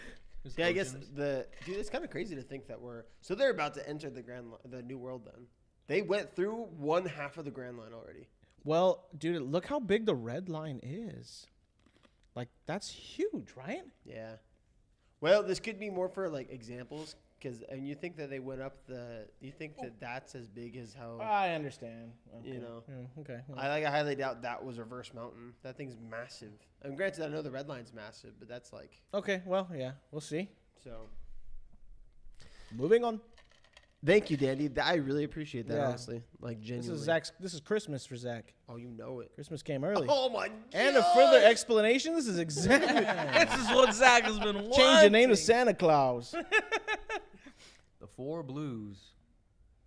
Yeah, I guess dude, it's kind of crazy to think that so they're about to enter the New World then. They went through one half of the Grand Line already. well, dude, look how big the red line is. Like, that's huge, right? Yeah. Well, this could be more for examples, and you think that they went up you think that that's as big as how I understand. Okay. You know. Yeah, okay. well. I highly doubt that was Reverse Mountain. That thing's massive. And granted, I know the Red Line's massive, but that's Okay, well, yeah, we'll see. so. Moving on. Thank you, Dandy. I really appreciate that, Yeah. honestly. Genuinely. This is Christmas for Zach. Oh, you know it. Christmas came early. Oh my god. And a further explanation, this is exactly This is what Zach has been wanting. change the name to Santa Claus. The four blues.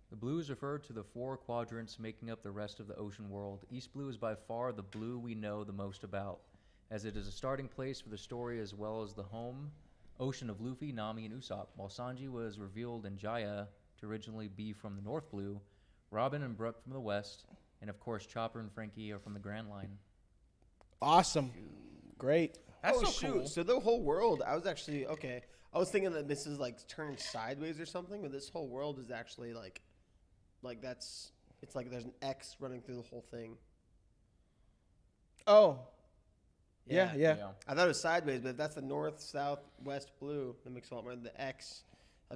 The blues refer to the four quadrants making up the rest of the ocean world. East Blue is by far the blue we know the most about, as it is a starting place for the story as well as the home ocean of Luffy, Nami, and Usopp. While Sanji was revealed in Jaya to originally be from the North Blue, Robin and Brook from the West, and of course Chopper and Franky are from the Grand Line. Awesome. Great. That's oh, so shoot. cool. So the whole world, I was actually, okay. I was thinking that this is turned sideways or something, but this whole world is actually it's like there's an X running through the whole thing. Oh. Yeah. I thought it was sideways, but if that's the north, south, west, blue, that makes a lot more. The X,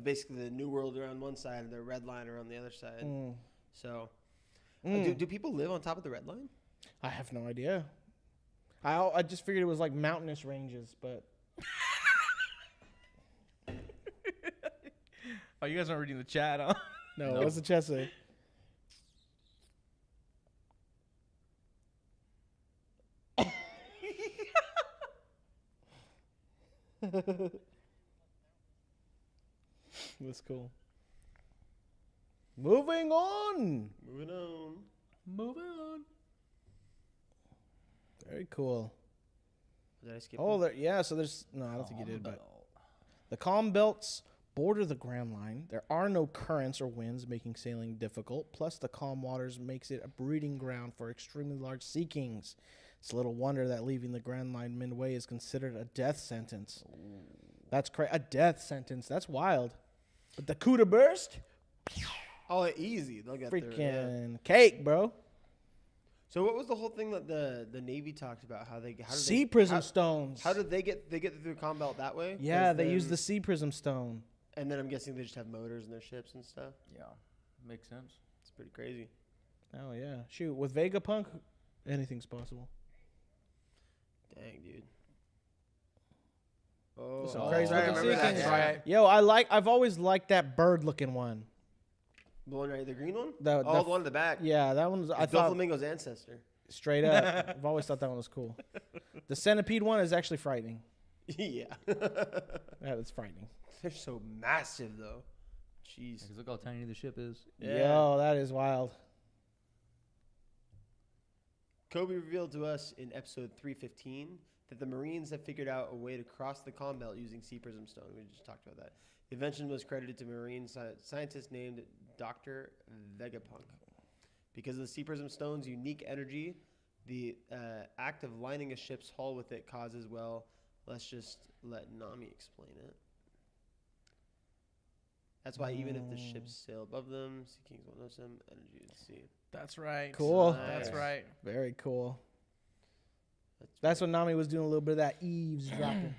basically the New World around one side and the Red Line around the other side. So, do people live on top of the Red Line? I have no idea. I just figured it was like mountainous ranges, but Oh, you guys aren't reading the chat, huh? no. No. What's the chest say? That's cool. Moving on. Moving on. Moving on. Very cool. Did I skip Oh, one? yeah. So there's no. I don't think you did, but the calm belts border the Grand Line. There are no currents or winds, making sailing difficult. Plus, the calm waters makes it a breeding ground for extremely large sea kings. It's little wonder that leaving the Grand Line midway is considered a death sentence. That's crazy. A death sentence. That's wild. But the coup de burst, Oh, easy. They'll get there. freaking cake, bro. So what was the whole thing that the Navy talked about? How did Sea prism stones. How did they get through Calm Belt that way? Yeah, 'Cause they use then- the sea prism stone. And then I'm guessing they just have motors in their ships and stuff. Yeah, makes sense. It's pretty crazy. Oh yeah, shoot. With Vegapunk, anything's possible. Dang, dude. Oh, Some crazy I looking remember sea that, kings. yeah. Yo, I've always liked that bird-looking one. The one right, the green one? The The one in the back. Yeah, that one's. I It's thought Doflamingo's ancestor. straight up. I've always thought that one was cool. The centipede one is actually frightening. Yeah. That is frightening. They're so massive, though. Jeez. Because look how tiny the ship is. Yeah. Yo, that is wild. Kobe revealed to us in episode 315 that the Marines have figured out a way to cross the Calm Belt using sea prism stone. We just talked about that. The invention was credited to Marine scientist named Dr. Vegapunk. Because of the sea prism stone's unique energy, the act of lining a ship's hull with it causes, well, let's just let Nami explain it. That's why even if the ships sail above them, Sea Kings won't notice them, energy at sea. That's right. Cool. That's Nice. right. Very cool. That's when Nami was doing a little bit of that eavesdropping.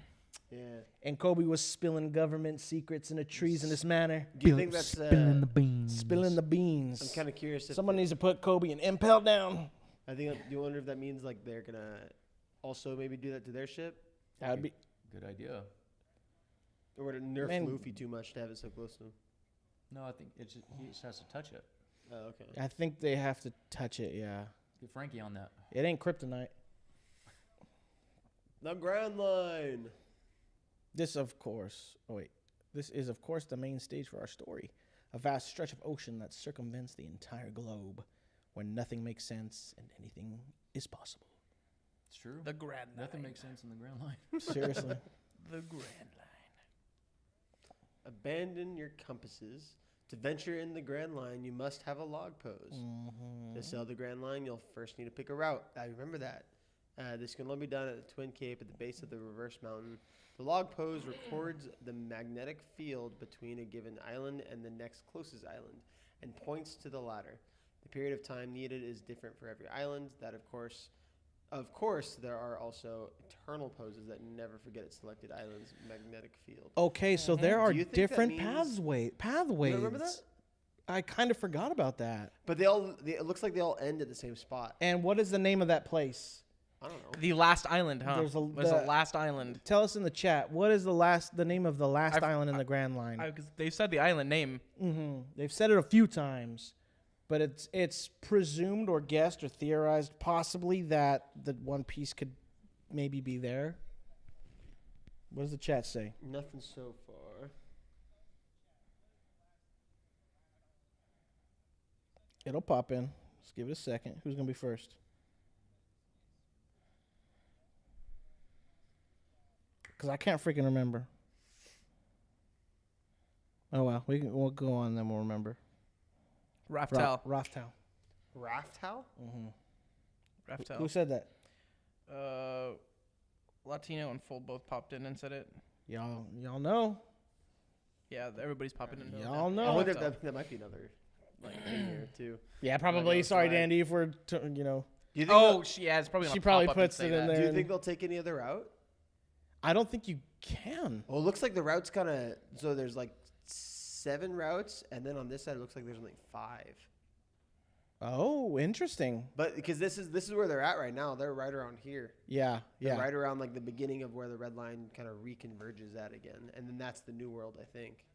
Yeah. And Kobe was spilling government secrets in a treasonous manner. Do you think that's... Spilling the beans. Spilling the beans. I'm kind of curious if... Someone needs to put Kobe and Impel down. I think... Do you wonder if that means, like, they're going to also maybe do that to their ship? That would be... Good idea. Or would it nerf Man. Luffy too much to have it so close to him? No, I think it's just, he just has to touch it. Oh, okay. I think they have to touch it, yeah. Get Frankie on that. It ain't kryptonite. The Grand Line. This, of course... Oh, wait. This is, of course, the main stage for our story. A vast stretch of ocean that circumvents the entire globe, where nothing makes sense and anything is possible. It's true. The Grand Line. Nothing makes sense in the Grand Line. Seriously. The Grand Line. Abandon your compasses. To venture in the Grand Line, you must have a log pose. Mm-hmm. To sail the Grand Line, you'll first need to pick a route. I remember that. This can only be done at the Twin Cape at the base of the reverse mountain. The log pose records the magnetic field between a given island and the next closest island and points to the latter. The period of time needed is different for every island. That, of course, there are also eternal poses that never forget its selected island's magnetic field. Okay, so there are Do you think that different means- pathways. You remember that? I kind of forgot about that. But it looks like they all end at the same spot. And what is the name of that place? I don't know. The last island, huh? There's a- There's the- a last island. Tell us in the chat. What is the name of the last island in the Grand Line? Because they've said the island name. They've said it a few times, but it's presumed or guessed or theorized possibly that the One Piece could maybe be there. What does the chat say? Nothing so far. It'll pop in. Let's give it a second. Who's gonna be first? Because I can't freaking remember. Oh well, we'll go on, then we'll remember. Raftel. Raftel. Raftal? Raftel. Who said that? Latino and Full both popped in and said it. Y'all know. Yeah, everybody's popping in. Y'all I know. wonder if that might be another thing here too. Yeah, I probably. know, Sorry, so I- Dandy, if we're Do you think Oh, yeah, it's probably. She gonna probably pop up and puts say it in that. there. do you think they'll take any other route? I don't think you can. Well, it looks like the route's kind of so. There's like 7 routes, and then on this side it looks like there's only 5. Oh, interesting. But because this is where they're at right now. They're right around here. Yeah, They're yeah. right around like the beginning of where the red line kind of reconverges at again, and then that's the new world, I think.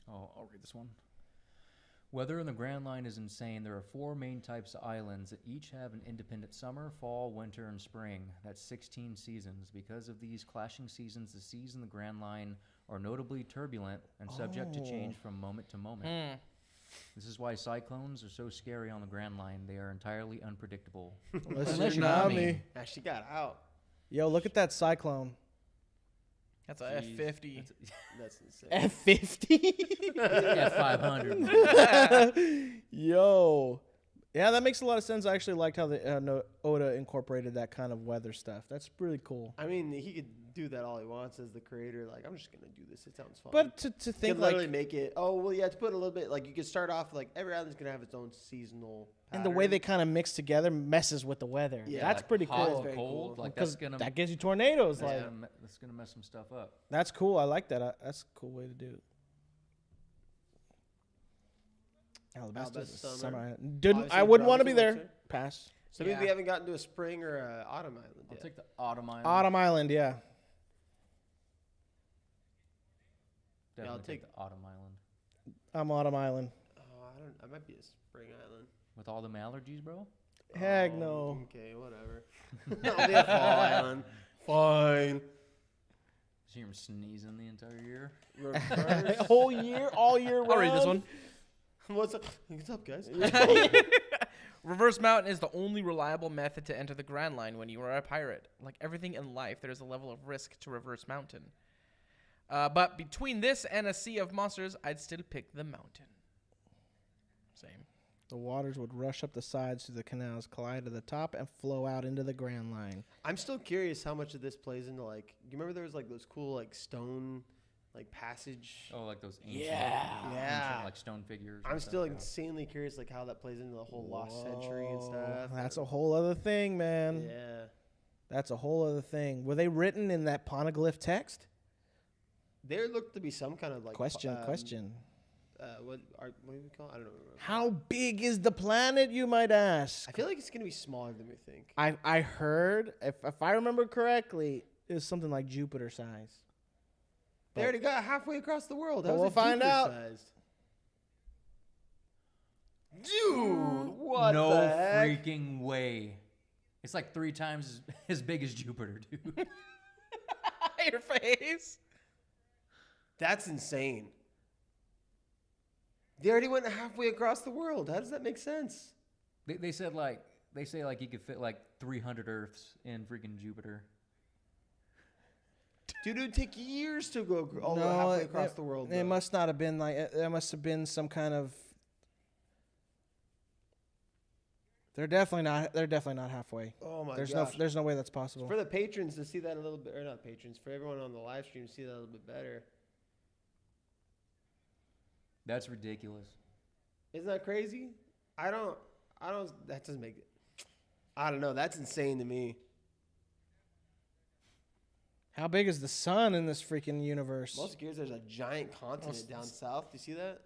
Oh, I'll read this one. Weather in the Grand Line is insane. There are 4 main types of islands that each have an independent summer, fall, winter, and spring. That's 16 seasons. Because of these clashing seasons, the seas in the Grand Line are notably turbulent and subject to change from moment to moment. This is why cyclones are so scary on the Grand Line. They are entirely unpredictable. Unless Nami. Nami. Yeah, she got out. Yo, look at that cyclone. That's a Jeez, F50. That's insane. F50. F500. Yo. Yeah, that makes a lot of sense. I actually liked how Oda incorporated that kind of weather stuff. That's really cool. I mean, he could do that all he wants as the creator. Like, I'm just gonna do this. It sounds fun. But to you think could like, literally make it. Oh well, yeah. To put a little bit like you could start off like every island's gonna have its own seasonal. and the way they kind of mix together messes with the weather. Yeah, That's like pretty hot cool. and Very cold. cool. Like Because that's gonna that gives you tornadoes. that's, Like gonna, that's gonna mess some stuff up. that's cool. I like that. That's a cool way to do it. Alabasta is a Summer. summer island. Didn't Obviously, I wouldn't want to be Robinson there. Winter. Pass. So maybe Yeah. we haven't gotten to a spring or a autumn island I'll yet. take the autumn island. Autumn Island, yeah. Definitely I'll take take- the autumn island. I'm Autumn Island. Oh, I might be a spring island. With all them allergies, bro. Heck Oh, no. Okay, whatever. I'll be a fall island. Fine. So you're sneezing the entire year. Reverse. Whole year, all year round. I'll read this one. What's up? What's up, guys? Reverse Mountain is the only reliable method to enter the Grand Line when you are a pirate. Like everything in life, there is a level of risk to Reverse Mountain. But between this and a sea of monsters, I'd still pick the mountain. Same. The waters would rush up the sides through the canals, collide at the top, and flow out into the Grand Line. I'm still curious how much of this plays into like. You remember there was like those cool like stone, like passage. Oh, like those ancient, Yeah. ancient, like stone figures. and I'm stuff, still yeah. insanely curious like how that plays into the whole lost century and Whoa, stuff. That's a whole other thing, man. Yeah. That's a whole other thing. Were they written in that poneglyph text? There looked to be some kind of like Question. What do we call it? I don't know. How big is the planet, you might ask? I feel like it's gonna be smaller than we think. I heard, if I remember correctly, it was something like Jupiter size. They already got halfway across the world. Well, How's we'll it find out. Jupiter-sized? Dude, what no the heck? freaking way. It's like 3 times as big as Jupiter, dude. Your face. That's insane. They already went halfway across the world. How does that make sense? They said like they say like you could fit like 300 Earths in freaking Jupiter. Dude, it would take years to go all the way halfway across the world. It though. must not have been like. There must have been some kind of. They're definitely not. They're definitely not halfway. Oh my There's gosh. no. There's no way that's possible. For the patrons to see that a little bit, or not patrons, for everyone on the live stream to see that a little bit better. That's ridiculous. Isn't that crazy? I don't, that doesn't make it. I don't know. That's insane to me. How big is the sun in this freaking universe? Most gears, there's a giant continent down south. Do you see that?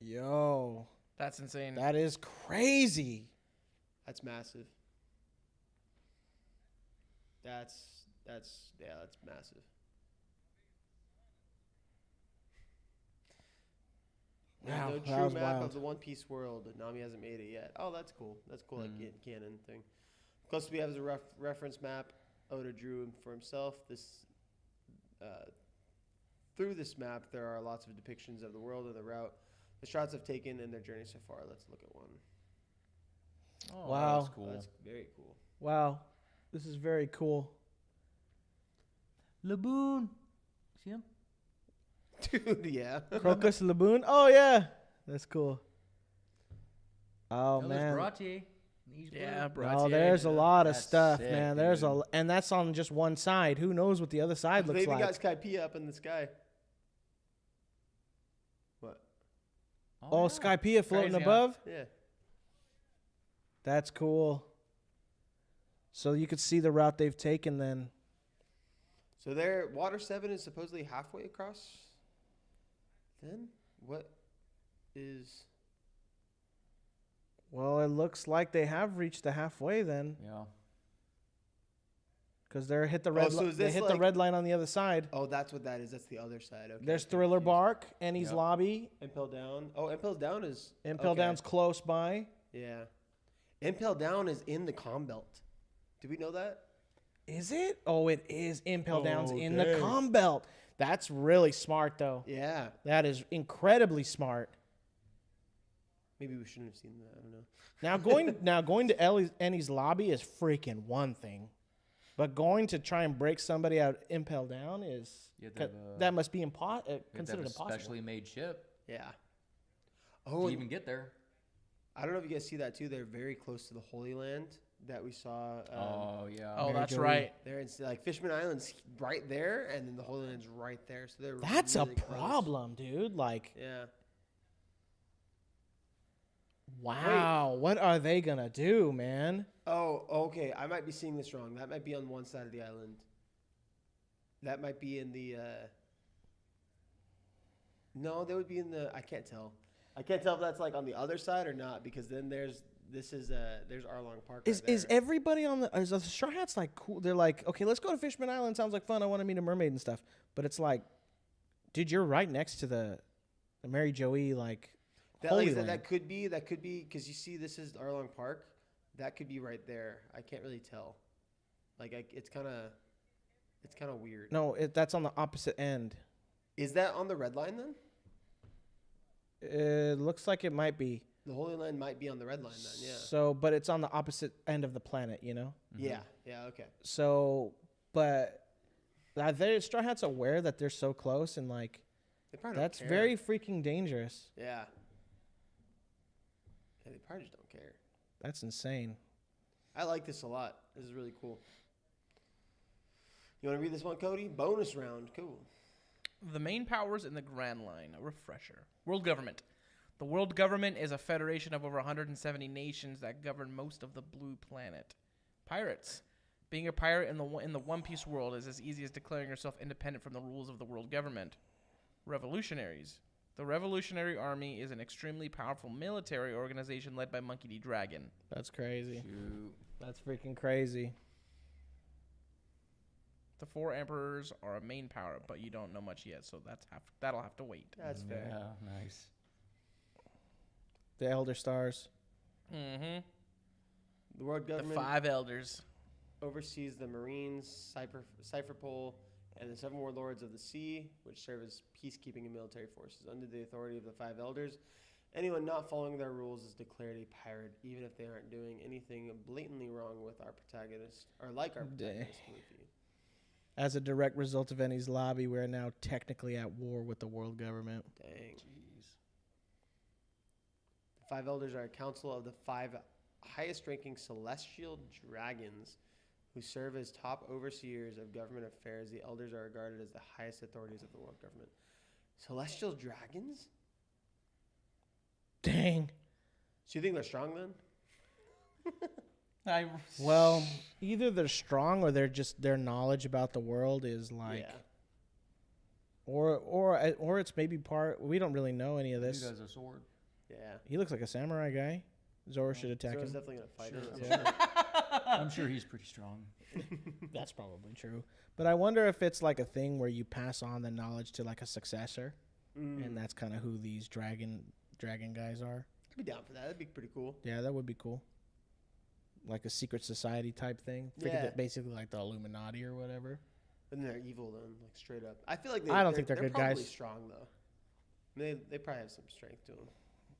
Yo, That's insane. that is crazy. That's massive. That's massive. There's Wow, no that true was map wild. of the One Piece world. Nami hasn't made it yet. Oh, that's cool. That's cool, like canon thing. Closest we have is a reference map Oda drew for himself. This through this map, there are lots of depictions of the world and the route the shots have taken and their journey so far. Let's look at one. Oh, Wow. that's cool. That's very cool. Wow, this is very cool. Laboon. See him? Dude, yeah. Crocus Laboon. Oh yeah, that's cool. Oh Oh, man. there's Bratier. He's Yeah, blue. bro. Oh, there's a lot of That's stuff, sick, man. There's dude. and that's on just one side. Who knows what the other side They looks even like? got Skypiea up in the sky. What? Oh, yeah. Skypiea floating Crazy, huh? above. Yeah. That's cool. So you could see the route they've taken then. So their Water 7 is supposedly halfway across. Then what is... Well, it looks like they have reached the halfway then, Yeah. because they're hit the red. so is They this hit the like- red line on the other side. Oh, that's what that is. That's the other side. Okay. There's okay, Thriller confused. Bark, Ennie's Yep. Lobby. Impel Down. Oh, Impel Down is... Impel okay. Down's close by. Yeah. Impel Down is in the Calm Belt. Did we know that? Is it? Oh, it is. Impel Down's Oh, in the dang. Calm Belt. That's really smart, though. Yeah. That is incredibly smart. Maybe we shouldn't have seen that. I don't know. Now going to Annie's lobby is freaking one thing, but going to try and break somebody out, impel down is that must be considered impossible. Specially made ship. Yeah. Oh, to even get there. I don't know if you guys see that too. They're very close to the Holy Land that we saw. Oh yeah. Oh, that's Joey. right. They're in like Fishman Island's right there, and then the Holy Land's right there. So they're That's really a close. problem, dude. Like, Yeah. wow, what are they gonna do, man? Oh, okay. I might be seeing this wrong. That might be on one side of the island. That might be in the. No, they would be in the. I can't tell. I can't tell if that's like on the other side or not, because then there's Arlong Park. Is everybody on the Straw Hats like cool? They're like, okay, let's go to Fishman Island. Sounds like fun. I want to meet a mermaid and stuff. But it's like, dude, you're right next to the Mary Joey like. Holy Land. That could be because you see this is Arlong Park. That could be right there. I can't really tell. Like it's kind of weird. No, that's on the opposite end. Is that on the red line then? It looks like it might be. The Holy Land might be on the red line then, yeah. So, but it's on the opposite end of the planet, you know? Mm-hmm. Yeah, okay. So, but Straw Hat's aware that they're so close, and like, that's very freaking dangerous. Yeah. Yeah, they probably just don't care. That's insane. I like this a lot. This is really cool. You want to read this one, Cody? Bonus round. Cool. The main powers in the Grand Line. A refresher. World government. The world government is a federation of over 170 nations that govern most of the blue planet. Pirates. Being a pirate in the One Piece world is as easy as declaring yourself independent from the rules of the world government. Revolutionaries. The Revolutionary Army is an extremely powerful military organization led by Monkey D. Dragon. That's crazy. Shoot. That's freaking crazy. The four emperors are a main power, but you don't know much yet, so that'll have to wait. That's fair. Yeah, nice. The Elder Stars. Mm-hmm. The world The government five elders. oversees the Marines, Cypherpole, and the seven warlords of the sea, which serve as peacekeeping and military forces. Under the authority of the five elders, anyone not following their rules is declared a pirate, even if they aren't doing anything blatantly wrong with our protagonist, or like our protagonist, Luffy. As a direct result of Ennie's lobby, we are now technically at war with the world government. Dang. Jeez. The five elders are a council of the five highest-ranking celestial dragons who serve as top overseers of government affairs. The elders are regarded as the highest authorities of the world government. Celestial dragons? Dang. So you think they're strong then? Well, either they're strong or their knowledge about the world is like, Yeah. or it's maybe part. We don't really know any of He this. has a sword. Yeah. He looks like a samurai guy. Zoro should attack Zoro's him. definitely going to fight Sure. him. Yeah. I'm sure he's pretty strong. That's probably true. But I wonder if it's like a thing where you pass on the knowledge to like a successor, and that's kind of who these dragon guys are. I'd be down for that. That'd be pretty cool. Yeah, that would be cool. Like a secret society type thing. Yeah. Basically like the Illuminati or whatever. And they're evil then, like straight up. I feel like I don't think they're good probably guys. strong though. I mean, they probably have some strength to them.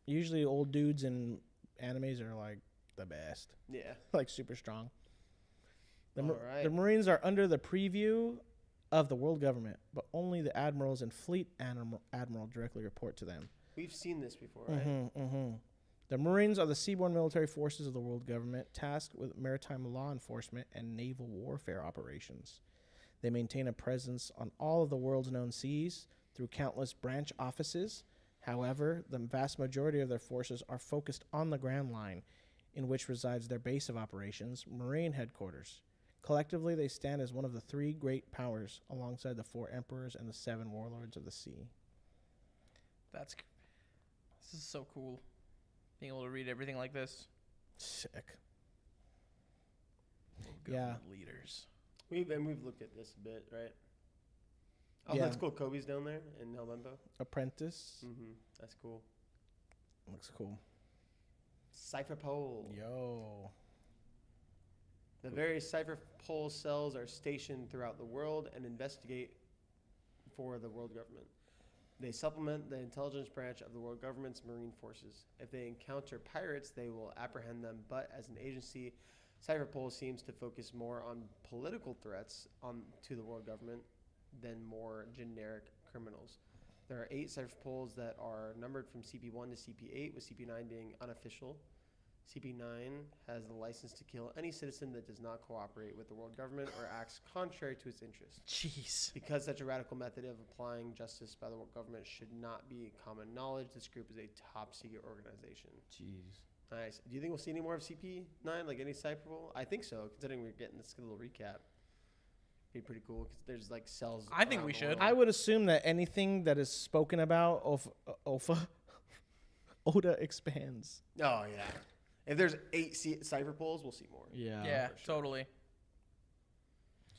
Usually old dudes in animes are like the best. Yeah. Like super strong. The Alright. Marines are under the preview of the world government, but only the admirals and fleet admiral directly report to them. We've seen this before, right? The Marines are the seaborne military forces of the world government, tasked with maritime law enforcement and naval warfare operations. They maintain a presence on all of the world's known seas through countless branch offices. However, the vast majority of their forces are focused on the Grand Line, in which resides their base of operations, Marine headquarters. Collectively, they stand as one of the three great powers, alongside the four emperors and the seven warlords of the sea. This is so cool. Being able to read everything like this. Sick. Government leaders. We've looked at this a bit, right? Oh, Yeah. that's cool. Kobe's down there in Helmembo. Apprentice. That's cool. Looks cool. Cypherpole. Yo. The various Cypherpole cells are stationed throughout the world and investigate for the world government. They supplement the intelligence branch of the world government's marine forces. If they encounter pirates, they will apprehend them. But as an agency, Cyberpol seems to focus more on political threats to the world government than more generic criminals. There are 8 Cyberpols that are numbered from CP1 to CP8, with CP9 being unofficial. CP9 has the license to kill any citizen that does not cooperate with the world government or acts contrary to its interests. Jeez. Because such a radical method of applying justice by the world government should not be common knowledge, this group is a top secret organization. Jeez. Nice. Do you think we'll see any more of CP9, like any Cyberpol? I think so, considering we're getting this little recap. Be pretty cool because there's like cells. I think around we the should. world. I would assume that anything that is spoken about Oda expands. Oh yeah. If there's 8 Cyberpols, we'll see more. Yeah, for sure. totally.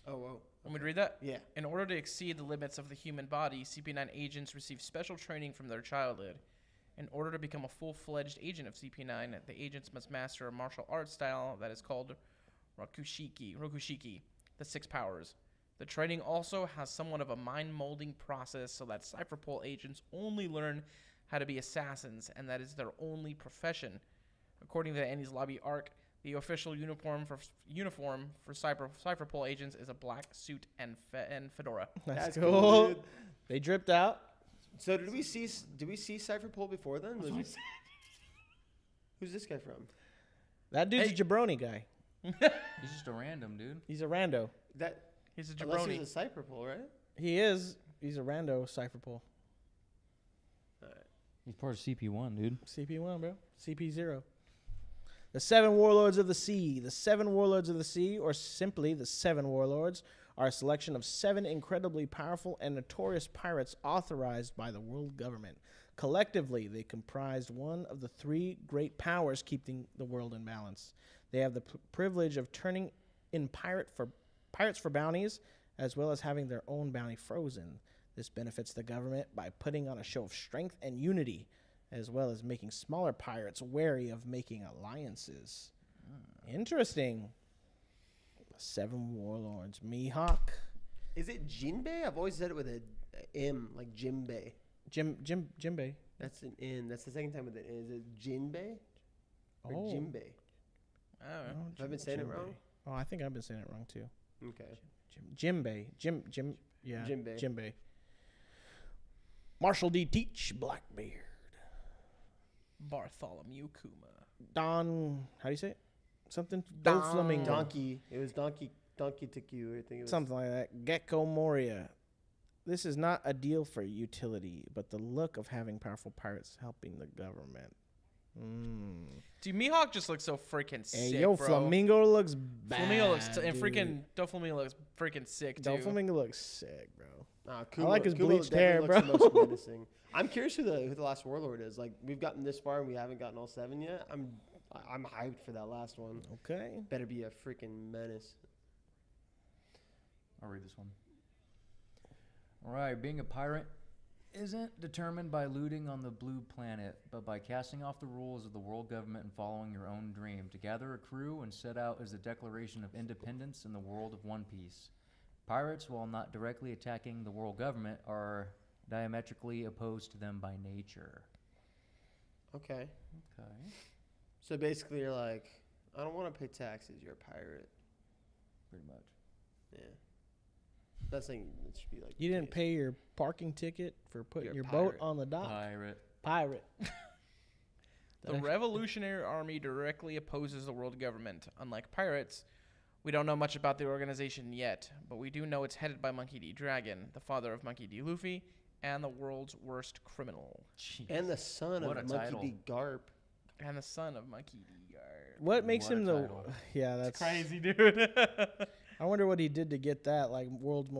Oh whoa. Want me to read that? Yeah. In order to exceed the limits of the human body, CP9 agents receive special training from their childhood. In order to become a full-fledged agent of CP9, the agents must master a martial arts style that is called Rokushiki, the 6 powers. The training also has somewhat of a mind-molding process so that Cyberpol agents only learn how to be assassins, and that is their only profession. According to the Annie's Lobby arc, the official uniform for Cyberpol agents is a black suit and fedora. That's cool, cool. dude. They dripped out. So did we see Cyberpol before then? Who's this guy from? That dude's Hey. a jabroni guy. He's just a random dude. He's a rando. That He's a unless jabroni. he's a Cyberpol, right? He is. He's a rando Cypherpole. He's part of CP1, dude. CP1, bro. CP0. The 7 Warlords of the Sea. The 7 Warlords of the Sea, or simply the 7 Warlords, are a selection of 7 incredibly powerful and notorious pirates authorized by the world government. Collectively, they comprise one of the 3 great powers keeping the world in balance. They have the privilege of turning in pirates for bounties, as well as having their own bounty frozen. This benefits the government by putting on a show of strength and unity, as well as making smaller pirates wary of making alliances. Interesting. 7 Warlords. Mihawk. Is it Jinbei? I've always said it with a M, like Jinbei. Jimbei. That's an N. That's the second time with an N. Is it Jinbei or Oh. Jinbei? I don't know. Have I been saying it wrong? Oh, I think I've been saying it wrong too. Okay. Jimbei. Yeah. Jinbei. Jimbei. Marshall D. Teach, Blackbeard. Bartholomew Kuma. Don, how do you say it? Something? Don- Doflamingo. Donkey. It was Donkey took you. I think it was Something like that. Gecko Moria. This is not a deal for utility, but the look of having powerful pirates helping the government. Dude, Mihawk just looks so freaking Hey, sick, yo, bro. Flamingo looks bad. Flamingo looks and dude. freaking Doflamingo looks freaking sick too. Doflamingo looks sick, bro. Kuma, like his Kuma bleached definitely hair, looks bro. the most menacing. I'm curious who the last warlord is. Like we've gotten this far and we haven't gotten all 7 yet. I'm hyped for that last one. Okay. Better be a freaking menace. I'll read this one. All right, being a pirate isn't determined by looting on the blue planet, but by casting off the rules of the world government and following your own dream. To gather a crew and set out as a declaration of independence in the world of One Piece. Pirates, while not directly attacking the world government, are diametrically opposed to them by nature. Okay. Okay. So basically, you're like, I don't want to pay taxes. You're a pirate. Pretty much. Yeah. Not saying it should be like. You didn't case. pay your parking ticket for putting You're a your boat pirate. on the dock. Pirate. Pirate. The Revolutionary Army directly opposes the world government. Unlike pirates, we don't know much about the organization yet, but we do know it's headed by Monkey D. Dragon, the father of Monkey D. Luffy, and the world's worst criminal, Jeez. And the son What of a Monkey title. D. Garp. and the son of Monkey D. Garp. What makes What a him the? title. Yeah, that's Crazy, dude. I wonder what he did to get that, like world's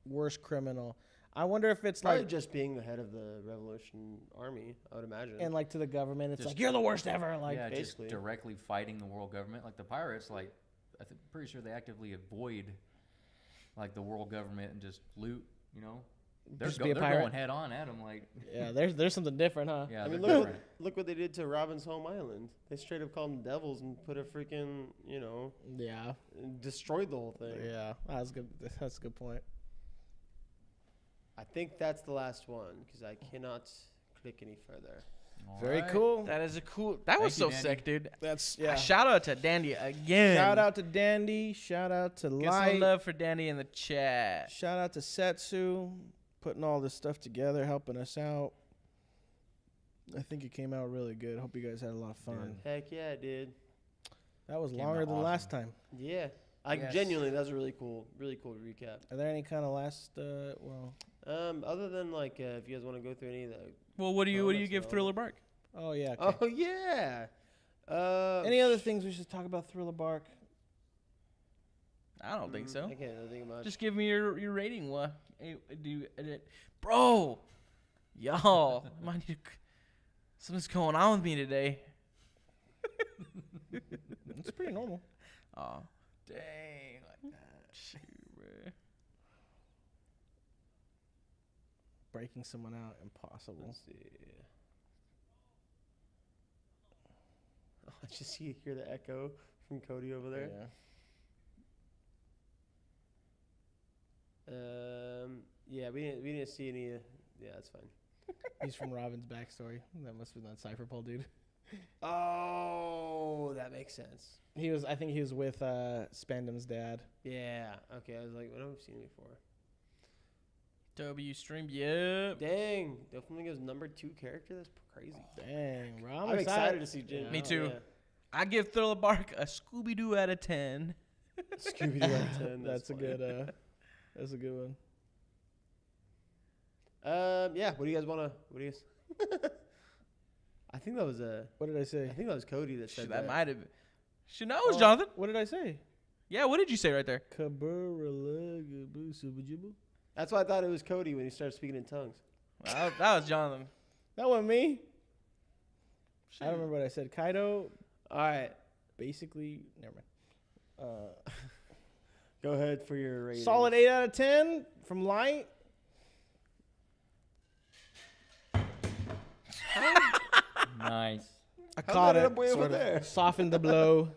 worst criminal. I wonder if it's Probably like just being the head of the Revolution Army, I would imagine. and like to the government, it's Just- like you're the worst ever. Like yeah, basically. just directly fighting the world government. Like the pirates, like pretty sure they actively avoid like the world government and just loot. You know, they're, Just be a they're pirate. going head on at them. Like yeah, there's something different, huh? yeah, I mean, they're look, different. look what they did to Robin's home island. They straight up called them devils and put a freaking, Yeah, destroyed the whole thing. yeah. That's good. That's a good point. I think that's the last one because I cannot click any further. Very Alright. cool. That is a cool. That was Thank so you, sick, dude. That's Shout out to Dandy again. Shout out to Dandy. Shout out to Get some Light. love for Dandy in the chat. Shout out to Setsu, putting all this stuff together, helping us out. I think it came out really good. Hope you guys had a lot of fun. Heck yeah, dude. That was Came longer out than last time. Yeah. Yes. Genuinely, that was a really cool recap. Are there any kind of last? Other than like, if you guys want to go through any of the. Well, what do you that's give all. Thriller Bark? Oh yeah. Okay. Oh yeah. Any other things we should talk about Thriller Bark? I don't think so. I can't really think about. Just give me your rating. Bro, y'all, something's going on with me today. It's pretty normal. Oh, dang! Shoot, bro. Breaking someone out, impossible. Let's see. Oh, I just hear the echo from Cody over there. Yeah, we didn't see any. Yeah, that's fine. He's from Robin's backstory. That must have been that Cypher Pole dude. Oh, that makes sense. I think he was with Spandam's dad. Yeah. Okay, I was like, when have we seen him before? W stream, yeah. Dang, Doflamingo's number 2 character. That's crazy. Dang, bro. I'm excited to see Jin. Yeah. Me too. I give Thriller Bark a Scooby Doo out of 10. Scooby Doo out of 10. That's a funny. good. That's a good one. Yeah. What do you guys want to? What do you guys? I think that was What did I say? I think that was Cody that said That that. might have been. Should know it was Jonathan. What did I say? Yeah, what did you say right there? That's why I thought it was Cody when he started speaking in tongues. That was Jonathan. That wasn't me. I don't remember what I said. Kaido, All right, basically, never mind. go ahead for your rating. Solid 8 out of 10 from Light. Nice. I How caught did it. it way over Sort there? of softened the blow.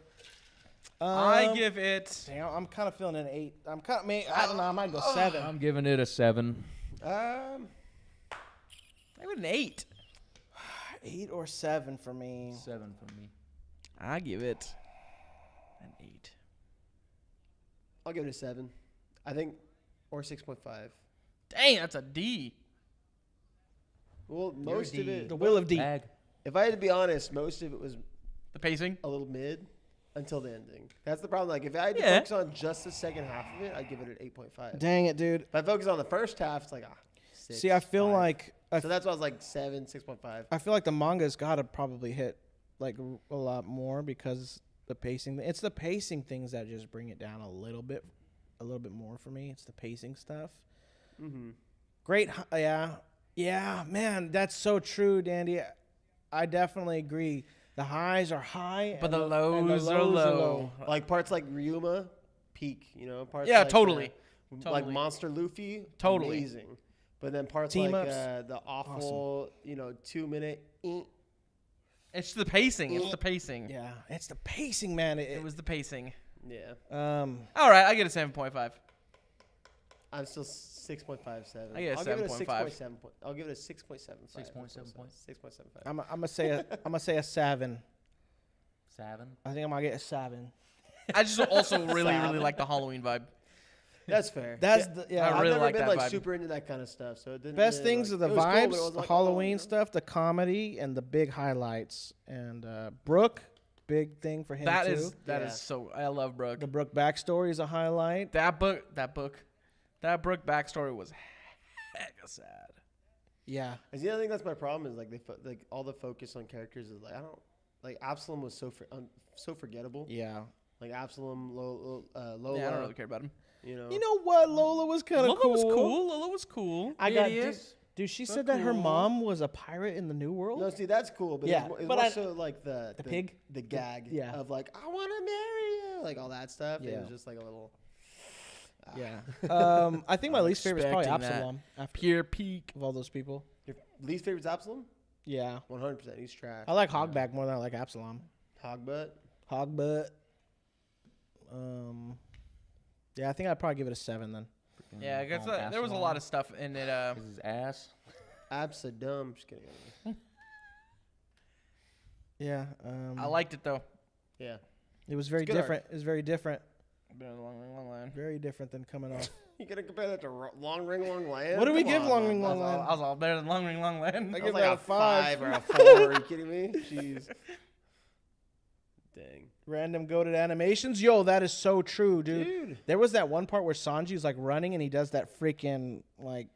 I give it. Damn, I'm kind of feeling an 8. I don't know. I might go 7. I'm giving it a 7. I give it an 8. 8 or 7 for me. 7 for me. I give it an 8. I'll give it a 7. I think, or 6.5. Dang, that's a D. Well, most of it. The will of D. Bag. If I had to be honest, most of it was The pacing. a little mid until the ending. That's the problem. Like, if I had to Yeah. focus on just the second half of it, I'd give it an 8.5. Dang it, dude. If I focus on the first half, it's like 6. See, I feel 5. like So that's why I was like 7, 6.5. I feel like the manga's got to probably hit like a lot more because the pacing. It's the pacing things that just bring it down a little bit more for me. It's the pacing stuff. Mm-hmm. Great, yeah, man, that's so true, Dandy. I definitely agree. The highs are high, But and the and lows are low. Like parts like Ryuma, peak. You know, parts. Yeah, like totally. Like Totally. Monster Luffy, Totally. amazing. But then parts Team like ups, the awful, 2-minute. It's the pacing. It's the pacing. Yeah, it's the pacing, man. It was the pacing. Yeah, All right, I get a 7.5. I'm still 6.57. I get a I'll give it a 7.5. 6.7. I'll give it a 6.75. 6.7 6.75. I'm gonna say a 7. 7. I think I'm gonna get a 7. I just also really like the Halloween vibe. That's fair. That's Yeah. the yeah. I I've really never like been that like vibe. super into that kind of stuff, so it didn't. Best really, things like, are it the was cool, but it vibes, was the like, Halloween oh, stuff, the comedy, and the big highlights. And Brook, big thing for him That too. is Yeah. so. I love Brooke. The Brook backstory is a highlight. That Brooke backstory was hecka sad. Yeah, And the other thing that's my problem is like all the focus on characters is like I don't like Absalom was so forgettable. yeah. Like Absalom, Lola, Yeah, I don't really care about him. you know. You know what? Lola was kind of Lola cool. was cool. Lola was cool. I got Idiots. dude. She So said that her cool. mom was a pirate in the New World. No, see that's cool, but Yeah, it's but more I- so like the pig? the gag yeah. of like I want to marry you, like all that stuff. It Yeah. was just like a little. Yeah. I think my I'm least favorite is probably expecting that. Absalom. After Pure peak. of all those people. Your least favorite's Absalom? Yeah. 100%. He's trash. I like Hogback more than I like Absalom. Hogbutt. Hogbutt. Yeah, I think I'd probably give it a 7 then. fucking. Yeah, I guess call him there was a Aswang. lot of stuff in it. Is his ass? Absadum. Just kidding. Yeah. I liked it though. Yeah. It was very It's a good arc. different. It was very different. Been a long line. Very different than coming off. You gonna compare that to Long Ring Long Land? What do we Come give on, Long man. Ring Long I Land? was all better than Long Ring Long Land. I That give was like that a a 5. 5 or a 4. Are you kidding me? Jeez. Dang. Random goated animations. Yo, that is so true, dude. Dude. There was that one part where Sanji's like running and he does that freaking like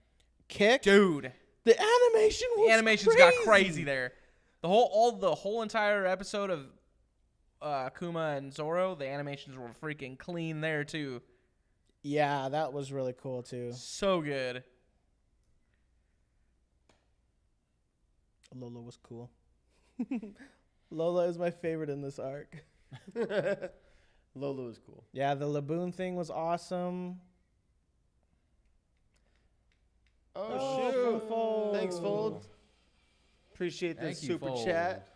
kick. Dude, The animation was the animations got crazy there. The whole entire episode of Kuma and Zoro, the animations were freaking clean there too. Yeah, that was really cool too. So good. Lola was cool. Lola is my favorite in this arc. Lola was cool. Yeah, the Laboon thing was awesome. Oh, shoot. Fold. Thanks, Fold. Appreciate the Thank you, super Fold. chat.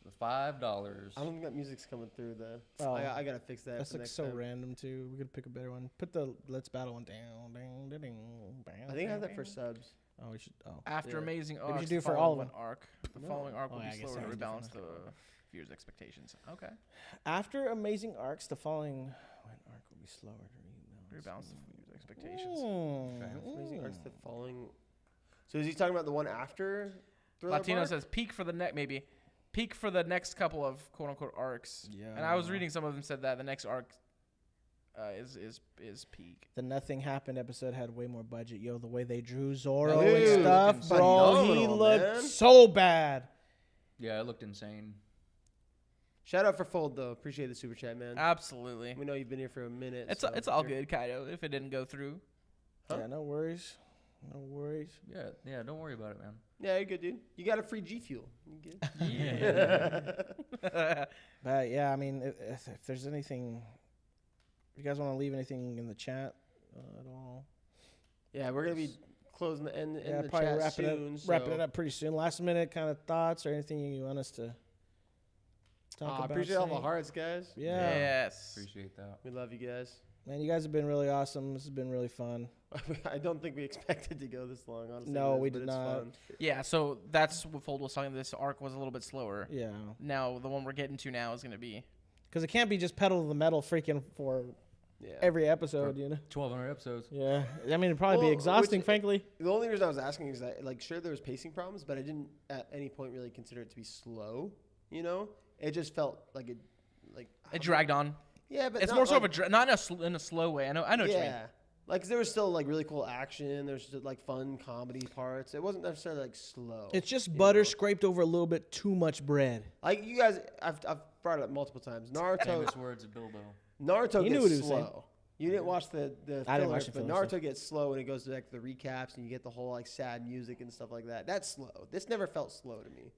The $5. I don't think that music's coming through though. Oh. I gotta fix that. That's for like next so time. random too. We could pick a better one. Put the Let's Battle one down. Ding, ding, ding, I think I have that for subs. Oh, we should. Oh, After Yeah. amazing we arcs, should do the for all of following them. arc. The No. following arc Oh, will yeah, be I guess slower to that was rebalance the different. viewers' expectations. Okay. after amazing arcs, the following arc will be slower to Rebalance the viewers' expectations. Amazing Arts the following. So is he talking about the one after? Thriller Latino Bark? says peak for the peak for the next couple of quote unquote arcs. Yeah. And I was reading some of them said that the next arc is peak. The Nothing Happened episode had way more budget. Yo, the way they drew Zoro Dude, and stuff, looking bro, he phenomenal, looked man. so bad. Yeah, it looked insane. Shout out for Fold though. Appreciate the super chat, man. Absolutely. We know you've been here for a minute. It's so it's all good, Kaido. If it didn't go through. Huh? Yeah, no worries. No worries. Yeah, don't worry about it, man. Yeah, you're good, dude. You got a free G Fuel. You good? Yeah. But yeah, I mean, if there's anything, if you guys want to leave anything in the chat at all, Yeah, we're gonna be closing the end yeah, the probably chat wrapping soon. wrapping it up pretty soon. Last minute kind of thoughts or anything you want us to talk I about. appreciate all the saying? hearts, guys. Yeah. Yes. Appreciate that. We love you guys. Man, you guys have been really awesome. This has been really fun. I don't think we expected to go this long, honestly. No, guys, we but did it's not. fun. Yeah, so that's what Fold was talking. This arc was a little bit slower. Yeah. Now the one we're getting to now is going to be. Because it can't be just pedal to the metal freaking for Yeah. every episode, you know? 1,200 episodes. Yeah. I mean, it'd probably be Well, exhausting, which- frankly. The only reason I was asking is that, like, sure, there was pacing problems, but I didn't at any point really consider it to be slow. You know, it just felt like It dragged on. Yeah, but It's not more so like, of a not in a slow way. I know what you mean. yeah, like 'cause there was still like really cool action. There's just, like fun comedy parts. It wasn't necessarily like slow. It's just you butter know? scraped over a little bit too much bread. Like you guys, I've brought it up multiple times. Naruto, Famous words of Bilbo. Naruto You knew gets what he was slow. saying. You didn't watch the I didn't filler, watch the but filler Naruto stuff. gets slow when it goes to like the recaps and you get the whole like sad music and stuff like that. That's slow. This never felt slow to me.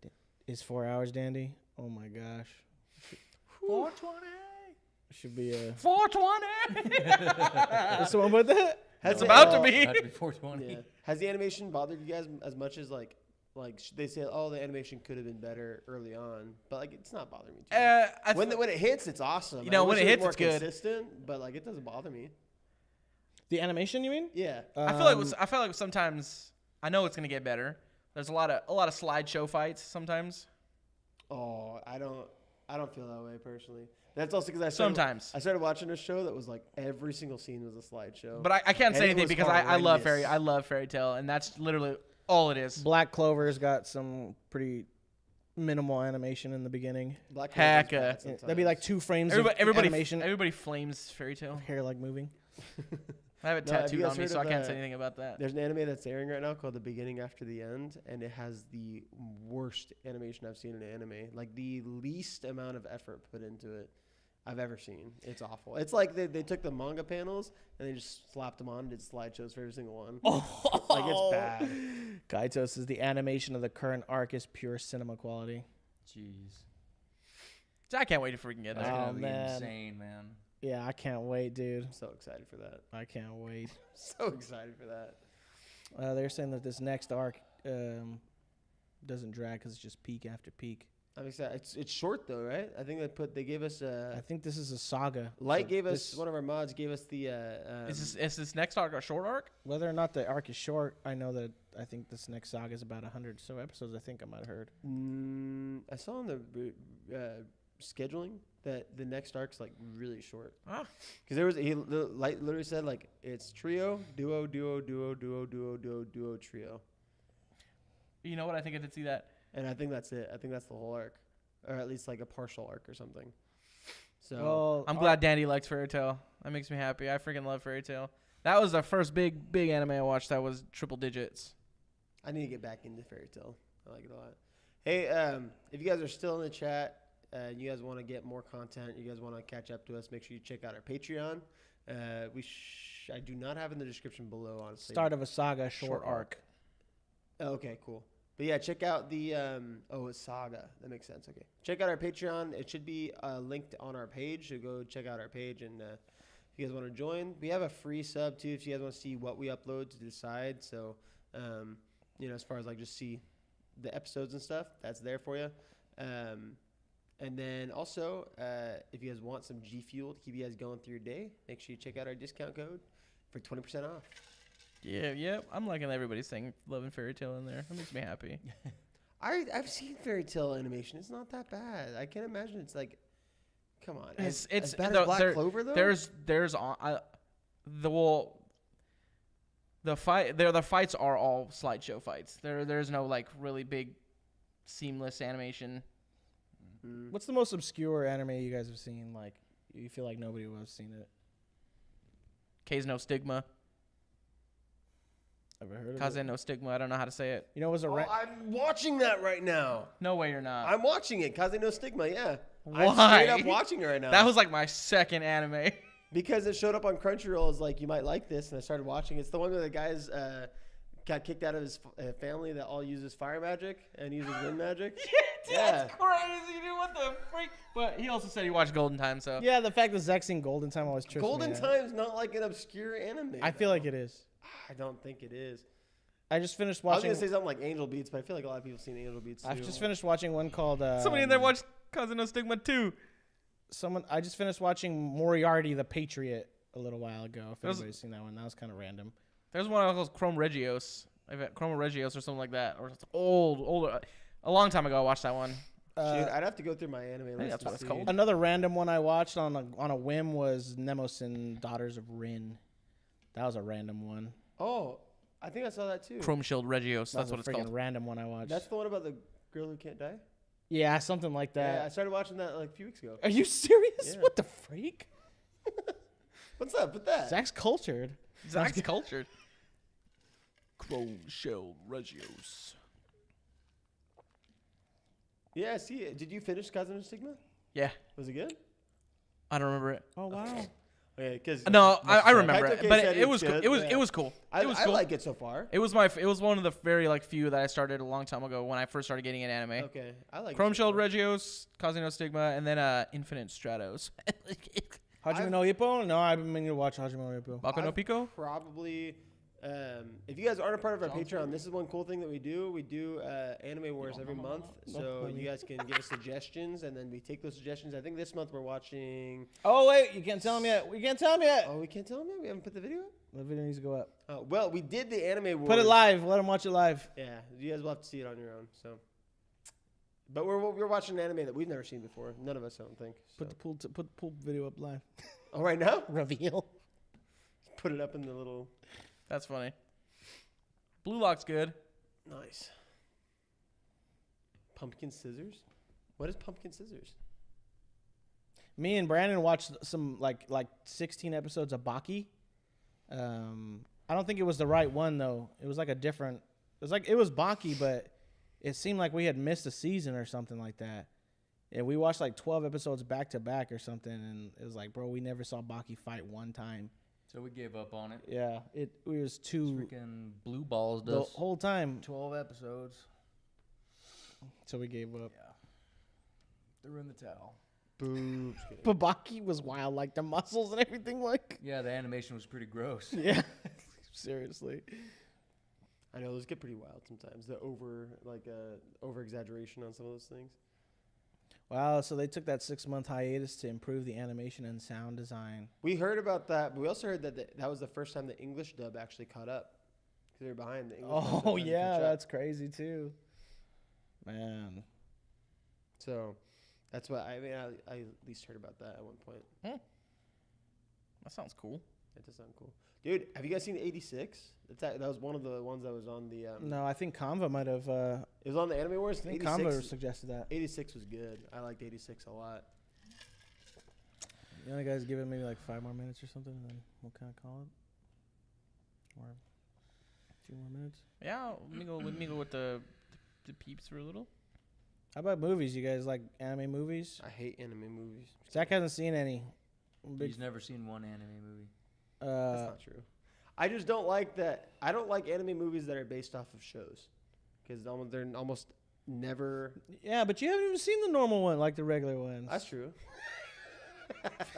Is 4 hours, Dandy? Oh my gosh. 420. Should be a. 420. Is someone with that? It's about to be. Had to be 420. Yeah. Has the animation bothered you guys as much as like they say, oh, the animation could have been better early on, but like it's not bothering me too much. When it hits, it's awesome. You know, I when wish it hits, was more it's good. consistent, but like it doesn't bother me. The animation, you mean? Yeah. I feel like sometimes I know it's gonna get better. There's a lot of slideshow fights sometimes. Oh, I don't feel that way personally. That's also because I started watching a show that was like every single scene was a slideshow. But I can't say And it anything was because I love Fairy Tail, and that's literally all it is. Black Clover's got some pretty minimal animation in the beginning. Black Heck, Panther's bad Yeah, sometimes. that'd be like 2 frames Everybody, of animation. everybody flames Fairy Tail. Hair like moving. I have it No, have you tattooed guys on me, heard so I of, can't say anything about that. There's an anime that's airing right now called The Beginning After the End, and it has the worst animation I've seen in an anime. Like the least amount of effort put into it I've ever seen. It's awful. It's like they took the manga panels and they just slapped them on and did slideshows for every single one. Like it's bad. Kaito says the animation of the current arc is pure cinema quality. Jeez. So I can't wait to freaking get That's that. Oh, gonna be man. insane, man. Yeah, I can't wait, dude. I'm so excited for that. I can't wait. So excited for that. They're saying that this next arc doesn't drag because it's just peak after peak. I'm excited. It's short though, right? I think they gave us I think this is a saga. Light So gave us this- one of our mods gave us the Is this next arc a short arc? whether or not the arc is short. I know that I think this next saga is about 100 so episodes. I think I might have heard. I saw on the scheduling that the next arc's like really short. Ah. Because Light literally said like it's trio, duo, trio, You know what? I think I did see that. and I think that's it. I think that's the whole arc, or at least like a partial arc or something. So Well, I'm glad Dandy likes Fairy Tail. That makes me happy. I freaking love Fairy Tail. That was the first big anime I watched that was triple digits. I need to get back into Fairy Tail. I like it a lot. Hey, if you guys are still in the chat, you guys want to get more content, you guys want to catch up to us, make sure you check out our Patreon. I do not have in the description below, honestly. start of a saga, short arc. Oh, okay, cool. But yeah, check out the it's Saga. That makes sense. Okay, check out our Patreon. It should be linked on our page. So go check out our page, and if you guys want to join, we have a free sub too. If you guys want to see what we upload to the side, so as far as like just see the episodes and stuff, that's there for you. And then also, if you guys want some G Fuel to keep you guys going through your day, make sure you check out our discount code for 20% off. Yeah. I'm liking everybody saying Love and Fairy Tail in there. That makes me happy. I've seen Fairy Tail animation. It's not that bad. I can't imagine it's like, come on. It's as bad as Black Clover though. The fights are all slideshow fights. There's no like really big seamless animation. What's the most obscure anime you guys have seen? Like you feel like nobody would have seen it. Kaze no Stigma. Ever heard of Kaze it? no Stigma. I don't know how to say it. You know, it was a I'm watching that right now. No way you're not. I'm watching it. Kaze no Stigma. Yeah. Why? I'm straight up watching it right now. That was like my second anime. because it showed up on Crunchyroll as like you might like this, and I started watching. It's the one where the guys got kicked out of his family that all uses fire magic and uses wind magic. That's crazy, dude. What the freak? But he also said he watched Golden Time, so. Yeah, the fact that Zach's seen Golden Time always trips Golden me out. Time's not like an obscure anime. I feel like it is. I don't think it is. I just finished I was watching. gonna say something like Angel Beats, but I feel like a lot of people have seen Angel Beats too. I've just finished watching one called. Somebody in there watched Kaze no Stigma too. I just finished watching Moriarty the Patriot a little while ago. If There's- anybody's seen that one, that was kind of random. There's one called Chrome Regios. Chrome Regios or something like that. Or it's older. A long time ago, I watched that one. Shoot, I'd have to go through my anime list. that's to what it's see. called. Another random one I watched on a whim was Nemos and Daughters of Rin. That was a random one. Oh, I think I saw that too. Chrome Shield Regios. That That's was what a it's freaking called. random one I watched. That's the one about the girl who can't die. Yeah, something like Yeah, I that. started watching that like a few weeks ago. Are you serious? Yeah. What the freak? What's up with that? Zach's cultured. Zach's cultured. Chrome Shield Regios. Yeah, I see it. Did you finish Kaze no Stigma? Yeah. Was it good? I don't remember it. Oh wow. Okay, because No, I remember Kaito it, K but said it was it's cool. good, It was yeah. cool. I It was cool. like it so far. It was one of the very like few that I started a long time ago when I first started getting into anime. Okay, I like Chrome it so Shield far. Regios, Kaze no Stigma, and then Infinite Stratos. Hajime no Ippo? No, I've been meaning to watch Hajime no Ippo. Baku no I've Pico? Probably. If you guys aren't a part of our Patreon, this is one cool thing that we do. We do Anime Wars every month, so you guys can give us suggestions, and then we take those suggestions. I think this month we're watching. Oh wait, you can't tell him yet. We can't tell him yet. Oh, we can't tell them yet. We haven't put the video up. The video needs to go up. Well, we did the Anime Wars. Put it live. Let him watch it live. Yeah, you guys will have to see it on your own. So, but we're watching an anime that we've never seen before. None of us, I don't think. So. Put the pool video up live. Oh, right now? Reveal. Put it up in the little. That's funny. Blue Lock's good. Nice. Pumpkin Scissors? What is Pumpkin Scissors? Me and Brandon watched some like 16 episodes of Baki. I don't think it was the right one though. It was like a different. It was Baki, but it seemed like we had missed a season or something like that. And we watched like 12 episodes back to back or something, and it was like, bro, we never saw Baki fight one time. So we gave up on it. Yeah, it was too Freaking Blue Balls the does whole time. 12 episodes. So we gave up. Yeah. Threw in the towel. Boobs. But Baki was wild, like the muscles and everything. Like, Yeah, the animation was pretty gross. yeah, seriously. I know those get pretty wild sometimes. The over exaggeration on some of those things. Wow, so they took that 6-month hiatus to improve the animation and sound design. We heard about that, but we also heard that that was the first time the English dub actually caught up. Because they were behind the English dub. Oh didn't yeah, catch up. that's crazy too. Man. So that's what I mean. I at least heard about that at one point. That sounds cool. That does sound cool. Dude, have you guys seen 86? That was one of the ones that was on the... No, I think Canva might have. It was on the Anime Wars. I think Canva suggested that. 86 was good. I liked 86 a lot. You want guys give it maybe like 5 more minutes or something, and then we'll kind of call it, or 2 more minutes. Yeah, let me go with the peeps for a little. How about movies? You guys like anime movies? I hate anime movies. Zach hasn't seen any. He's never seen one anime movie. That's not true. I just don't like that. I don't like anime movies that are based off of shows, because they're almost never. Yeah, but you haven't even seen the normal one, like the regular ones. That's true.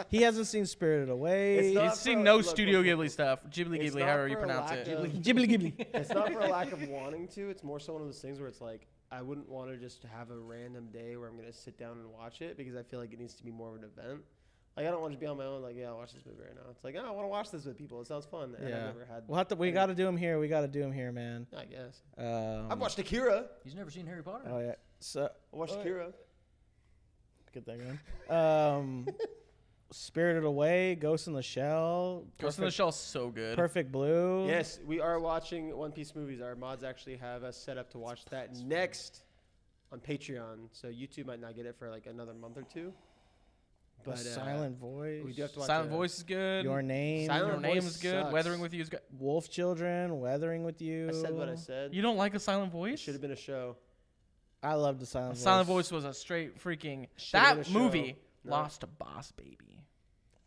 He hasn't seen Spirited Away. It's not He's seen for- no look, Studio look, Ghibli stuff. Ghibli It's Ghibli, not however you for a pronounce lack it. of- Ghibli Ghibli. It's not for a lack of wanting to. It's more so one of those things where it's like I wouldn't want to just have a random day where I'm gonna sit down and watch it, because I feel like it needs to be more of an event. Like I don't want to be on my own. Like, yeah, I'll watch this movie right now. It's like, oh, I want to watch this with people. It sounds fun. And I've Yeah. never had. We got to do them here. We got to do them here, man. I guess. I've I've watched Akira. He's never seen Harry Potter. Oh yeah. So I watched Akira. get that going. Spirited Away, Ghost in the Shell, Ghost in the Shell's so good. Perfect Blue. Yes, we are watching One Piece movies. Our mods actually have us set up to watch that next on Patreon. So YouTube might not get it for like another month or two. But Silent Voice. we do have to watch Silent Voice is good. Your Name. Silent Your Name Voice is good. sucks. Weathering with You is good. Wolf Children, Weathering with You. I said what I said. You don't like a Silent It Voice? should have been a show. I love the Silent A Voice. Silent Voice was a straight freaking. Should've been That a show. movie No. lost a boss baby.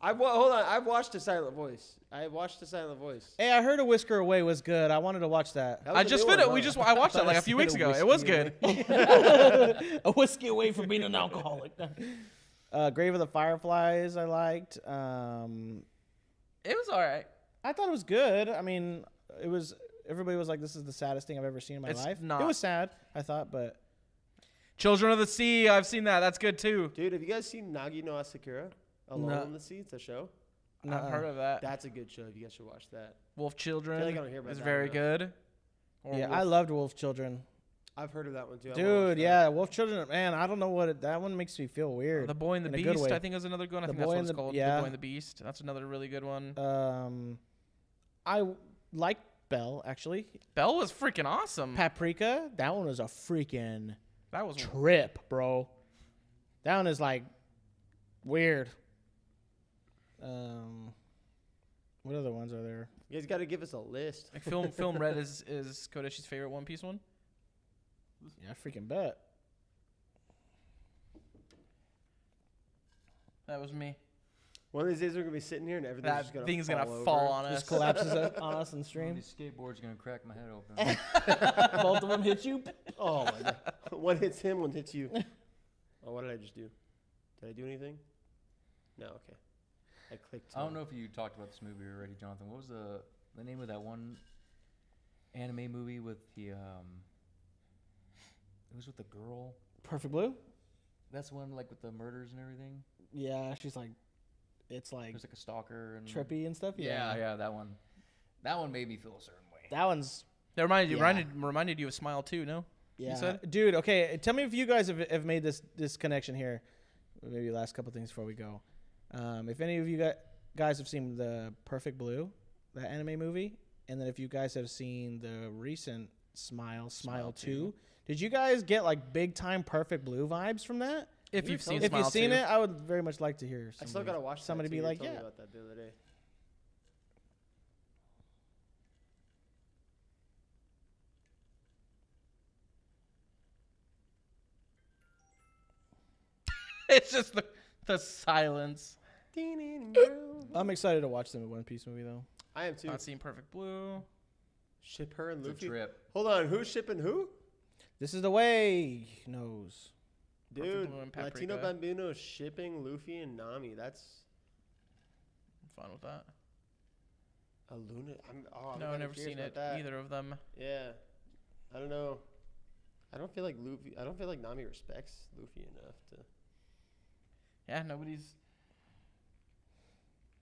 Hold on. I've watched a Silent Voice. I watched a Silent Voice. Hey, I heard A Whisker Away was good. I wanted to watch that. That was I a just new finished. one, We huh? just I watched that like a few weeks ago. It was good. A whiskey away from being an alcoholic. Grave of the Fireflies, I liked. It was all right. I thought it was good. I mean, it was. Everybody was like, "This is the saddest thing I've ever seen in my It's life." not. It was sad, I thought, but Children of the Sea. I've seen that. That's good too. Dude, have you guys seen Nagi no Asakura? Alone No. in the Sea? It's a show. I've heard of that. That's a good show. You guys should watch that. Wolf Children like I don't hear about is that very enough. good. Or yeah, Wolf- I loved Wolf Children. I've heard of that one too. I wanna watch Dude, that. yeah, Wolf Children. Man, I don't know that one makes me feel weird. The Boy and the in a good Beast, way. I think, is another good one. I The think that's Boy what and it's the- called. yeah. The Boy and the Beast. That's another really good one. I like Belle actually. Belle was freaking awesome. Paprika, that one was a freaking That was trip, bro. That one is like weird. What other ones are there? You guys got to give us a list. like Film Red is Kodeshi's favorite One Piece one. Yeah, I freaking bet. That was me. One of these days we're gonna be sitting here and everything's That just gonna thing's fall gonna over. fall on us. Just collapses on us in One of stream. these skateboards gonna crack my head open. Both of them hit you. Oh my god! One hits him, one hits you. Oh, what did I just do? Did I do anything? No. Okay. I clicked. I don't know if you talked about this movie already, Jonathan. What was the name of that one anime movie with the it was with the girl. Perfect Blue. That's one like with the murders and everything. Yeah, she's like, it's like There's like a stalker and trippy and stuff. Yeah, that one. That one made me feel a certain way. That one's That reminded Yeah. reminded you of Smile too, no? yeah, said? dude. Okay, tell me if you guys have made this connection here. Maybe last couple things before we go. If any of you guys have seen the Perfect Blue, that anime movie, and then if you guys have seen the recent Smile 2, did you guys get like big time Perfect Blue vibes from that? If you've seen If Smile you've seen 2. it, I would very much like to hear. I still gotta watch. somebody that be too. You like, told me yeah. about that the other day. It's just the silence. I'm excited to watch the One Piece movie though. I am too. Not seen Perfect Blue. Ship her and It's a Luffy. trip. Hold on, who's shipping who? This is the way. Knows. Dude, Perfect Blue and Latino Paprika. Bambino shipping Luffy and Nami. That's I'm fine with that. a lunatic. I'm No, I've kinda never curious seen about it. that. Either of them. Yeah, I don't know. I don't feel like Nami respects Luffy enough to. Yeah, nobody's.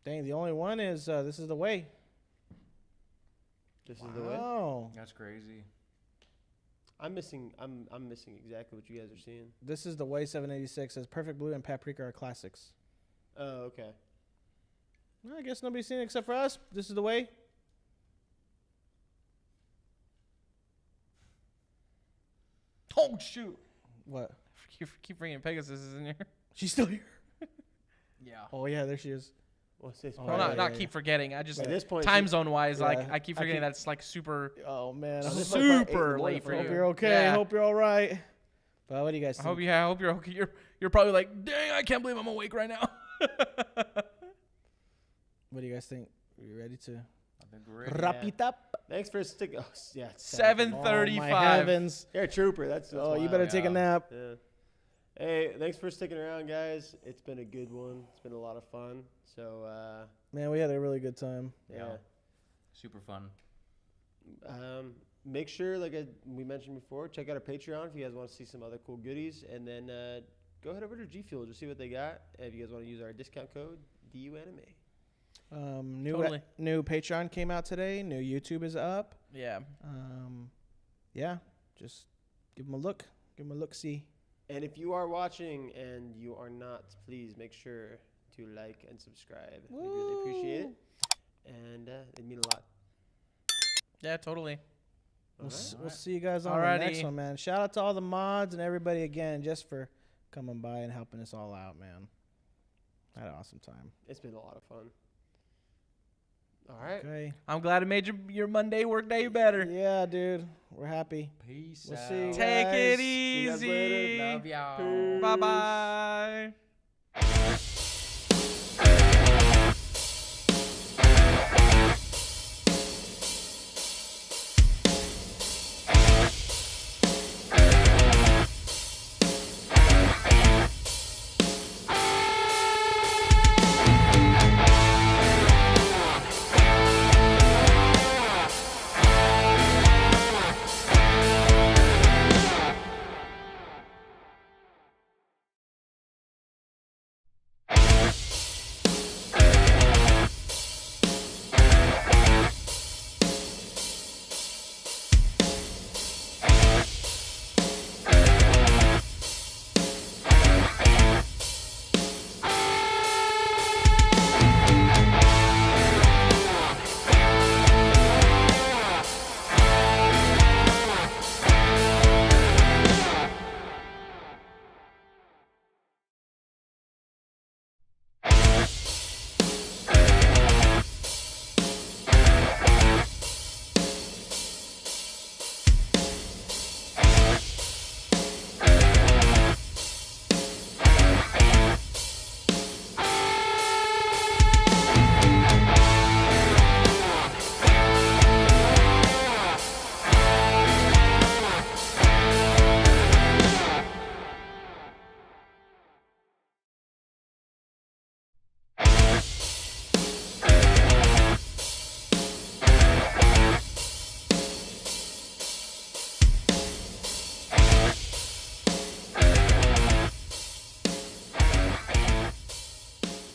Dang, the only one is This Is the Way. This is the way. Oh, That's crazy. I'm missing exactly what you guys are seeing. This Is the Way 786 says Perfect Blue and Paprika are classics. Oh, okay. Well, I guess nobody's seen it except for us. This Is the Way. Oh shoot! What? Keep bringing Pegasus in here. She's still here. Yeah. Oh yeah, there she is. What's this? Oh, Well, yeah, not yeah, keep yeah. forgetting. I just At this point, time zone wise, like Yeah. I keep I forgetting keep- that's like super. Oh man, Oh, I this hope, is like 8 in the super morning late for for hope you. you're okay. Yeah. I hope you're all right. But what do you guys I think? hope you're okay. You're probably like, dang, I can't believe I'm awake right now. What do you guys think? Are you ready to I think we're ready. wrap it up? Thanks for sticking. Oh, yeah. it's 7:35. Oh, my heavens. You're a trooper. That's Oh, you wild. better take a Yeah. nap. Yeah. Hey, thanks for sticking around, guys. It's been a good one. It's been a lot of fun. So, Man, we had a really good time. yeah. Super fun. Make sure, like we mentioned before, check out our Patreon if you guys want to see some other cool goodies. And then go head over to G Fuel to see what they got. And if you guys want to use our discount code, DUAnime. New Patreon came out today. New YouTube is up. Yeah. Yeah, just give them a look. Give them a look. See. And if you are watching and you are not, please make sure to like and subscribe. We really appreciate it. And it means a lot. Yeah, totally. We'll Alright. see you guys on the next one, man. Shout out to all the mods and everybody again, just for coming by and helping us all out, man. Had an awesome time. It's been a lot of fun. All right. Okay. I'm glad it made your Monday work day better. Yeah, dude. We're happy. Peace We'll out. see you Take guys. it See you guys later. easy. Love y'all. Bye bye.